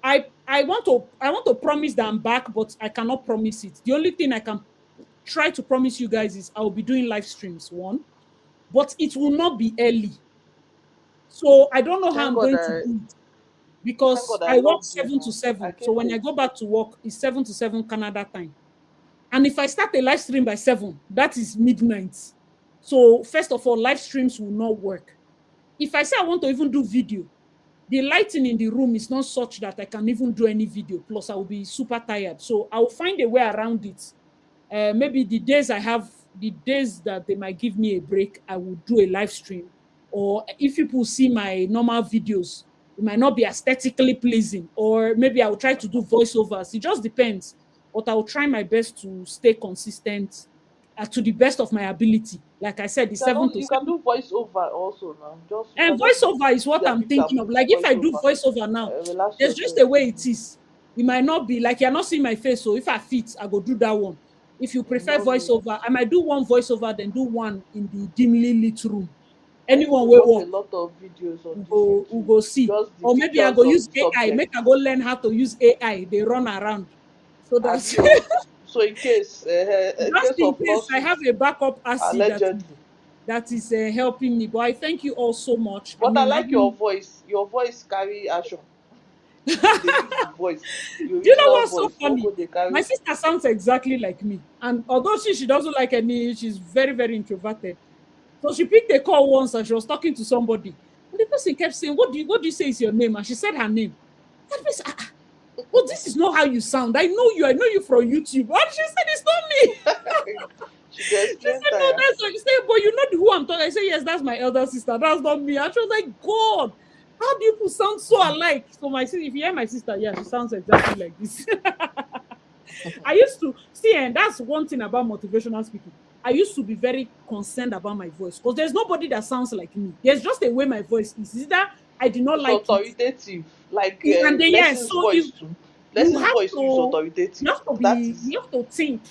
I want to promise that I'm back, but I cannot promise it. The only thing I can try to promise you guys is I will be doing live streams, one, but it will not be early. So I don't know how Thank I'm God going to I do it thank because God I I work logged in. 7 to I 7. So came when I late. go back to work, it's 7 to 7 Canada time. And if I start a live stream by 7, that is midnight. So first of all, live streams will not work. If I say I want to even do video, the lighting in the room is not such that I can even do any video. Plus, I will be super tired. So I will find a way around it. Maybe the days that they might give me a break, I will do a live stream. Or if people see my normal videos, it might not be aesthetically pleasing. Or maybe I will try to do voiceovers. It just depends. But I will try my best to stay consistent to the best of my ability. Like I said, the You can 7 also, to you can 7. do voiceover also now. Just And just voiceover is what see as I'm if you are thinking of. putting Like if I do voiceover. voiceover now, Relax there's just yourself. a way it is. It might not be like you're not seeing my face. So if I fit, I go do that one. If you prefer Love it. voiceover, I might do one voiceover, then do one in the dimly lit room. I used to Anyone will watch a work, lot of videos on we this go, we YouTube. go see. Just the Or maybe I pictures go of use the AI. subject. Make I go learn how to use AI. They run around. So Have that's you? So in just case in of case I have lawsuits, a backup AC allegedly. that is helping me. But I thank you all so much. I But I mean, I like your don't. voice. Your voice carry action. People they use the voice, the Do you know original what's so voice. No funny? go they My carry. sister sounds exactly like me. And although she doesn't like any, she's very, very introverted. So she picked a call once and she was talking to somebody. And the person kept saying, what do you say is your name? And she said her name. And the person, well, this is not how you sound. I know you from YouTube. And she said, it's not me. She go She explain said, no, tire. that's what you say, but you know who I'm talking. I said, yes, that's my elder sister. That's not me. And she was like, God, how do you people sound so alike? So my sister, if you hear my sister, yeah, she sounds exactly like this. I used to see, and that's one thing about motivational speaking. I used to be very concerned about my voice because there's nobody that sounds like me. There's just a way my voice is. Is that I did not It's like it. authoritative. Like And then yes, Blessing's so voice too. you Blessing's have voice too is to authoritative. That is you have to think.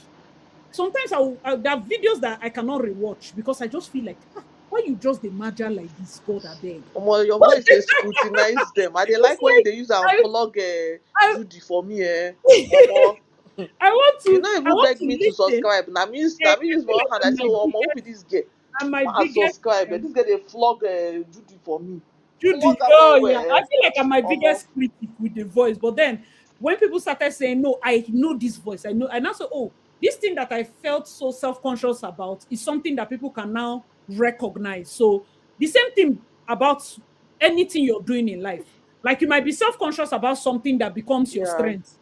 Sometimes there are videos that I cannot rewatch because I just feel like why you just imagine like this, God I beg. your voice they scrutinize them. I they It's like when like they use and flog I Judy for me. I Omo, I want you to not I even want beg to me to listen. subscribe. Now I me use feel my own like hand. I say, oh, who be this girl? I'm my I biggest subscribe. This guy they flog Judy for me. Flog Judy. her Oh well yeah, I well. feel like I'm my Omo, biggest critic with the voice. But then when people started saying, "No, I know this voice," I know, and also, oh, this thing that I felt so self-conscious about is something that people can now recognize. So the same thing about anything you're doing in life. Like you might be self-conscious about something that becomes your yeah. strength.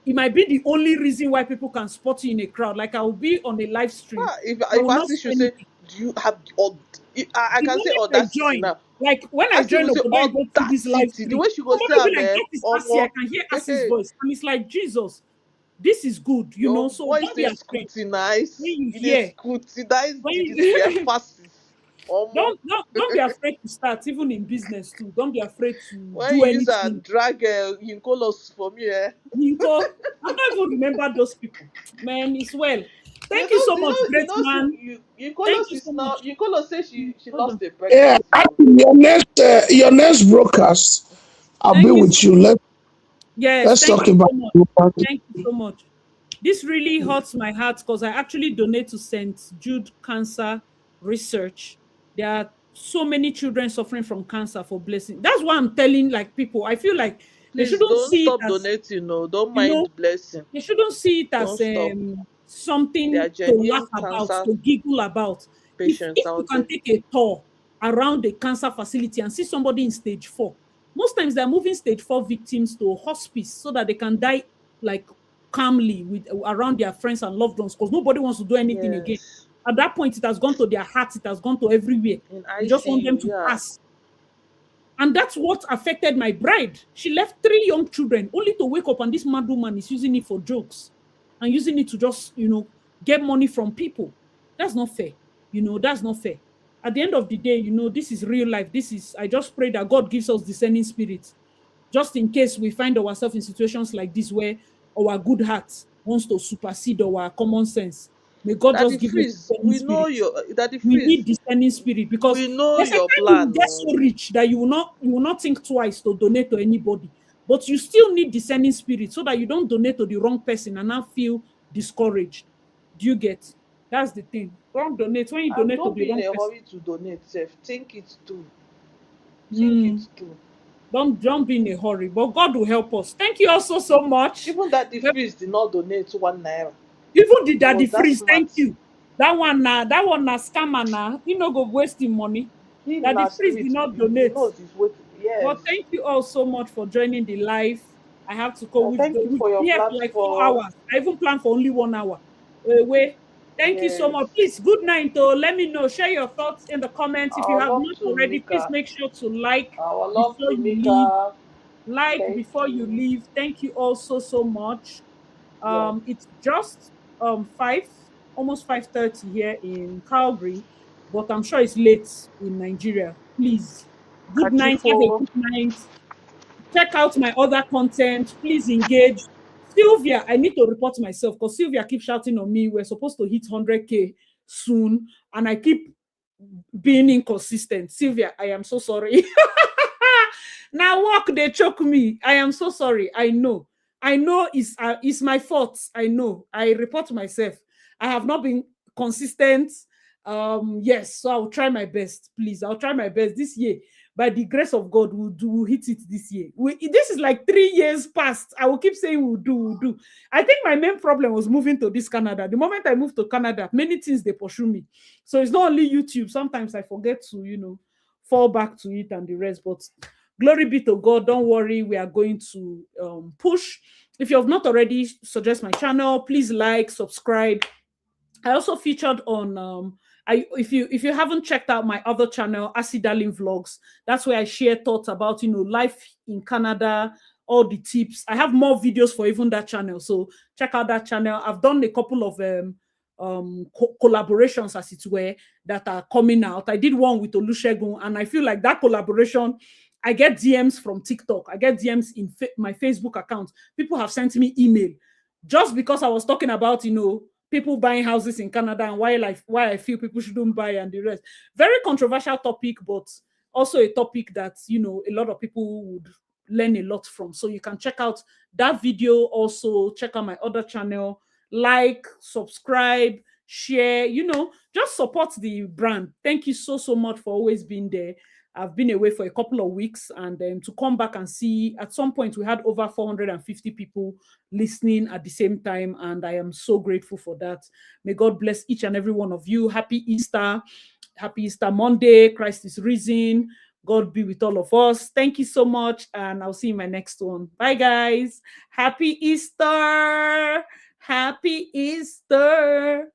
It might be the only reason why people can spot you in a crowd. Like I will be on a live stream. Ah, I if will not Asi say should say, anything. do you have the I The can say moment I audacity join, now. like when I Asi join will say Obodo, I go through this live audacity. The stream. way she go say, Somebody will be like, man, that is Asi. I omo, can hear hey, Asi's hey, voice. And it's like, Jesus, this is good, you know. your So voice don't be they afraid. When scrutinize. you They hear, scrutinize when the you emphasis. Omo. don't be afraid to start, even in business too. Don't be afraid to When do you use a anything. drag Yinkolos for me, Ninko, I don't even remember those people. Man, it's well. You Thank you know, so much, you great know, man. Thank Yinkolos you is so now. much. Yinkolos say she Hold lost on. a Yeah, pregnancy. I Oh. think your next broadcast, I'll be Thank you with so you. much. Yes, Let's thank talk you about so much. it. Thank you so much. This really hurts my heart because I actually donate to St. Jude Cancer Research. There are so many children suffering from cancer for blessing. That's why I'm telling like people. I feel like they Please shouldn't don't see it stop as donating. No, don't you know mind blessing. they shouldn't see it Don't as stop. There something are to laugh genuine about, cancer to giggle about. patients If you out can there. take a tour around the cancer facility and see somebody in stage 4, most times they're moving stage 4 victims to hospice so that they can die like calmly with around their friends and loved ones because nobody wants to do anything again. Yes. At that point, it has gone to their hearts, it has gone to everywhere. In They just want them ICU, to yeah. pass, and that's what affected my bride. She left 3 young children only to wake up and this mad woman is using it for jokes and using it to just, get money from people. That's not fair. That's not fair. At the end of the day, this is real life. I just pray that God gives us discerning spirits just in case we find ourselves in situations like this where our good heart wants to supersede our common sense. May God Daddy just give us Freeze, discerning we know spirit. your Daddy We Freeze. need discerning spirit because We know there's a your time you will plan. get Oh. so rich that you will not think twice to donate to anybody. But you still need discerning spirit so that you don't donate to the wrong person and now feel discouraged. Do you get? That's the thing. Don't donate when you And donate to don't the be in wrong a person. hurry to donate. Sef. Think it through. Think it Mm, through. don't be in a hurry. But God will help us. Thank you also so much. Even Daddy Well, Freeze did not donate 1 naira. even the He daddy was that freeze, smart. thank you. That one na scammer na. He no go waste him money. He Daddy na freeze did street. not He donate. knows his way. But Yes. thank you all so much for joining the live. I have to go. We've Thank been, you we've for your been here for like 4 platform. hours. I even planned for only 1 hour. Wait. Thank you so Yes. much. Please, good night. Though. Let me know. Share your thoughts in the comments. If you Our have love not to already, please Mika. make sure to like Our love before to you leave. Mika. Like Thank before you you. leave. Thank you all so much. Yes. It's just 5, almost 5:30 here in Calgary. but I'm sure it's late in Nigeria. Please, good night. Have a Kachifo. good night. Check out my other content. Please engage. Sylvia, I need to report myself because Sylvia keeps shouting on me. We're supposed to hit 100K soon, and I keep being inconsistent. Sylvia, I am so sorry. Now work, they choke me. I am so sorry. I know. I know it's my fault. I know. I report myself. I have not been consistent. Yes, so I'll try my best. Please, I'll try my best this year. By the grace of God, we'll hit it this year. This is like 3 years past. I will keep saying we'll do. I think my main problem was moving to this Canada. The moment I moved to Canada, many things they pursue me. So it's not only YouTube. Sometimes I forget to, fall back to it and the rest. But glory be to God. Don't worry. We are going to push. If you have not already, suggest my channel. Please like, subscribe. I also featured on if you haven't checked out my other channel, Acid Darling Vlogs, that's where I share thoughts about life in Canada, all the tips. I have more videos for even that channel, so check out that channel. I've done a couple of collaborations, as it were, that are coming out. I did one with Olusegun, and I feel like that collaboration, I get DMs from TikTok, I get DMs in my Facebook account. People have sent me email just because I was talking about people buying houses in Canada and why I feel people shouldn't buy and the rest. Very controversial topic, but also a topic that a lot of people would learn a lot from. So you can check out that video. Also check out my other channel, like, subscribe, share, just support the brand. Thank you so much for always being there. I've been away for a couple of weeks, and to come back and see, at some point we had over 450 people listening at the same time, and I am so grateful for that. May God bless each and every one of you. Happy Easter. Happy Easter Monday. Christ is risen. God be with all of us. Thank you so much, and I'll see you in my next one. Bye, guys. Happy Easter. Happy Easter.